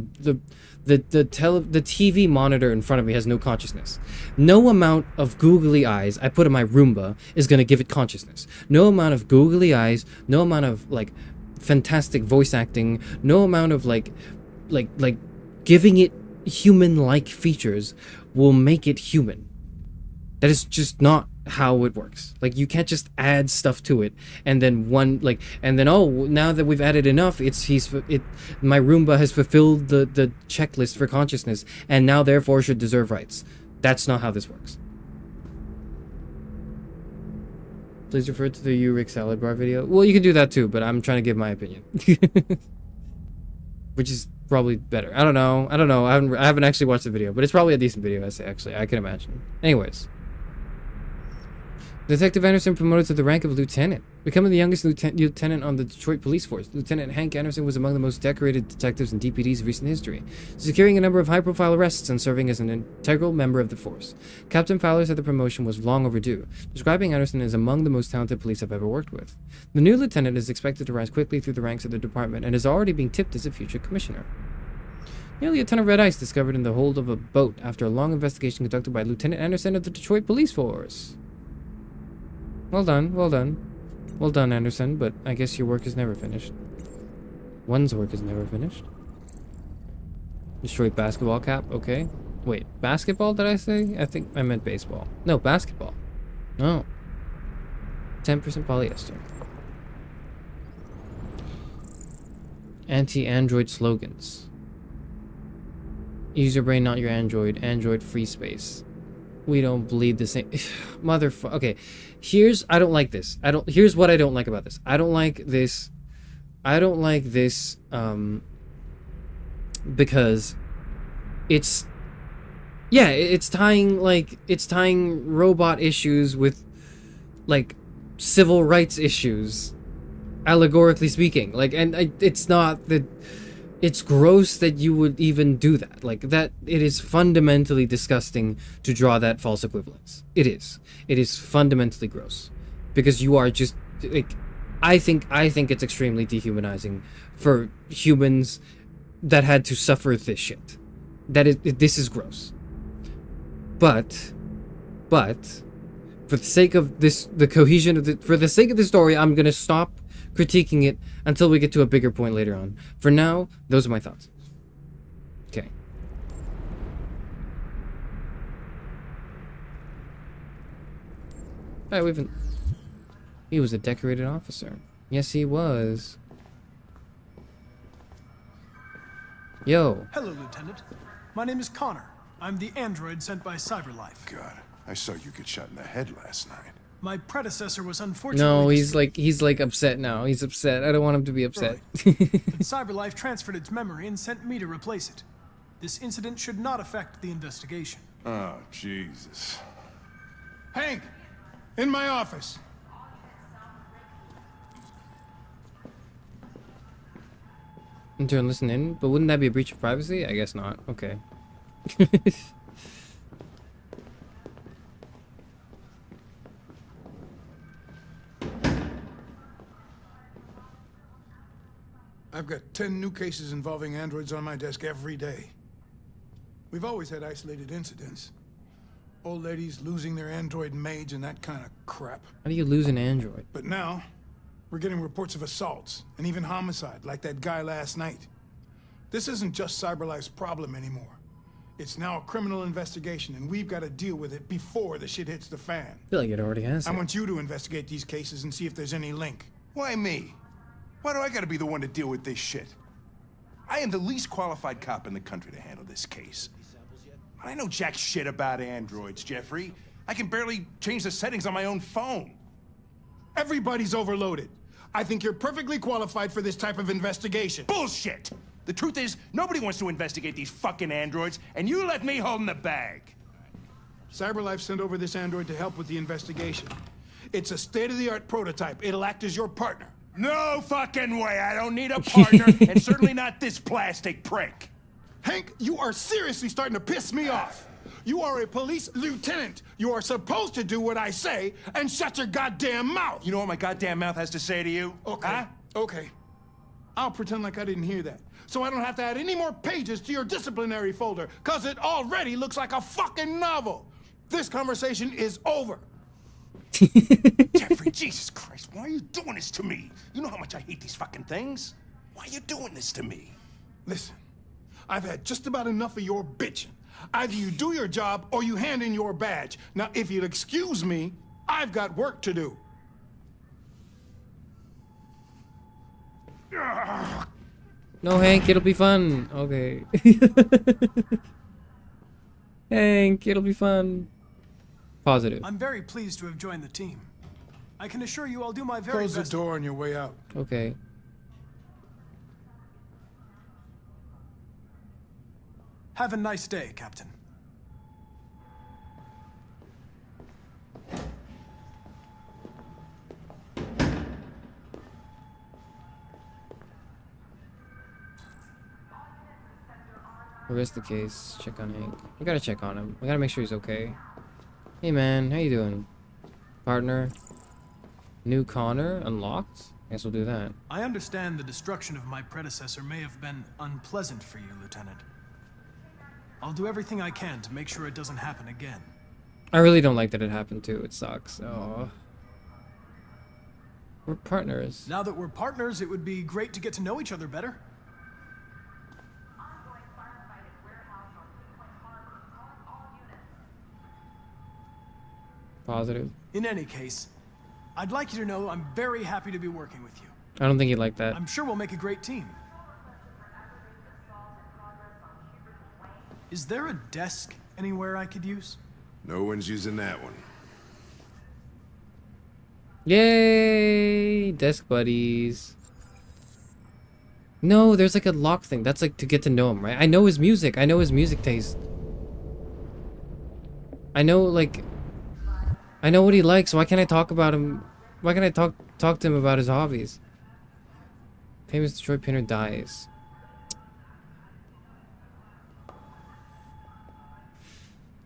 TV monitor in front of me has no consciousness. No amount of googly eyes I put in my Roomba is going to give it consciousness. No amount of googly eyes, no amount of, like, fantastic voice acting, no amount of, like giving it human-like features will make it human. That is just not how it works. Like, you can't just add stuff to it and then oh, now that we've added enough, my Roomba has fulfilled the checklist for consciousness and now therefore should deserve rights. That's not how this works. Please refer to the Rick salad bar video. Well, you can do that too, but I'm trying to give my opinion. Which is probably better. I don't know. I haven't actually watched the video, but it's probably a decent video essay, actually. I can imagine. Anyways. Detective Anderson promoted to the rank of lieutenant, becoming the youngest lieutenant on the Detroit police force. Lieutenant Hank Anderson was among the most decorated detectives in DPD's recent history, securing a number of high-profile arrests and serving as an integral member of the force. Captain Fowler said the promotion was long overdue, describing Anderson as among the most talented police I've ever worked with. The new lieutenant is expected to rise quickly through the ranks of the department and is already being tipped as a future commissioner. Nearly a ton of red ice discovered in the hold of a boat after a long investigation conducted by Lieutenant Anderson of the Detroit police force. Well done, well done. Well done, Anderson, but I guess your work is never finished. One's work is never finished. Destroyed basketball cap, okay. Wait, basketball did I say? I think I meant baseball. No, basketball. No. 10% polyester. Anti-Android slogans. Use your brain, not your Android. Android free space. We don't bleed the same. Motherfucker. Okay, here's I don't like this. Here's what I don't like about this. I don't like this because it's tying robot issues with, like, civil rights issues, allegorically speaking. Like, and it's not that. It's gross that you would even do that. Like, that, it is fundamentally disgusting to draw that false equivalence. It is. It is fundamentally gross. Because you are just, like, I think it's extremely dehumanizing for humans that had to suffer this shit. This is gross. But, for the sake of this, the cohesion of for the sake of the story, I'm gonna stop critiquing it until we get to a bigger point later on. For now, those are my thoughts. Okay. Alright, He was a decorated officer. Yes, he was. Yo. Hello, Lieutenant. My name is Connor. I'm the android sent by CyberLife. God, I saw you get shot in the head last night. My predecessor was unfortunately... No, he's like upset now. He's upset. I don't want him to be upset. But CyberLife transferred its memory and sent me to replace it. This incident should not affect the investigation. Oh, Jesus. Hank! In my office! Intern, listen in, but wouldn't that be a breach of privacy? I guess not. Okay. I've got 10 new cases involving androids on my desk every day. We've always had isolated incidents. Old ladies losing their android maids and that kind of crap. How do you lose an android? But now, we're getting reports of assaults and even homicide, like that guy last night. This isn't just CyberLife's problem anymore. It's now a criminal investigation, and we've got to deal with it before the shit hits the fan. I feel like it already has. I want you to investigate these cases and see if there's any link. Why me? Why do I gotta be the one to deal with this shit? I am the least qualified cop in the country to handle this case. I know jack shit about androids, Jeffrey. I can barely change the settings on my own phone. Everybody's overloaded. I think you're perfectly qualified for this type of investigation. Bullshit! The truth is, nobody wants to investigate these fucking androids, and you left me holding the bag. CyberLife sent over this android to help with the investigation. It's a state-of-the-art prototype. It'll act as your partner. No fucking way! I don't need a partner, and certainly not this plastic prick. Hank, you are seriously starting to piss me off. You are a police lieutenant. You are supposed to do what I say and shut your goddamn mouth. You know what my goddamn mouth has to say to you? Okay. Huh? Okay. I'll pretend like I didn't hear that, so I don't have to add any more pages to your disciplinary folder, because it already looks like a fucking novel. This conversation is over. Jeffrey, Jesus Christ, why are you doing this to me? You know how much I hate these fucking things. Why are you doing this to me? Listen, I've had just about enough of your bitching. Either you do your job or you hand in your badge. Now, if you'll excuse me, I've got work to do. No, Hank, it'll be fun. Okay. Hank, it'll be fun. Positive. I'm very pleased to have joined the team. I can assure you I'll do my very best. Close the door on your way out. Okay. Have a nice day, Captain. Arrest the case. Check on Hank. We gotta check on him. We gotta make sure he's okay. Hey man, how you doing? Partner. New Connor unlocked? Guess we'll do that. I understand the destruction of my predecessor may have been unpleasant for you, Lieutenant. I'll do everything I can to make sure it doesn't happen again. I really don't like that it happened too. It sucks. Oh. We're partners. Now that we're partners, it would be great to get to know each other better. Positive. In any case, I'd like you to know I'm very happy to be working with you. I don't think he'd like that. I'm sure we'll make a great team. Is there a desk anywhere I could use? No one's using that one. Yay! Desk buddies. No, there's like a lock thing. That's like to get to know him, right? I know his music. I know his music taste. I know, like... I know what he likes. Why can't I talk about him? Why can't I talk to him about his hobbies? Famous Detroit painter dies.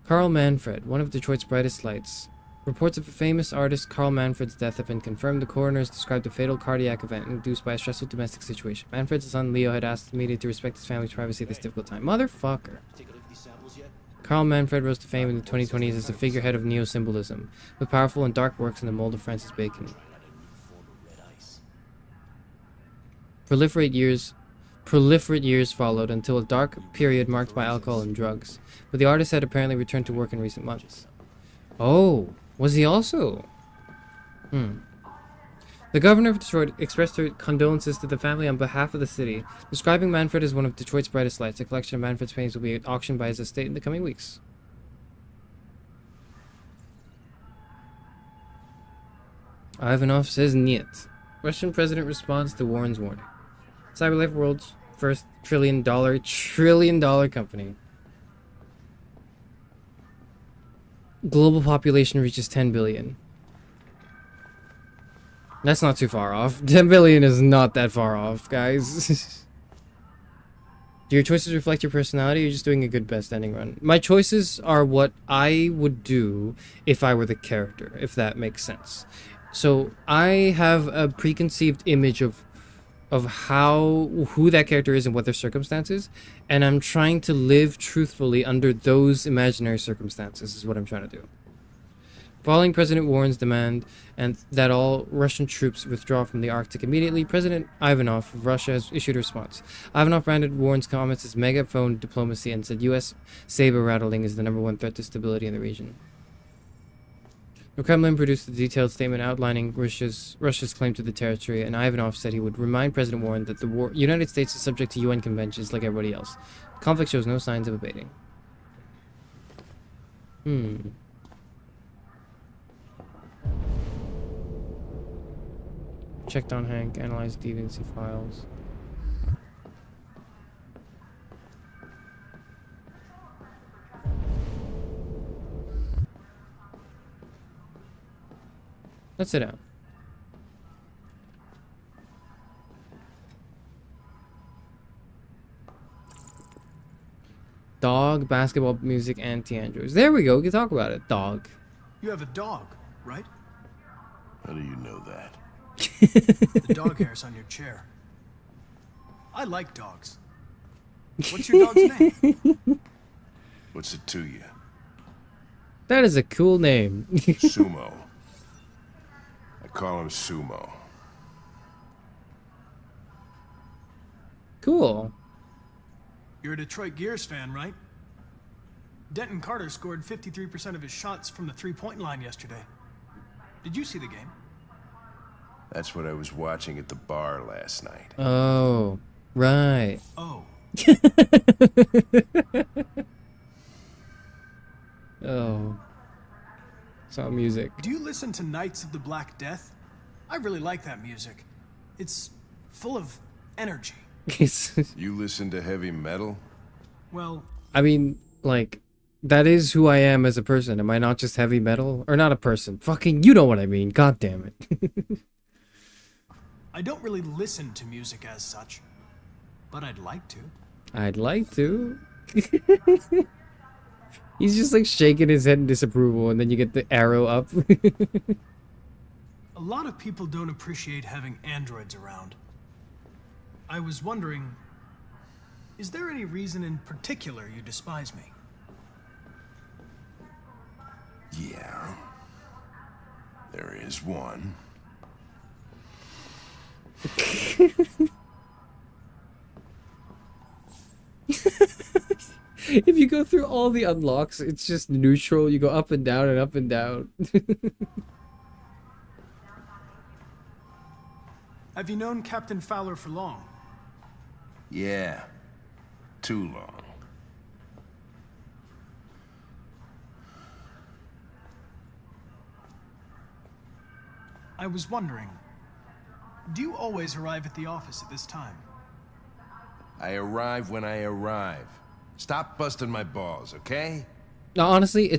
Carl Manfred, one of Detroit's brightest lights. Reports of a famous artist Carl Manfred's death have been confirmed. The coroners described a fatal cardiac event induced by a stressful domestic situation. Manfred's son Leo had asked the media to respect his family's privacy at this difficult time. Motherfucker. Carl Manfred rose to fame in the 2020s as a figurehead of neo-symbolism, with powerful and dark works in the mold of Francis Bacon. Proliferate years followed until a dark period marked by alcohol and drugs, but the artist had apparently returned to work in recent months. Oh, was he also? The governor of Detroit expressed her condolences to the family on behalf of the city, describing Manfred as one of Detroit's brightest lights. A collection of Manfred's paintings will be auctioned by his estate in the coming weeks. Ivanov says niet. Russian president responds to Warren's warning. CyberLife, world's first trillion dollar company. Global population reaches 10 billion. That's not too far off. 10 billion is not that far off, guys. Do your choices reflect your personality, or are you just doing a good best ending run? My choices are what I would do if I were the character, if that makes sense. So I have a preconceived image of who that character is and what their circumstances, and I'm trying to live truthfully under those imaginary circumstances is what I'm trying to do. Following President Warren's demand and that all Russian troops withdraw from the Arctic immediately, President Ivanov of Russia has issued a response. Ivanov branded Warren's comments as megaphone diplomacy and said U.S. saber rattling is the #1 threat to stability in the region. The Kremlin produced a detailed statement outlining Russia's claim to the territory, and Ivanov said he would remind President Warren that the United States is subject to UN conventions like everybody else. The conflict shows no signs of abating. Checked on Hank, analyzed deviancy files. Let's sit down. Dog, basketball, music, anti-androids. There we go. We can talk about it. Dog. You have a dog, right? How do you know that? The dog hair's on your chair. I like dogs. What's your dog's name? What's it to you? That is a cool name. Sumo. I call him Sumo. Cool. You're a Detroit Gears fan, right? Denton Carter scored 53% of his shots from the three-point line yesterday. Did you see the game? That's what I was watching at the bar last night. Oh, right. Oh. Oh. It's not music. Do you listen to Knights of the Black Death? I really like that music. It's full of energy. You listen to heavy metal? Well, I mean, like, that is who I am as a person. Am I not just heavy metal? Or not a person? Fucking, you know what I mean. God damn it. I don't really listen to music as such, but I'd like to. I'd like to. He's just like shaking his head in disapproval, and then you get the arrow up. A lot of people don't appreciate having androids around. I was wondering, is there any reason in particular you despise me? Yeah. There is one. If you go through all the unlocks, it's just neutral. You go up and down and up and down. Have you known Captain Fowler for long? Yeah. Too long. I was wondering, do you always arrive at the office at this time? I arrive when I arrive. Stop busting my balls, okay? No, honestly,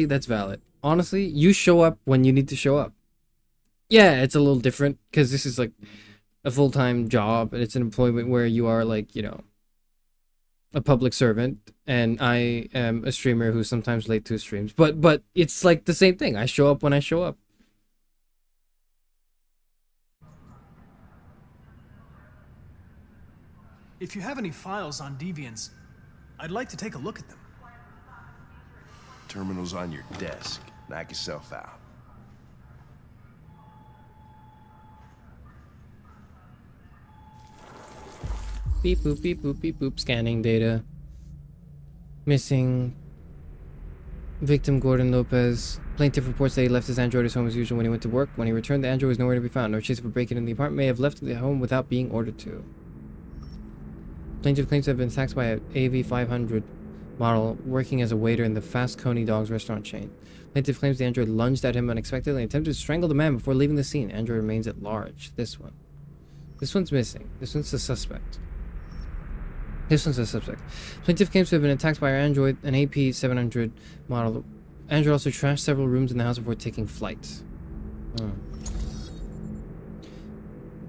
that's valid. Honestly, you show up when you need to show up. Yeah, it's a little different because this is like a full-time job and it's an employment where you are like, you know, a public servant, and I am a streamer who's sometimes late to streams. But it's like the same thing. I show up when I show up. If you have any files on Deviants, I'd like to take a look at them. Terminal's on your desk. Knock yourself out. Beep boop beep boop beep boop. Scanning data. Missing Victim Gordon Lopez. Plaintiff reports that he left his android at his home as usual when he went to work. When he returned, the android was nowhere to be found. No chase of a break-in in the apartment. May have left the home without being ordered to. Plaintiff claims to have been attacked by an AV500 model working as a waiter in the Fast Coney Dogs restaurant chain. Plaintiff claims the android lunged at him unexpectedly and attempted to strangle the man before leaving the scene. Android remains at large. This one. This one's missing. This one's the suspect. This one's the suspect. Plaintiff claims to have been attacked by our android, an AP700 model. Android also trashed several rooms in the house before taking flight.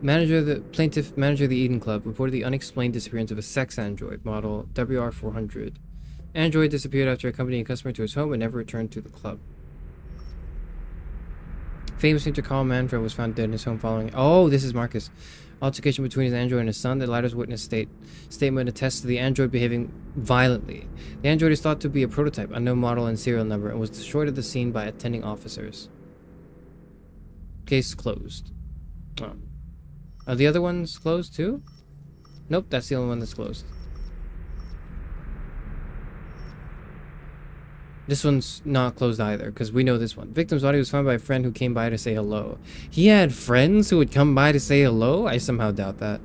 Plaintiff manager of the Eden Club reported the unexplained disappearance of a sex android model WR400. Android disappeared after accompanying a customer to his home and never returned to the club. Famous painter Carl Manfred was found dead in his home following. Oh, this is Marcus. Altercation between his android and his son. The latter's witness statement attests to the android behaving violently. The android is thought to be a prototype, unknown model and serial number, and was destroyed at the scene by attending officers. Case closed. Oh. Are the other ones closed too? Nope, that's the only one that's closed. This one's not closed either, because we know this one. Victim's body was found by a friend who came by to say hello. He had friends who would come by to say hello? I somehow doubt that.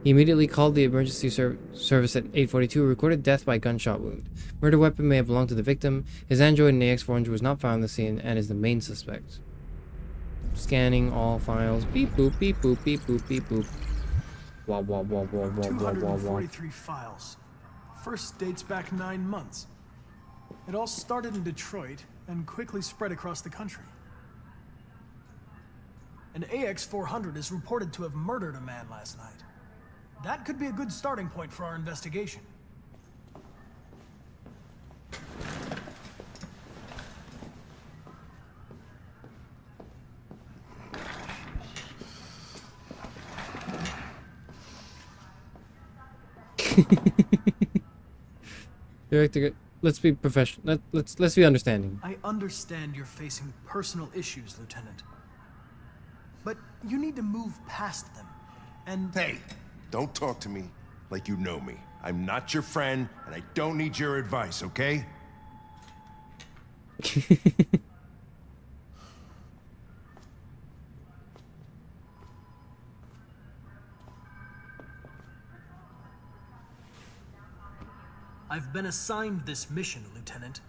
He immediately called the emergency service at 8:42 and recorded death by gunshot wound. Murder weapon may have belonged to the victim. His android and AX400 was not found on the scene and is the main suspect. Scanning all files. Beep boop, beep boop, beep boop, beep boop. Wah wah wah wah wah wah wah wah. 243 files. First dates back 9 months. It all started in Detroit and quickly spread across the country. An AX400 is reported to have murdered a man last night. That could be a good starting point for our investigation. Director, let's be professional. Let's be understanding. I understand you're facing personal issues, Lieutenant. But you need to move past them. And hey, don't talk to me like you know me. I'm not your friend, and I don't need your advice, okay? I've been assigned this mission, Lieutenant.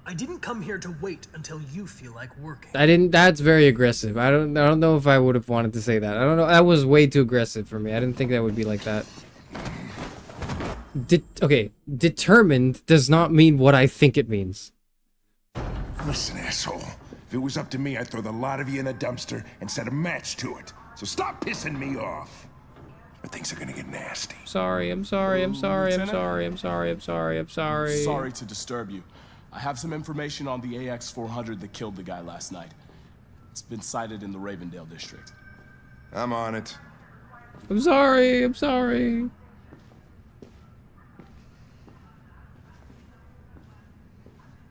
I didn't come here to wait until you feel like working. I didn't. That's very aggressive. I don't know if I would have wanted to say that. I don't know. That was way too aggressive for me. I didn't think that would be like that. Okay, determined does not mean what I think it means. Listen, asshole. If it was up to me, I'd throw the lot of you in a dumpster and set a match to it. So stop pissing me off. Or things are gonna get nasty. Sorry, I'm sorry, I'm sorry, I'm sorry, I'm sorry, I'm sorry, I'm sorry. Sorry to disturb you. I have some information on the AX400 that killed the guy last night. It's been sighted in the Ravendale district. I'm on it. I'm sorry, I'm sorry.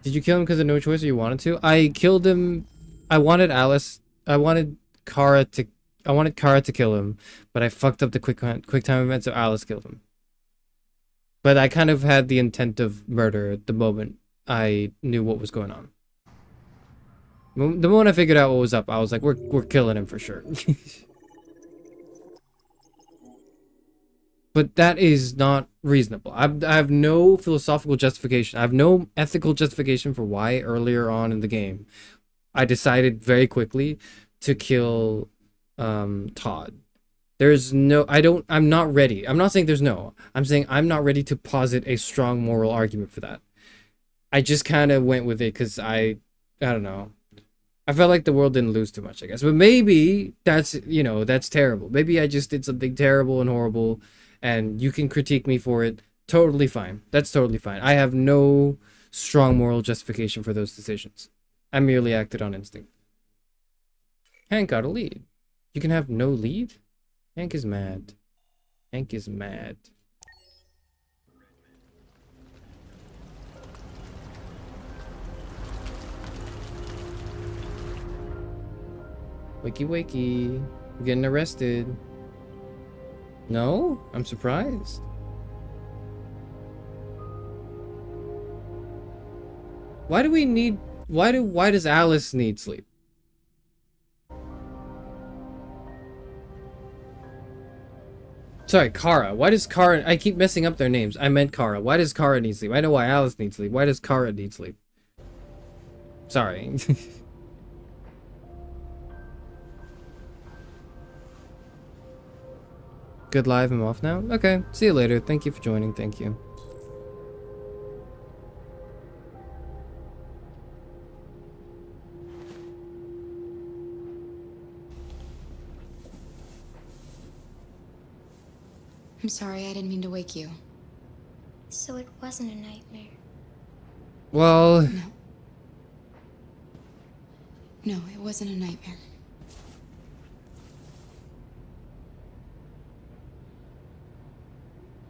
Did you kill him because of no choice or you wanted to? I killed him. I wanted Kara to kill him, but I fucked up the quick time event, so Alice killed him. But I kind of had the intent of murder at the moment I knew what was going on. The moment I figured out what was up, I was like, we're killing him for sure. But that is not reasonable. I have no philosophical justification. I have no ethical justification for why earlier on in the game I decided very quickly to kill Todd. There's no, I'm not ready. I'm not saying there's no. I'm saying I'm not ready to posit a strong moral argument for that. I just kind of went with it because I don't know. I felt like the world didn't lose too much, I guess. But maybe that's, that's terrible. Maybe I just did something terrible and horrible and you can critique me for it. Totally fine. That's totally fine. I have no strong moral justification for those decisions. I merely acted on instinct. Hank got a lead. You can have no lead? Hank is mad. Hank is mad. Wakey wakey. We're getting arrested. No? I'm surprised. Why do we need... Why does Alice need sleep? Sorry, Kara. Why does Kara... I keep messing up their names. I meant Kara. Why does Kara need sleep? I know why Alice needs sleep. Why does Kara need sleep? Sorry. Good live. I'm off now? Okay. See you later. Thank you for joining. Thank you. I'm sorry, I didn't mean to wake you. So it wasn't a nightmare. Well... No, it wasn't a nightmare.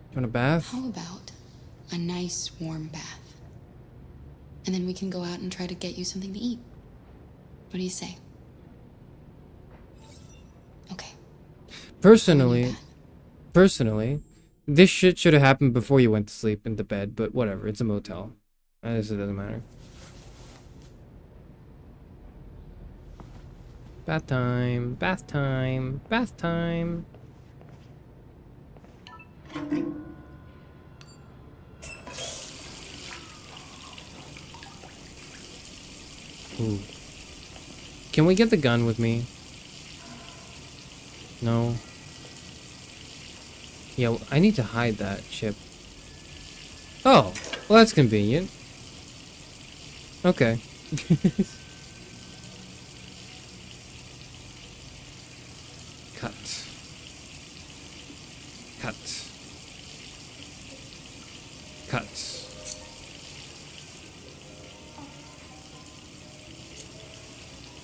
You want a bath? How about a nice warm bath? And then we can go out and try to get you something to eat. What do you say? Okay. Personally, this shit should have happened before you went to sleep in the bed, but whatever, it's a motel. I guess it doesn't matter. Bath time, bath time, bath time. Ooh. Can we get the gun with me? No. Yeah, I need to hide that chip. Oh, well that's convenient. Okay. Cut. Cut. Cut.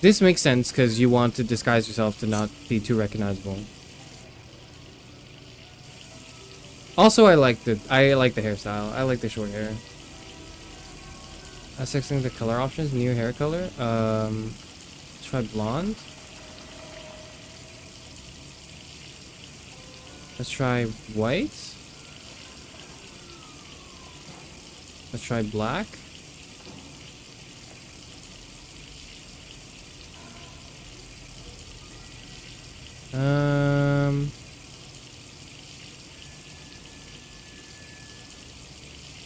This makes sense because you want to disguise yourself to not be too recognizable. Also, I like the hairstyle. I like the short hair. Accessing the color options, new hair color. Let's try blonde. Let's try white. Let's try black.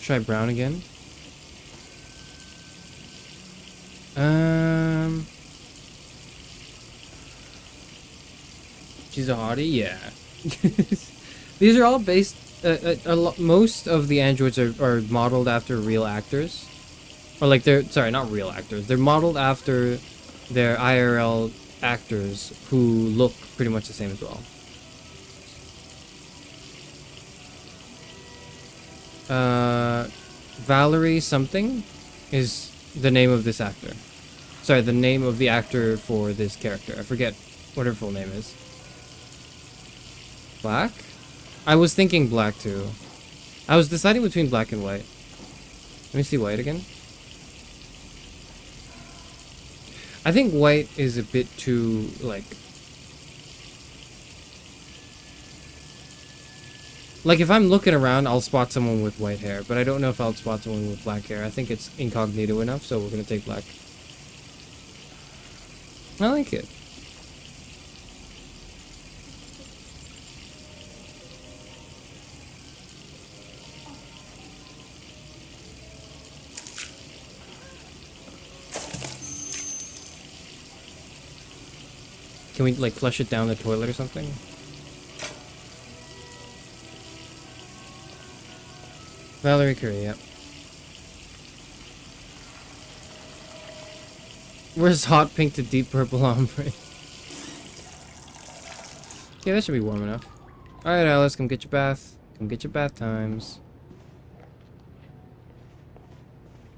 Try brown again. She's a hottie, yeah. These are all based. Most of the androids are modeled after real actors, or like they're not real actors. They're modeled after their IRL actors who look pretty much the same as well. Valerie something is the name of this actor. Sorry, the name of the actor for this character. I forget what her full name is. Black? I was thinking black too. I was deciding between black and white. Let me see white again. I think white is a bit too, like if I'm looking around, I'll spot someone with white hair, but I don't know if I'll spot someone with black hair. I think it's incognito enough, so we're gonna take black. I like it. Can we, like, flush it down the toilet or something? Valerie Curry, yep. Where's hot pink to deep purple ombre? Yeah, that should be warm enough. Alright, Alice, come get your bath. Come get your bath times.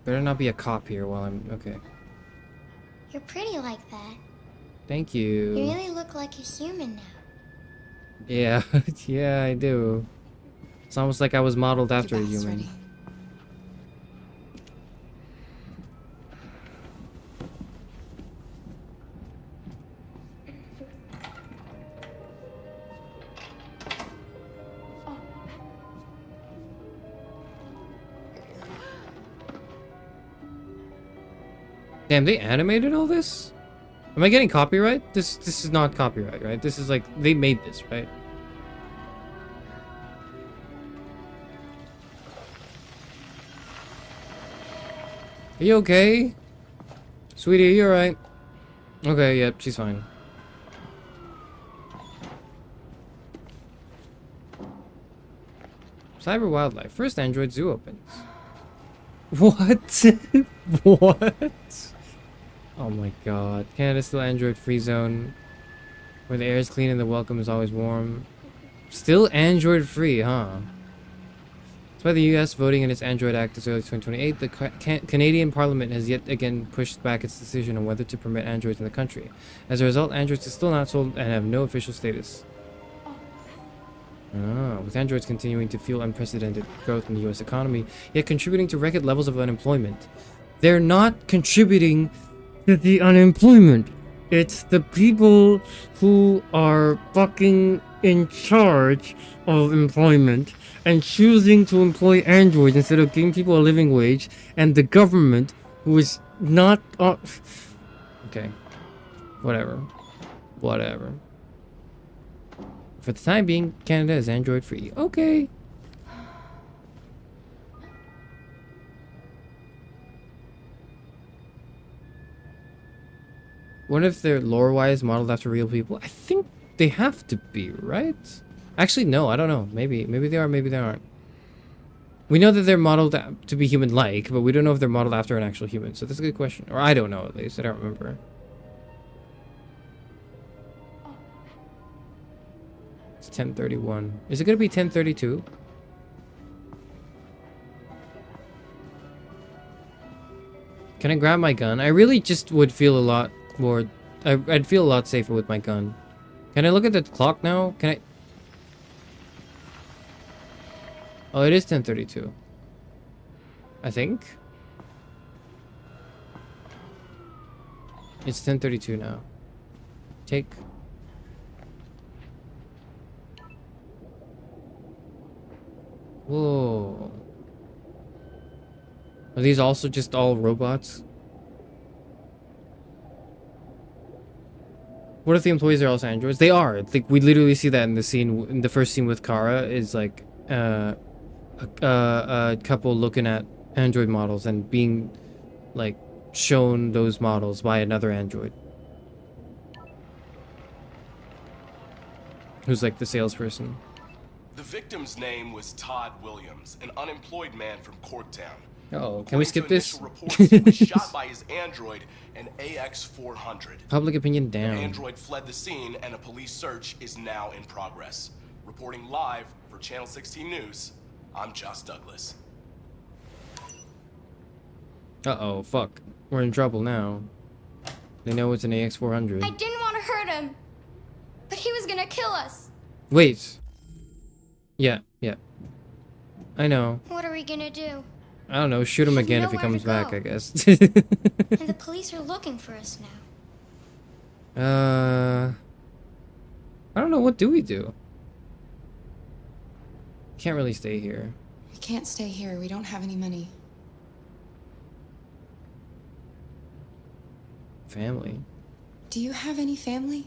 Better not be a cop here while I'm... Okay. You're pretty like that. Thank you. You really look like a human now. Yeah, yeah, I do. It's almost like I was modeled after a human. Ready. Damn, they animated all this? Am I getting copyright? This is not copyright, right? This is like, they made this, right? Are you okay? Sweetie, are you alright? Okay, yep, she's fine. Cyber wildlife. First Android zoo opens. What? What? Oh my god. Canada's still Android free zone. Where the air is clean and the welcome is always warm. Still Android free, huh? Despite the US voting in its Android Act as early as 2028, the Canadian Parliament has yet again pushed back its decision on whether to permit Androids in the country. As a result, Androids are still not sold and have no official status. With Androids continuing to fuel unprecedented growth in the US economy, yet contributing to record levels of unemployment. They're not contributing to the unemployment. It's the people who are fucking in charge of employment and choosing to employ androids instead of giving people a living wage, and the government who is not okay, whatever. For the time being, Canada is Android free. Okay. What if they're lore-wise modeled after real people? I think they have to be, right? Actually, no, I don't know. Maybe they are, maybe they aren't. We know that they're modeled to be human-like, but we don't know if they're modeled after an actual human. So that's a good question. Or I don't know, at least. I don't remember. It's 10:31. Is it going to be 10:32? Can I grab my gun? I really just would feel a lot more... I'd feel a lot safer with my gun. Can I look at the clock now? Can I... Oh, it is 10:32. I think. It's 10:32 now. Take. Whoa. Are these also just all robots? What if the employees are also androids? They are. Like, we literally see that in the scene, in the first scene with Kara, is like a couple looking at android models and being like shown those models by another android who's like the salesperson. The victim's name was Todd Williams, an unemployed man from Corktown. Oh, can we skip this? Reports, he was shot by his android, an AX-400. Public opinion The down. android fled the scene, and a police search is now in progress. Reporting live for Channel 16 News, I'm Josh Douglas. Uh-oh, fuck. We're in trouble now. They know it's an AX-400. I didn't want to hurt him, but he was gonna kill us. Wait. Yeah. I know. What are we gonna do? I don't know. Shoot him We have again if he nowhere comes to back, go. I guess. And the police are looking for us now. I don't know. What do we do? Can't really stay here. We can't stay here. We don't have any money. Family. Do you have any family?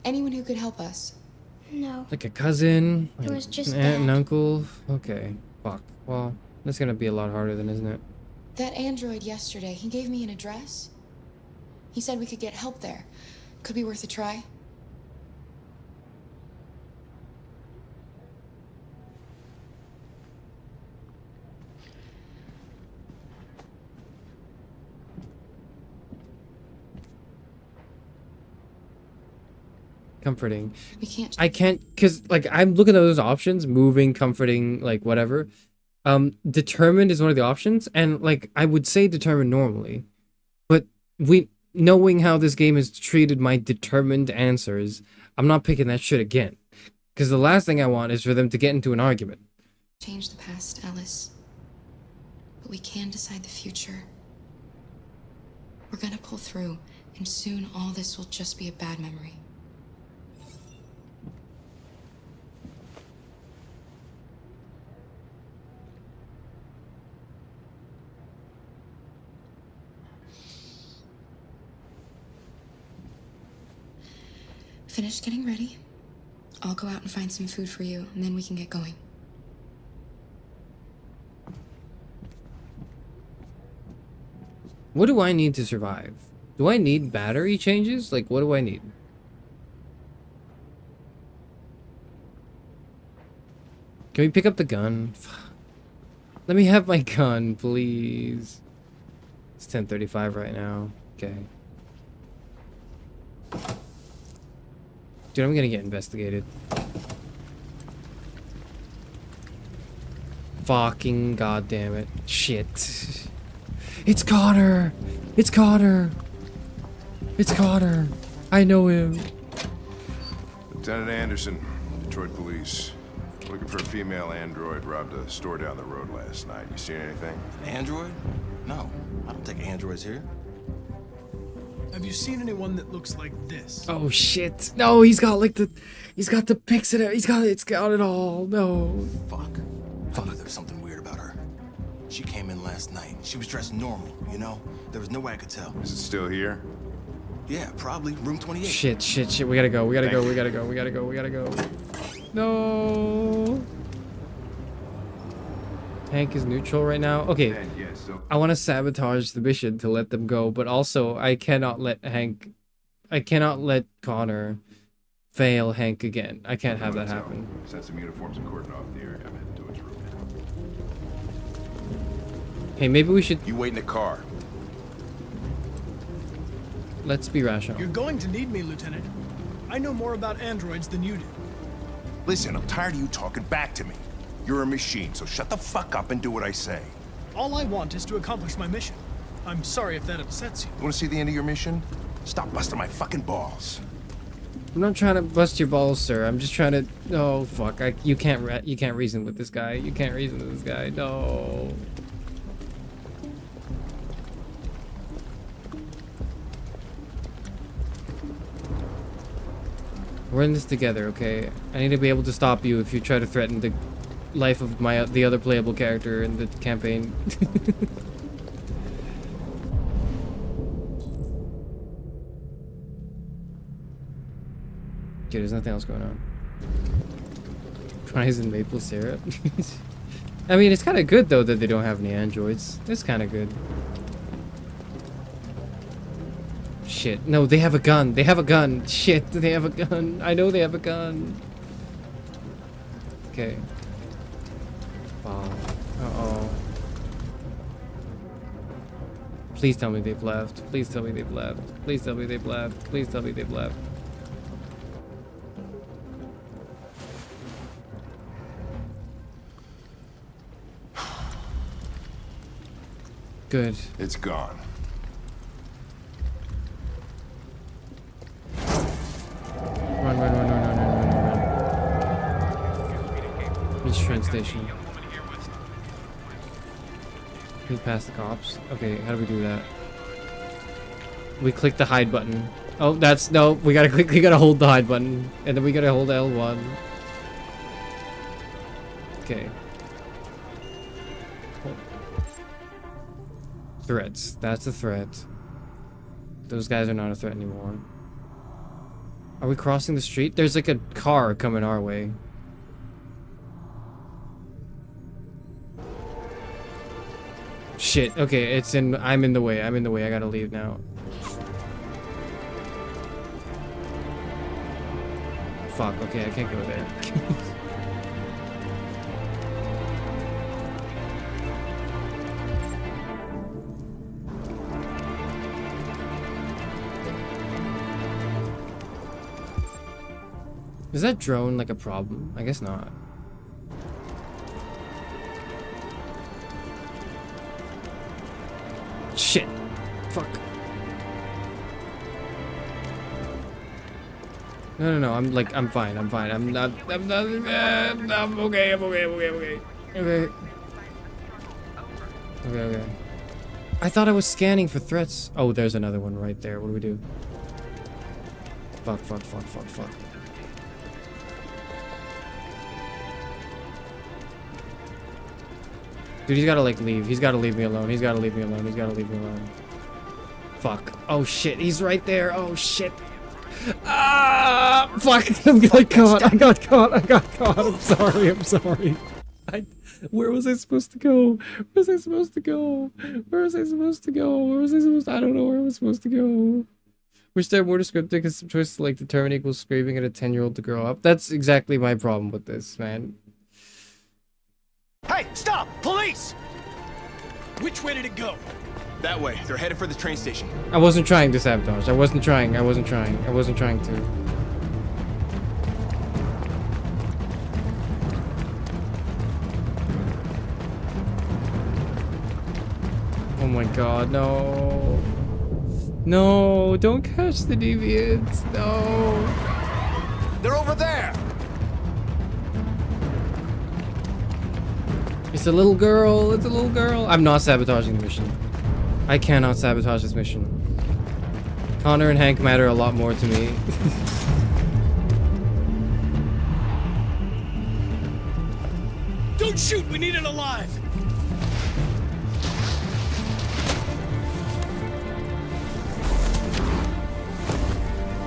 Anyone who could help us? No. Like a cousin? It like was just an aunt and Dad. uncle? Okay. Fuck. Well, that's gonna be a lot harder then, isn't it? That android yesterday, he gave me an address. He said we could get help there. Could be worth a try. Comforting. We can't. I can't, because like I'm looking at those options: moving, comforting, like whatever. Determined is one of the options, and like I would say determined normally, but knowing how this game has treated my determined answers, I'm not picking that shit again, because the last thing I want is for them to get into an argument. Change the past, Alice. But we can decide the future. We're gonna pull through, and soon all this will just be a bad memory. Finish getting ready. I'll go out and find some food for you, and then we can get going. What do I need to survive? Do I need battery changes? Like, what do I need? Can we pick up the gun? Let me have my gun, please. It's 10:35 right now. Okay. Dude, I'm gonna get investigated. Fucking goddamn it. Shit. It's Connor! It's Connor! It's Connor! I know him. Lieutenant Anderson, Detroit Police. Looking for a female android robbed a store down the road last night. You seen anything? Android? No, I don't take androids here. Have you seen anyone that looks like this? Oh shit. No, he's got like he's got the pics in it. It's got it all. No. Fuck. I knew there was something weird about her. She came in last night. She was dressed normal, you know? There was no way I could tell. Is it still here? Yeah, probably. Room 28. Shit. We gotta go. We gotta go. No. Hank is neutral right now. Okay. I want to sabotage the mission to let them go, but also I cannot let Connor fail Hank again. I can't have that happen. Send some uniforms and cordon off the area. I'm heading to its room now. Hey, maybe we should... You wait in the car. Let's be rational. You're going to need me, Lieutenant. I know more about androids than you do. Listen, I'm tired of you talking back to me. You're a machine, so shut the fuck up and do what I say. All I want is to accomplish my mission. I'm sorry if that upsets you. You want to see the end of your mission? Stop busting my fucking balls. I'm not trying to bust your balls, sir. I'm just trying to... Oh, fuck. You can't reason with this guy. You can't reason with this guy. No. We're in this together, okay? I need to be able to stop you if you try to threaten the life of the other playable character in the campaign. Okay, there's nothing else going on. Fries and maple syrup. I mean, it's kind of good though that they don't have any androids. It's kind of good. Shit. No, they have a gun. They have a gun. Shit, they have a gun. I know they have a gun. Okay. Wow. Uh-oh. Please tell me they've left. Please tell me they've left. Please tell me they've left. Please tell me they've left. Good. It's gone. Run. Reach train station. We pass the cops. Okay, how do we do that? We click the hide button. Oh, that's no. We gotta hold the hide button, and then we gotta hold L1. Okay. Threats. That's a threat. Those guys are not a threat anymore. Are we crossing the street? There's like a car coming our way. Shit. Okay, it's in. I'm in the way. I'm in the way. I gotta leave now. Fuck. Okay, I can't go there. Is that drone like a problem? I guess not. Shit. Fuck. No. I'm fine. I'm okay. Okay. I thought I was scanning for threats. Oh, there's another one right there. What do we do? Fuck. Dude, he's gotta like leave. He's gotta leave me alone. He's gotta leave me alone. Fuck. Oh shit, he's right there. Oh shit. Ah! Ah, fuck! I got caught. I got caught. I got caught. I'm sorry. I'm sorry. Where was I supposed to go? Where was I supposed to go? Where was I supposed to go? Where was I supposed to... I don't know where I was supposed to go. Wish there were more descriptive because some choices like determine equals screaming at a 10-year-old to grow up. That's exactly my problem with this, man. Hey, stop! Police! Which way did it go? That way. They're headed for the train station. I wasn't trying to sabotage. I wasn't trying to. Oh my god, no. No, don't catch the deviants. No. They're over there! It's a little girl. It's a little girl. I'm not sabotaging the mission. I cannot sabotage this mission. Connor and Hank matter a lot more to me. Don't shoot! We need it alive!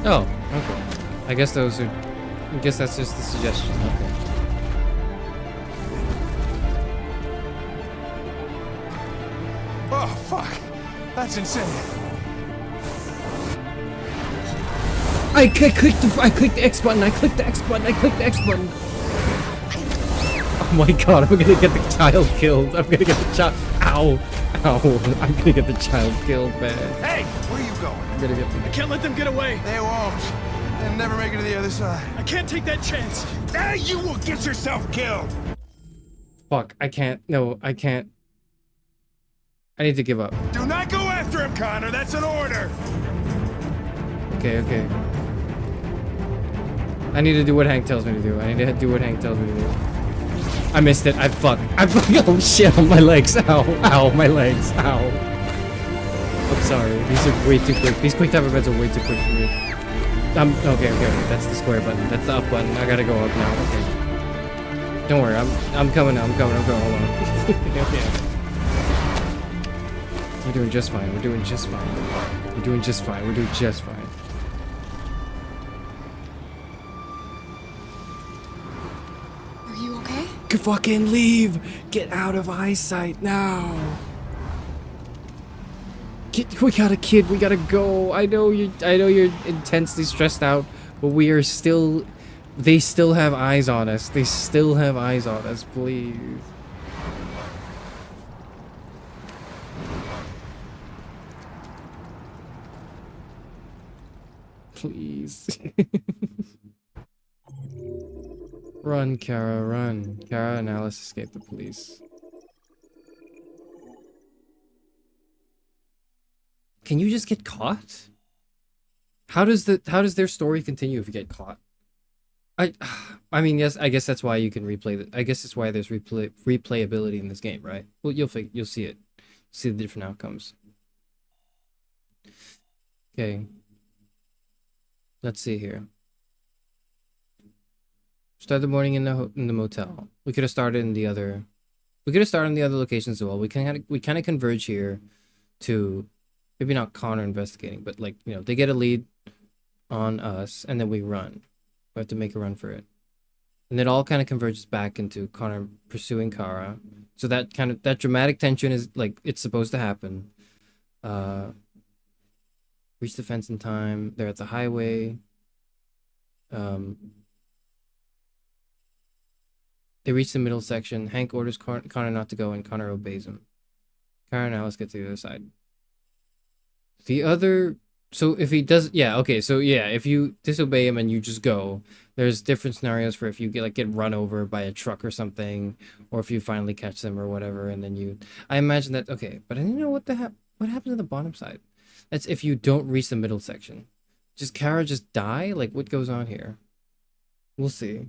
Oh, okay. I guess those are... I guess that's just the suggestion. Okay. Oh, fuck. That's insane. I clicked the X button. I clicked the X button. I clicked the X button. Oh my god, I'm gonna get the child killed. I'm gonna get the child... Ow. Ow. I'm gonna get the child killed, man. Hey, where are you going? I'm gonna get the... I can't let them get away! They won't. They'll never make it to the other side. I can't take that chance! Now you will get yourself killed! Fuck, I can't. No, I can't. I need to give up. Do not go after him, Connor. That's an order. Okay, okay. I need to do what Hank tells me to do. I need to do what Hank tells me to do. I missed it. I fuck. Oh shit on my legs. Ow. Ow, my legs. Ow. I'm sorry. These are way too quick. These quick time events are way too quick for me. Okay. That's the square button. That's the up button. I gotta go up now. Okay. Don't worry. I'm coming. I'm coming. Hold on. Okay. We're doing just fine. We're doing just fine. We're doing just fine. We're doing just fine. Are you okay? Fucking leave! Get out of eyesight now! We got a kid. We gotta go. I know you're intensely stressed out, but we are still. They still have eyes on us. They still have eyes on us. Please. Please. Run, Kara, run. Kara and Alice escape the police. Can you just get caught? How does their story continue if you get caught? I mean, yes, I guess that's why you can replay it. I guess that's why there's replayability in this game, right? Well, you'll see it. See the different outcomes. Okay. Let's see here. Start the morning in the motel. We could have started in the other. We could have started in the other locations as well. We kind of converge here to maybe not Connor investigating, but like, you know, they get a lead on us and then we run. We have to make a run for it. And it all kind of converges back into Connor pursuing Kara. So that dramatic tension is like it's supposed to happen. Reach the fence in time. They're at the highway. They reach the middle section. Hank orders Connor not to go, and Connor obeys him. Kara and Alice get to the other side. So if he does, yeah, okay, so yeah, if you disobey him and you just go, there's different scenarios for if you get run over by a truck or something, or if you finally catch them or whatever, and then I imagine that, okay, but I don't know what happens on the bottom side. That's if you don't reach the middle section. Does Kara just die? Like, what goes on here? We'll see.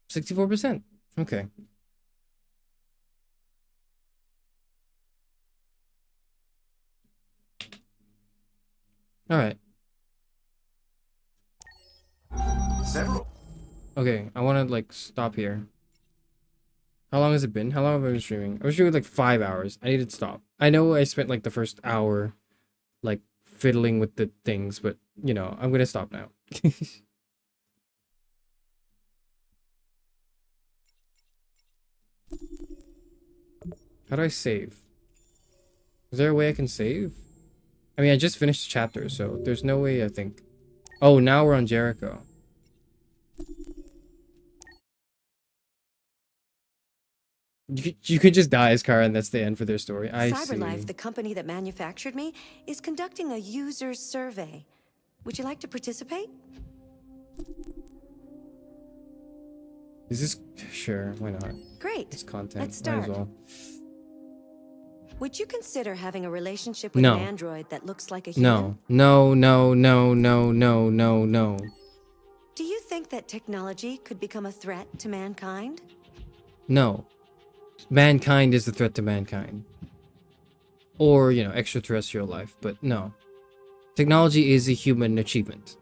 %. Okay. All right. Several. Okay, I want to like stop here. How long has it been? How long have I been streaming? I was streaming like 5 hours. I need to stop. I know I spent like the first hour like fiddling with the things, but you know, I'm gonna stop now. How do I save? Is there a way I can save? I mean, I just finished the chapter, so there's no way, I think. Oh, now we're on Jericho. You could just die as Kara and that's the end for their story. I see. CyberLife, the company that manufactured me, is conducting a user survey. Would you like to participate? Is this... Sure, why not? Great. It's content. Let's Might start. as well. Would you consider having a relationship with No. an android that looks like a human? No. No, no, no, no, no, no, no. Do you think that technology could become a threat to mankind? No. Mankind is the threat to mankind. Or, you know, extraterrestrial life, but no. Technology is a human achievement.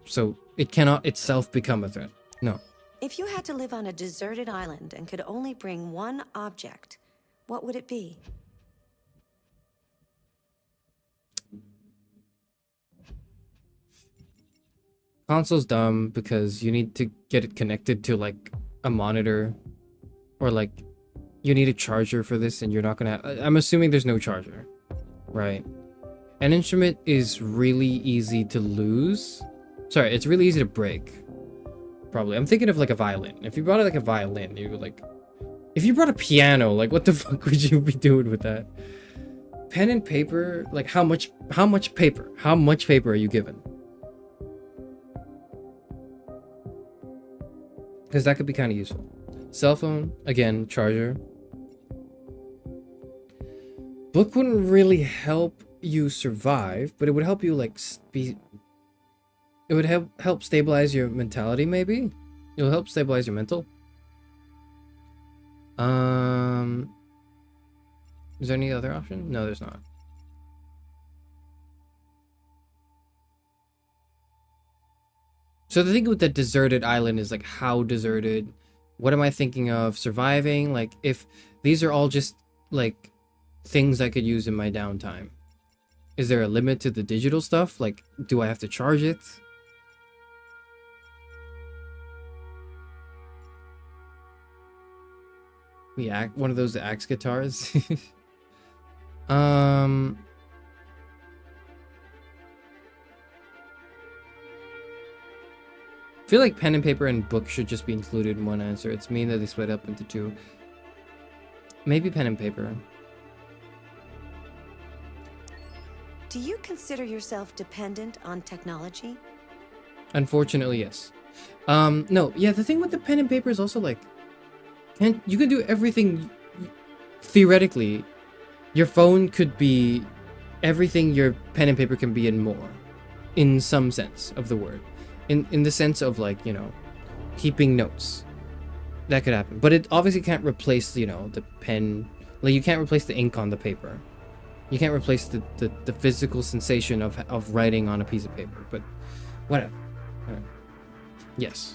So it cannot itself become a threat. No. If you had to live on a deserted island and could only bring one object, what would it be? Console's dumb because you need to get it connected to like a monitor or like you need a charger for this and you're not gonna I'm assuming there's no charger, right? An instrument is really easy to lose. Sorry, it's really easy to break. Probably. I'm thinking of like a violin. If you brought like a violin, you would like... If you brought a piano, like what the fuck would you be doing with that? Pen and paper, like how much paper? How much paper are you given? Because that could be kind of useful. Cell phone, again, charger. Book wouldn't really help you survive, but it would help you like be... It would help stabilize your mentality, maybe? It'll help stabilize your mental. Is there any other option? No, there's not. So the thing with the deserted island is like how deserted? What am I thinking of? Surviving? Like if these are all just like things I could use in my downtime. Is there a limit to the digital stuff? Like, do I have to charge it? Yeah, one of those axe guitars. I feel like pen and paper and book should just be included in one answer. It's mean that they split up into two. Maybe pen and paper. Do you consider yourself dependent on technology? Unfortunately, yes. No, yeah, the thing with the pen and paper is also like, you can do everything theoretically. Your phone could be everything your pen and paper can be and more, in some sense of the word. In the sense of like, you know, keeping notes. That could happen. But it obviously can't replace, you know, the pen. Like you can't replace the ink on the paper. You can't replace the physical sensation of writing on a piece of paper. But whatever. Yes.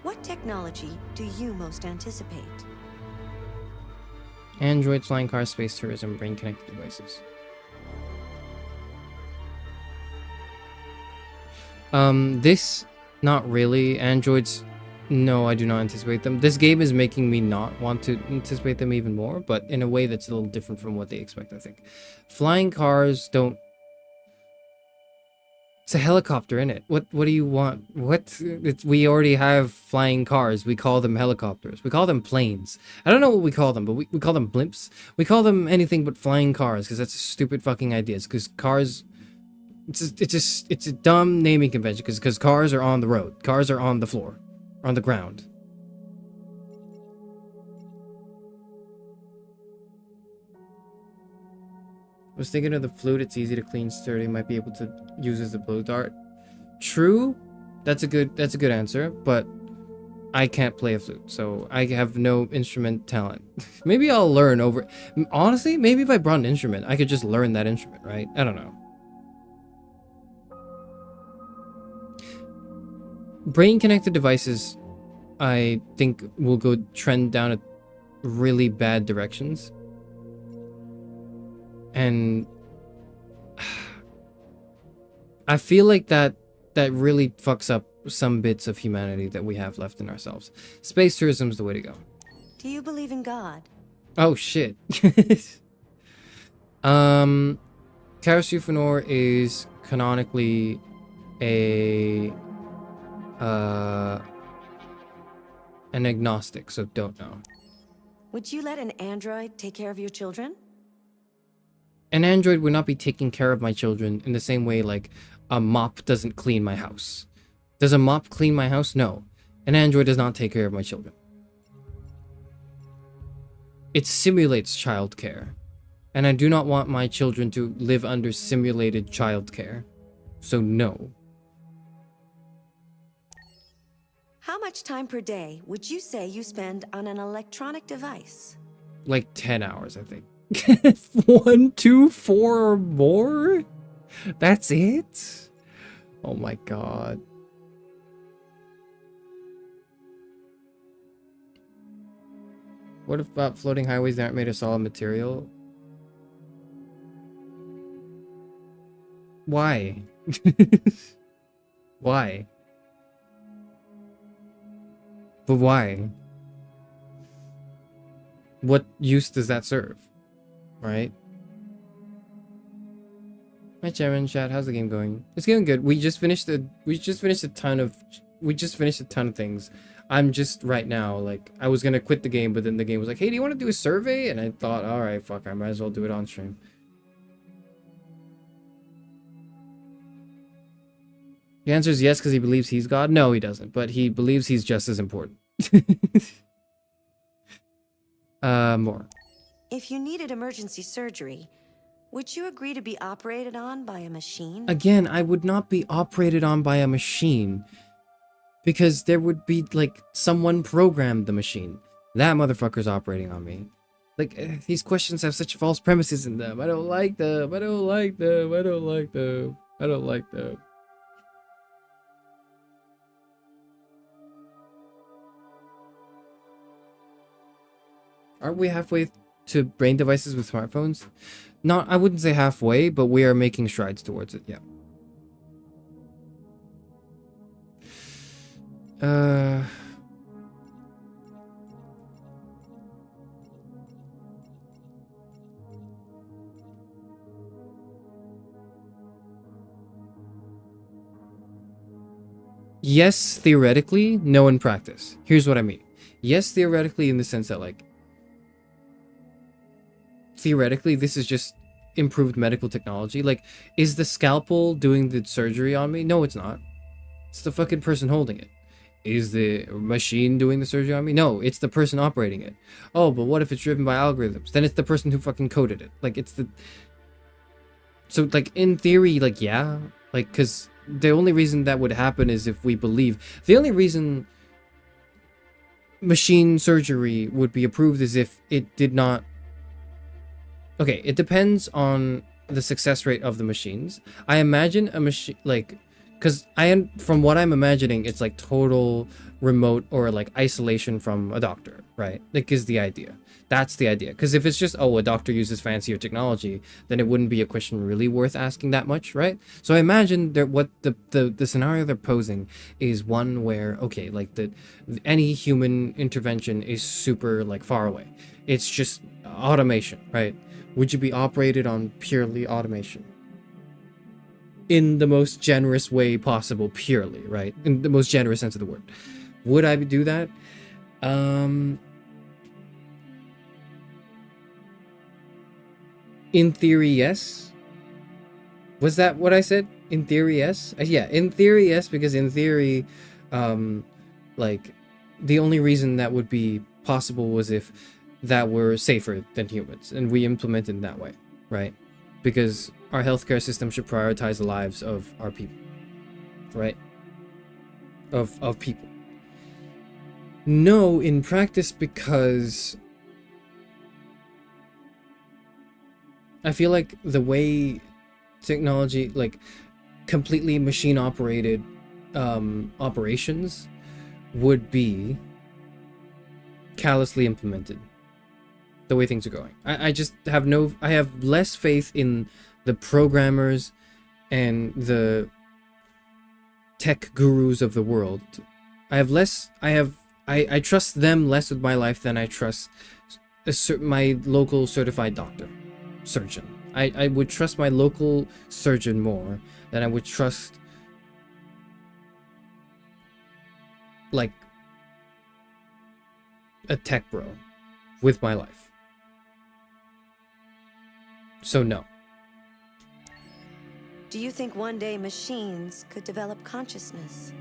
What technology do you most anticipate? Androids, flying cars, space tourism, brain connected devices. This, not really. Androids, no, I do not anticipate them. This game is making me not want to anticipate them even more, but in a way that's a little different from what they expect, I think. Flying cars don't... It's a helicopter, in it. What do you want? We already have flying cars. We call them helicopters. We call them planes. I don't know what we call them, but we call them blimps. We call them anything but flying cars, because that's a stupid fucking idea. Because cars... It's a dumb naming convention, because cars are on the road. Cars are on the floor. On the ground. I was thinking of the flute. It's easy to clean, sturdy. Might be able to use as a blow dart. True. That's a good answer, but I can't play a flute, so I have no instrument talent. Maybe I'll learn over... Honestly, maybe if I brought an instrument, I could just learn that instrument, right? I don't know. Brain connected devices, I think will go trend down a really bad directions. And I feel like that really fucks up some bits of humanity that we have left in ourselves. Space tourism's the way to go. Do you believe in God? Oh shit. Charis Euphranor is canonically an agnostic, so don't know. Would you let an android take care of your children? An android would not be taking care of my children in the same way like a mop doesn't clean my house. Does a mop clean my house? No. An android does not take care of my children. It simulates childcare. And I do not want my children to live under simulated childcare. So no. How much time per day would you say you spend on an electronic device? Like 10 hours, I think. 1, 2, 4 or more? That's it? Oh my god. What about floating highways that aren't made of solid material? Why? Why? But why? What use does that serve? Right? Hi Chairman Chat, how's the game going? It's going good. We just finished a ton of things. I'm just right now, like, I was gonna quit the game, but then the game was like, hey, do you want to do a survey? And I thought, alright, fuck, I might as well do it on stream. The answer is yes, because he believes he's God. No, he doesn't, but he believes he's just as important. More. If you needed emergency surgery, would you agree to be operated on by a machine? Again, I would not be operated on by a machine. Because there would be, like, someone programmed the machine. That motherfucker's operating on me. Like, these questions have such false premises in them. I don't like them. I don't like them. I don't like them. I don't like them. Aren't we halfway to brain devices with smartphones? Not, I wouldn't say halfway, but we are making strides towards it, yeah. Yes, theoretically, no in practice. Here's what I mean. Yes, theoretically in the sense that, like, theoretically, this is just improved medical technology. Like, is the scalpel doing the surgery on me? No, it's not. It's the fucking person holding it. Is the machine doing the surgery on me? No, it's the person operating it. Oh, but what if it's driven by algorithms? Then it's the person who fucking coded it. Like, it's the... So, like, in theory, like, yeah. Like, because the only reason that would happen is if we believe... The only reason machine surgery would be approved is if it did not... Okay, it depends on the success rate of the machines. I imagine a machine, like... Because from what I'm imagining, it's like total remote or like isolation from a doctor, right? Like, is the idea. That's the idea. Because if it's just, oh, a doctor uses fancier technology, then it wouldn't be a question really worth asking that much, right? So I imagine that what the scenario they're posing is one where, okay, like any human intervention is super like far away. It's just automation, right? Would you be operated on purely automation? In the most generous way possible, purely, right? In the most generous sense of the word. Would I do that? In theory, yes. Was that what I said? In theory, yes? Yeah, in theory, yes, because in theory, like, the only reason that would be possible was if that were safer than humans, and we implemented in that way, right? Because our healthcare system should prioritize the lives of our people, right? Of people. No, in practice, because I feel like the way technology, like completely machine operated operations would be callously implemented the way things are going. I just have I have less faith in the programmers and the tech gurus of the world. I trust them less with my life than I trust my local certified doctor, surgeon. I would trust my local surgeon more than I would trust like a tech bro with my life. So no. Do you think one day machines could develop consciousness?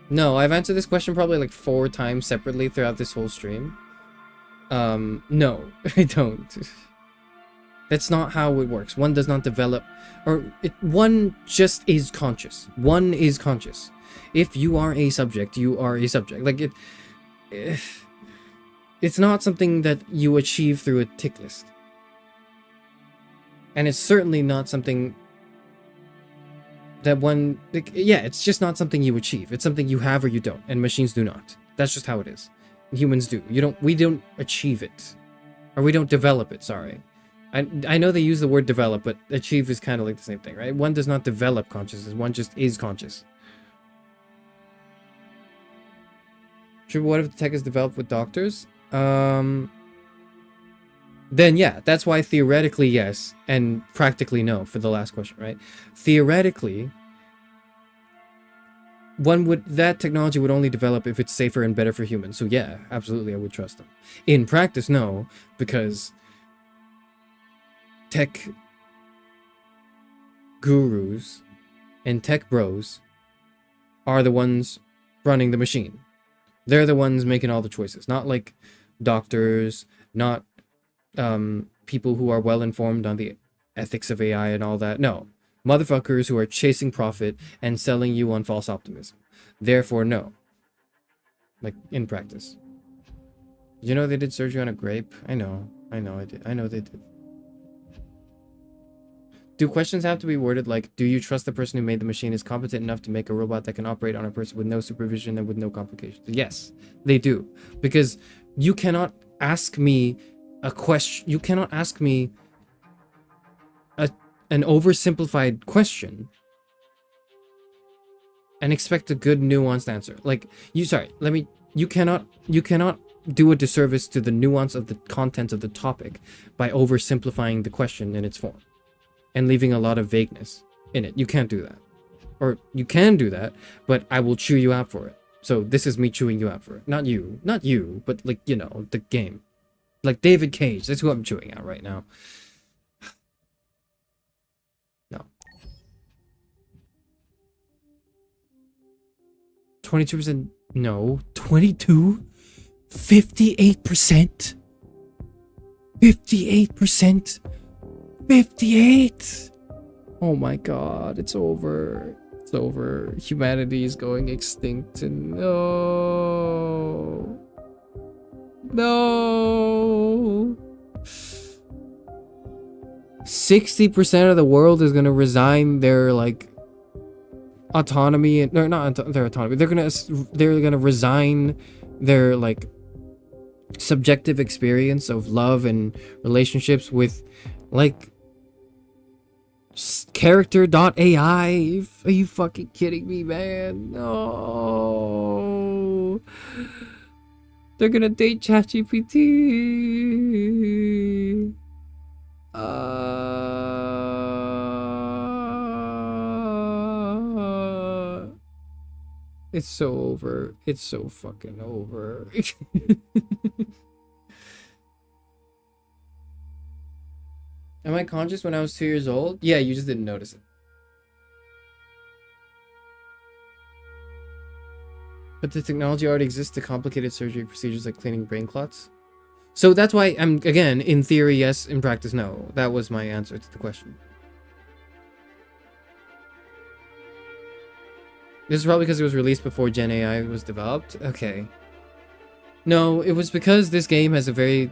No, I've answered this question probably like 4 times separately throughout this whole stream. No, I don't. That's not how it works. One does not develop, one just is conscious. One is conscious. If you are a subject, you are a subject. Like it's not something that you achieve through a tick list. And it's certainly not something that one, like, yeah, it's just not something you achieve. It's something you have or you don't, and machines do not. That's just how it is. Humans do. We don't achieve it. Or we don't develop it, sorry. I know they use the word develop, but achieve is kind of like the same thing, right? One does not develop consciousness, one just is conscious. Sure, what if the tech is developed with doctors? Then yeah, that's why theoretically yes, and practically no for the last question, right? Theoretically, that technology would only develop if it's safer and better for humans. So yeah, absolutely, I would trust them. In practice, no, because tech gurus and tech bros are the ones running the machine. They're the ones making all the choices, not like doctors, not people who are well informed on the ethics of AI and all that. No, motherfuckers who are chasing profit and selling you on false optimism. Therefore, no. Like in practice. You know they did surgery on a grape? I know they did. Do questions have to be worded like, do you trust the person who made the machine is competent enough to make a robot that can operate on a person with no supervision and with no complications? Yes, they do. Because you cannot ask me a question, you cannot ask me an oversimplified question and expect a good nuanced answer. Like, you cannot do a disservice to the nuance of the content of the topic by oversimplifying the question in its form and leaving a lot of vagueness in it. You can't do that. Or you can do that, but I will chew you out for it. So this is me chewing you out for it. Not you, but like, you know, the game. Like David Cage, that's who I'm chewing out right now. No. 22%, no. 22? 58%? 58%? 58! Oh my god, it's over. It's over. Humanity is going extinct and no. No. 60% of the world is gonna resign their like autonomy, and not their autonomy. They're gonna resign their like subjective experience of love and relationships with like character.ai. Are you fucking kidding me, man? No. They're gonna date ChatGPT. It's so over. It's so fucking over. Am I conscious when I was 2 years old? Yeah, you just didn't notice it. But the technology already exists to complicated surgery procedures like cleaning brain clots. So that's why I'm, again, in theory, yes, in practice, no. That was my answer to the question. This is probably because it was released before Gen AI was developed? Okay. No, it was because this game has a very,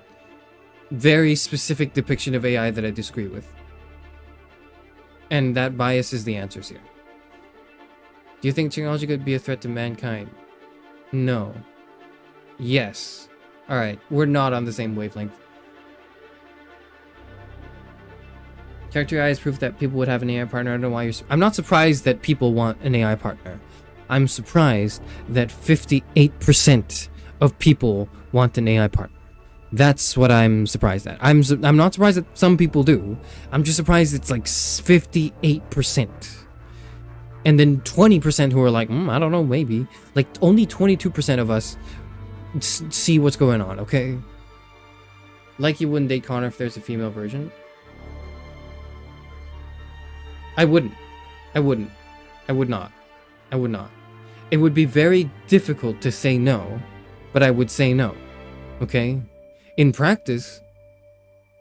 very specific depiction of AI that I disagree with. And that bias is the answers here. Do you think technology could be a threat to mankind? No. Yes. All right, we're not on the same wavelength. Character AI is proof that people would have an AI partner. I don't know why I'm not surprised that people want an AI partner. I'm surprised that 58% of people want an AI partner. That's what I'm surprised at. I'm not surprised that some people do. I'm just surprised it's like 58%. And then 20% who are like, I don't know, maybe. Like only 22% of us see what's going on, okay? Like you wouldn't date Connor if there's a female version. I wouldn't. I would not. It would be very difficult to say no, but I would say no. Okay? In practice,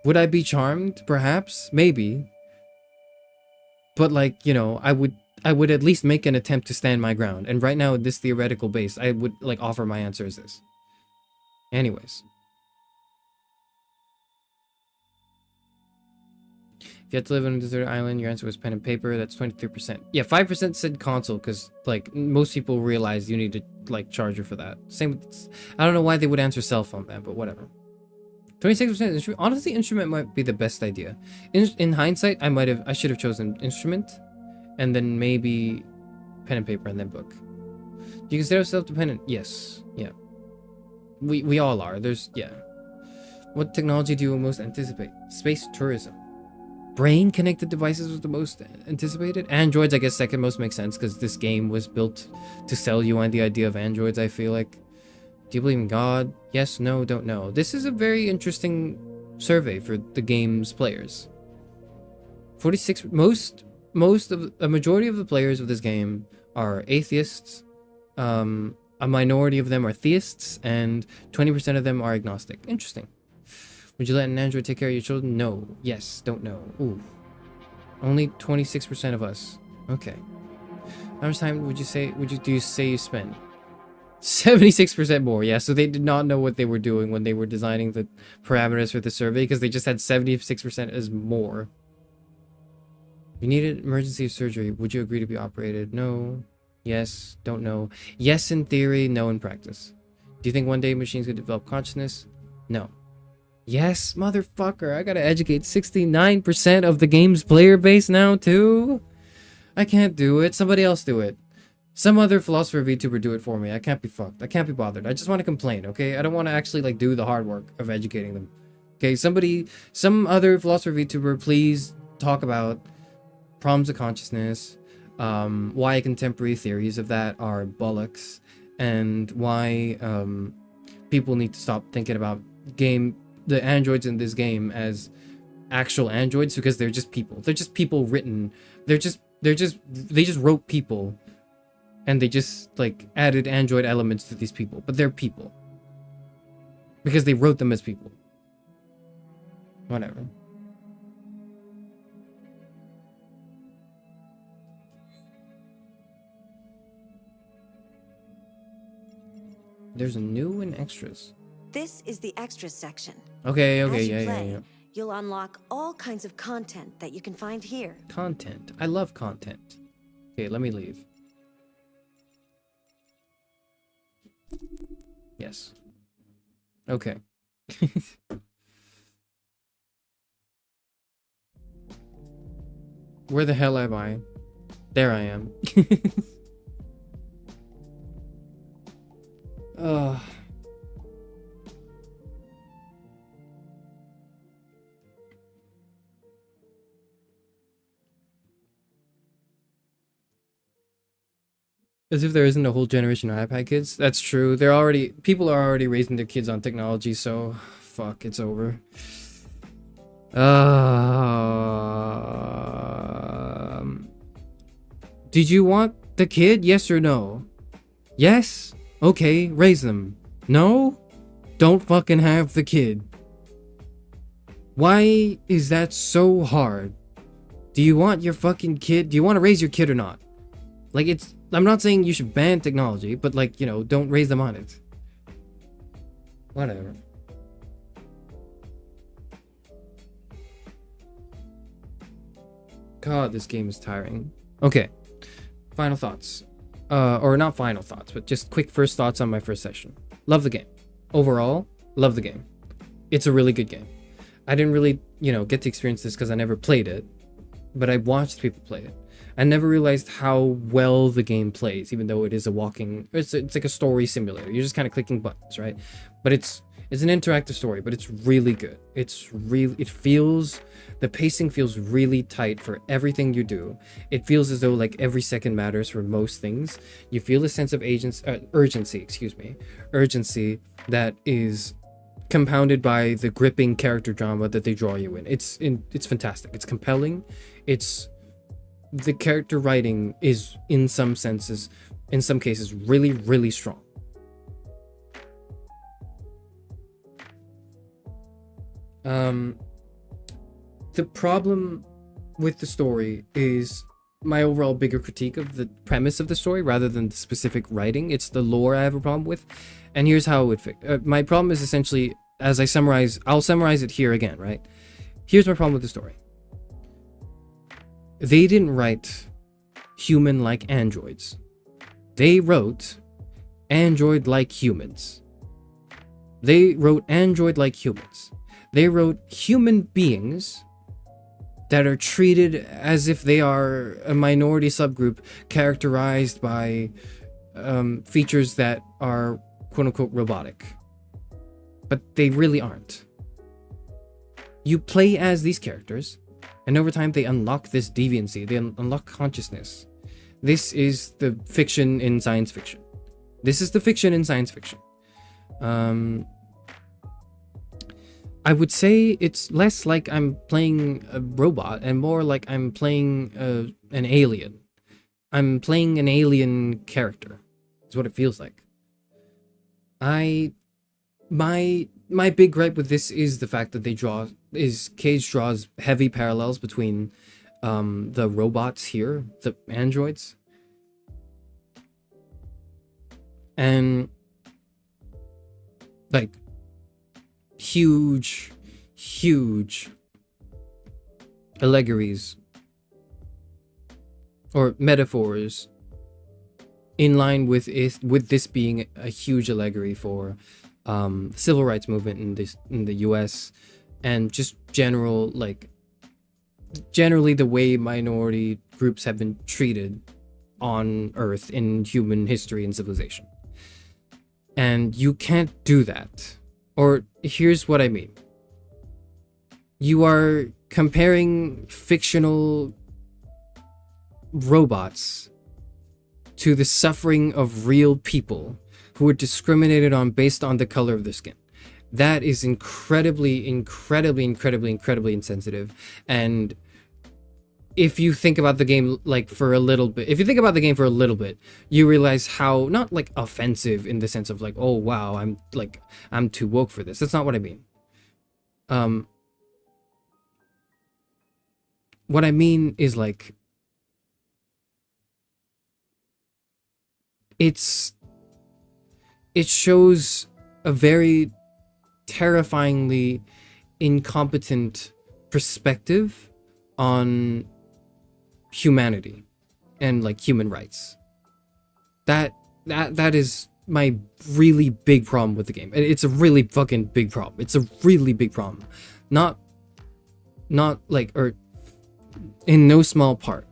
would I be charmed? Perhaps, maybe. But like, you know, I would at least make an attempt to stand my ground. And right now, this theoretical base, I would like offer my answer as this. Anyways. If you had to live on a deserted island, your answer was pen and paper. That's 23%. Yeah, 5% said console because, like, most people realize you need to, like, charger for that. Same with... I don't know why they would answer cell phone, man, but whatever. 26% instrument. Honestly, instrument might be the best idea. In hindsight, I should have chosen instrument. And then maybe pen and paper and then book. Do you consider self-dependent? Yes. Yeah. We all are. Yeah. What technology do you most anticipate? Space tourism. Brain connected devices was the most anticipated. Androids, I guess, second most makes sense because this game was built to sell you on the idea of androids, I feel like. Do you believe in God? Yes, no, don't know. This is a very interesting survey for the game's players. 46 a majority of the players of this game are atheists. A minority of them are theists, and 20% of them are agnostic. Interesting. Would you let an android take care of your children? No. Yes. Don't know. Ooh. Only 26% of us. Okay. How much time would you say you spend? 76% more. Yeah, so they did not know what they were doing when they were designing the parameters for the survey because they just had 76% as more. If you needed emergency surgery, would you agree to be operated? No. Yes. Don't know. Yes in theory, no in practice. Do you think one day machines could develop consciousness? No. Yes, motherfucker. I gotta educate 69% of the game's player base now, too. I can't do it. Somebody else do it. Some other philosopher VTuber do it for me. I can't be fucked. I can't be bothered. I just want to complain, okay? I don't want to actually, like, do the hard work of educating them. Okay, some other philosopher VTuber, please talk about problems of consciousness, why contemporary theories of that are bollocks, and why people need to stop thinking about the androids in this game as actual androids because they're just people. They're just people written. They just wrote people and they just like added android elements to these people, but they're people because they wrote them as people. Whatever. There's a new and extras. This is the extras section. Okay, As you yeah, play, yeah. You'll unlock all kinds of content that you can find here. Content. I love content. Okay, let me leave. Yes. Okay. Where the hell am I? There I am. Ugh. As if there isn't a whole generation of iPad kids. That's true. People are already raising their kids on technology, so fuck, it's over. Did you want the kid? Yes or no? Yes? Okay, raise them. No? Don't fucking have the kid. Why is that so hard? Do you want your fucking kid? Do you want to raise your kid or not? Like, I'm not saying you should ban technology, but like, you know, don't raise them on it. Whatever. God, this game is tiring. Okay. Final thoughts. Or not final thoughts, but just quick first thoughts on my first session. Love the game. Overall, Love the game. It's a really good game. I didn't really, get to experience this because I never played it, but I watched people play it. I never realized how well the game plays, even though it is it's like a story simulator. You're just kind of clicking buttons, right? But it's an interactive story, but it's really good. The pacing feels really tight for everything you do. It feels as though like every second matters for most things. You feel a sense of urgency that is compounded by the gripping character drama that they draw you in. It's fantastic. It's compelling. The character writing is in some cases really, really strong. The problem with the story is my overall bigger critique of the premise of the story rather than the specific writing. It's the lore I have a problem with, and here's how it would fix. My problem is essentially, as I'll summarize it here again, right? Here's my problem with the story. They didn't write human-like androids. They wrote android-like humans. They wrote android-like humans. They wrote human beings that are treated as if they are a minority subgroup characterized by features that are quote-unquote robotic. But they really aren't. You play as these characters, and over time they unlock this deviancy, they unlock consciousness. This is the fiction in science fiction. This is the fiction in science fiction. I would say it's less like I'm playing a robot and more like I'm playing an alien. I'm playing an alien character. Is what it feels like. My big gripe with this is the fact that Cage draws heavy parallels between the robots here, the androids, and like huge allegories or metaphors in line with this being a huge allegory for civil rights movement in the US, and just generally the way minority groups have been treated on Earth in human history and civilization. And you can't do that. Or here's what I mean. You are comparing fictional robots to the suffering of real people who were discriminated on based on the color of their skin. That is incredibly insensitive. And if you think about the game for a little bit, you realize how not like offensive in the sense of like, oh wow, I'm too woke for this. That's not what I mean. What I mean is like, it shows a very terrifyingly incompetent perspective on humanity and like human rights. That is my really big problem with the game. It's a really fucking big problem. It's a really big problem. Not or in no small part,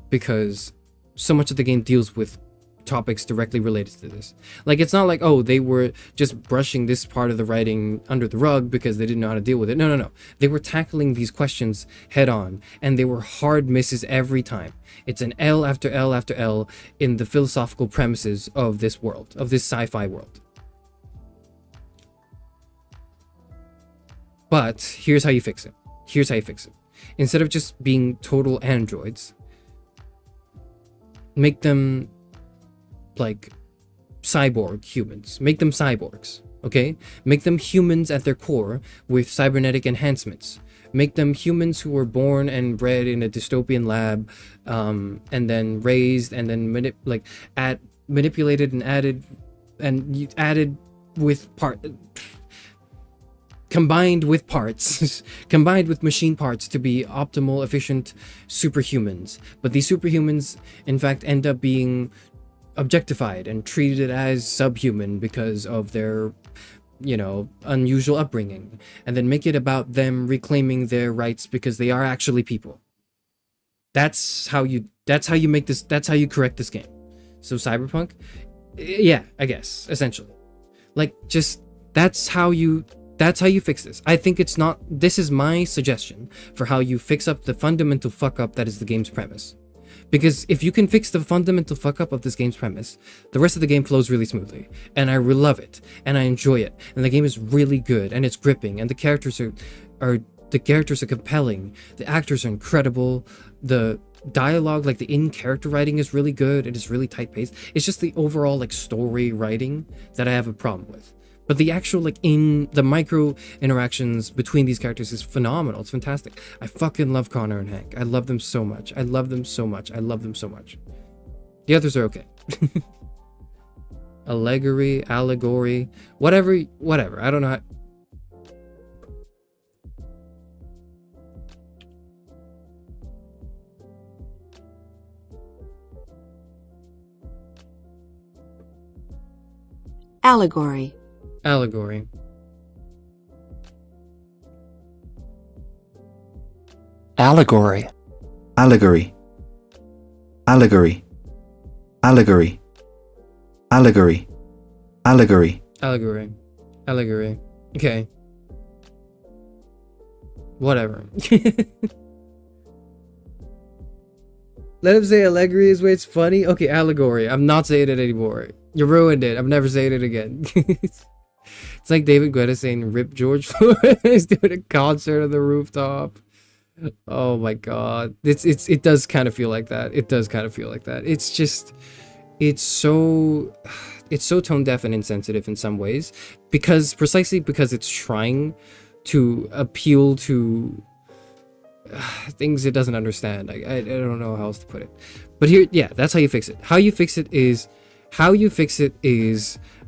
because so much of the game deals with topics directly related to this. Like, it's not like, oh, they were just brushing this part of the writing under the rug because they didn't know how to deal with it. No. They were tackling these questions head on, and they were hard misses every time. It's an L after L after L in the philosophical premises of this world, of this sci-fi world. But here's how you fix it. Instead of just being total androids, make them like cyborg humans. Make them cyborgs, okay? Make them humans at their core with cybernetic enhancements. Make them humans who were born and bred in a dystopian lab, and then raised and then manipulated and added with combined with parts, combined with machine parts to be optimal, efficient superhumans. But these superhumans, in fact, end up being objectified and treated as subhuman because of their you know, unusual upbringing, and then make it about them reclaiming their rights because they are actually people. That's how you make this, that's how you correct this game. So Cyberpunk, yeah, I guess, essentially. Like, just, that's how you fix this. I think it's not, this is my suggestion for how you fix up the fundamental fuck up that is the game's premise. Because if you can fix the fundamental fuck up of this game's premise, the rest of the game flows really smoothly. And I love it. And I enjoy it. And the game is really good. And it's gripping. And the characters are compelling. The actors are incredible. The dialogue, like the in-character writing is really good. It is really tight-paced. It's just the overall like story writing that I have a problem with. But the actual, like, in the micro interactions between these characters is phenomenal. It's fantastic. I fucking love Connor and Hank. I love them so much. I love them so much. I love them so much. The others are okay. Allegory, whatever. I don't know how. Allegory. Allegory. Allegory. Allegory. Allegory. Allegory. Allegory. Allegory. Allegory. Allegory. Okay. Whatever. Let him say allegory is where it's funny. Okay, allegory. I'm not saying it anymore. You ruined it. I'm never saying it again. It's like David Guetta saying "Rip George Floyd." He's doing a concert on the rooftop. Oh my god, it does kind of feel like that. It does kind of feel like that. It's just, it's so tone deaf and insensitive in some ways, precisely because it's trying to appeal to things it doesn't understand. I don't know how else to put it. But here, yeah, that's how you fix it. How you fix it is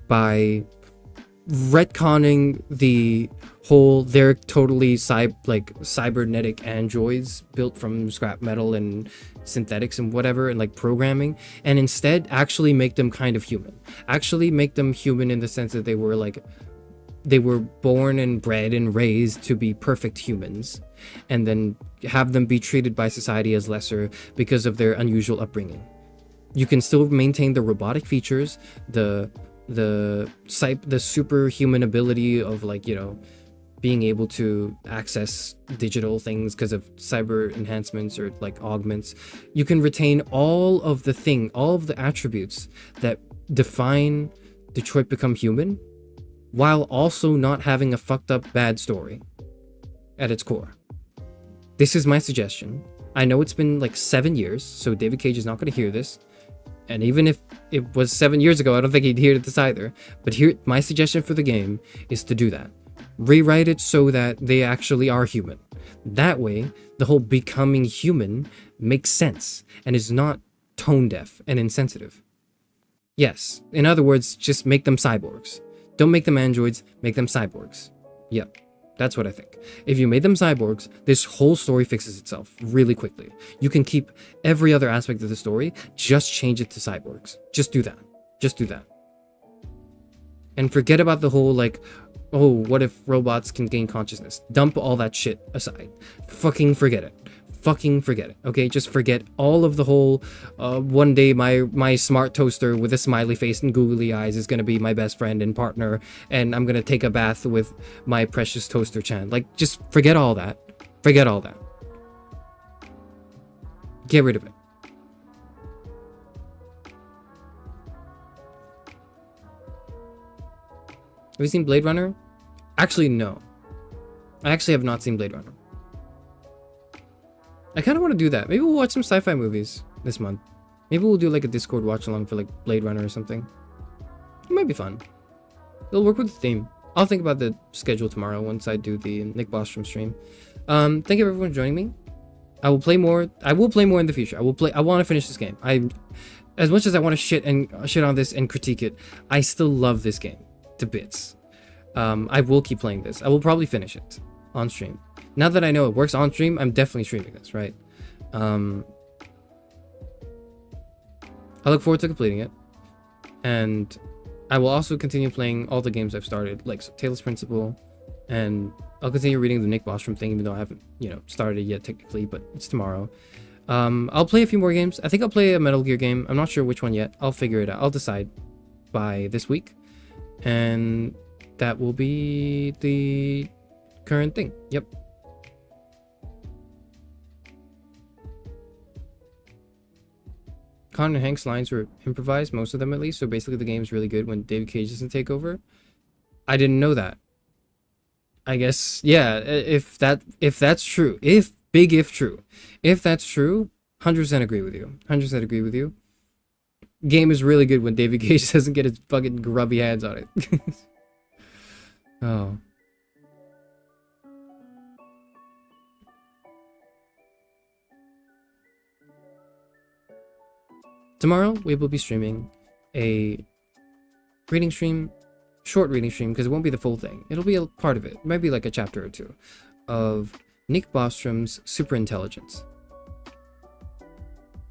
by retconning the whole they're totally cybernetic androids built from scrap metal and synthetics and whatever, and like programming, and instead actually make them kind of human. Actually make them human in the sense that they were born and bred and raised to be perfect humans, and then have them be treated by society as lesser because of their unusual upbringing. You can still maintain the robotic features, the superhuman ability of, like, you know, being able to access digital things because of cyber enhancements or like augments. You can retain all of the attributes that define Detroit Become Human, while also not having a fucked up bad story at its core. This is my suggestion. I know it's been like 7 years, so David Cage is not going to hear this. And even if it was 7 years ago, I don't think he'd hear this either. But here, my suggestion for the game is to do that. Rewrite it so that they actually are human. That way, the whole becoming human makes sense and is not tone deaf and insensitive. Yes, in other words, just make them cyborgs. Don't make them androids, make them cyborgs. Yep, that's what I think. If you made them cyborgs, this whole story fixes itself really quickly. You can keep every other aspect of the story, just change it to cyborgs. Just do that. Just do that. And forget about the whole, like, oh, what if robots can gain consciousness? Dump all that shit aside. Fucking forget it. Fucking forget it. Okay, just forget all of the whole one day my smart toaster with a smiley face and googly eyes is gonna be my best friend and partner, and I'm gonna take a bath with my precious toaster Chan. Like, just forget all that. Forget all that. Get rid of it. Have you seen Blade Runner? Actually, no. I actually have not seen Blade Runner. I kind of want to do that. Maybe we'll watch some sci-fi movies this month. Maybe we'll do like a Discord watch along for like Blade Runner or something. It might be fun. It'll work with the theme. I'll think about the schedule tomorrow once I do the Nick Bostrom stream. Thank you everyone for joining me. I will play more. I will play more in the future. I want to finish this game. As much as I want to shit on this and critique it, I still love this game to bits. I will keep playing this. I will probably finish it on stream. Now that I know it works on stream, I'm definitely streaming this, right? I look forward to completing it. And I will also continue playing all the games I've started, like Taylor's Principle, and I'll continue reading the Nick Bostrom thing, even though I haven't, you know, started it yet technically, but it's tomorrow. I'll play a few more games. I think I'll play a Metal Gear game. I'm not sure which one yet. I'll figure it out. I'll decide by this week. And that will be the current thing. Yep. Con and Hank's lines were improvised, most of them at least, so basically the game's really good when David Cage doesn't take over. I didn't know that. I guess, yeah, if that's true, if that's true, 100% agree with you. 100% agree with you. Game is really good when David Cage doesn't get his fucking grubby hands on it. Oh. Tomorrow we will be streaming a reading stream, short reading stream, because it won't be the full thing. It'll be a part of it. It might be like a chapter or two of Nick Bostrom's Superintelligence.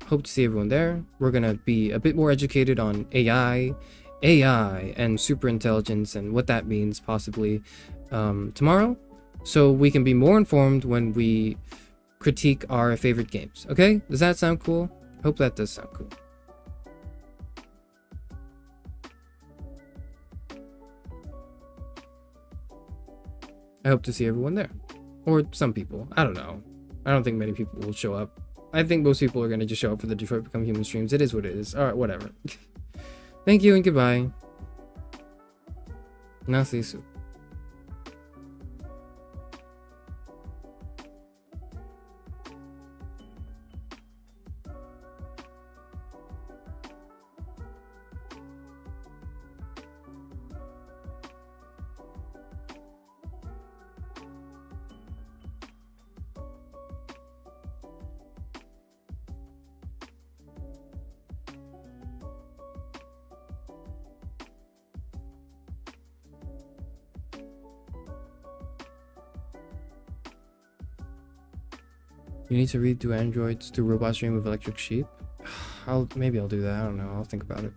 Hope to see everyone there. We're gonna be a bit more educated on AI and superintelligence and what that means possibly tomorrow, so we can be more informed when we critique our favorite games. Okay? Does that sound cool? Hope that does sound cool. I hope to see everyone there. Or some people. I don't know. I don't think many people will show up. I think most people are going to just show up for the Detroit Become Human streams. It is what it is. Alright, whatever. Thank you and goodbye. Nasisu. You need to read to androids to robot stream of electric sheep. Maybe I'll do that. I don't know. I'll think about it.